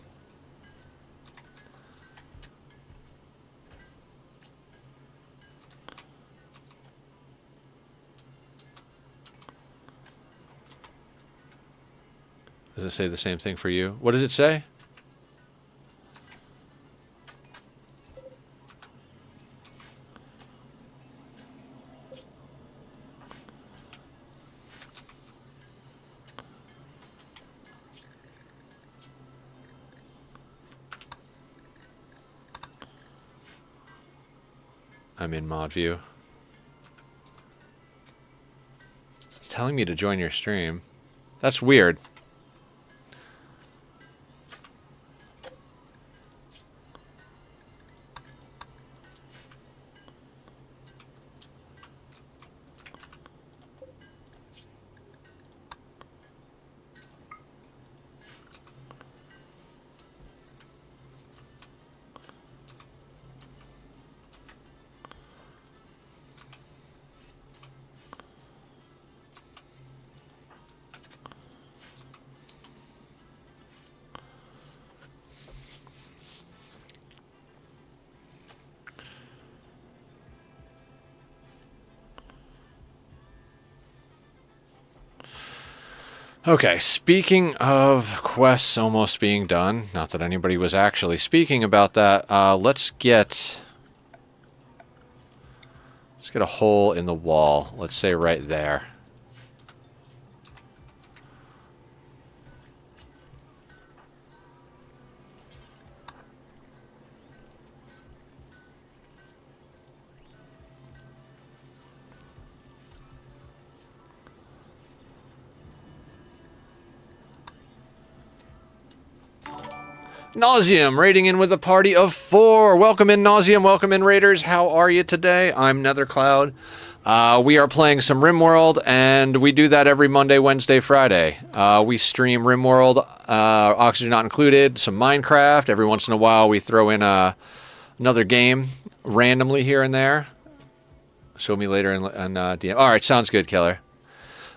Does it say the same thing for you? What does it say? I'm in mod view. It's telling me to join your stream. That's weird. Okay, speaking of quests almost being done, not that anybody was actually speaking about that, let's get Let's get a hole in the wall. Let's say right there. Nauseum, raiding in with a party of 4. Welcome in, Nauseum. Welcome in, Raiders. How are you today? I'm Nethercloud. We are playing some Rimworld, and we do that every Monday, Wednesday, Friday. We stream Rimworld, Oxygen Not Included, some Minecraft. Every once in a while, we throw in another game randomly here and there. Show me later in DM. All right, sounds good, Killer.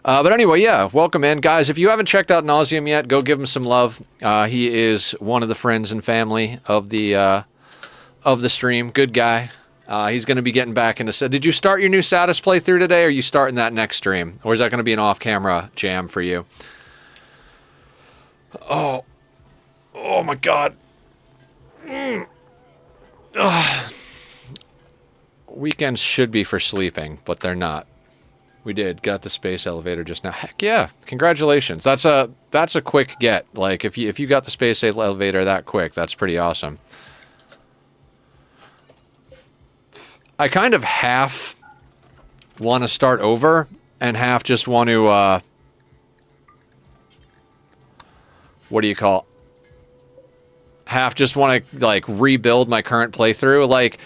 But anyway, yeah, welcome in. Guys, if you haven't checked out Nauseum yet, go give him some love. He is one of the friends and family of the stream. Good guy. He's going to be getting back into... Did you start your new Sadist playthrough today, or are you starting that next stream? Or is that going to be an off-camera jam for you? Oh. Oh, my God. Weekends should be for sleeping, but they're not. We did. Got the space elevator just now. Heck yeah. Congratulations. That's a quick get. Like, if you got the space elevator that quick, that's pretty awesome. I kind of half want to start over and half just want to, what do you call? Half just want to, like, rebuild my current playthrough. Like,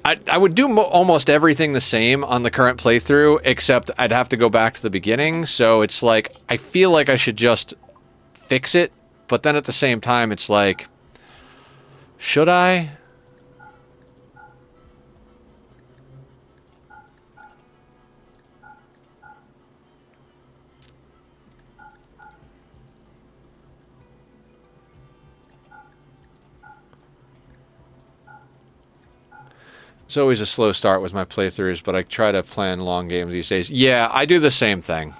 I would do almost everything the same on the current playthrough, except I'd have to go back to the beginning, so it's like, I feel like I should just fix it, but then at the same time, it's like, should I? It's always a slow start with my playthroughs, but I try to plan long games these days. Yeah, I do the same thing.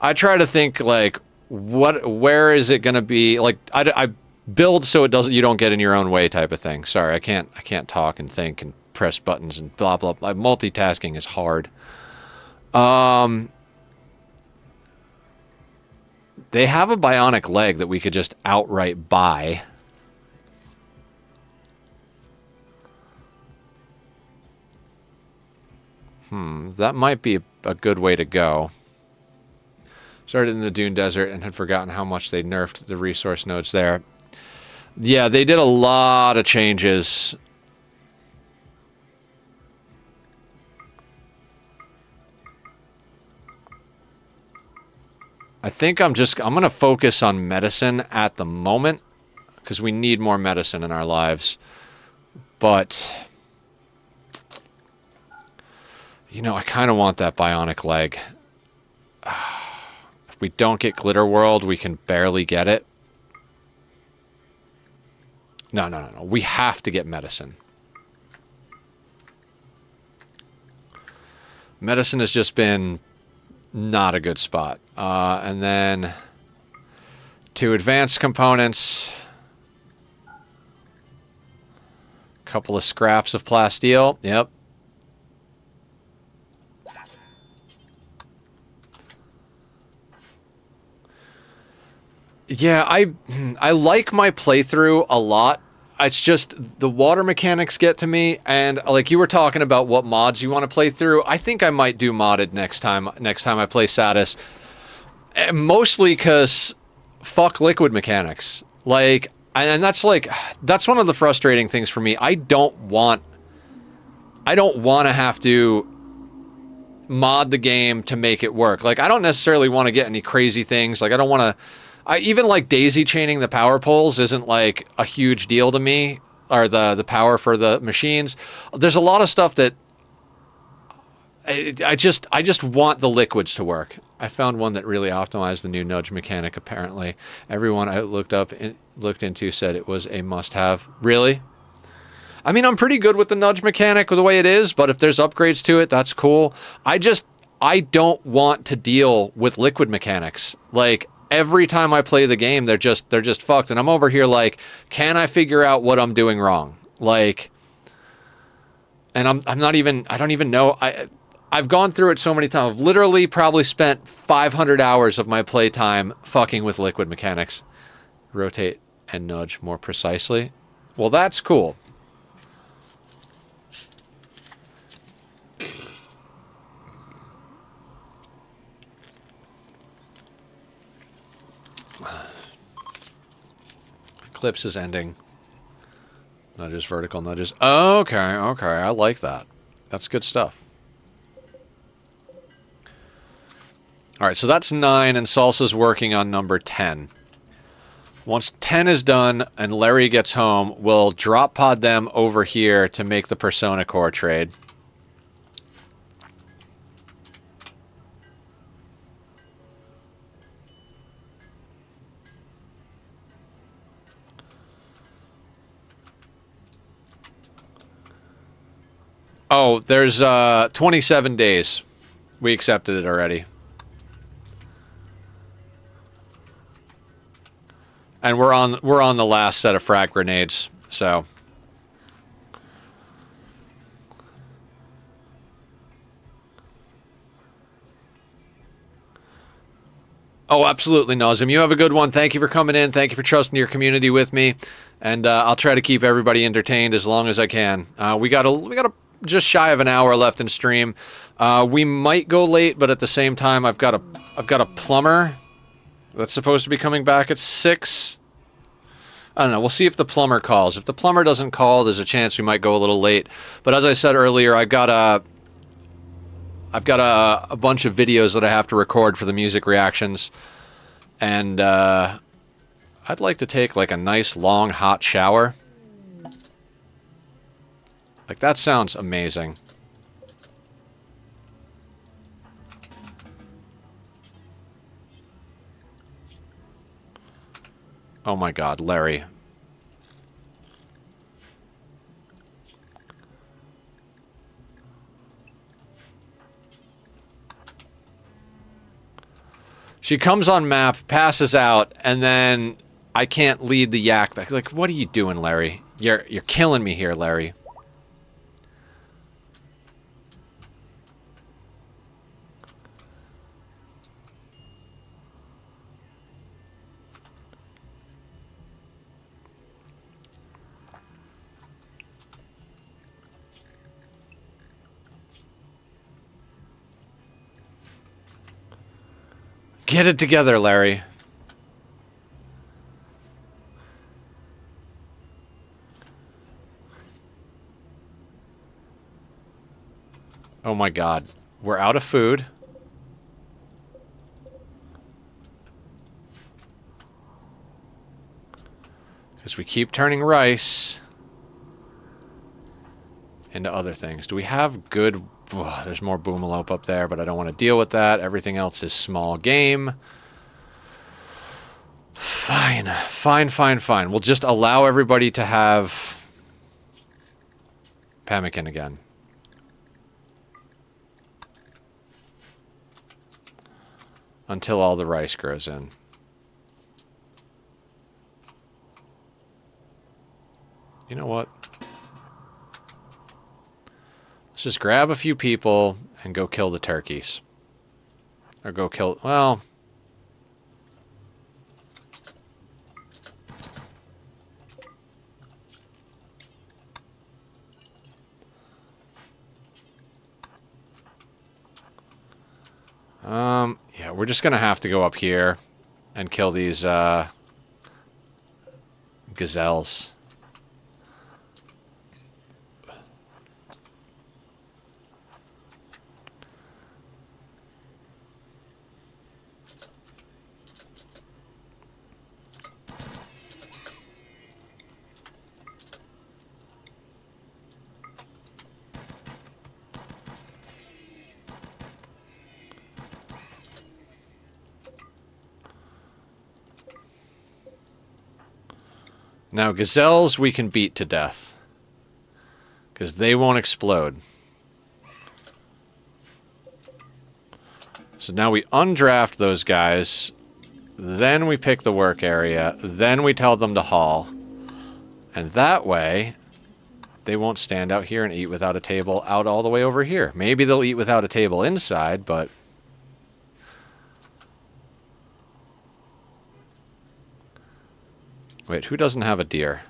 I try to think, like, where is it going to be? Like, I build so it doesn't, you don't get in your own way type of thing. Sorry, I can't talk and think and press buttons and blah, blah, blah. Multitasking is hard. They have a bionic leg that we could just outright buy. That might be a good way to go. Started in the Dune Desert and had forgotten how much they nerfed the resource nodes there. Yeah, they did a lot of changes. I think I'm going to focus on medicine at the moment, because we need more medicine in our lives. But, you know, I kind of want that bionic leg. If we don't get Glitter World, we can barely get it. No. We have to get medicine. Medicine has just been not a good spot. And then 2 advanced components. Couple of scraps of plasteel. Yep. Yeah, I like my playthrough a lot. It's just the water mechanics get to me, and like you were talking about what mods you want to play through. I think I might do modded next time I play Sadist. Mostly because fuck liquid mechanics. Like, and that's one of the frustrating things for me. I don't want to have to mod the game to make it work. Like, I don't necessarily want to get any crazy things. Like, I don't want to... even like daisy chaining the power poles isn't like a huge deal to me, or the power for the machines. There's a lot of stuff that I just want the liquids to work. I found one that really optimized the new nudge mechanic. Apparently, everyone I looked into said it was a must-have. Really? I mean, I'm pretty good with the nudge mechanic the way it is, but if there's upgrades to it, that's cool. I don't want to deal with liquid mechanics. Like, every time I play the game, they're just fucked. And I'm over here like, can I figure out what I'm doing wrong? Like, and I'm not even, I don't even know. I've gone through it so many times. I've literally probably spent 500 hours of my playtime fucking with liquid mechanics. Rotate and nudge more precisely. Well, that's cool. Eclipse is ending. Nudges, vertical nudges. Okay, I like that. That's good stuff. Alright, so that's 9, and Salsa's working on number 10. Once 10 is done and Larry gets home, we'll drop pod them over here to make the Persona Core trade. Oh, there's 27 days. We accepted it already. And we're on the last set of frag grenades, so. Oh, absolutely, Nazim. You have a good one. Thank you for coming in. Thank you for trusting your community with me, and I'll try to keep everybody entertained as long as I can. We got a just shy of an hour left in stream. We might go late, but at the same time, I've got a plumber that's supposed to be coming back at 6. I don't know. We'll see if the plumber calls. If the plumber doesn't call, there's a chance we might go a little late. But as I said earlier, I've got a bunch of videos that I have to record for the music reactions, and I'd like to take like a nice long hot shower. Like, that sounds amazing. Oh my God, Larry. She comes on map, passes out, and then I can't lead the yak back. Like, what are you doing, Larry? You're killing me here, Larry. Get it together, Larry. Oh my God. We're out of food. Because we keep turning rice into other things. Do we have good... Oh, there's more boomalope up there, but I don't want to deal with that. Everything else is small game. Fine. We'll just allow everybody to have pemmican again. Until all the rice grows in. You know what? Let's just grab a few people and go kill the turkeys. Or go kill... Well... Yeah, we're just gonna have to go up here and kill these, gazelles. Now, gazelles we can beat to death. Because they won't explode. So now we undraft those guys. then we pick the work area, then we tell them to haul. And that way, they won't stand out here and eat without a table out all the way over here. Maybe they'll eat without a table inside, but... Wait, who doesn't have a deer?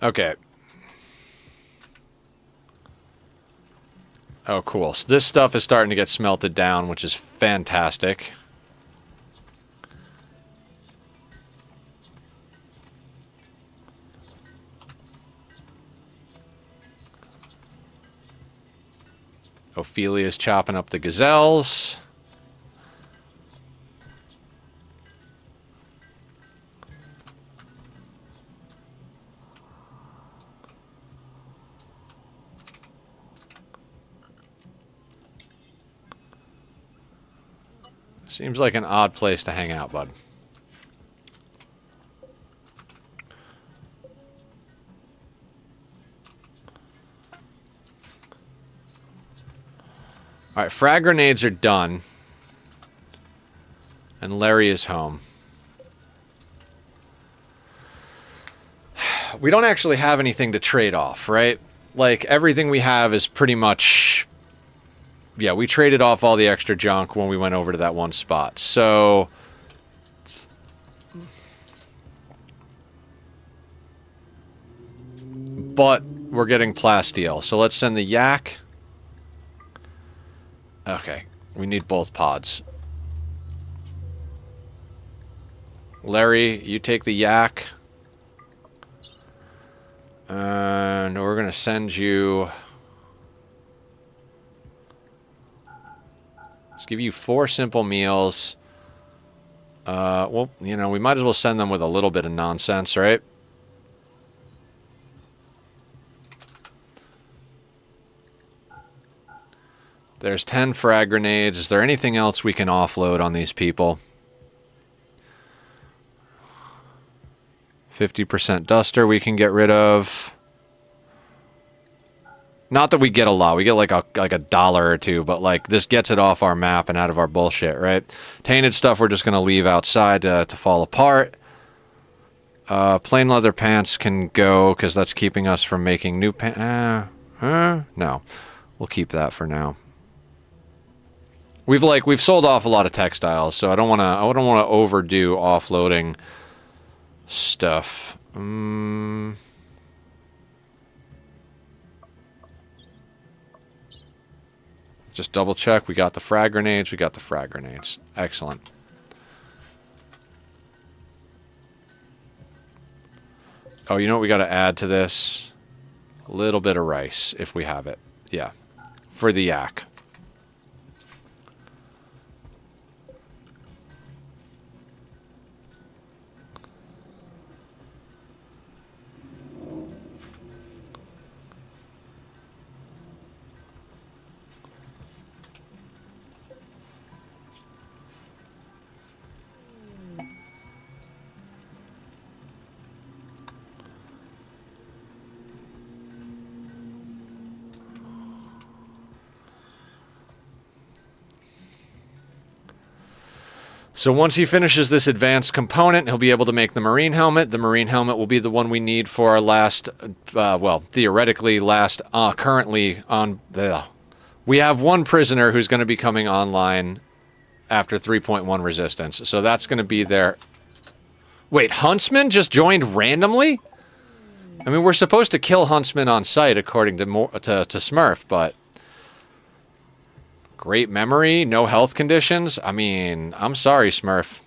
Okay. Oh, cool. So this stuff is starting to get smelted down, which is fantastic. Ophelia's chopping up the gazelles. Seems like an odd place to hang out, bud. Alright, frag grenades are done. And Larry is home. We don't actually have anything to trade off, right? Like, everything we have is pretty much... Yeah, we traded off all the extra junk when we went over to that one spot. So... But we're getting plasteel. So let's send the yak. Okay, we need both pods. Larry, you take the yak. And we're going to send you... Let's give you 4 simple meals. Well, you know, we might as well send them with a little bit of nonsense, right? There's 10 frag grenades. Is there anything else we can offload on these people? 50% duster we can get rid of. Not that we get a lot. We get like a dollar or two, but like this gets it off our map and out of our bullshit, right? Tainted stuff we're just going to leave outside to fall apart. Plain leather pants can go because that's keeping us from making new pants. No. We'll keep that for now. We've sold off a lot of textiles, so I don't want to overdo offloading stuff. Just double check. We got the frag grenades. We got the frag grenades. Excellent. Oh, you know what we got to add to this? A little bit of rice, if we have it. Yeah. For the yak. So once he finishes this advanced component, he'll be able to make the marine helmet. The marine helmet will be the one we need for our last, well, theoretically last, currently on, we have one prisoner who's going to be coming online after 3.1 resistance. So that's going to be there. Wait, Huntsman just joined randomly? I mean, we're supposed to kill Huntsman on sight according to Smurf, but... Great memory, no health conditions. I mean, I'm sorry, Smurf.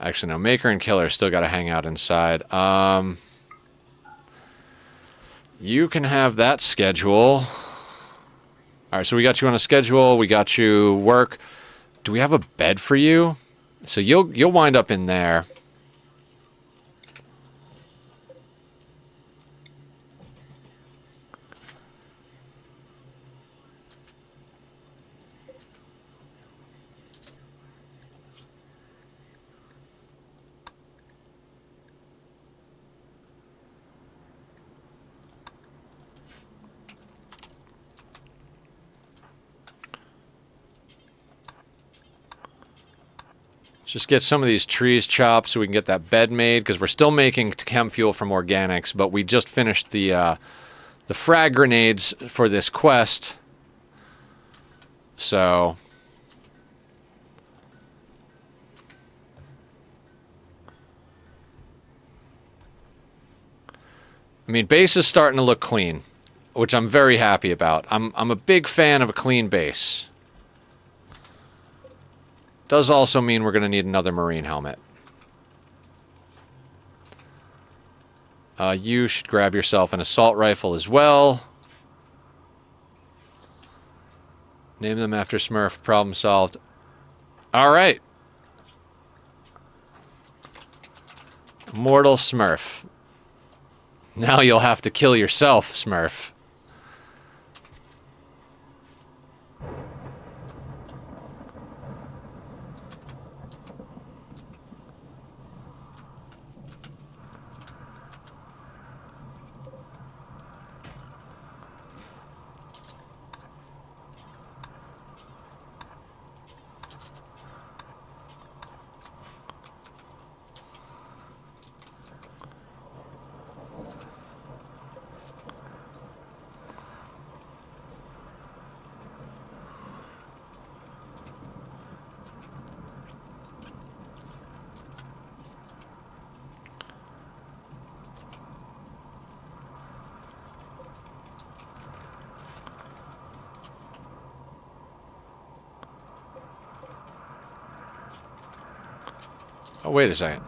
Actually, no. Maker and Killer still got to hang out inside. You can have that schedule. All right, so we got you on a schedule. We got you work. Do we have a bed for you? So you'll wind up in there. Just get some of these trees chopped so we can get that bed made, because we're still making chem fuel from organics, but we just finished the frag grenades for this quest. So I mean, base is starting to look clean, which I'm very happy about. I'm a big fan of a clean base. Does also mean we're going to need another marine helmet. You should grab yourself an assault rifle as well. Name them after Smurf. Problem solved. All right. Mortal Smurf. Now you'll have to kill yourself, Smurf. Oh, wait a second.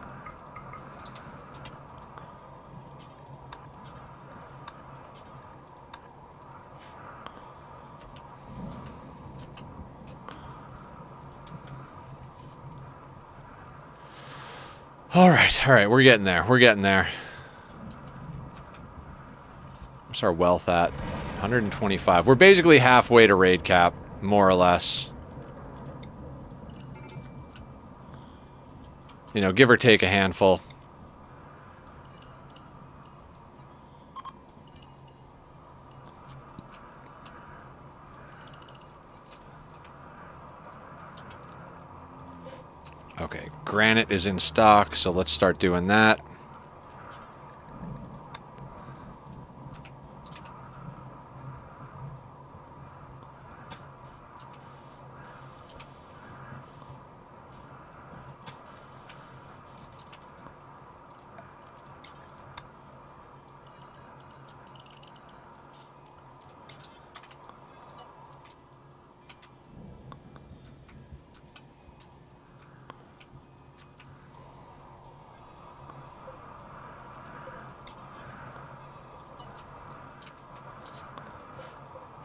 All right, we're getting there. We're getting there. What's our wealth at? 125. We're basically halfway to raid cap, more or less. You know, give or take a handful. Okay, granite is in stock, so let's start doing that.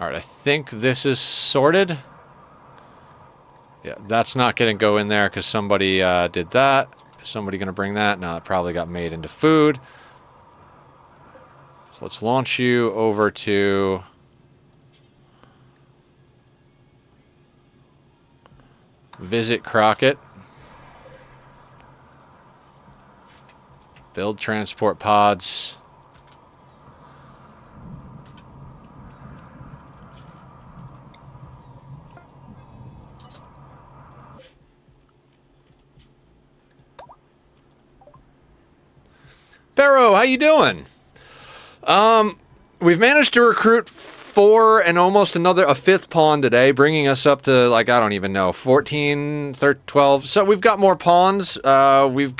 Alright, I think this is sorted. Yeah, that's not going to go in there because somebody did that. Is somebody going to bring that? No, it probably got made into food. So let's launch you over to... Visit Crockett. Build transport pods. Barrow, how you doing? We've managed to recruit 4 and almost a fifth pawn today, bringing us up to, like, I don't even know, 14, 13, 12. So we've got more pawns. We're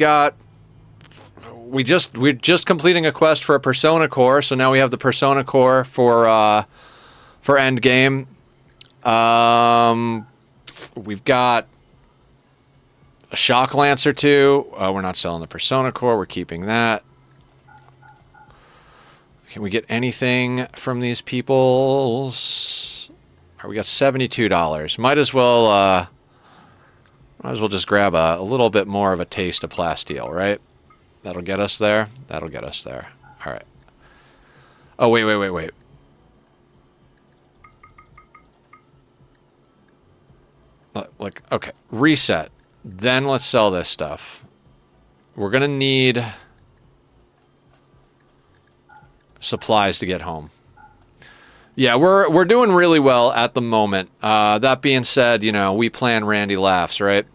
just completing a quest for a Persona Core, so now we have the Persona Core for Endgame. We've got A shock lance or two. We're not selling the Persona Core. We're keeping that. Can we get anything from these peoples? All right, we got $72. Might as well just grab a little bit more of a taste of plasteel, right? That'll get us there. That'll get us there. All right. Oh, wait. Like, okay. Reset. Then let's sell this stuff. We're going to need supplies to get home. Yeah, we're doing really well at the moment. That being said, you know, we plan Randy Laughs, right?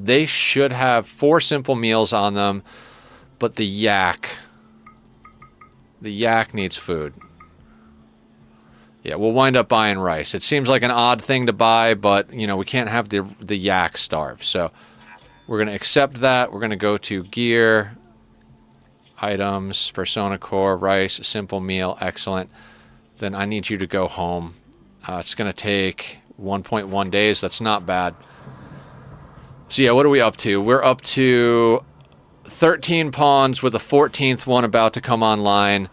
They should have 4 simple meals on them, but the yak needs food. Yeah, we'll wind up buying rice. It seems like an odd thing to buy, but, you know, we can't have the yak starve. So we're going to accept that. We're going to go to gear, items, Persona Core, rice, simple meal, excellent. Then I need you to go home. It's going to take 1.1 days. That's not bad. So yeah, what are we up to? We're up to 13 pawns with a 14th one about to come online.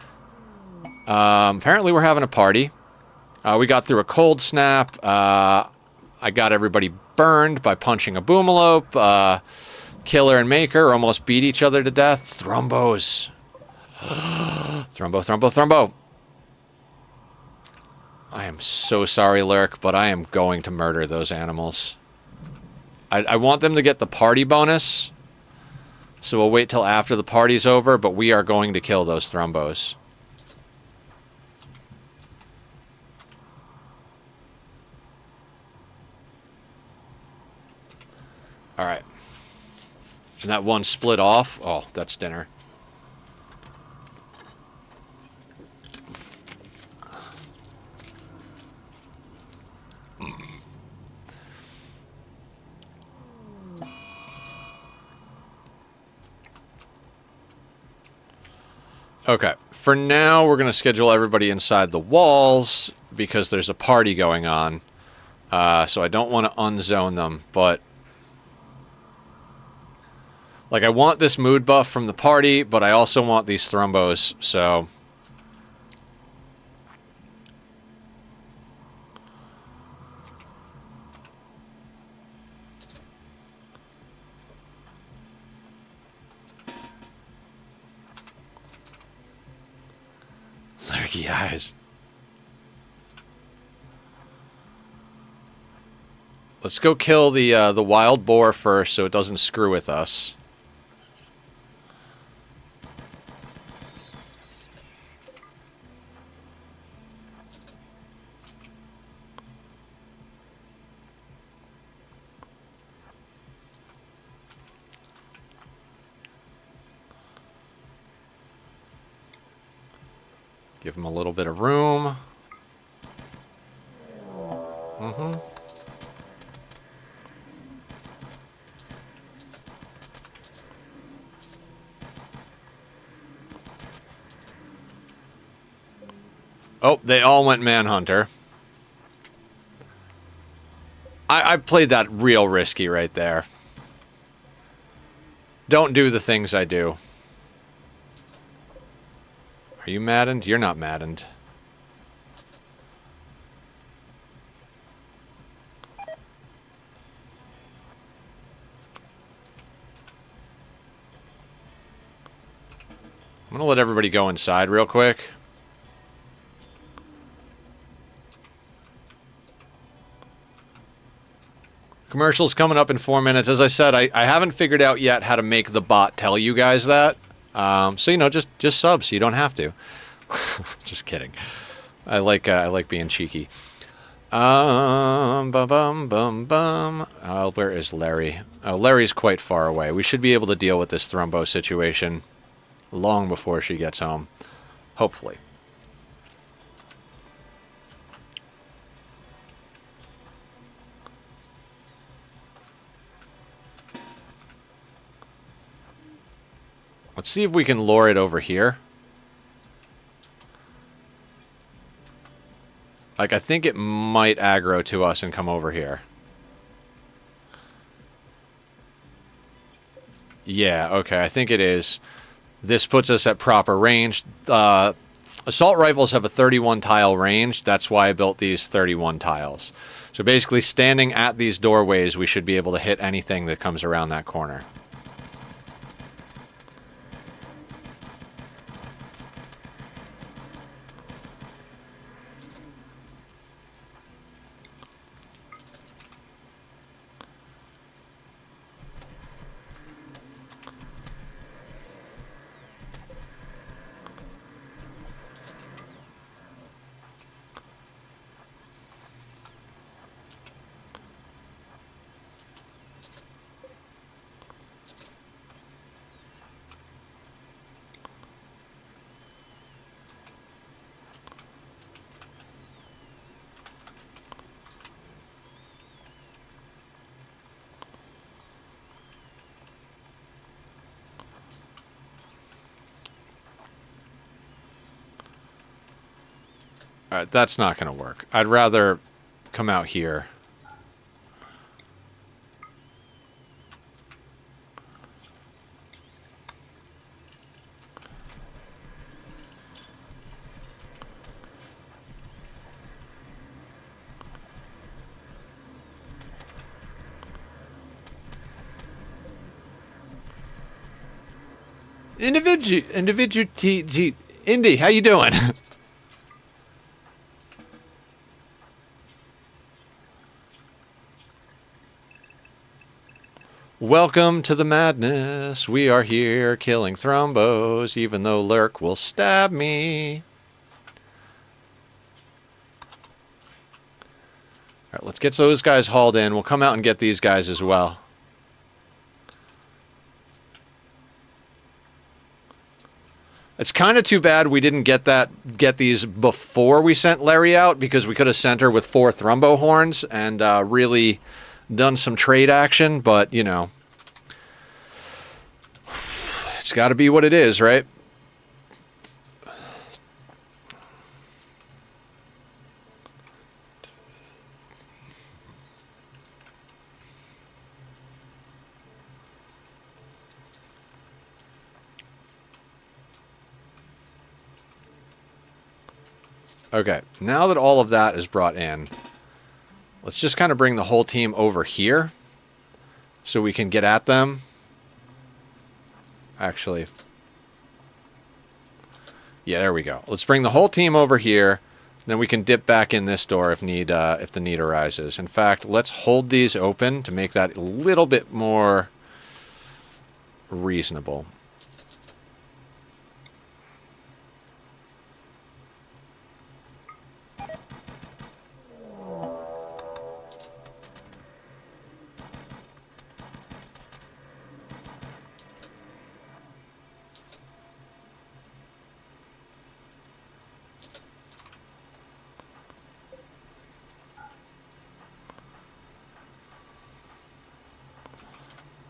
Apparently we're having a party. We got through a cold snap. I got everybody burned by punching a boomalope. Killer and Maker almost beat each other to death. Thrombos. Thrombo. I am so sorry, Lurk, but I am going to murder those animals. I want them to get the party bonus, so we'll wait till after the party's over, but we are going to kill those Thrombos. Alright. And that one split off. Oh, that's dinner. Okay, for now, we're going to schedule everybody inside the walls because there's a party going on. So I don't want to unzone them, but... like, I want this mood buff from the party, but I also want these Thrombos, so... lurky eyes. Let's go kill the wild boar first so it doesn't screw with us. Give him a little bit of room. Mm-hmm. Oh, they all went Manhunter. I played that real risky right there. Don't do the things I do. Are you maddened? You're not maddened. I'm gonna let everybody go inside real quick. Commercial's coming up in 4 minutes. As I said, I haven't figured out yet how to make the bot tell you guys that. So, you know, just sub so you don't have to. Just kidding. I like being cheeky. Where is Larry? Oh, Larry's quite far away. We should be able to deal with this Thrombo situation long before she gets home. Hopefully. Let's see if we can lure it over here. Like, I think it might aggro to us and come over here. Yeah, okay, I think it is. This puts us at proper range. Assault rifles have a 31 tile range. That's why I built these 31 tiles. So basically, standing at these doorways, we should be able to hit anything that comes around that corner. Alright, that's not going to work. I'd rather come out here. Indy, how you doing? Welcome to the madness. We are here killing thrombos, even though Lurk will stab me. Alright, let's get those guys hauled in. We'll come out and get these guys as well. It's kind of too bad we didn't get these before we sent Larry out, because we could have sent her with 4 thrombo horns and really done some trade action, but, you know, it's got to be what it is, right? Okay, now that all of that is brought in, let's just kind of bring the whole team over here so we can get at them. Actually, yeah, there we go. Let's bring the whole team over here, then we can dip back in this door if the need arises. In fact, let's hold these open to make that a little bit more reasonable.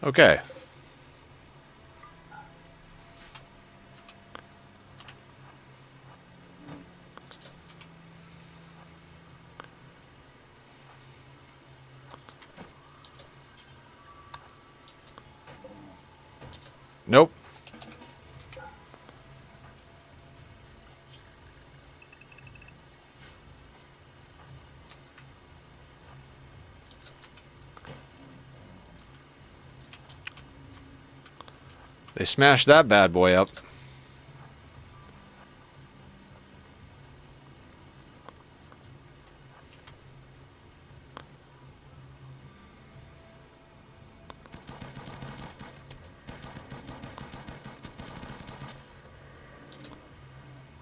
Okay. Nope. They smashed that bad boy up.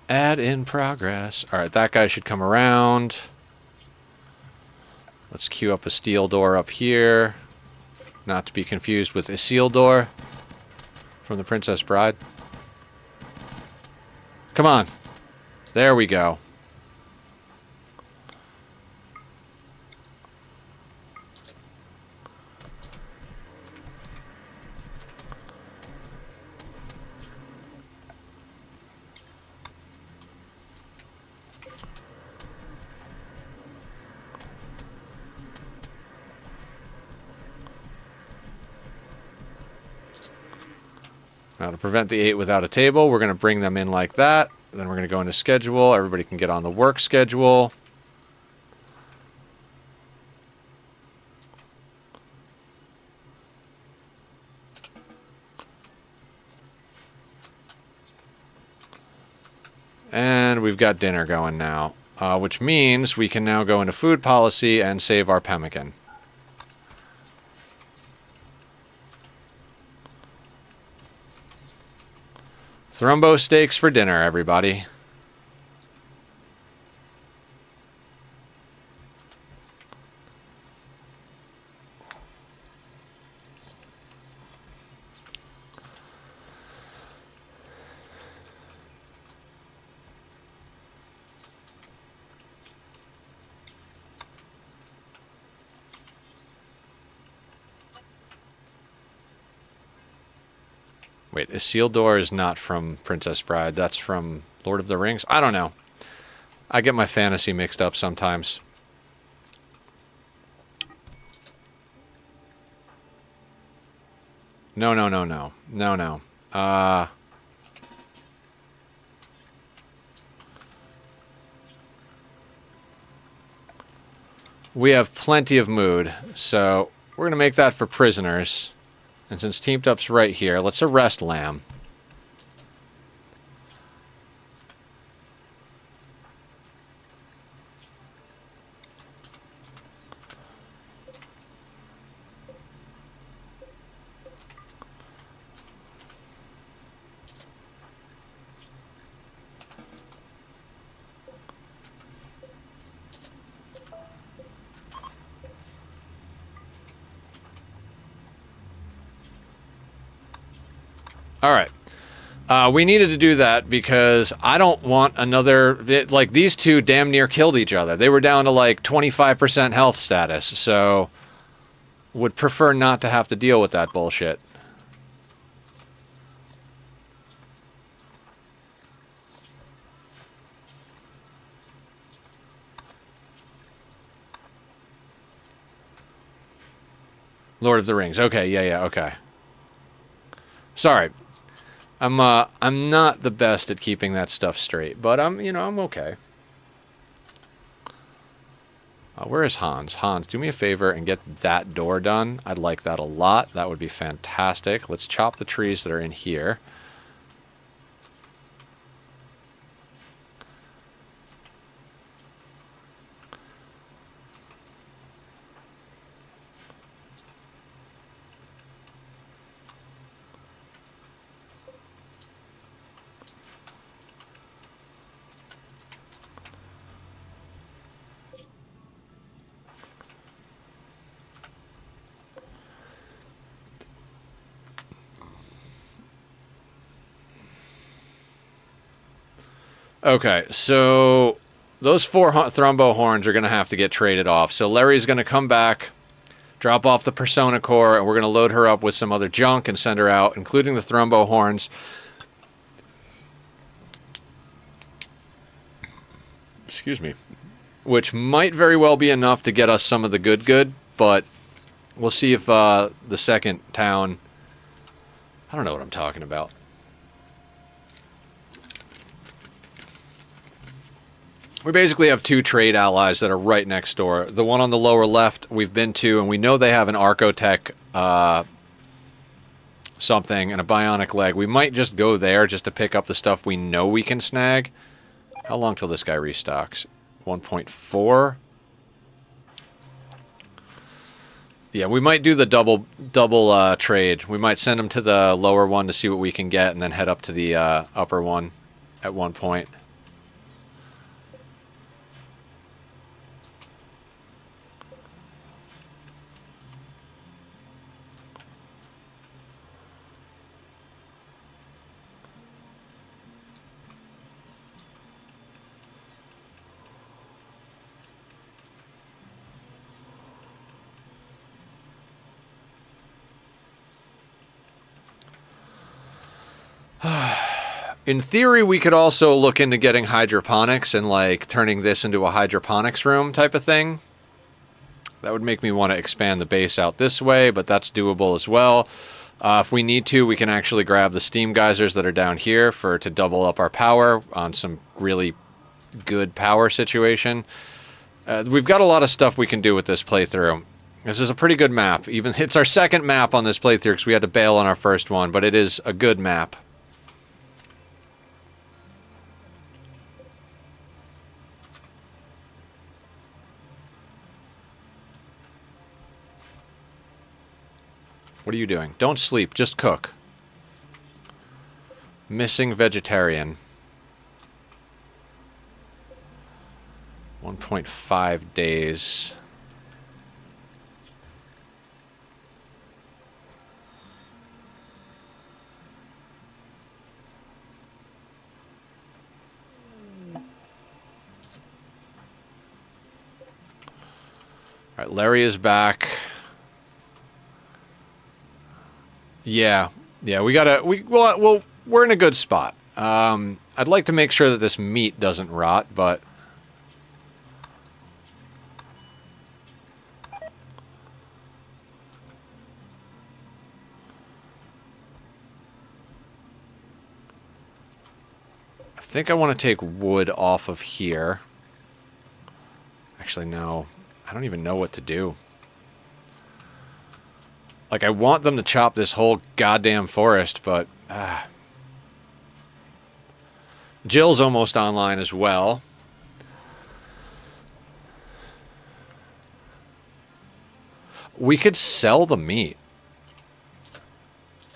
Add in progress. Alright, that guy should come around. Let's queue up a steel door up here. Not to be confused with a seal door from The Princess Bride. Come on. There we go. Now to prevent the 8 without a table, we're going to bring them in like that. Then we're going to go into schedule. Everybody can get on the work schedule. And we've got dinner going now, which means we can now go into food policy and save our pemmican. Thrumbo steaks for dinner, everybody. Wait, Isildur is not from Princess Bride. That's from Lord of the Rings? I don't know. I get my fantasy mixed up sometimes. No. We have plenty of mood, so we're going to make that for prisoners. And since Teamed Up's right here, let's arrest Lamb. All right. We needed to do that because I don't want another... like, these two damn near killed each other. They were down to, like, 25% health status, so... would prefer not to have to deal with that bullshit. Lord of the Rings. Okay, yeah, okay. Sorry. I'm not the best at keeping that stuff straight, but I'm okay. Where is Hans? Hans, do me a favor and get that door done. I'd like that a lot. That would be fantastic. Let's chop the trees that are in here. Okay, so those 4 Thrumbo horns are going to have to get traded off. So Larry's going to come back, drop off the Persona Core, and we're going to load her up with some other junk and send her out, including the Thrumbo horns. Excuse me. Which might very well be enough to get us some of the good, but we'll see if the second town... I don't know what I'm talking about. We basically have 2 trade allies that are right next door. The one on the lower left we've been to, and we know they have an Archotech something and a bionic leg. We might just go there just to pick up the stuff we know we can snag. How long till this guy restocks? 1.4? Yeah, we might do the double trade. We might send him to the lower one to see what we can get and then head up to the upper one at one point. In theory, we could also look into getting hydroponics and, like, turning this into a hydroponics room type of thing. That would make me want to expand the base out this way, but that's doable as well. If we need to, we can actually grab the steam geysers that are down here to double up our power on some really good power situation. We've got a lot of stuff we can do with this playthrough. This is a pretty good map. Even it's our second map on this playthrough because we had to bail on our first one, but it is a good map. What are you doing? Don't sleep, just cook. Missing vegetarian. 1.5 days. All right, Larry is back. Yeah, we're in a good spot. I'd like to make sure that this meat doesn't rot, but I think I want to take wood off of here. Actually, no. I don't even know what to do. Like, I want them to chop this whole goddamn forest, but... Jill's almost online as well. We could sell the meat.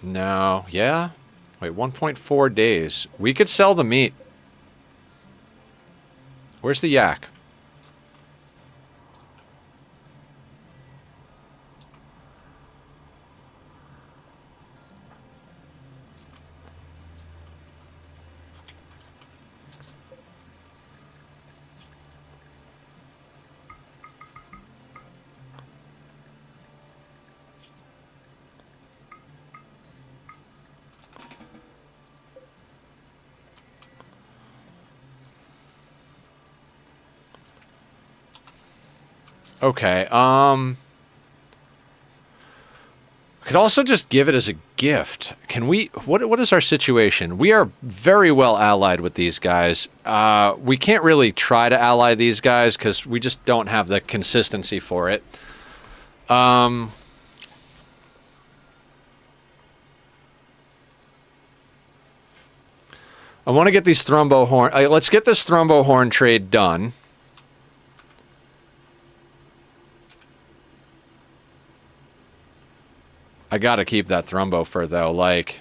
No. Yeah? Wait, 1.4 days. We could sell the meat. Where's the yak? Okay, could also just give it as a gift. Can we... What is our situation? We are very well allied with these guys. We can't really try to ally these guys because we just don't have the consistency for it. I want to get these Thrumbo Horn... let's get this Thrumbo Horn trade done. I gotta keep that Thrumbo fur, though, like...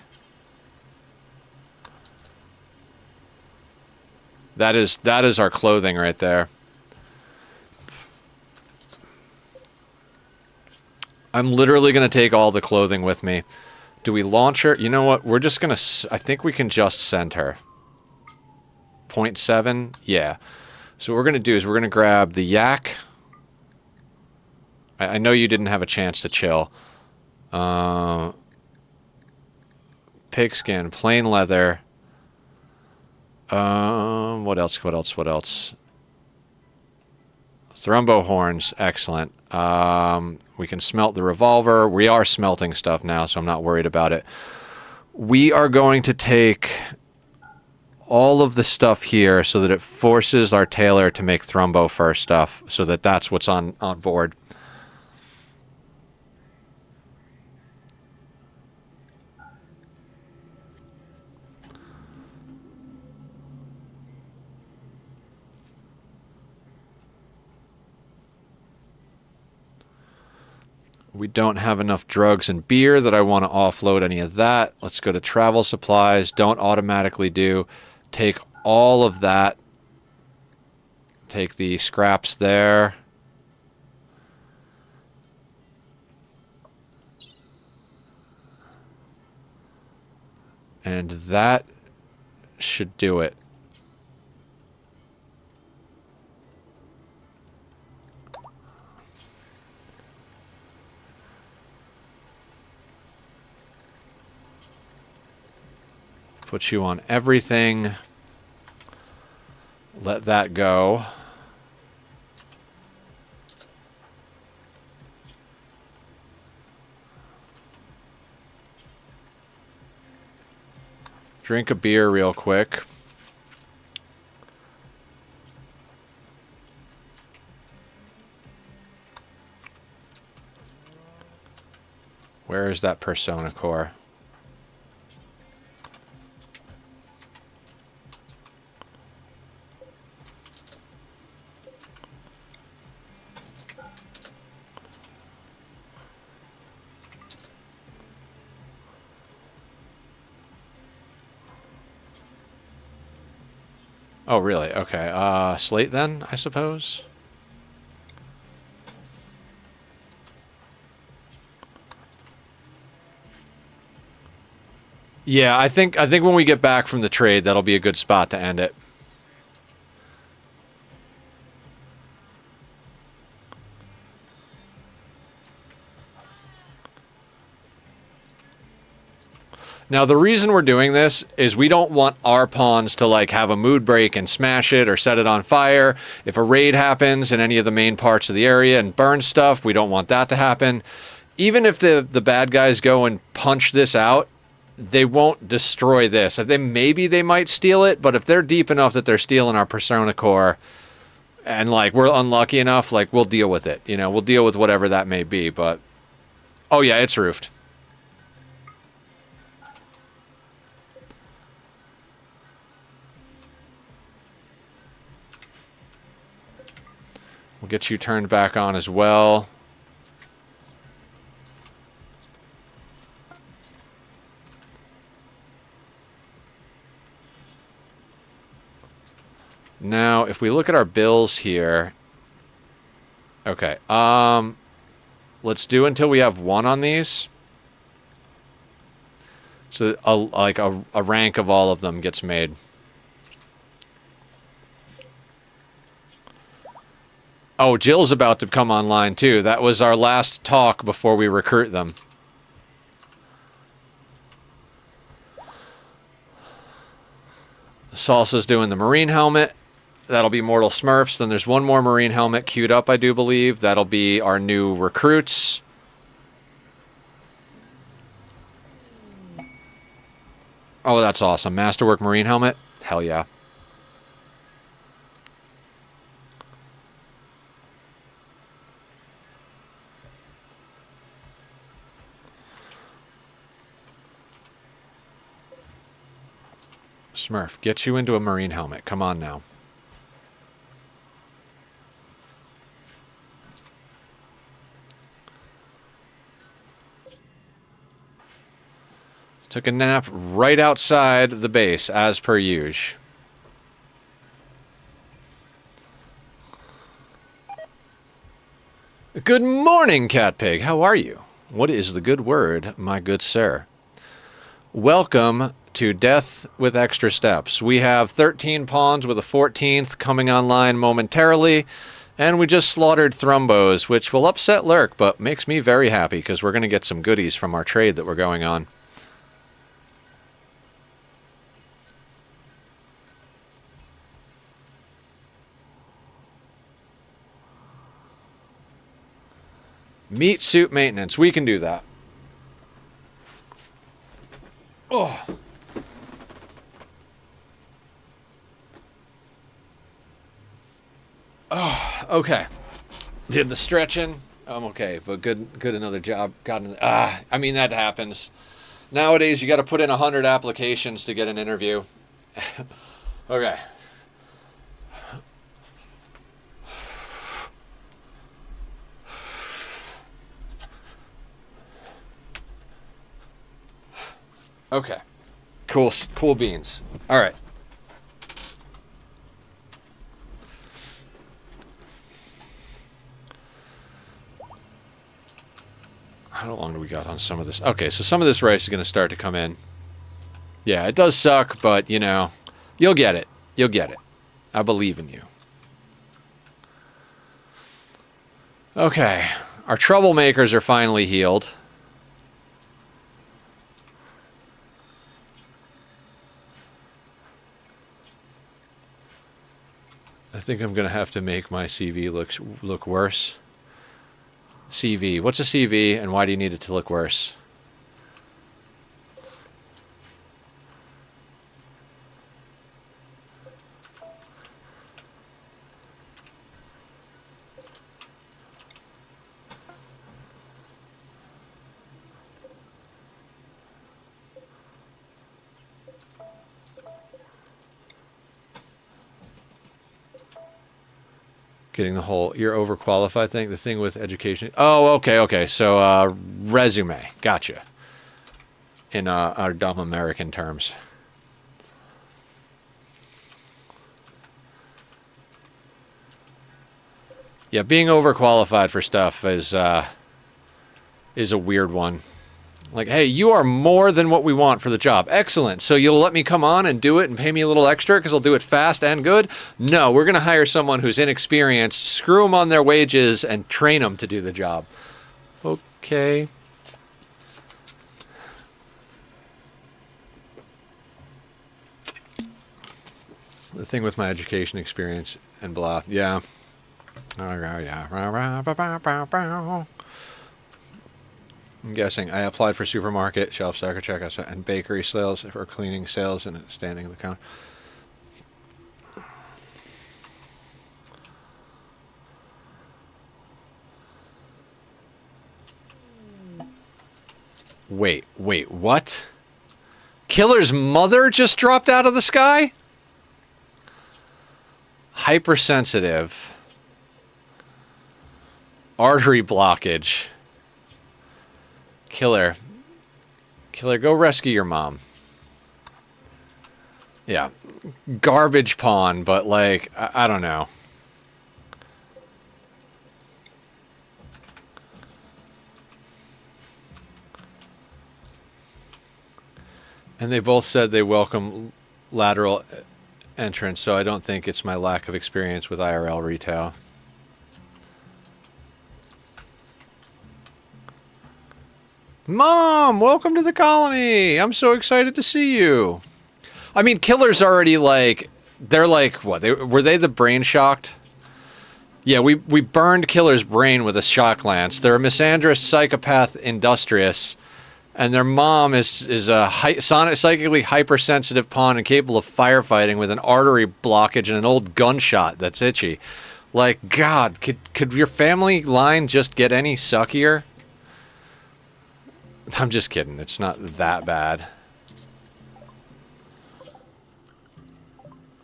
That is our clothing right there. I'm literally gonna take all the clothing with me. Do we launch her? You know what? We're just gonna... I think we can just send her. 0.7? Yeah. So what we're gonna do is we're gonna grab the yak. I know you didn't have a chance to chill. Pigskin, plain leather. What else? Thrumbo horns, excellent. We can smelt the revolver. We are smelting stuff now, so I'm not worried about it. We are going to take all of the stuff here so that it forces our tailor to make Thrumbo fur stuff, so that that's what's on board. We don't have enough drugs and beer that I want to offload any of that. Let's go to travel supplies. Don't automatically do. Take all of that. Take the scraps there. And that should do it. Put you on everything. Let that go. drink a beer real quick. Where is that persona core? Oh, really? Okay. Slate then, I suppose? Yeah, I think when we get back from the trade, that'll be a good spot to end it. Now, the reason we're doing this is we don't want our pawns to, like, have a mood break and smash it or set it on fire. If a raid happens in any of the main parts of the area and burn stuff, we don't want that to happen. Even if the bad guys go and punch this out, they won't destroy this. I think maybe they might steal it, but if they're deep enough that they're stealing our persona core and, like, we're unlucky enough, like, we'll deal with it. You know, we'll deal with whatever that may be, but... Oh, yeah, it's roofed. We'll get you turned back on as well. Now, if we look at our bills here... Okay, let's do until we have 1 on these. So, a rank of all of them gets made. Oh, Jill's about to come online, too. That was our last talk before we recruit them. Salsa's doing the Marine helmet. That'll be Mortal Smurfs. Then there's one more Marine helmet queued up, I do believe. That'll be our new recruits. Oh, that's awesome. Masterwork Marine helmet? Hell yeah. Smurf, get you into a Marine helmet. Come on now. Took a nap right outside the base, as per usual. Good morning, Cat Pig. How are you? What is the good word, my good sir? Welcome to Death with Extra Steps. We have 13 pawns with a 14th coming online momentarily, and we just slaughtered Thrumbos, which will upset Lurk, but makes me very happy because we're going to get some goodies from our trade that we're going on. Meat suit maintenance. We can do that. Oh. Oh, okay. Did the stretching. I'm okay, but good another job. I mean, that happens. Nowadays, you got to put in 100 applications to get an interview. Okay. Okay. Cool beans. All right. How long do we got on some of this? Okay, so some of this rice is going to start to come in. Yeah, it does suck, but, you know, you'll get it. You'll get it. I believe in you. Okay. Our troublemakers are finally healed. I think I'm going to have to make my CV look worse. CV. What's a CV, and why do you need it to look worse? Getting the whole you're overqualified thing. The thing with education. Oh, okay. So resume. Gotcha. In our dumb American terms. Yeah, being overqualified for stuff is a weird one. Like, hey, you are more than what we want for the job. Excellent. So you'll let me come on and do it and pay me a little extra because I'll do it fast and good? No, we're going to hire someone who's inexperienced, screw them on their wages, and train them to do the job. Okay. The thing with my education experience and blah. Yeah. Yeah. I'm guessing I applied for supermarket, shelf stacker, checkout, and bakery sales for cleaning sales and standing the counter. Wait, what? Killer's mother just dropped out of the sky? Hypersensitive. Artery blockage. Killer, go rescue your mom. Yeah. Garbage pawn, but like, I don't know. And they both said they welcome lateral entrance, so I don't think it's my lack of experience with IRL retail. Mom, welcome to the colony. I'm so excited to see you. I mean, Killer's already like, they're like, what? Were they the brain shocked? Yeah, we burned Killer's brain with a shock lance. They're a misandrous, psychopath, industrious, and their mom is a psychically hypersensitive pawn and capable of firefighting with an artery blockage and an old gunshot that's itchy. Like, God, could your family line just get any suckier? I'm just kidding. It's not that bad.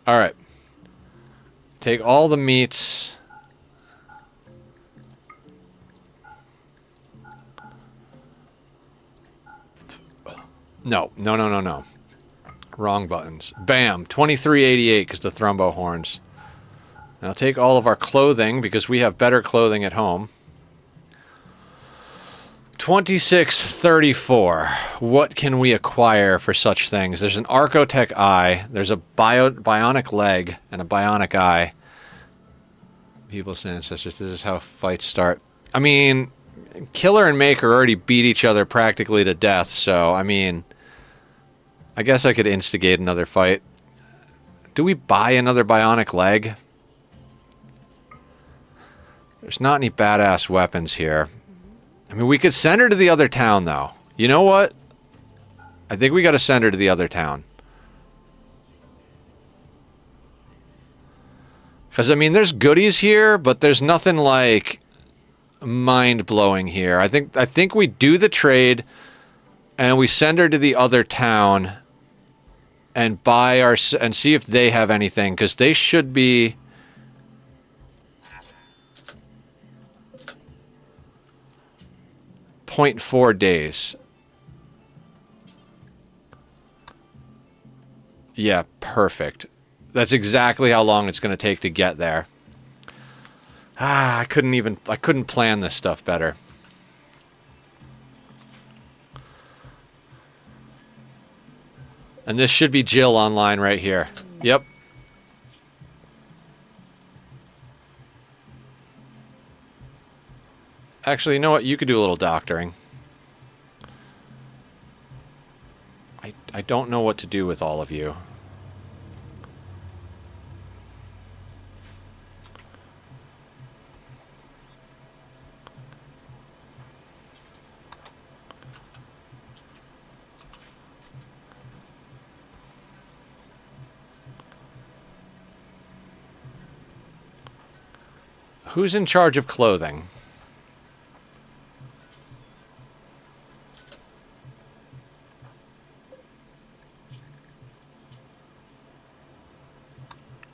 All right. Take all the meats. No. Wrong buttons. Bam. 2388 because the thrombo horns. Now take all of our clothing because we have better clothing at home. 2634. What can we acquire for such things? There's an Archotech eye. There's a bionic leg and a bionic eye. People's ancestors. This is how fights start. I mean, Killer and Maker already beat each other practically to death, so, I mean, I guess I could instigate another fight. Do we buy another bionic leg? There's not any badass weapons here. I mean, we could send her to the other town, though. You know what? I think we got to send her to the other town. Because, I mean, there's goodies here, but there's nothing, like, mind-blowing here. I think we do the trade, and we send her to the other town and and see if they have anything, because they should be... 0.4 days. Yeah, perfect. That's exactly how long it's going to take to get there. I couldn't plan this stuff better. And this should be Jill online right here. Yep. Actually, you know what? You could do a little doctoring. I don't know what to do with all of you. Who's in charge of clothing?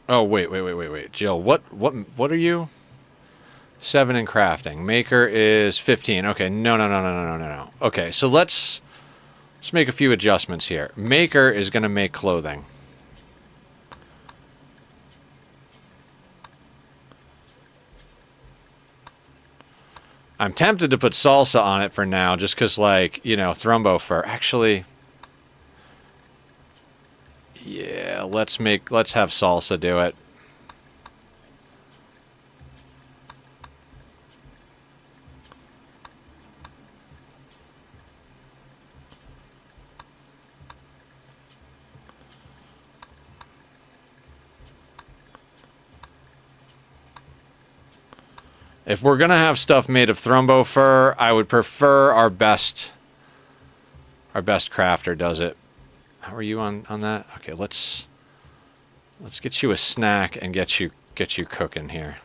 Oh, wait. Jill, what are you? 7 in crafting. Maker is 15. Okay, no. Okay, so let's make a few adjustments here. Maker is going to make clothing. I'm tempted to put salsa on it for now, just because, like, you know, thrumbo fur. Actually, yeah, let's have salsa do it. If we're gonna have stuff made of thrumbo fur, I would prefer our best crafter does it. How are you on that? Okay, let's get you a snack and get you cooking here.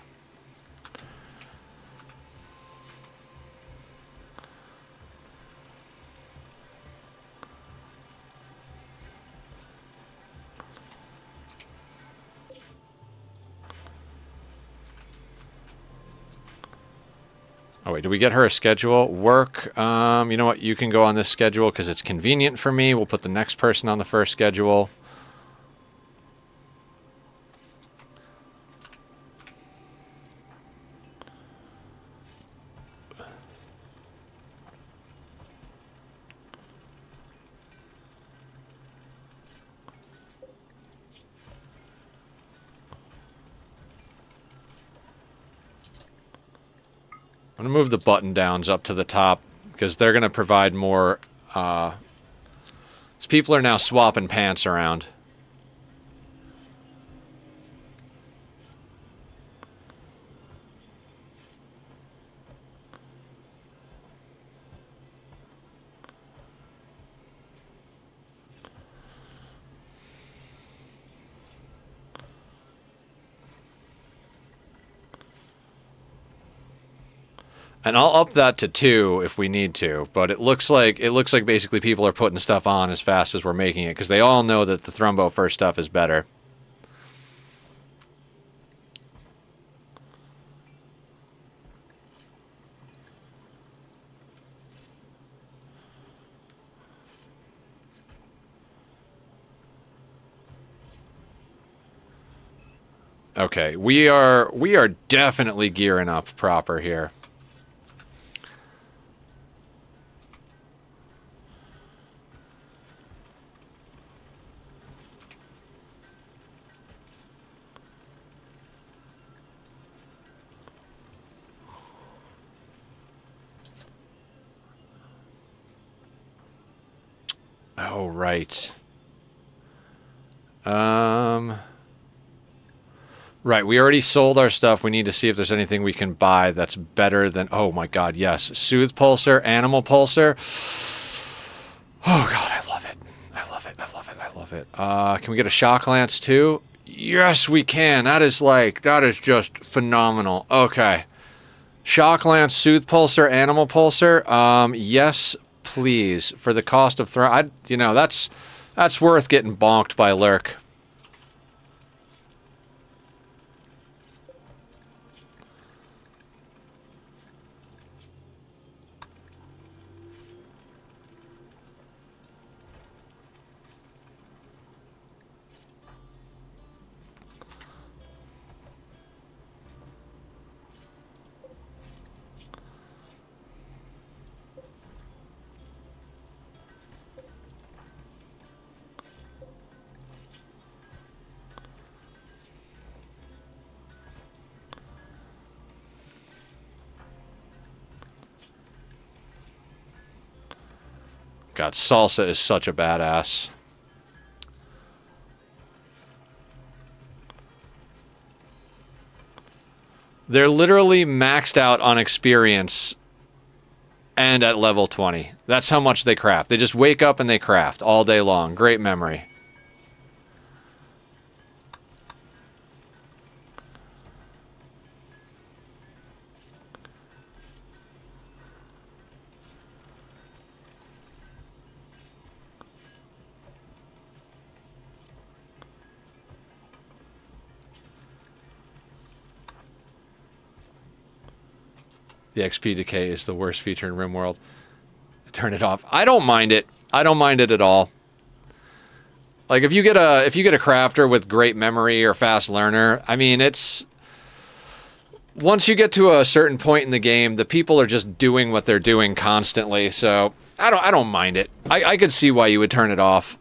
Oh, wait, did we get her a schedule? Work. You know what? You can go on this schedule because it's convenient for me. We'll put the next person on the first schedule. I'm going to move the button downs up to the top because they're going to provide more. People are now swapping pants around. And I'll up that to 2 if we need to, but it looks like basically people are putting stuff on as fast as we're making it because they all know that the thrumbo first stuff is better. Okay, we are definitely gearing up proper here. Oh, right. Right, we already sold our stuff. We need to see if there's anything we can buy that's better than... Oh my god, yes. Soothe Pulsar, Animal Pulsar. Oh god, I love it. I love it, I love it, I love it. Can we get a Shock Lance too? Yes, we can. That is just phenomenal. Okay. Shock Lance, Soothe Pulsar, Animal Pulsar. Yes, please. For the cost of you know, that's worth getting bonked by Lurk. God, Salsa is such a badass. They're literally maxed out on experience and at level 20. That's how much they craft. They just wake up and they craft all day long. Great memory. The XP decay is the worst feature in Rimworld. Turn it off. I don't mind it. I don't mind it at all. Like if you get a crafter with great memory or fast learner, I mean it's once you get to a certain point in the game, the people are just doing what they're doing constantly. So I don't mind it. I could see why you would turn it off.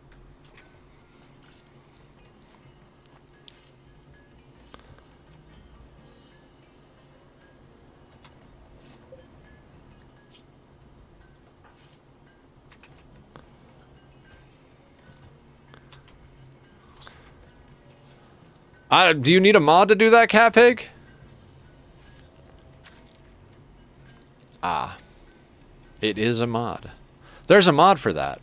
Do you need a mod to do that, Cat Pig? Ah. It is a mod. There's a mod for that.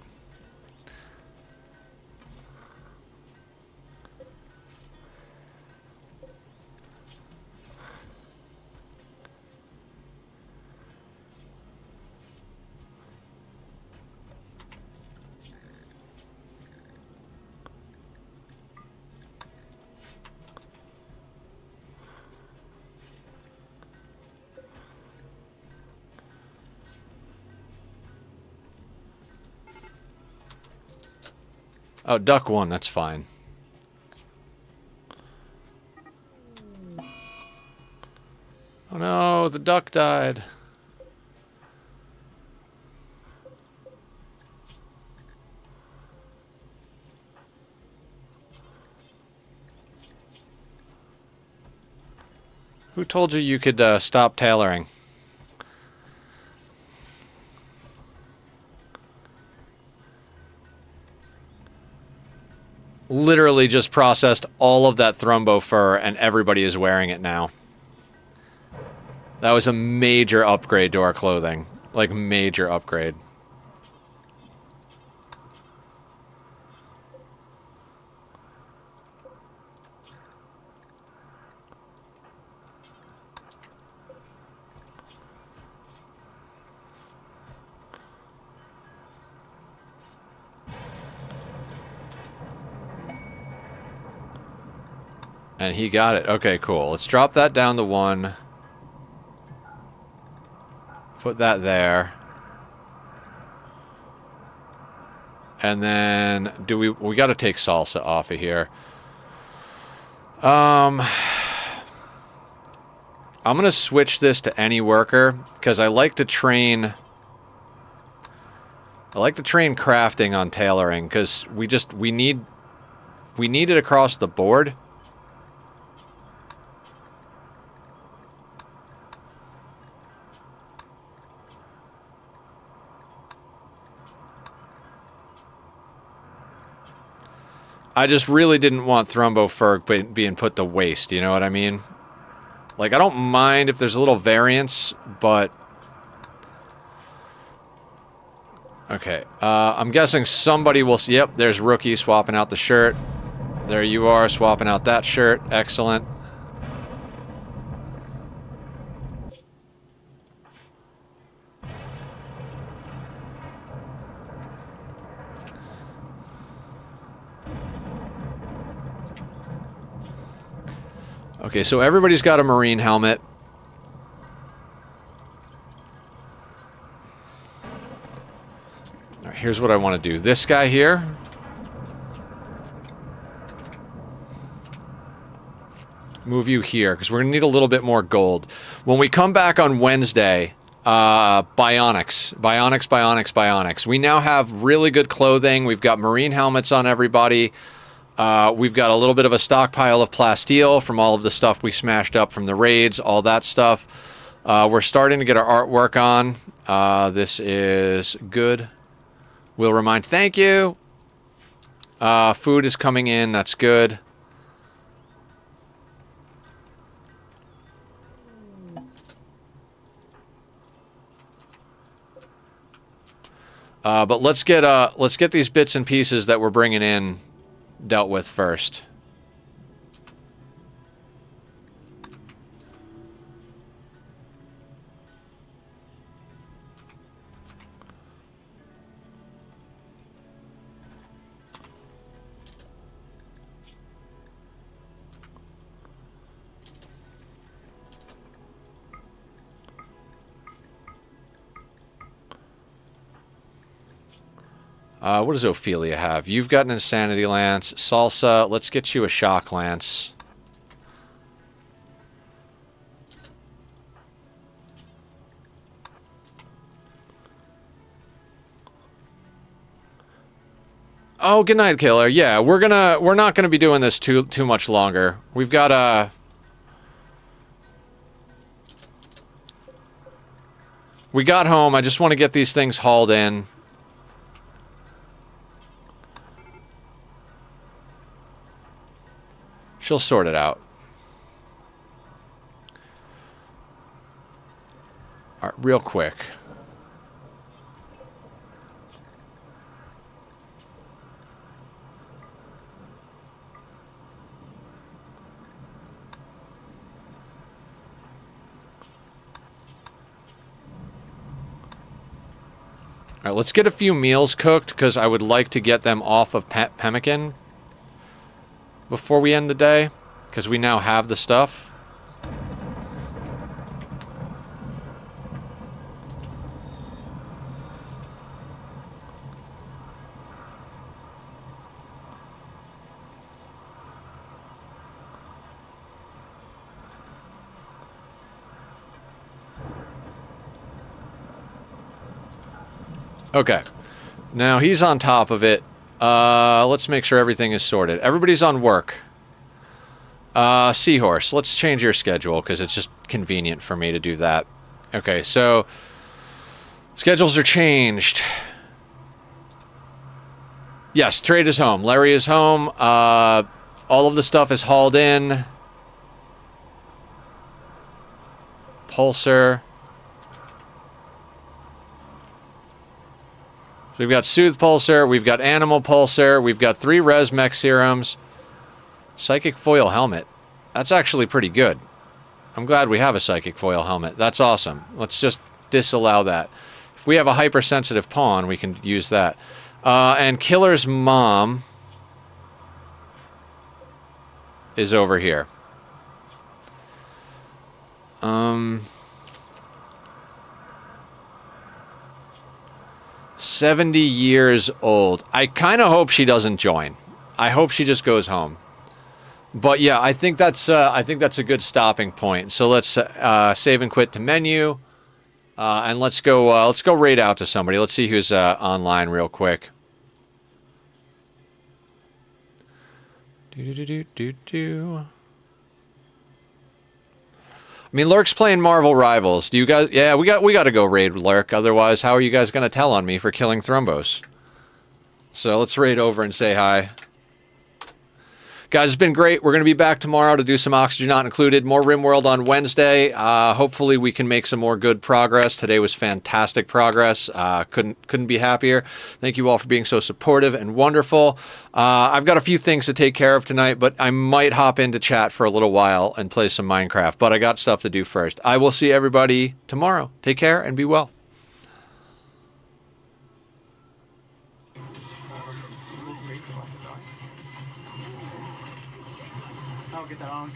Oh, duck one, that's fine. Oh no, the duck died. Who told you you could stop tailoring? Literally just processed all of that Thrumbo fur and everybody is wearing it now. That was a major upgrade to our clothing. Like, major upgrade. And he got it. Okay, cool. Let's drop that down to 1. Put that there. And then we got to take salsa off of here. I'm going to switch this to any worker because I like to train crafting on tailoring because we need it across the board. I just really didn't want Thrumbo fur being put to waste, you know what I mean? Like, I don't mind if there's a little variance, but... Okay, I'm guessing somebody will... Yep, there's Rookie swapping out the shirt. There you are, swapping out that shirt. Excellent. Okay, so everybody's got a marine helmet. All right, here's what I want to do. This guy here. Move you here, because we're going to need a little bit more gold. When we come back on Wednesday, Bionics. Bionics. We now have really good clothing. We've got marine helmets on everybody. We've got a little bit of a stockpile of plasteel from all of the stuff we smashed up from the raids, all that stuff. We're starting to get our artwork on. This is good. We'll remind. Thank you. Food is coming in. That's good. But let's get these bits and pieces that we're bringing in dealt with first. What does Ophelia have? You've got an Insanity Lance. Salsa, let's get you a Shock Lance. Oh, good night, Killer. Yeah, we're not gonna be doing this too much longer. We've got we got home. I just want to get these things hauled in. She'll sort it out. All right, real quick. All right, let's get a few meals cooked because I would like to get them off of Pemmican before we end the day, because we now have the stuff. Okay, now he's on top of it. Let's make sure everything is sorted. Everybody's on work. Seahorse, let's change your schedule because it's just convenient for me to do that. Okay, so schedules are changed. Yes, Trade is home. Larry is home. All of the stuff is hauled in. Pulsar. So we've got Soothe Pulsar, we've got Animal Pulsar, we've got 3 Resmech Serums. Psychic Foil Helmet. That's actually pretty good. I'm glad we have a Psychic Foil Helmet. That's awesome. Let's just disallow that. If we have a hypersensitive pawn, we can use that. And Killer's mom is over here. 70 years old. I kind of hope she doesn't join. I hope she just goes home. But yeah, I think that's a good stopping point. So let's save and quit to menu, and let's go raid out to somebody. Let's see who's online real quick. I mean, Lurk's playing Marvel Rivals. Do you guys? Yeah, we got to go raid Lurk. Otherwise, how are you guys gonna tell on me for killing Thrombos? So let's raid over and say hi. Guys, it's been great. We're going to be back tomorrow to do some Oxygen Not Included. More Rimworld on Wednesday. Hopefully we can make some more good progress. Today was fantastic progress. Couldn't be happier. Thank you all for being so supportive and wonderful. I've got a few things to take care of tonight, but I might hop into chat for a little while and play some Minecraft. But I got stuff to do first. I will see everybody tomorrow. Take care and be well. I'll get that on.